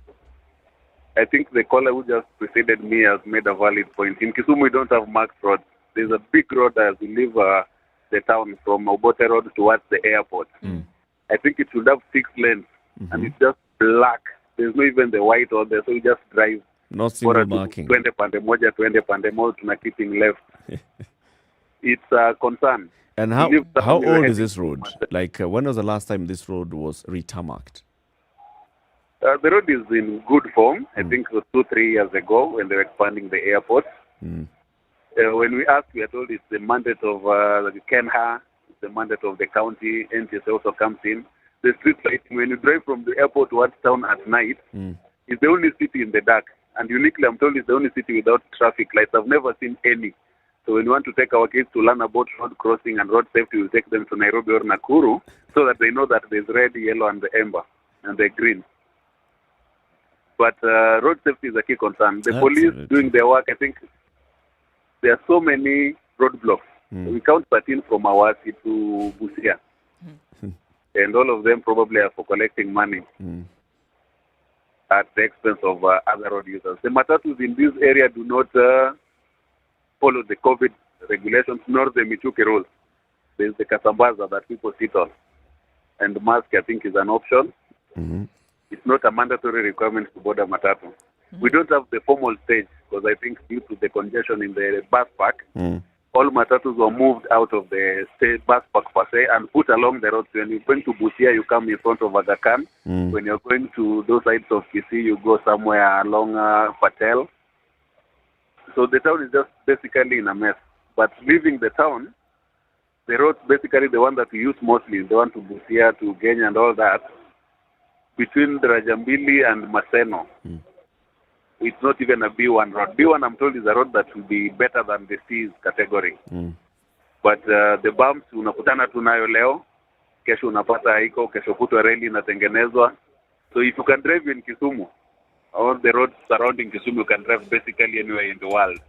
Speaker 7: I think the caller who just preceded me has made a valid point. In Kisumu, we don't have marked roads. There's a big road as we leave the town from Obote Road towards the airport. I think it should have 6 lanes and it's just black. There's not even the white on there, so you just drive.
Speaker 1: No single marking.
Speaker 7: Twende pande moja, tuna keeping left. It's a concern.
Speaker 1: And how old is this road? Like, when was the last time this road was retarmacked?
Speaker 7: The road is in good form. I think it was 2-3 years ago when they were expanding the airport. When we asked, we are told it's the mandate of Kenha, it's the mandate of the county. NTSA also comes in. The street lighting, when you drive from the airport towards town at night, it's the only city in the dark. And uniquely, I'm told it's the only city without traffic lights. I've never seen any. So when we want to take our kids to learn about road crossing and road safety, we'll take them to Nairobi or Nakuru so that they know that there's red, yellow, and the amber, and the green. But road safety is a key concern. The police doing their work, I think there are so many roadblocks. We count 13 from Awasi to Busia. And all of them probably are for collecting money at the expense of other road users. The matatus in this area do not follow the COVID regulations nor the Michuki rules. There's the Kasambaza that people sit on. And mask, I think, is an option. It's not a mandatory requirement to board a matatu. We don't have the formal stage because I think due to the congestion in the bus park, all matatus were moved out of the state bus park per se and put along the roads. When you're going to Busia, you come in front of Aga Khan. When you're going to those sides of Kisii, you go somewhere along Patel. So the town is just basically in a mess. But leaving the town, the roads basically the one that we use mostly is the one to Busia, to Kenya and all that. Between the Rajambili and Maseno. It's not even a B1 road. B1, I'm told, is a road that will be better than the C's category. But the bumps, unakutana tunayo leo, kesho unapata haiko, kesho kutwa reli inatengenezwa. So if you can drive in Kisumu, all the roads surrounding Kisumu, you can drive basically anywhere in the world.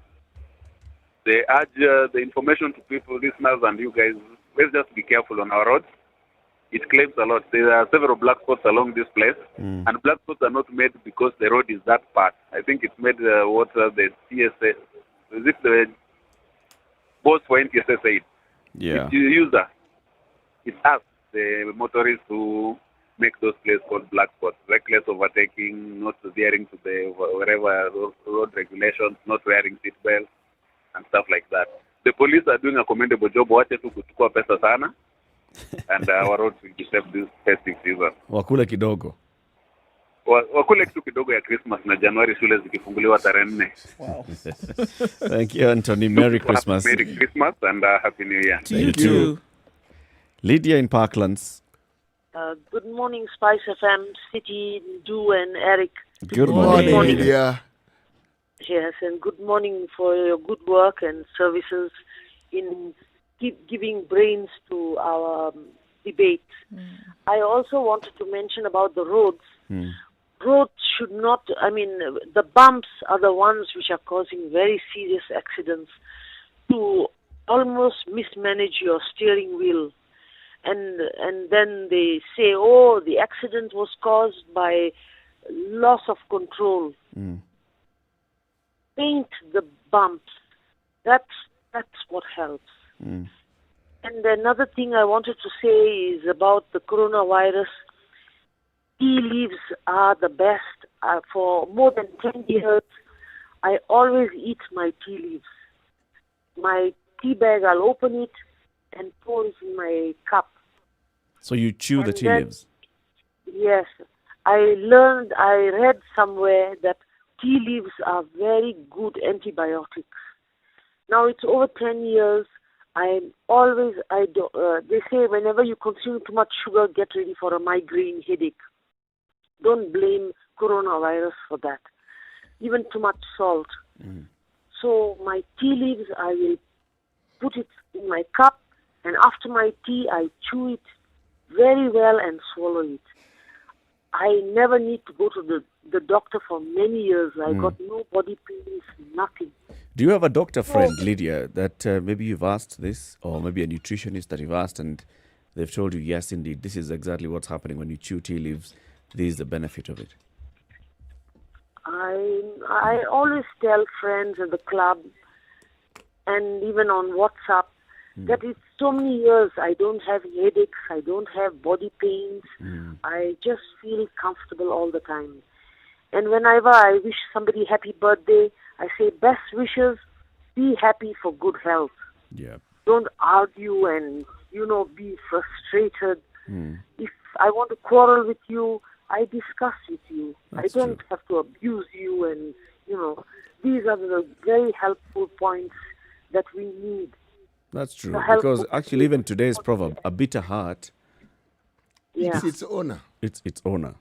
Speaker 7: They urge the information to people, listeners and you guys, let's just be careful on our roads. it claims a lot. There are several black spots along this place, and black spots are not made because the road is that part. I think it's made the TSA, is it the boss for NTSA said?
Speaker 1: Yeah.
Speaker 7: It's the user. It's us, the motorists, who make those places called black spots. Reckless overtaking, not adhering to the wherever road regulations, not wearing seat belts, and stuff like that. The police are doing a commendable job. Wache tu kuchukua pesa sana, and our roads will be safe this festive season.
Speaker 1: Wakule kidogo.
Speaker 7: Wakule kitu kidogo ya Christmas na Januari shule zikifunguliwa tarehe 4.
Speaker 3: Wow.
Speaker 1: Thank you, Anthony. Merry Christmas.
Speaker 7: Merry Christmas and Happy New Year.
Speaker 1: To you too. Lydia in Parklands.
Speaker 10: Good morning, Spice FM, City, Du and Eric.
Speaker 1: Good morning,
Speaker 2: Lydia.
Speaker 10: Yes, and good morning for your good work and services in giving brains to our debate. I also wanted to mention about the roads. Roads should not, the bumps are the ones which are causing very serious accidents. To almost mismanage your steering wheel. And then they say, oh, the accident was caused by loss of control. Paint the bumps. That's what helps. And another thing I wanted to say is about the coronavirus. Tea leaves are the best. For more than 10 years, I always eat my tea leaves. My tea bag, I'll open it and pour it in my cup.
Speaker 1: So you chew the tea leaves?
Speaker 10: Yes. I read somewhere that tea leaves are very good antibiotics. Now it's over 10 years. They say whenever you consume too much sugar, get ready for a migraine headache. Don't blame coronavirus for that. Even too much salt. So my tea leaves, I will put it in my cup, and after my tea, I chew it very well and swallow it. I never need to go to the doctor for many years. I got no body pains, nothing.
Speaker 1: Do you have a doctor friend, Lydia, that maybe you've asked this, or maybe a nutritionist that you've asked and they've told you, yes, indeed, this is exactly what's happening when you chew tea leaves. This is the benefit of it.
Speaker 10: I always tell friends at the club and even on WhatsApp that it's so many years I don't have headaches, I don't have body pains. I just feel comfortable all the time. And whenever I wish somebody happy birthday, I say best wishes, be happy for good health.
Speaker 1: Yeah.
Speaker 10: Don't argue and, be frustrated. If I want to quarrel with you, I discuss with you.
Speaker 1: That's
Speaker 10: I don't have to abuse you, and, these are the very helpful points that we need.
Speaker 1: That's true. Because actually, even today's proverb, a bitter heart,
Speaker 10: Yeah.
Speaker 2: It's owner.
Speaker 1: It's owner.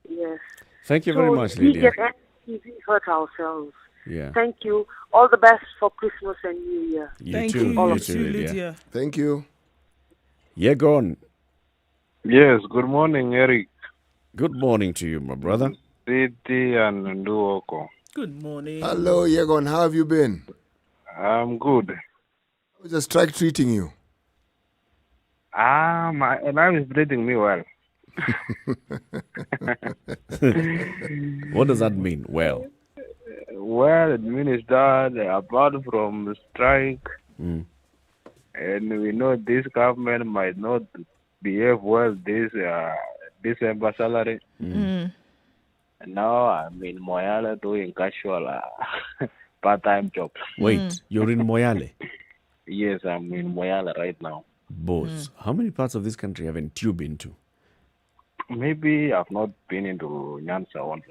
Speaker 10: Yes.
Speaker 1: Thank you very much,
Speaker 10: We
Speaker 1: Lydia.
Speaker 10: get angry, we hurt ourselves.
Speaker 1: Yeah.
Speaker 10: Thank you. All the best for Christmas and New Year.
Speaker 1: Thank you.
Speaker 10: All
Speaker 1: You
Speaker 10: of
Speaker 1: too,
Speaker 10: you.
Speaker 1: Lydia.
Speaker 2: Thank you.
Speaker 1: Yeah, go on.
Speaker 6: Yes, good morning, Eric.
Speaker 1: Good morning to you, my brother.
Speaker 6: Titi and Nduoko.
Speaker 3: Good morning.
Speaker 2: Hello, Yegon. How have you been?
Speaker 6: I'm good.
Speaker 2: How's the strike treating you?
Speaker 6: My life is treating me well.
Speaker 1: What does that mean? Well,
Speaker 6: Well, it means that apart from the strike, and we know this government might not behave well this December salary. And now I'm in Moyale doing casual part-time job.
Speaker 1: wait, you're in Moyale?
Speaker 6: Yes, I'm in Moyale right now.
Speaker 1: Boss, how many parts of this country haven't you been to?
Speaker 6: Maybe I've not been into Nyanza only.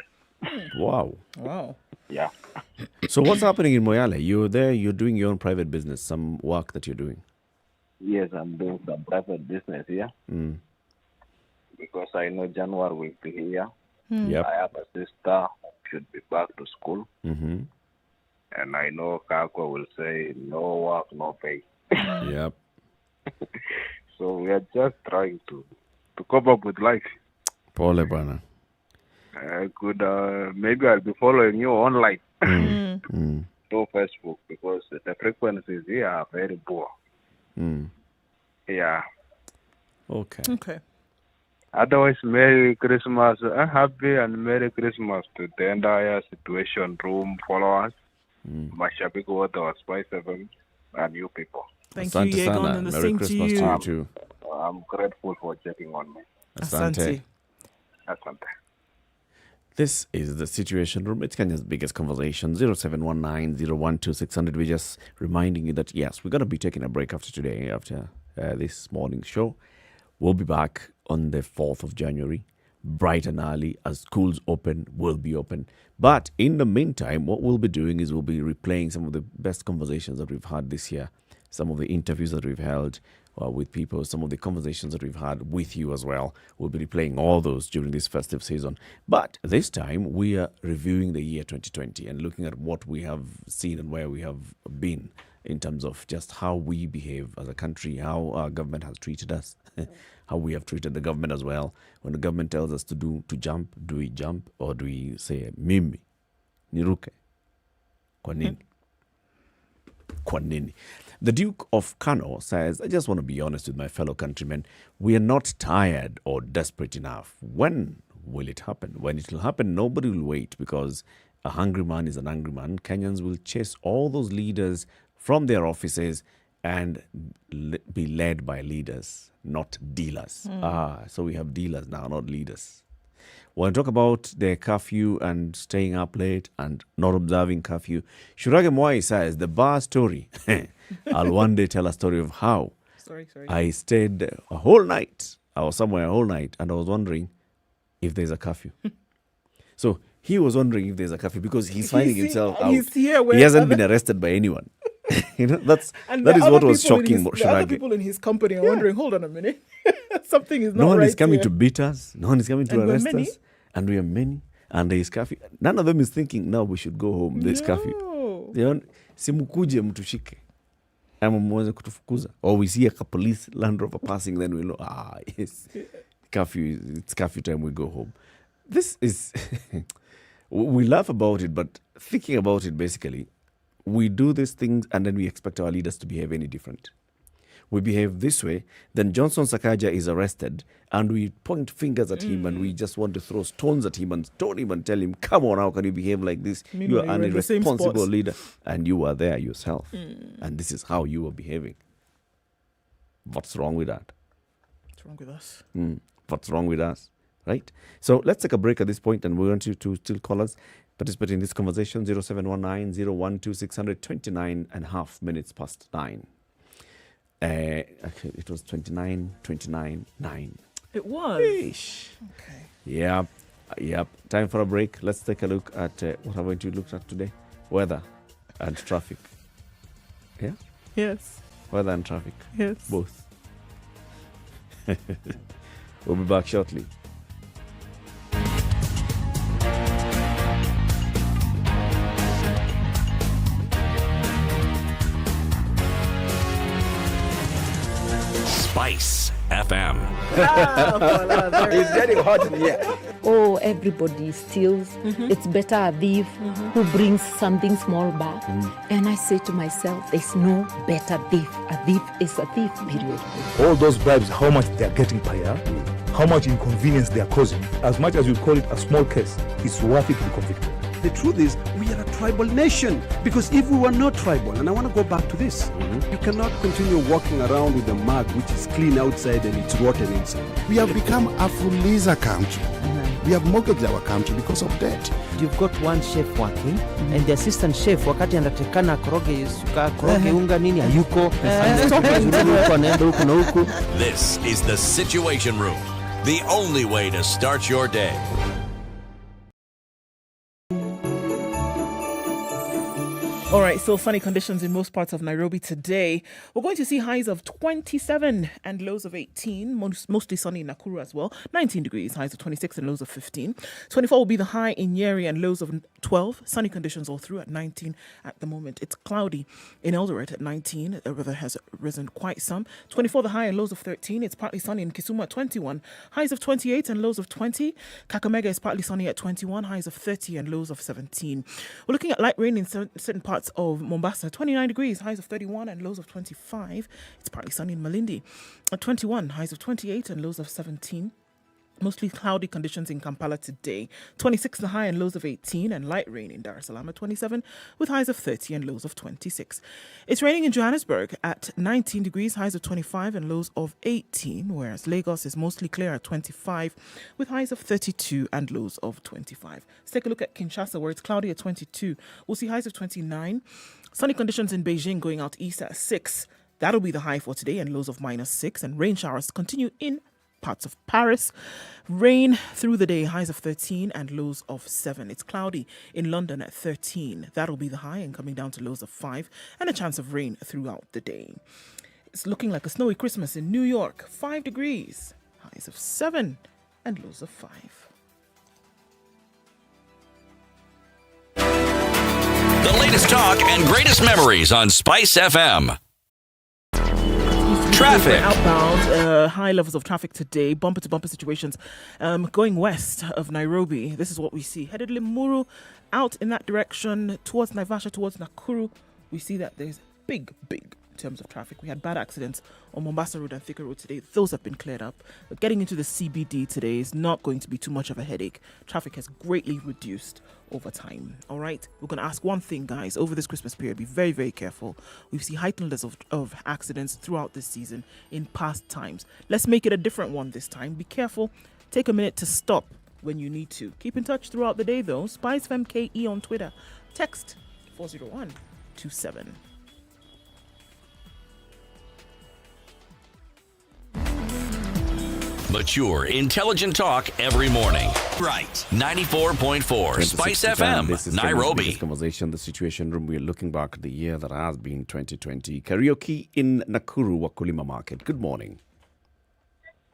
Speaker 1: Wow.
Speaker 3: Wow.
Speaker 6: Yeah.
Speaker 1: So what's happening in Moyale? You're there, you're doing your own private business, some work that you're doing.
Speaker 6: Yes, I'm doing some private business here because I know January will be here.
Speaker 1: Yep.
Speaker 6: I have a sister who should be back to school.
Speaker 1: Mm-hmm.
Speaker 6: And I know Kako will say no work, no pay.
Speaker 1: Yep.
Speaker 6: So we are just trying to cope up with life.
Speaker 1: Pole bana.
Speaker 6: Maybe I'll be following you online.
Speaker 1: Mm.
Speaker 6: No Facebook because the frequencies here are very poor. Yeah.
Speaker 1: Okay.
Speaker 6: Otherwise, Merry Christmas, happy and Merry Christmas to the entire Situation Room followers, mashabiki wote wa Spice FM, and you people.
Speaker 3: Thank you, Yegon, and the
Speaker 1: Merry
Speaker 3: same
Speaker 1: Christmas
Speaker 3: to
Speaker 1: to
Speaker 3: you.
Speaker 1: you too.
Speaker 6: I'm grateful for checking on me.
Speaker 1: Asante.
Speaker 6: Asante.
Speaker 1: This is the Situation Room. It's Kenya's biggest conversation. 0719-012-600. We're just reminding you that, yes, we're going to be taking a break after today, after this morning's show. We'll be back on the 4th of January, bright and early, as schools open, will be open. But in the meantime, what we'll be doing is we'll be replaying some of the best conversations that we've had this year, some of the interviews that we've held with people, some of the conversations that we've had with you as well. We'll be replaying all those during this festive season. But this time, we are reviewing the year 2020 and looking at what we have seen and where we have been in terms of just how we behave as a country, how our government has treated us, how we have treated the government as well. When the government tells us to jump, do we jump or do we say, mimi, niruke, kwa nini? Kwa nini? The Duke of Kano says, I just want to be honest with my fellow countrymen. We are not tired or desperate enough. When will it happen? When it will happen, nobody will wait, because a hungry man is an angry man. Kenyans will chase all those leaders from their offices and be led by leaders, not dealers. So we have dealers now, not leaders. When I talk about the curfew and staying up late and not observing curfew, Shurage Mwai says, the bar story. I'll one day tell a story of how I stayed a whole night. I was somewhere a whole night and I was wondering if there's a curfew. So he was wondering if there's a curfew because he's finding himself out. He hasn't been arrested by anyone. That is what was shocking.
Speaker 3: The other people in his company are wondering, hold on a minute. Something is not right.
Speaker 1: No one is coming
Speaker 3: here.
Speaker 1: to beat us. No one is coming to
Speaker 3: And
Speaker 1: arrest
Speaker 3: we're many.
Speaker 1: us. And we are many. And there is curfew. None of them is thinking, now we should go home. There's curfew. Simukuje mtushike. Ama mweze kutufukuza. Or we see a police Land Rover passing, then we know, yes, curfew, it's curfew time, we go home. This is, we laugh about it, but thinking about it, basically, we do these things and then we expect our leaders to behave any different. We behave this way, then Johnson Sakaja is arrested and we point fingers at him and we just want to throw stones at him and stone him and tell him, come on, how can you behave like this?
Speaker 3: Meanwhile,
Speaker 1: you are an
Speaker 3: you're in the same
Speaker 1: irresponsible
Speaker 3: spots.
Speaker 1: leader and you are there yourself. And this is how you are behaving. What's wrong with that?
Speaker 3: What's wrong with us?
Speaker 1: What's wrong with us? Right? So let's take a break at this point and we want you to still call us, participate in this conversation, 0719-012-600, 29 and a half minutes past 9. Actually, it was 29, 9.
Speaker 3: It was. Okay.
Speaker 1: Yep. Time for a break. Let's take a look at what have we looked at today? Weather and traffic. Yeah?
Speaker 3: Yes.
Speaker 1: Weather and traffic.
Speaker 3: Yes.
Speaker 1: Both. We'll be back shortly.
Speaker 4: Spice FM.
Speaker 11: It's getting hot in here.
Speaker 15: Oh, everybody steals. It's better a thief who brings something small back. And I say to myself, there's no better thief. A thief is a thief, period.
Speaker 16: All those bribes, how much they're getting per year, how much inconvenience they're causing, as much as you call it a small case, it's worth it to be convicted.
Speaker 24: The truth is, we are a tribal nation. Because if we were not tribal, and I want to go back to this, you cannot continue walking around with a mug which is clean outside and it's rotten inside.
Speaker 25: We have become a fuliza country. We have mortgaged our country because of debt.
Speaker 26: You've got one chef working and the assistant chef wakati anatakana koroge unga nini hayuko.
Speaker 4: This is the Situation Room, the only way to start your day.
Speaker 3: All right, so sunny conditions in most parts of Nairobi today. We're going to see highs of 27 and lows of 18, mostly sunny in Nakuru as well. 19 degrees, highs of 26 and lows of 15. 24 will be the high in Nyeri and lows of 12. Sunny conditions all through at 19 at the moment. It's cloudy in Eldoret at 19. The weather has risen quite some. 24 the high and lows of 13. It's partly sunny in Kisumu at 21. Highs of 28 and lows of 20. Kakamega is partly sunny at 21. Highs of 30 and lows of 17. We're looking at light rain in certain parts parts of Mombasa, 29 degrees, highs of 31 and lows of 25. It's partly sunny in Malindi. At 21, highs of 28 and lows of 17. Mostly cloudy conditions in Kampala today. 26 the high and lows of 18, and light rain in Dar es Salaam at 27 with highs of 30 and lows of 26. It's raining in Johannesburg at 19 degrees, highs of 25 and lows of 18, whereas Lagos is mostly clear at 25 with highs of 32 and lows of 25. Let's take a look at Kinshasa, where it's cloudy at 22. We'll see highs of 29. Sunny conditions in Beijing going out east at 6. That'll be the high for today, and lows of -6, and rain showers continue in parts of Paris. Rain through the day, highs of 13 and lows of 7. It's cloudy in London at 13. That'll be the high, and coming down to lows of 5, and a chance of rain throughout the day. It's looking like a snowy Christmas in New York, 5 degrees, highs of 7 and lows of 5.
Speaker 4: The latest talk and greatest memories on Spice FM. Traffic.
Speaker 3: Outbound, high levels of traffic today, bumper-to-bumper situations going west of Nairobi. This is what we see. Headed Limuru, out in that direction, towards Naivasha, towards Nakuru. We see that there's big in terms of traffic. We had bad accidents on Mombasa Road and Thika Road today. Those have been cleared up. But getting into the CBD today is not going to be too much of a headache. Traffic has greatly reduced over time. All right, we're going to ask one thing, guys. Over this Christmas period, be very, very careful. We've seen heightened levels of accidents throughout this season in past times. Let's make it a different one this time. Be careful. Take a minute to stop when you need to. Keep in touch throughout the day, though. SpiceFMKE on Twitter. Text 40127.
Speaker 4: Mature, intelligent talk every morning. Right. 94.4 Spice FM,
Speaker 1: This is
Speaker 4: Nairobi.
Speaker 1: This conversation, the Situation Room. We're looking back at the year that has been 2020. Karaoke in Nakuru, Wakulima Market. Good morning.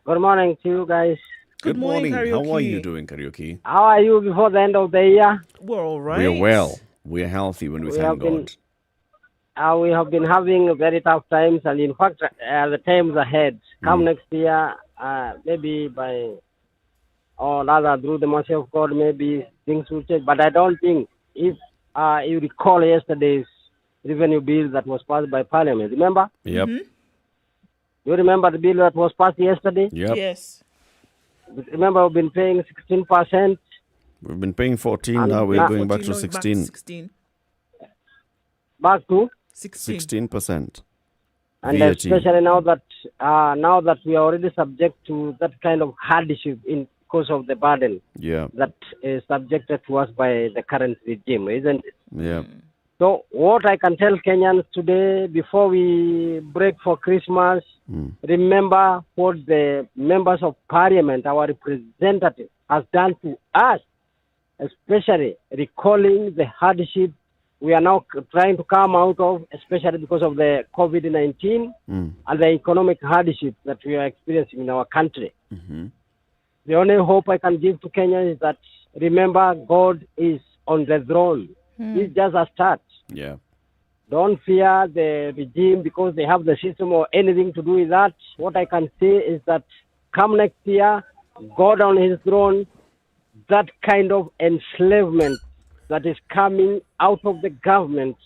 Speaker 12: Good morning to you guys.
Speaker 1: Good morning.
Speaker 3: Karaoke.
Speaker 1: How are you doing, Karaoke?
Speaker 12: How are you before the end of the year?
Speaker 3: We're all right.
Speaker 1: We're well. We're healthy when we thank God.
Speaker 12: We have been having very tough times, and in fact, the times ahead. Come next year, maybe by, or rather through the mercy of God, maybe things will change. But I don't think, if you recall yesterday's revenue bill that was passed by Parliament, remember?
Speaker 1: Yep.
Speaker 12: You remember the bill that was passed yesterday?
Speaker 1: Yep.
Speaker 3: Yes.
Speaker 12: Remember, we've been paying 16%.
Speaker 1: We've been paying 14, now we're going back to 16.
Speaker 12: Back to?
Speaker 1: 16%.
Speaker 12: And
Speaker 1: VAT.
Speaker 12: especially now that we are already subject to that kind of hardship because of the burden that is subjected to us by the current regime, isn't it?
Speaker 1: Yeah.
Speaker 12: So what I can tell Kenyans today, before we break for Christmas, remember what the members of Parliament, our representatives, has done to us, especially recalling the hardship we are now trying to come out of, especially because of the COVID-19 and the economic hardship that we are experiencing in our country. The only hope I can give to Kenya is that, remember, God is on the throne. It's just a start.
Speaker 1: Yeah.
Speaker 12: Don't fear the regime because they have the system or anything to do with that. What I can say is that come next year, God on his throne, that kind of enslavement that is coming out of the government,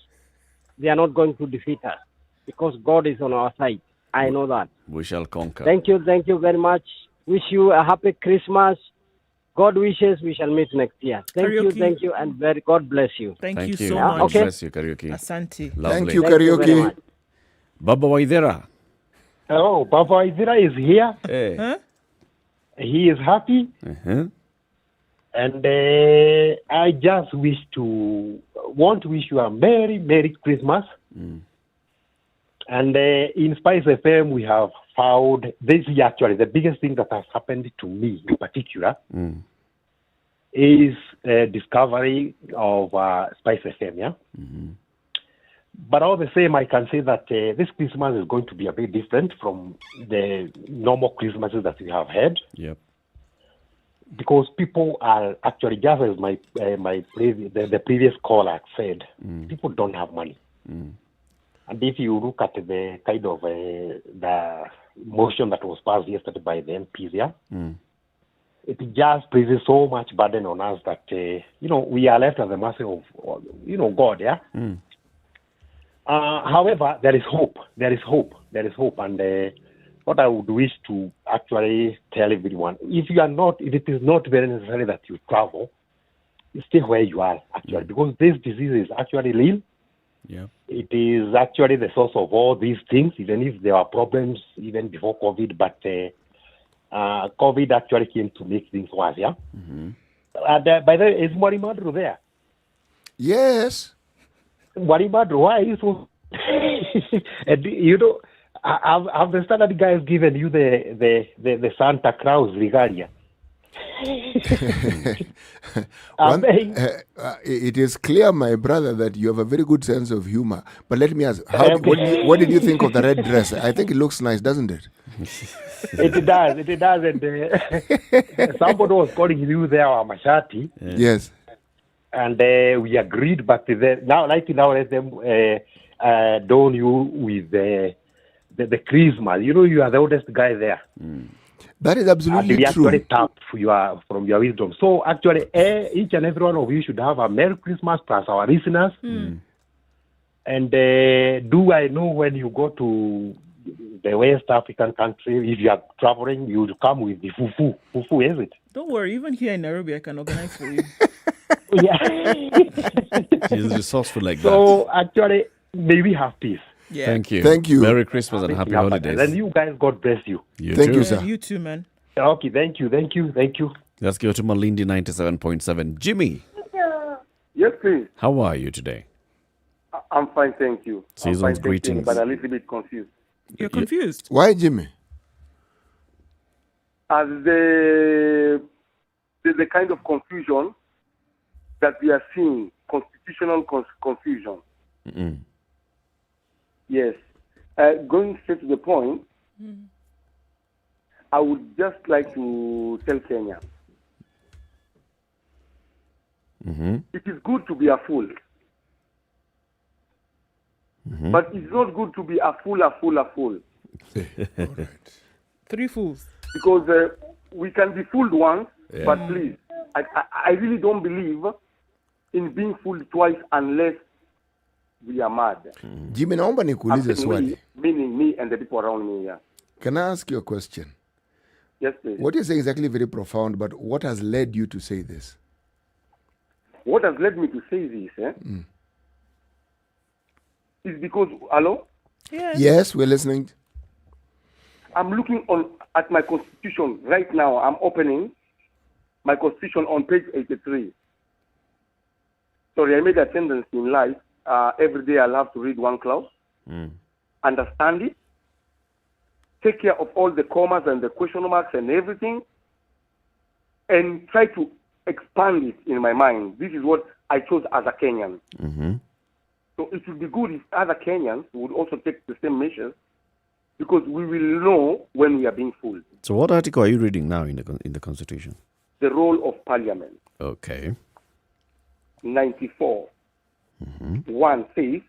Speaker 12: they are not going to defeat us because God is on our side. I know that.
Speaker 1: We shall conquer.
Speaker 12: Thank you very much. Wish you a happy Christmas. God wishes we shall meet next year. Thank you, and God bless you.
Speaker 3: Thank you so
Speaker 12: Yeah?
Speaker 3: much.
Speaker 12: Okay.
Speaker 1: God bless you, Karaoke.
Speaker 3: Asante.
Speaker 1: Lovely.
Speaker 2: Thank you, Karaoke.
Speaker 1: Baba Waidera.
Speaker 13: Hello, Papa Izira is here.
Speaker 1: Hey.
Speaker 3: Huh?
Speaker 13: He is happy. And I just want to wish you a Merry Christmas. And in Spice FM, we have found, this is actually the biggest thing that has happened to me in particular, is discovery of Spice FM, yeah? But all the same, I can say that this Christmas is going to be a bit different from the normal Christmases that we have had.
Speaker 1: Yep.
Speaker 13: Because people are actually, just as the previous caller said, people don't have money. And if you look at the kind of the motion that was passed yesterday by the MPs, it just places so much burden on us that we are left at the mercy of God, yeah. However, there is hope. There is hope. There is hope. And what I would wish to actually tell everyone, if it is not very necessary that you travel, stay where you are, actually, because this disease is actually real.
Speaker 1: Yeah.
Speaker 13: It is actually the source of all these things, even if there are problems even before COVID, but COVID actually came to make things worse, yeah?
Speaker 1: Mm-hmm.
Speaker 13: And by the way, is Mwarimadru there?
Speaker 2: Yes.
Speaker 13: Mwarimadru, why are you so... And, have the standard guys given you the Santa Claus regalia?
Speaker 2: It is clear, my brother, that you have a very good sense of humor. But let me ask, what did you think of the red dress? I think it looks nice, doesn't it?
Speaker 13: It does. And somebody was calling you there, Mashati.
Speaker 2: Yes.
Speaker 13: And we agreed, but now let them don you with the Christmas. You are the oldest guy there.
Speaker 2: That is absolutely
Speaker 13: we
Speaker 2: true.
Speaker 13: Actually tap from your wisdom. So actually, each and every one of you should have a Merry Christmas plus our listeners. And do I know when you go to the West African country, if you are traveling, you will come with the fufu. Fufu, is it?
Speaker 3: Don't worry, even here in Nairobi, I can organize for you.
Speaker 13: Yeah.
Speaker 1: She's resourceful like
Speaker 13: so actually, may we have peace.
Speaker 3: Yeah.
Speaker 1: Thank you.
Speaker 2: Thank you.
Speaker 1: Merry Christmas and happy holidays.
Speaker 13: And you guys, God bless you.
Speaker 2: Thank you, sir.
Speaker 3: You too, man.
Speaker 13: Okay, thank you.
Speaker 1: Let's go to Malindi 97.7. Jimmy.
Speaker 14: Yes, please.
Speaker 1: How are you today?
Speaker 14: I'm fine, thank you.
Speaker 1: Season's greetings.
Speaker 14: But a little bit confused.
Speaker 3: You're confused?
Speaker 2: Why, Jimmy?
Speaker 14: As the kind of confusion that we are seeing, constitutional confusion.
Speaker 1: Mm-mm.
Speaker 14: Yes. Going straight to the point, I would just like to tell Kenya, it is good to be a fool. But it's not good to be a fool.
Speaker 2: All right.
Speaker 3: Three fools.
Speaker 14: Because we can be fooled once,
Speaker 1: Yeah.
Speaker 14: but please, I really don't believe in being fooled twice unless we are mad.
Speaker 2: Jimmy, naomba nikuulize swali.
Speaker 14: Meaning me and the people around me here.
Speaker 2: Can I ask you a question?
Speaker 14: Yes, please.
Speaker 2: What you're saying is actually very profound, but what has led you to say this?
Speaker 14: What has led me to say this is because, hello?
Speaker 2: Yes, we're listening.
Speaker 14: I'm looking at my constitution right now. I'm opening my constitution on page 83. Sorry, I made a tendency in life. Every day I'll have to read one clause, understand it, take care of all the commas and the question marks and everything, and try to expand it in my mind. This is what I chose as a Kenyan. So it would be good if other Kenyans would also take the same measures, because we will know when we are being fooled.
Speaker 1: So what article are you reading now in the Constitution?
Speaker 14: The role of Parliament.
Speaker 1: Okay.
Speaker 14: 94. 1 says,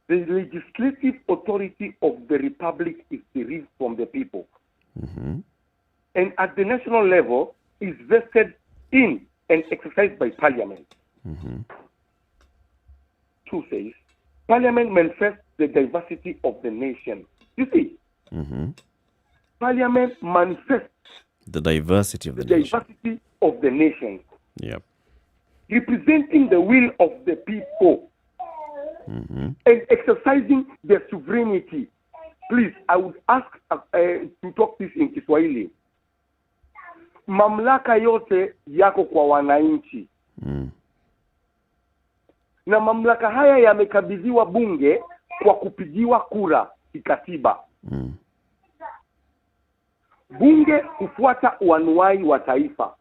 Speaker 14: the legislative authority of the Republic is derived from the people. And at the national level is vested in and exercised by Parliament. 2 says, Parliament manifests the diversity of the nation. You see, Parliament manifests
Speaker 1: the diversity of the
Speaker 14: diversity of the nation.
Speaker 1: Yep.
Speaker 14: Representing the will of the people and exercising their sovereignty. Please, I would ask to talk this in Kiswahili. Mamlaka yote yako kwa wananchi. Na mamlaka haya yamekabidhiwa bunge kwa kupigiwa kura kikatiba. Bunge hufuata uanuai wa taifa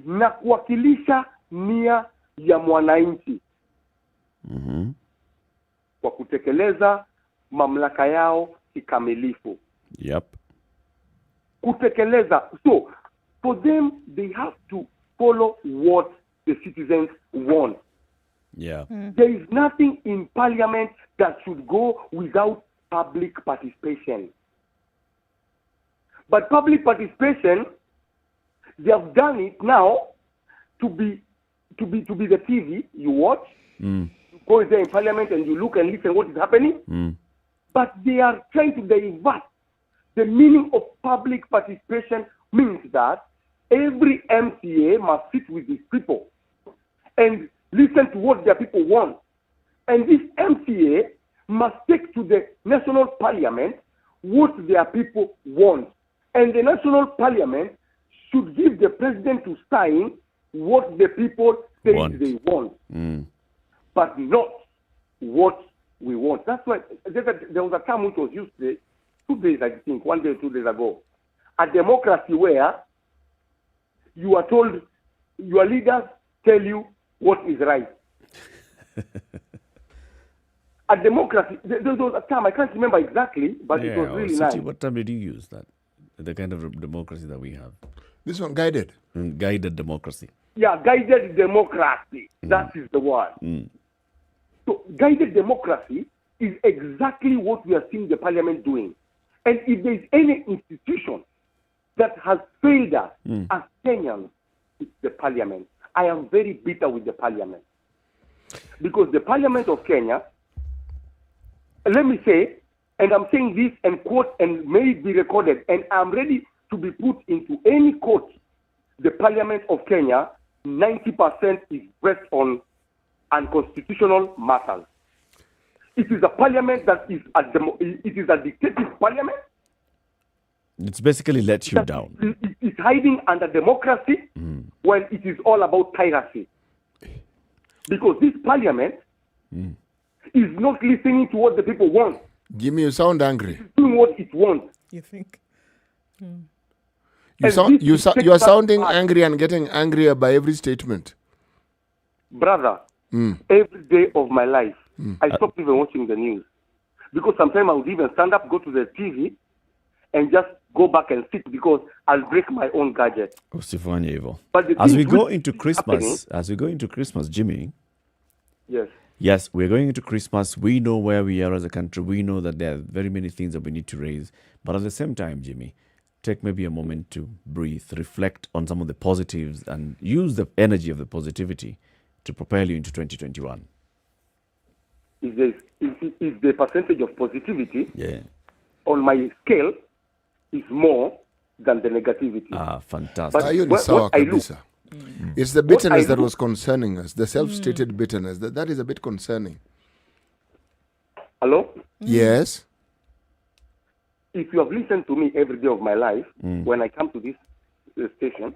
Speaker 14: na kuwakilisha nia ya mwananchi kwa kutekeleza mamlaka yao kikamilifu.
Speaker 1: Yep.
Speaker 14: Kutekeleza. So, for them, they have to follow what the citizens want.
Speaker 1: Yeah.
Speaker 14: There is nothing in Parliament that should go without public participation. But public participation, they have done it now to be the TV you watch, to go there in parliament and you look and listen what is happening. But they are trying to divert. The meaning of public participation means that every MCA must sit with these people and listen to what their people want. And this MCA must take to the national parliament what their people want. And the national parliament should give the president to sign what the people say they want. But not what we want. That's why there was a term which was used 2 days, I think, 1 day or 2 days ago. A democracy where you are told, your leaders tell you what is right. A democracy, there was a term, I can't remember exactly, but it was really nice.
Speaker 1: What time did you use that? The kind of democracy that we have.
Speaker 2: This one, guided.
Speaker 1: Guided democracy.
Speaker 14: Yeah, guided democracy. That is the word. So guided democracy is exactly what we are seeing the parliament doing. And if there is any institution that has failed us as Kenyans, it's the parliament. I am very bitter with the parliament. Because the parliament of Kenya, let me say, and I'm saying this and quote and may it be recorded, and I'm ready to be put into any court, the parliament of Kenya, 90% is based on unconstitutional matters. It is a parliament that is it is a dictative parliament.
Speaker 1: It's basically let you down.
Speaker 14: It's hiding under democracy when it is all about tyranny. Because this parliament is not listening to what the people want.
Speaker 2: Jimmy, you sound angry.
Speaker 14: It's doing what it wants.
Speaker 3: You think?
Speaker 2: You are sounding angry and getting angrier by every statement.
Speaker 14: Brother, every day of my life, I stopped even watching the news. Because sometimes I would even stand up, go to the TV, and just go back and sit because I'll break my own gadget.
Speaker 1: But as we go into Christmas, Jimmy.
Speaker 14: Yes.
Speaker 1: Yes, we're going into Christmas. We know where we are as a country. We know that there are very many things that we need to raise. But at the same time, Jimmy, take maybe a moment to breathe, reflect on some of the positives, and use the energy of the positivity to propel you into 2021.
Speaker 14: Is the percentage of positivity on my scale is more than the negativity.
Speaker 1: Fantastic.
Speaker 14: But
Speaker 2: it's the bitterness that was concerning us, the self-stated bitterness. That is a bit concerning.
Speaker 14: Hello?
Speaker 2: Yes?
Speaker 14: If you have listened to me every day of my life, when I come to this station,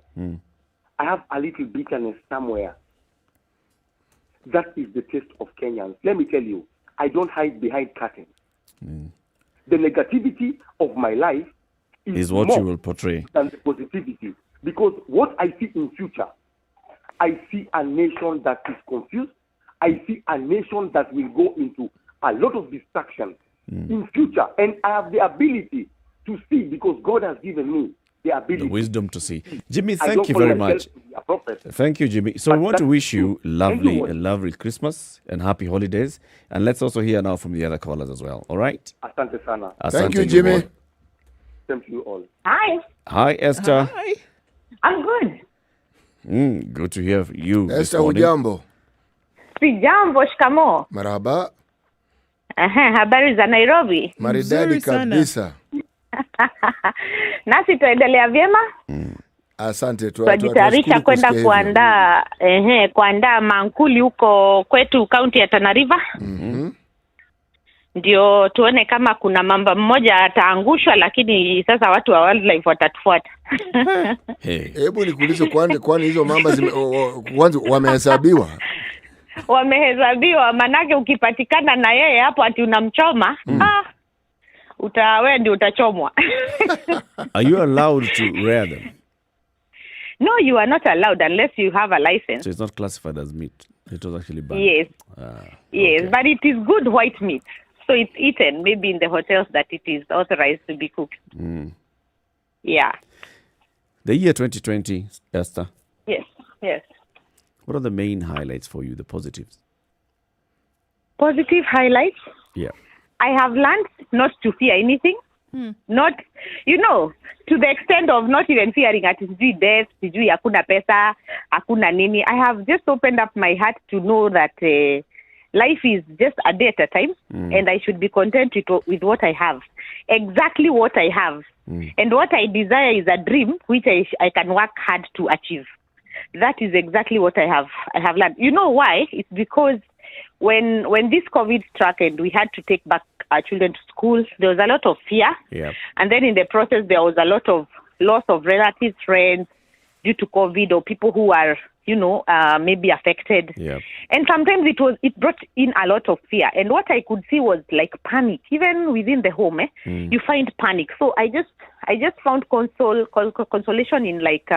Speaker 14: I have a little bitterness somewhere. That is the taste of Kenyans. Let me tell you, I don't hide behind curtains. The negativity of my life
Speaker 1: is what you will portray
Speaker 14: than the positivity. Because what I see in future, I see a nation that is confused. I see a nation that will go into a lot of destruction in future. And I have the ability to see because God has given me the ability.
Speaker 1: The wisdom to see. Jimmy, thank you very much. Thank you, Jimmy. So we want to wish you a lovely Christmas and happy holidays. And let's also hear now from the other callers as well. All right?
Speaker 14: Asante sana.
Speaker 2: Thank you, Jimmy.
Speaker 14: Same to you all.
Speaker 17: Hi.
Speaker 1: Hi, Esther.
Speaker 3: Hi.
Speaker 17: I'm good.
Speaker 1: Good to hear you.
Speaker 2: Esther, hujambo?
Speaker 17: Sijambo, shikamo.
Speaker 2: Marhaba.
Speaker 17: Habari za Nairobi?
Speaker 2: Maridadi kabisa.
Speaker 17: Nasi tuendelea vyema?
Speaker 2: Asante.
Speaker 17: Tunajitayarisha kwenda kuandaa mankuli huko kwetu kaunti ya Tana River. Ndio tuone kama kuna mamba mmoja ataangushwa, lakini sasa watu wa wildlife watatufuata.
Speaker 2: Hebu nikuulize, kwani hizo mamba kwanza wamehesabiwa?
Speaker 17: Wamehesabiwa, manake ukipatikana na yeye hapo ati unamchoma, wewe ndio utachomwa.
Speaker 1: Are you allowed to rear them?
Speaker 17: No, you are not allowed unless you have a license.
Speaker 1: So it's not classified as meat. It was actually banned.
Speaker 17: Yes. Yes, but it is good white meat. So it's eaten maybe in the hotels that it is authorized to be cooked. Yeah.
Speaker 1: The year 2020, Esther.
Speaker 17: Yes.
Speaker 1: What are the main highlights for you, the positives?
Speaker 17: Positive highlights?
Speaker 1: Yeah.
Speaker 17: I have learned not to fear anything. Not, to the extent of not even fearing at death, hakuna pesa, hakuna nini. I have just opened up my heart to know that life is just a day at a time, and I should be content with what I have, exactly what I have. And what I desire is a dream which I can work hard to achieve. That is exactly what I have learned. You know why? It's because when this COVID struck and we had to take back our children to school, there was a lot of fear.
Speaker 1: Yeah.
Speaker 17: And then in the process, there was a lot of loss of relatives, friends due to COVID, or people who are, maybe affected.
Speaker 1: Yeah.
Speaker 17: And sometimes it brought in a lot of fear. And what I could see was like panic, even within the home. You find panic. So I just found consolation in like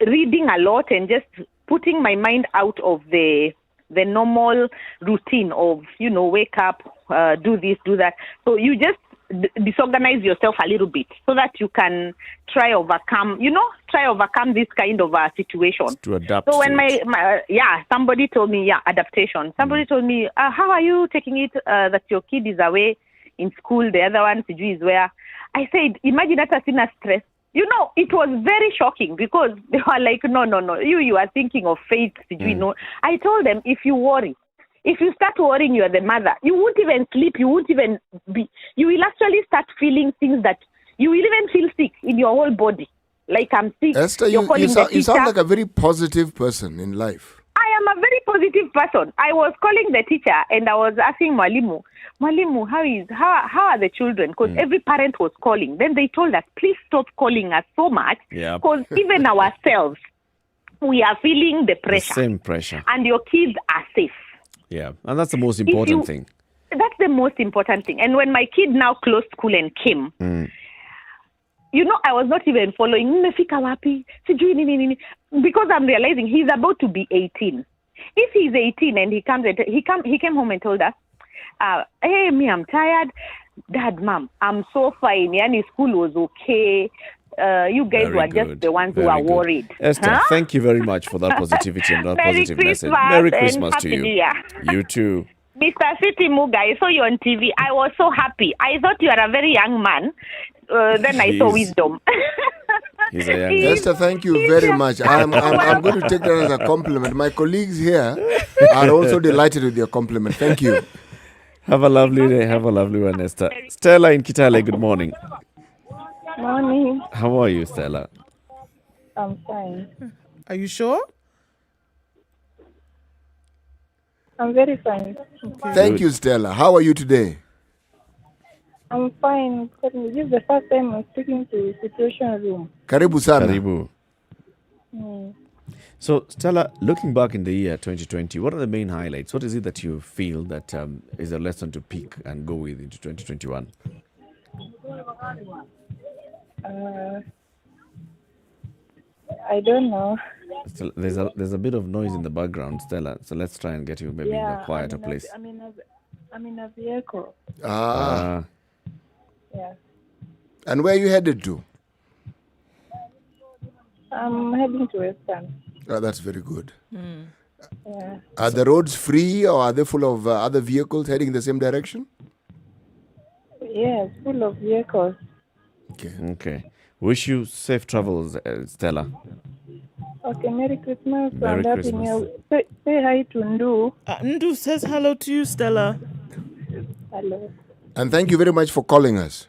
Speaker 17: reading a lot and just putting my mind out of the normal routine of, wake up, do this, do that. So you just disorganize yourself a little bit so that you can try overcome this kind of a situation.
Speaker 1: To adapt.
Speaker 17: So when somebody told me, adaptation. Somebody told me, how are you taking it that your kid is away in school, the other one, Siju, is where? I said, imagine that as in a stress. It was very shocking because they were like, no, you are thinking of faith, Siju, no. I told them, if you worry, if you start worrying, you are the mother, you won't even sleep, you will actually start feeling things that you will even feel sick in your whole body. Like, I'm sick.
Speaker 2: Esther, you sound like a very positive person in life.
Speaker 17: I am a very positive person. I was calling the teacher and I was asking Mwalimu, how are the children? Because every parent was calling. Then they told us, please stop calling us so much. Because even ourselves, we are feeling the pressure.
Speaker 1: The same pressure.
Speaker 17: And your kids are safe.
Speaker 1: Yeah, and that's the most important thing.
Speaker 17: That's the most important thing. And when my kid now closed school and came, I was not even following. Because I'm realizing he's about to be 18. If he's 18 and he came home and told us, hey, I'm tired. Dad, Mom, I'm so fine. Yani, school was okay. You guys were just the ones who are worried.
Speaker 1: Esther, thank you very much for that positivity and that positive message. Merry Christmas to you. You too.
Speaker 17: Mr. City Muga, I saw you on TV. I was so happy. I thought you are a very young man. Then I saw wisdom.
Speaker 1: He's a young
Speaker 2: Esther, thank you very much. I'm going to take that as a compliment. My colleagues here are also delighted with your compliment. Thank you.
Speaker 1: Have a lovely day. Have a lovely one, Esther. Stella in Kitale, good morning.
Speaker 18: Morning.
Speaker 1: How are you, Stella?
Speaker 18: I'm fine.
Speaker 3: Are you sure?
Speaker 18: I'm very fine.
Speaker 2: Okay. Thank you, Stella. How are you today?
Speaker 18: I'm fine. This is the first time I'm speaking to Situation Room.
Speaker 2: Karibu sana.
Speaker 1: Karibu. So, Stella, looking back in the year 2020, what are the main highlights? What is it that you feel that is a lesson to pick and go with into 2021?
Speaker 18: I don't know.
Speaker 1: So there's a bit of noise in the background, Stella. So let's try and get you maybe in a quieter place.
Speaker 18: I'm in a vehicle.
Speaker 2: Yeah.
Speaker 18: And
Speaker 2: where are you headed to?
Speaker 18: I'm heading to Western.
Speaker 2: Oh, that's very good.
Speaker 18: Yeah.
Speaker 2: Are the roads free or are they full of other vehicles heading in the same direction?
Speaker 18: Yes, full of vehicles.
Speaker 1: Okay. Wish you safe travels, Stella.
Speaker 18: Okay, Merry Christmas.
Speaker 1: Merry Christmas.
Speaker 18: Say hi to Ndu.
Speaker 3: Ndu says hello to you, Stella.
Speaker 18: Hello.
Speaker 2: And thank you very much for calling us.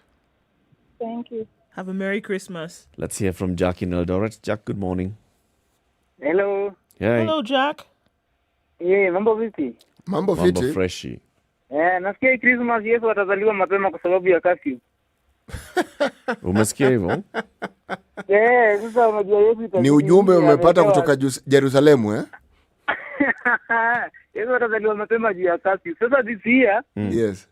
Speaker 18: Thank you.
Speaker 3: Have a Merry Christmas.
Speaker 1: Let's hear from Jack in Eldoret. Jack, good morning.
Speaker 5: Hello.
Speaker 1: Hey.
Speaker 3: Hello, Jack.
Speaker 5: Yeah, mambo vipi?
Speaker 2: Mambo fiti.
Speaker 1: Freshi.
Speaker 5: Nasikia Christmas Yesu atazaliwa mapema kwa sababu ya curfew.
Speaker 1: Umesikia hivyo?
Speaker 5: Sasa unajua Yesu
Speaker 2: ni ujumbe umepata kutoka Yerusalemu
Speaker 5: Yesu atazaliwa mapema juu ya curfew. Sasa this year,
Speaker 2: yes.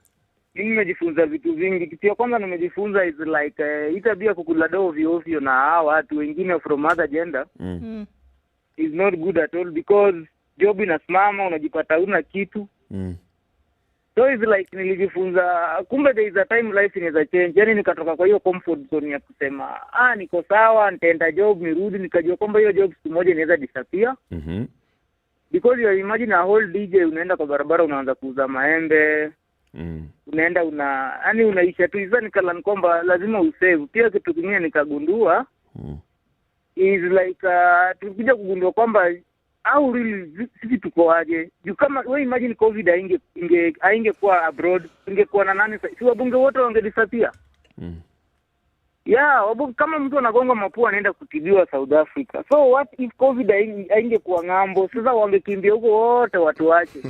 Speaker 5: Mimi nimejifunza vitu vingi. Kitu ya kwanza nimejifunza is like itabia kukula ovyo ovyo na hao watu wengine from other gender. Is not good at all because job inasimama, unajipata una kitu. So it's like nilijifunza kumbe there is a time life inaweza change. Yani nikatoka kwa hiyo comfort zone ya kusema niko sawa, nitaenda job nirudi, nikajua kwamba hiyo job siku moja inaweza disappear. Because you imagine a whole DJ unaenda kwa barabara unaanza kuuza maembe. Unaenda unaisha tu hizo nikalan kwamba lazima usave. Pia kitu kingine nikagundua is like tukija kugundua kwamba au really sisi tuko aje? Juu kama wewe imagine COVID haingekuwa abroad, ingekuwa na nani? Si wabunge wote wangedisappear. Yeah, kama mtu anagonga mapua anaenda kutibiwa South Africa. So what if COVID haingekuwa ng'ambo? Sasa wangekimbia huko wote watu wake.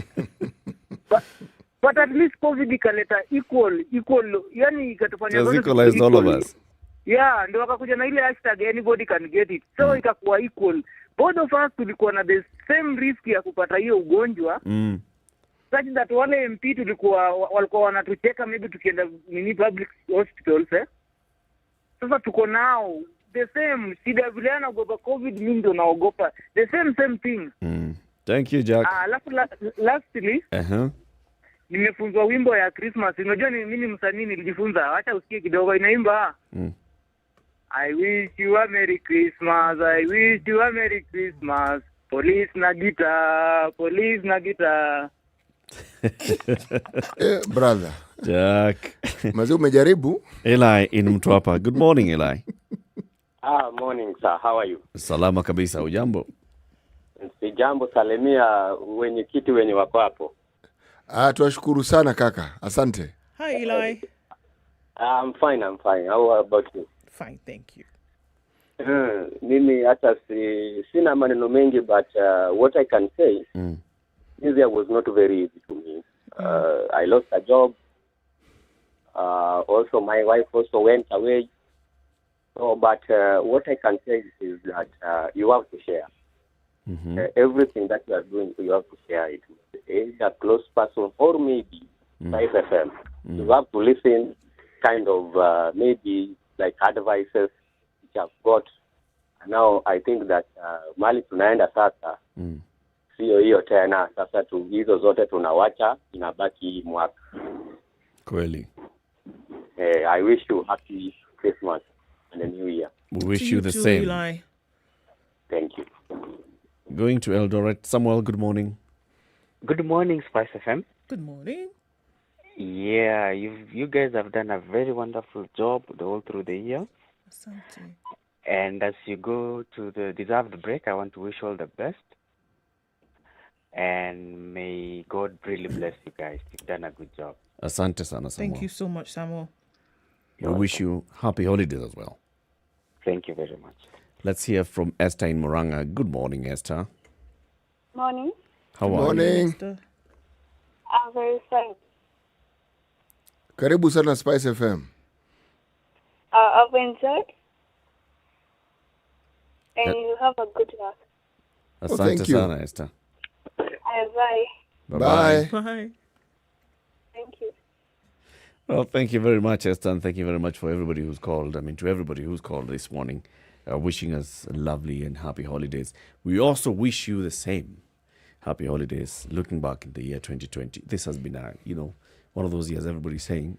Speaker 5: But at least COVID ikaleta equal, yani ikatufanya
Speaker 1: just equalize all of us.
Speaker 5: Yeah, ndio wakakuja na ile hashtag anybody can get it. So ikakuwa equal. Both of us tulikuwa na the same risk ya kupata hiyo ugonjwa. Such that wale MP walikuwa wanatucheka maybe tukienda public hospitals Sasa tuko nao the same. Shida vile anaogopa COVID, mimi ndo naogopa the same thing.
Speaker 1: Thank you, Jack.
Speaker 5: Alafu lastly, nimefunzwa wimbo ya Christmas. Unajua mimi msanii nilijifunza, acha usikie kidogo, inaimba I wish you a Merry Christmas, I wish you a Merry Christmas, police na guitar.
Speaker 2: Brother
Speaker 1: Jack.
Speaker 2: Mazi umejaribu?
Speaker 1: Eli in Mtwapa. Good morning, Eli.
Speaker 8: Morning sir, how are you?
Speaker 1: Salama kabisa, ujambo?
Speaker 8: Sijambo, salimia wenyekiti wenye wako hapo.
Speaker 2: Tunashukuru sana kaka, asante.
Speaker 3: Hi Eli.
Speaker 8: I'm fine. How about you?
Speaker 3: Fine, thank you.
Speaker 8: Mimi hata sina maneno mengi, but what I can say, this year was not very easy to me. I lost a job. Also, my wife also went away. So, but what I can say is that you have to share. Everything that you are doing, you have to share it with a close person or maybe 5FM. You have to listen, kind of maybe like advices which I've got. Now I think that mali tunaenda sasa, sio hiyo tena. Sasa hizo zote tunawacha, inabaki mwaka.
Speaker 1: Kweli.
Speaker 8: I wish you happy Christmas and a new year.
Speaker 1: We wish you the same.
Speaker 3: Eli.
Speaker 8: Thank you.
Speaker 1: Going to Eldoret. Samuel, good morning.
Speaker 19: Good morning, Spice FM.
Speaker 3: Good morning.
Speaker 19: Yeah, you guys have done a very wonderful job all through the year.
Speaker 3: Asante.
Speaker 19: And as you go to the deserved break, I want to wish all the best. And may God really bless you guys. You've done a good job.
Speaker 1: Asante sana, Samuel.
Speaker 3: Thank you so much, Samuel.
Speaker 1: We wish you happy holidays as well.
Speaker 19: Thank you very much.
Speaker 1: Let's hear from Esther in Moranga. Good morning, Esther.
Speaker 18: Morning.
Speaker 1: How are
Speaker 2: you?
Speaker 18: I'm very fine.
Speaker 2: Karibu sana Spice FM.
Speaker 18: I've enjoyed. And you have a good luck.
Speaker 1: Asante sana, Esther.
Speaker 18: Bye.
Speaker 2: Bye.
Speaker 3: Bye.
Speaker 18: Thank you.
Speaker 1: Well, thank you very much, Esther, and thank you very much for everybody who's called. To everybody who's called this morning, wishing us lovely and happy holidays. We also wish you the same happy holidays. Looking back in the year 2020, this has been one of those years everybody's saying,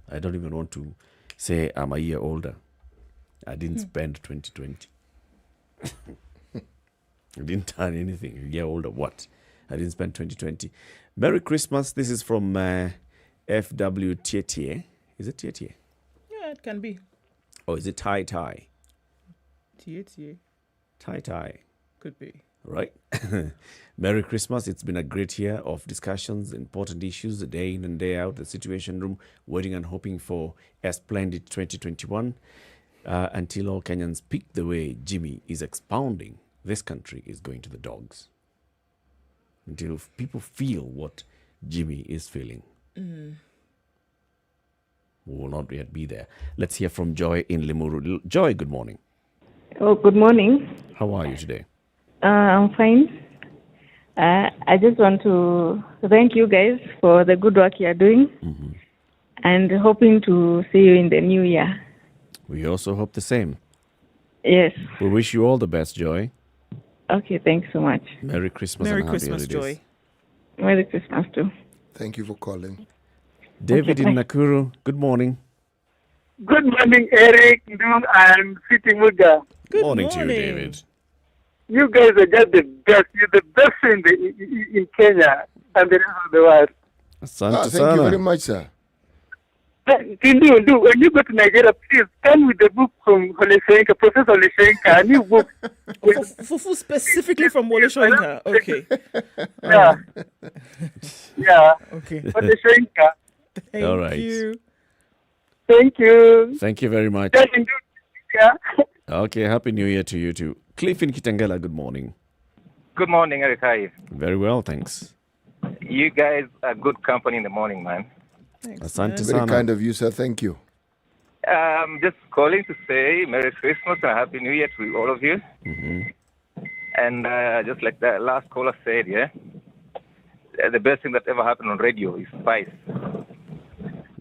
Speaker 1: I don't even want to say I'm a year older. I didn't spend 2020. I didn't turn anything. A year older, what? I didn't spend 2020. Merry Christmas. This is from FW Tietie. Is it Tietie?
Speaker 3: Yeah, it can be.
Speaker 1: Or is it Tai?
Speaker 3: Tietie.
Speaker 1: Tai.
Speaker 3: Could be.
Speaker 1: Right. Merry Christmas. It's been a great year of discussions, important issues, day in and day out, the Situation Room, waiting and hoping for a splendid 2021 until all Kenyans pick the way Jimmy is expounding. This country is going to the dogs. Until people feel what Jimmy is feeling. We will not yet be there. Let's hear from Joy in Limuru. Joy, good morning.
Speaker 20: Oh, good morning.
Speaker 1: How are you today?
Speaker 20: I'm fine. I just want to thank you guys for the good work you're doing and hoping to see you in the new year.
Speaker 1: We also hope the same.
Speaker 20: Yes.
Speaker 1: We wish you all the best, Joy.
Speaker 20: Okay, thanks so much.
Speaker 1: Merry Christmas
Speaker 3: Merry
Speaker 1: and happy
Speaker 3: Christmas,
Speaker 1: holidays.
Speaker 3: Joy.
Speaker 20: Merry Christmas too.
Speaker 2: Thank you for calling.
Speaker 1: David in Nakuru, good morning.
Speaker 21: Good morning, Eric, Ndung, and Siti Muga.
Speaker 1: Good morning to you, David.
Speaker 21: You guys are just the best. You're the best in Kenya and the rest of the world.
Speaker 1: Asante
Speaker 2: thank you very much, sir.
Speaker 21: do. When you go to Nigeria, please come with the book from Oleshenka, Professor Oleshenka, a new book.
Speaker 3: Fufu specifically from Wole Soyinka. Okay.
Speaker 21: Yeah. Yeah.
Speaker 3: Okay.
Speaker 21: Oleshenka.
Speaker 3: Thank
Speaker 1: All right.
Speaker 3: you.
Speaker 21: Thank you.
Speaker 1: Thank you very much.
Speaker 21: Yeah.
Speaker 1: Okay, Happy New Year to you too. Cliff in Kitengela, good morning.
Speaker 6: Good morning, Eric. How are you?
Speaker 1: Very well, thanks.
Speaker 6: You guys are good company in the morning, man.
Speaker 1: Asante
Speaker 2: Very
Speaker 1: sana.
Speaker 2: kind of you, sir. Thank you.
Speaker 6: I'm just calling to say Merry Christmas and Happy New Year to all of you. And just like the last caller said, the best thing that ever happened on radio is spice.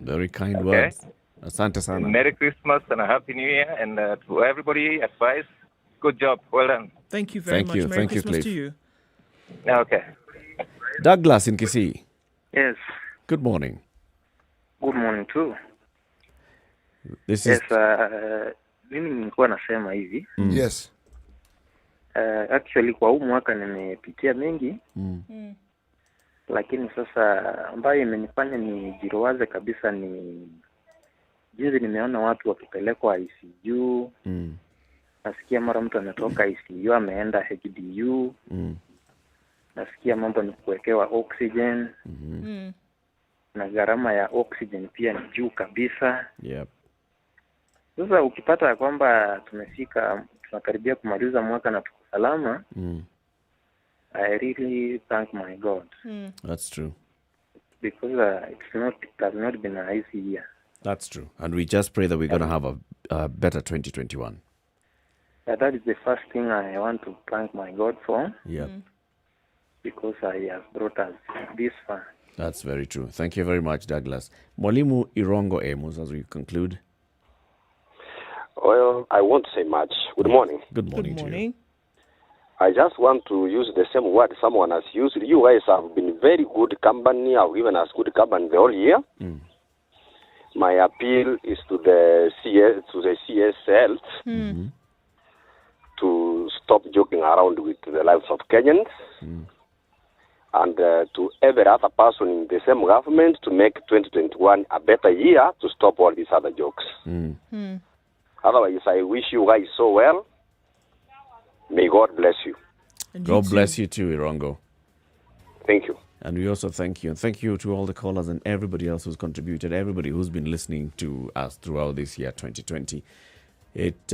Speaker 1: Very kind
Speaker 6: Okay.
Speaker 1: words. Asante sana.
Speaker 6: Merry Christmas and a Happy New Year. And to everybody at Spice, good job. Well done.
Speaker 3: Thank you very much. Merry
Speaker 1: Thank you,
Speaker 3: Christmas
Speaker 1: Cliff.
Speaker 3: to you.
Speaker 6: Okay.
Speaker 1: Douglas in Kisii,
Speaker 7: Yes.
Speaker 1: good morning.
Speaker 7: Good morning too.
Speaker 1: This is
Speaker 7: Mimi nilikuwa nasema hivi.
Speaker 2: Yes.
Speaker 7: Actually kwa huu mwaka nimepitia mengi. Lakini sasa ambayo imenifanya nijirowaze kabisa ni jinsi nimeona watu wakipelekwa ICU. Nasikia mara mtu ametoka ICU ameenda HDU. Nasikia mambo ni kuwekewa oxygen. Na gharama ya oxygen pia ni juu kabisa.
Speaker 1: Yep.
Speaker 7: Sasa ukipata ya kwamba tunakaribia kumaliza mwaka na tuko salama, I really thank my God.
Speaker 1: That's true.
Speaker 7: Because it has not been an easy year.
Speaker 1: That's true. And we just pray that we're going to have a better 2021.
Speaker 7: That is the first thing I want to thank my God for.
Speaker 1: Yep.
Speaker 7: Because He has brought us this far.
Speaker 1: That's very true. Thank you very much, Douglas. Mwalimu Irongo Amos, as we conclude.
Speaker 9: Well, I won't say much. Good morning.
Speaker 1: Good morning,
Speaker 3: Good morning.
Speaker 9: I just want to use the same word someone has used. You guys have been very good company, or even as good company the whole year. My appeal is to the CSL to stop joking around with the lives of Kenyans. And to every other person in the same government to make 2021 a better year to stop all these other jokes. Otherwise, I wish you guys so well. May God bless you.
Speaker 1: God bless you too, Irongo.
Speaker 9: Thank you.
Speaker 1: And we also thank you. And thank you to all the callers and everybody else who's contributed, everybody who's been listening to us throughout this year, 2020. It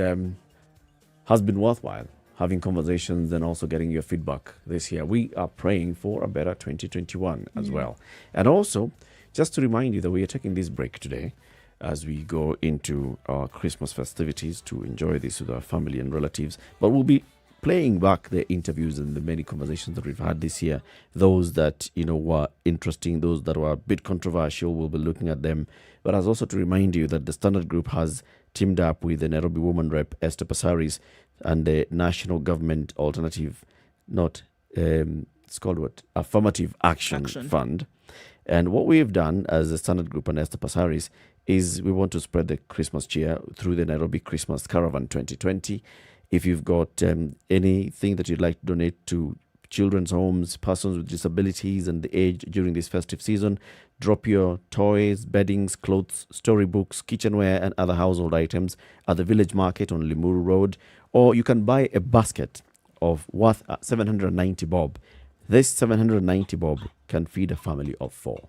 Speaker 1: has been worthwhile having conversations and also getting your feedback this year. We are praying for a better 2021 as well. And also, just to remind you that we are taking this break today as we go into our Christmas festivities to enjoy this with our family and relatives. But we'll be playing back the interviews and the many conversations that we've had this year. Those that, were interesting, those that were a bit controversial, we'll be looking at them. But as also to remind you that the Standard Group has teamed up with the Nairobi Woman Rep, Esther Passaris, and the National Government Alternative, it's called what? Affirmative Action Fund. And what we've done as the Standard Group and Esther Passaris is we want to spread the Christmas cheer through the Nairobi Christmas Caravan 2020. If you've got anything that you'd like to donate to children's homes, persons with disabilities and the aged during this festive season, drop your toys, beddings, clothes, storybooks, kitchenware and other household items at the village market on Limuru Road, or you can buy a basket of worth 790 bob. This 790 bob can feed a family of 4.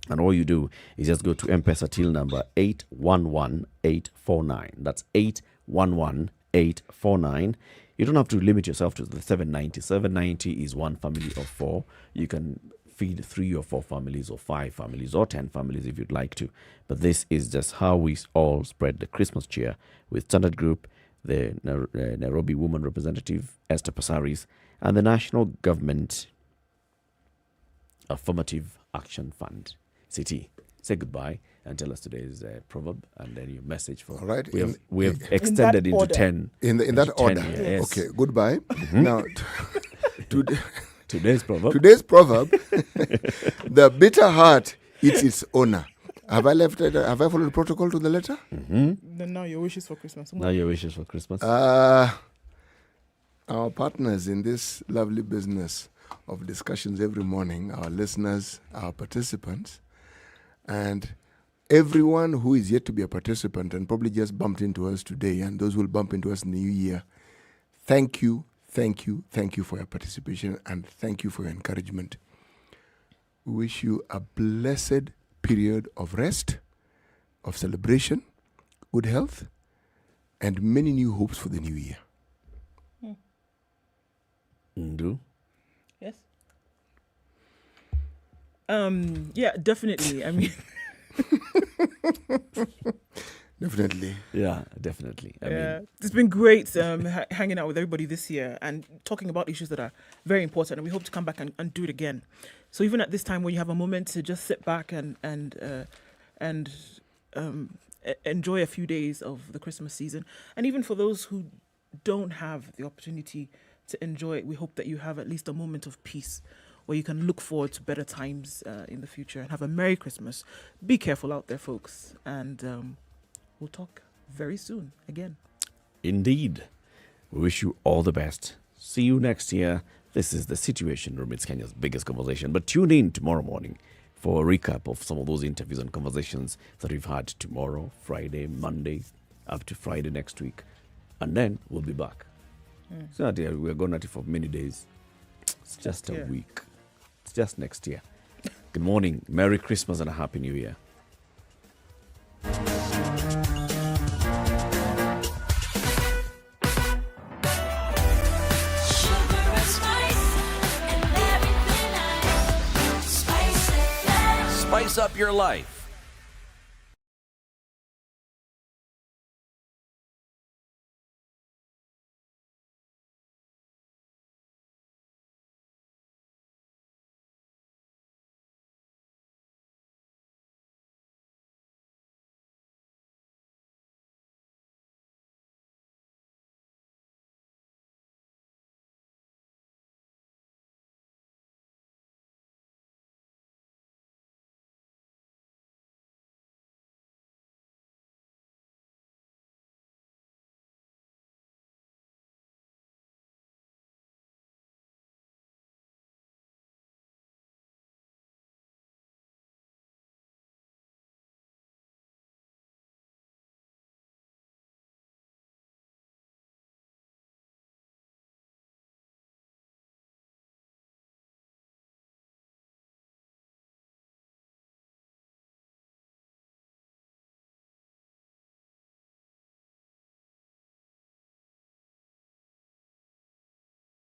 Speaker 1: And all you do is just go to M-Pesa till number 811849. That's 811849. You don't have to limit yourself to the 790. 790 is one family of 4. You can feed 3 or 4 families or 5 families or 10 families if you'd like to. But this is just how we all spread the Christmas cheer with Standard Group, the Nairobi Woman Representative, Esther Passaris, and the National Government Affirmative Action Fund. City, say goodbye and tell us today's proverb and then your message for.
Speaker 2: All right.
Speaker 1: We have extended into 10.
Speaker 2: In that order.
Speaker 1: Yes.
Speaker 2: Okay, goodbye. Now,
Speaker 1: today's proverb.
Speaker 2: Today's proverb, the bitter heart eats its owner. Have I followed the protocol to the letter?
Speaker 3: Then now your wishes for Christmas.
Speaker 1: Now your wishes for Christmas.
Speaker 2: Our partners in this lovely business of discussions every morning, our listeners, our participants, and everyone who is yet to be a participant and probably just bumped into us today, and those who will bump into us in the new year, thank you for your participation, and thank you for your encouragement. We wish you a blessed period of rest, of celebration, good health, and many new hopes for the new year.
Speaker 1: Ndu?
Speaker 3: Yes. Yeah, definitely. I mean,
Speaker 2: definitely.
Speaker 1: Yeah, definitely. I mean,
Speaker 3: it's been great hanging out with everybody this year and talking about issues that are very important, and we hope to come back and do it again. So even at this time when you have a moment to just sit back and enjoy a few days of the Christmas season, and even for those who don't have the opportunity to enjoy it, we hope that you have at least a moment of peace where you can look forward to better times in the future and have a Merry Christmas. Be careful out there, folks, and we'll talk very soon again.
Speaker 1: Indeed. We wish you all the best. See you next year. This is The Situation Room. It's Kenya's biggest conversation. But tune in tomorrow morning for a recap of some of those interviews and conversations that we've had tomorrow, Friday, Monday, up to Friday next week. And then we'll be back. So we're going at it for many days. It's just a week. It's just next year. Good morning. Merry Christmas and a Happy New Year.
Speaker 4: Spice up your life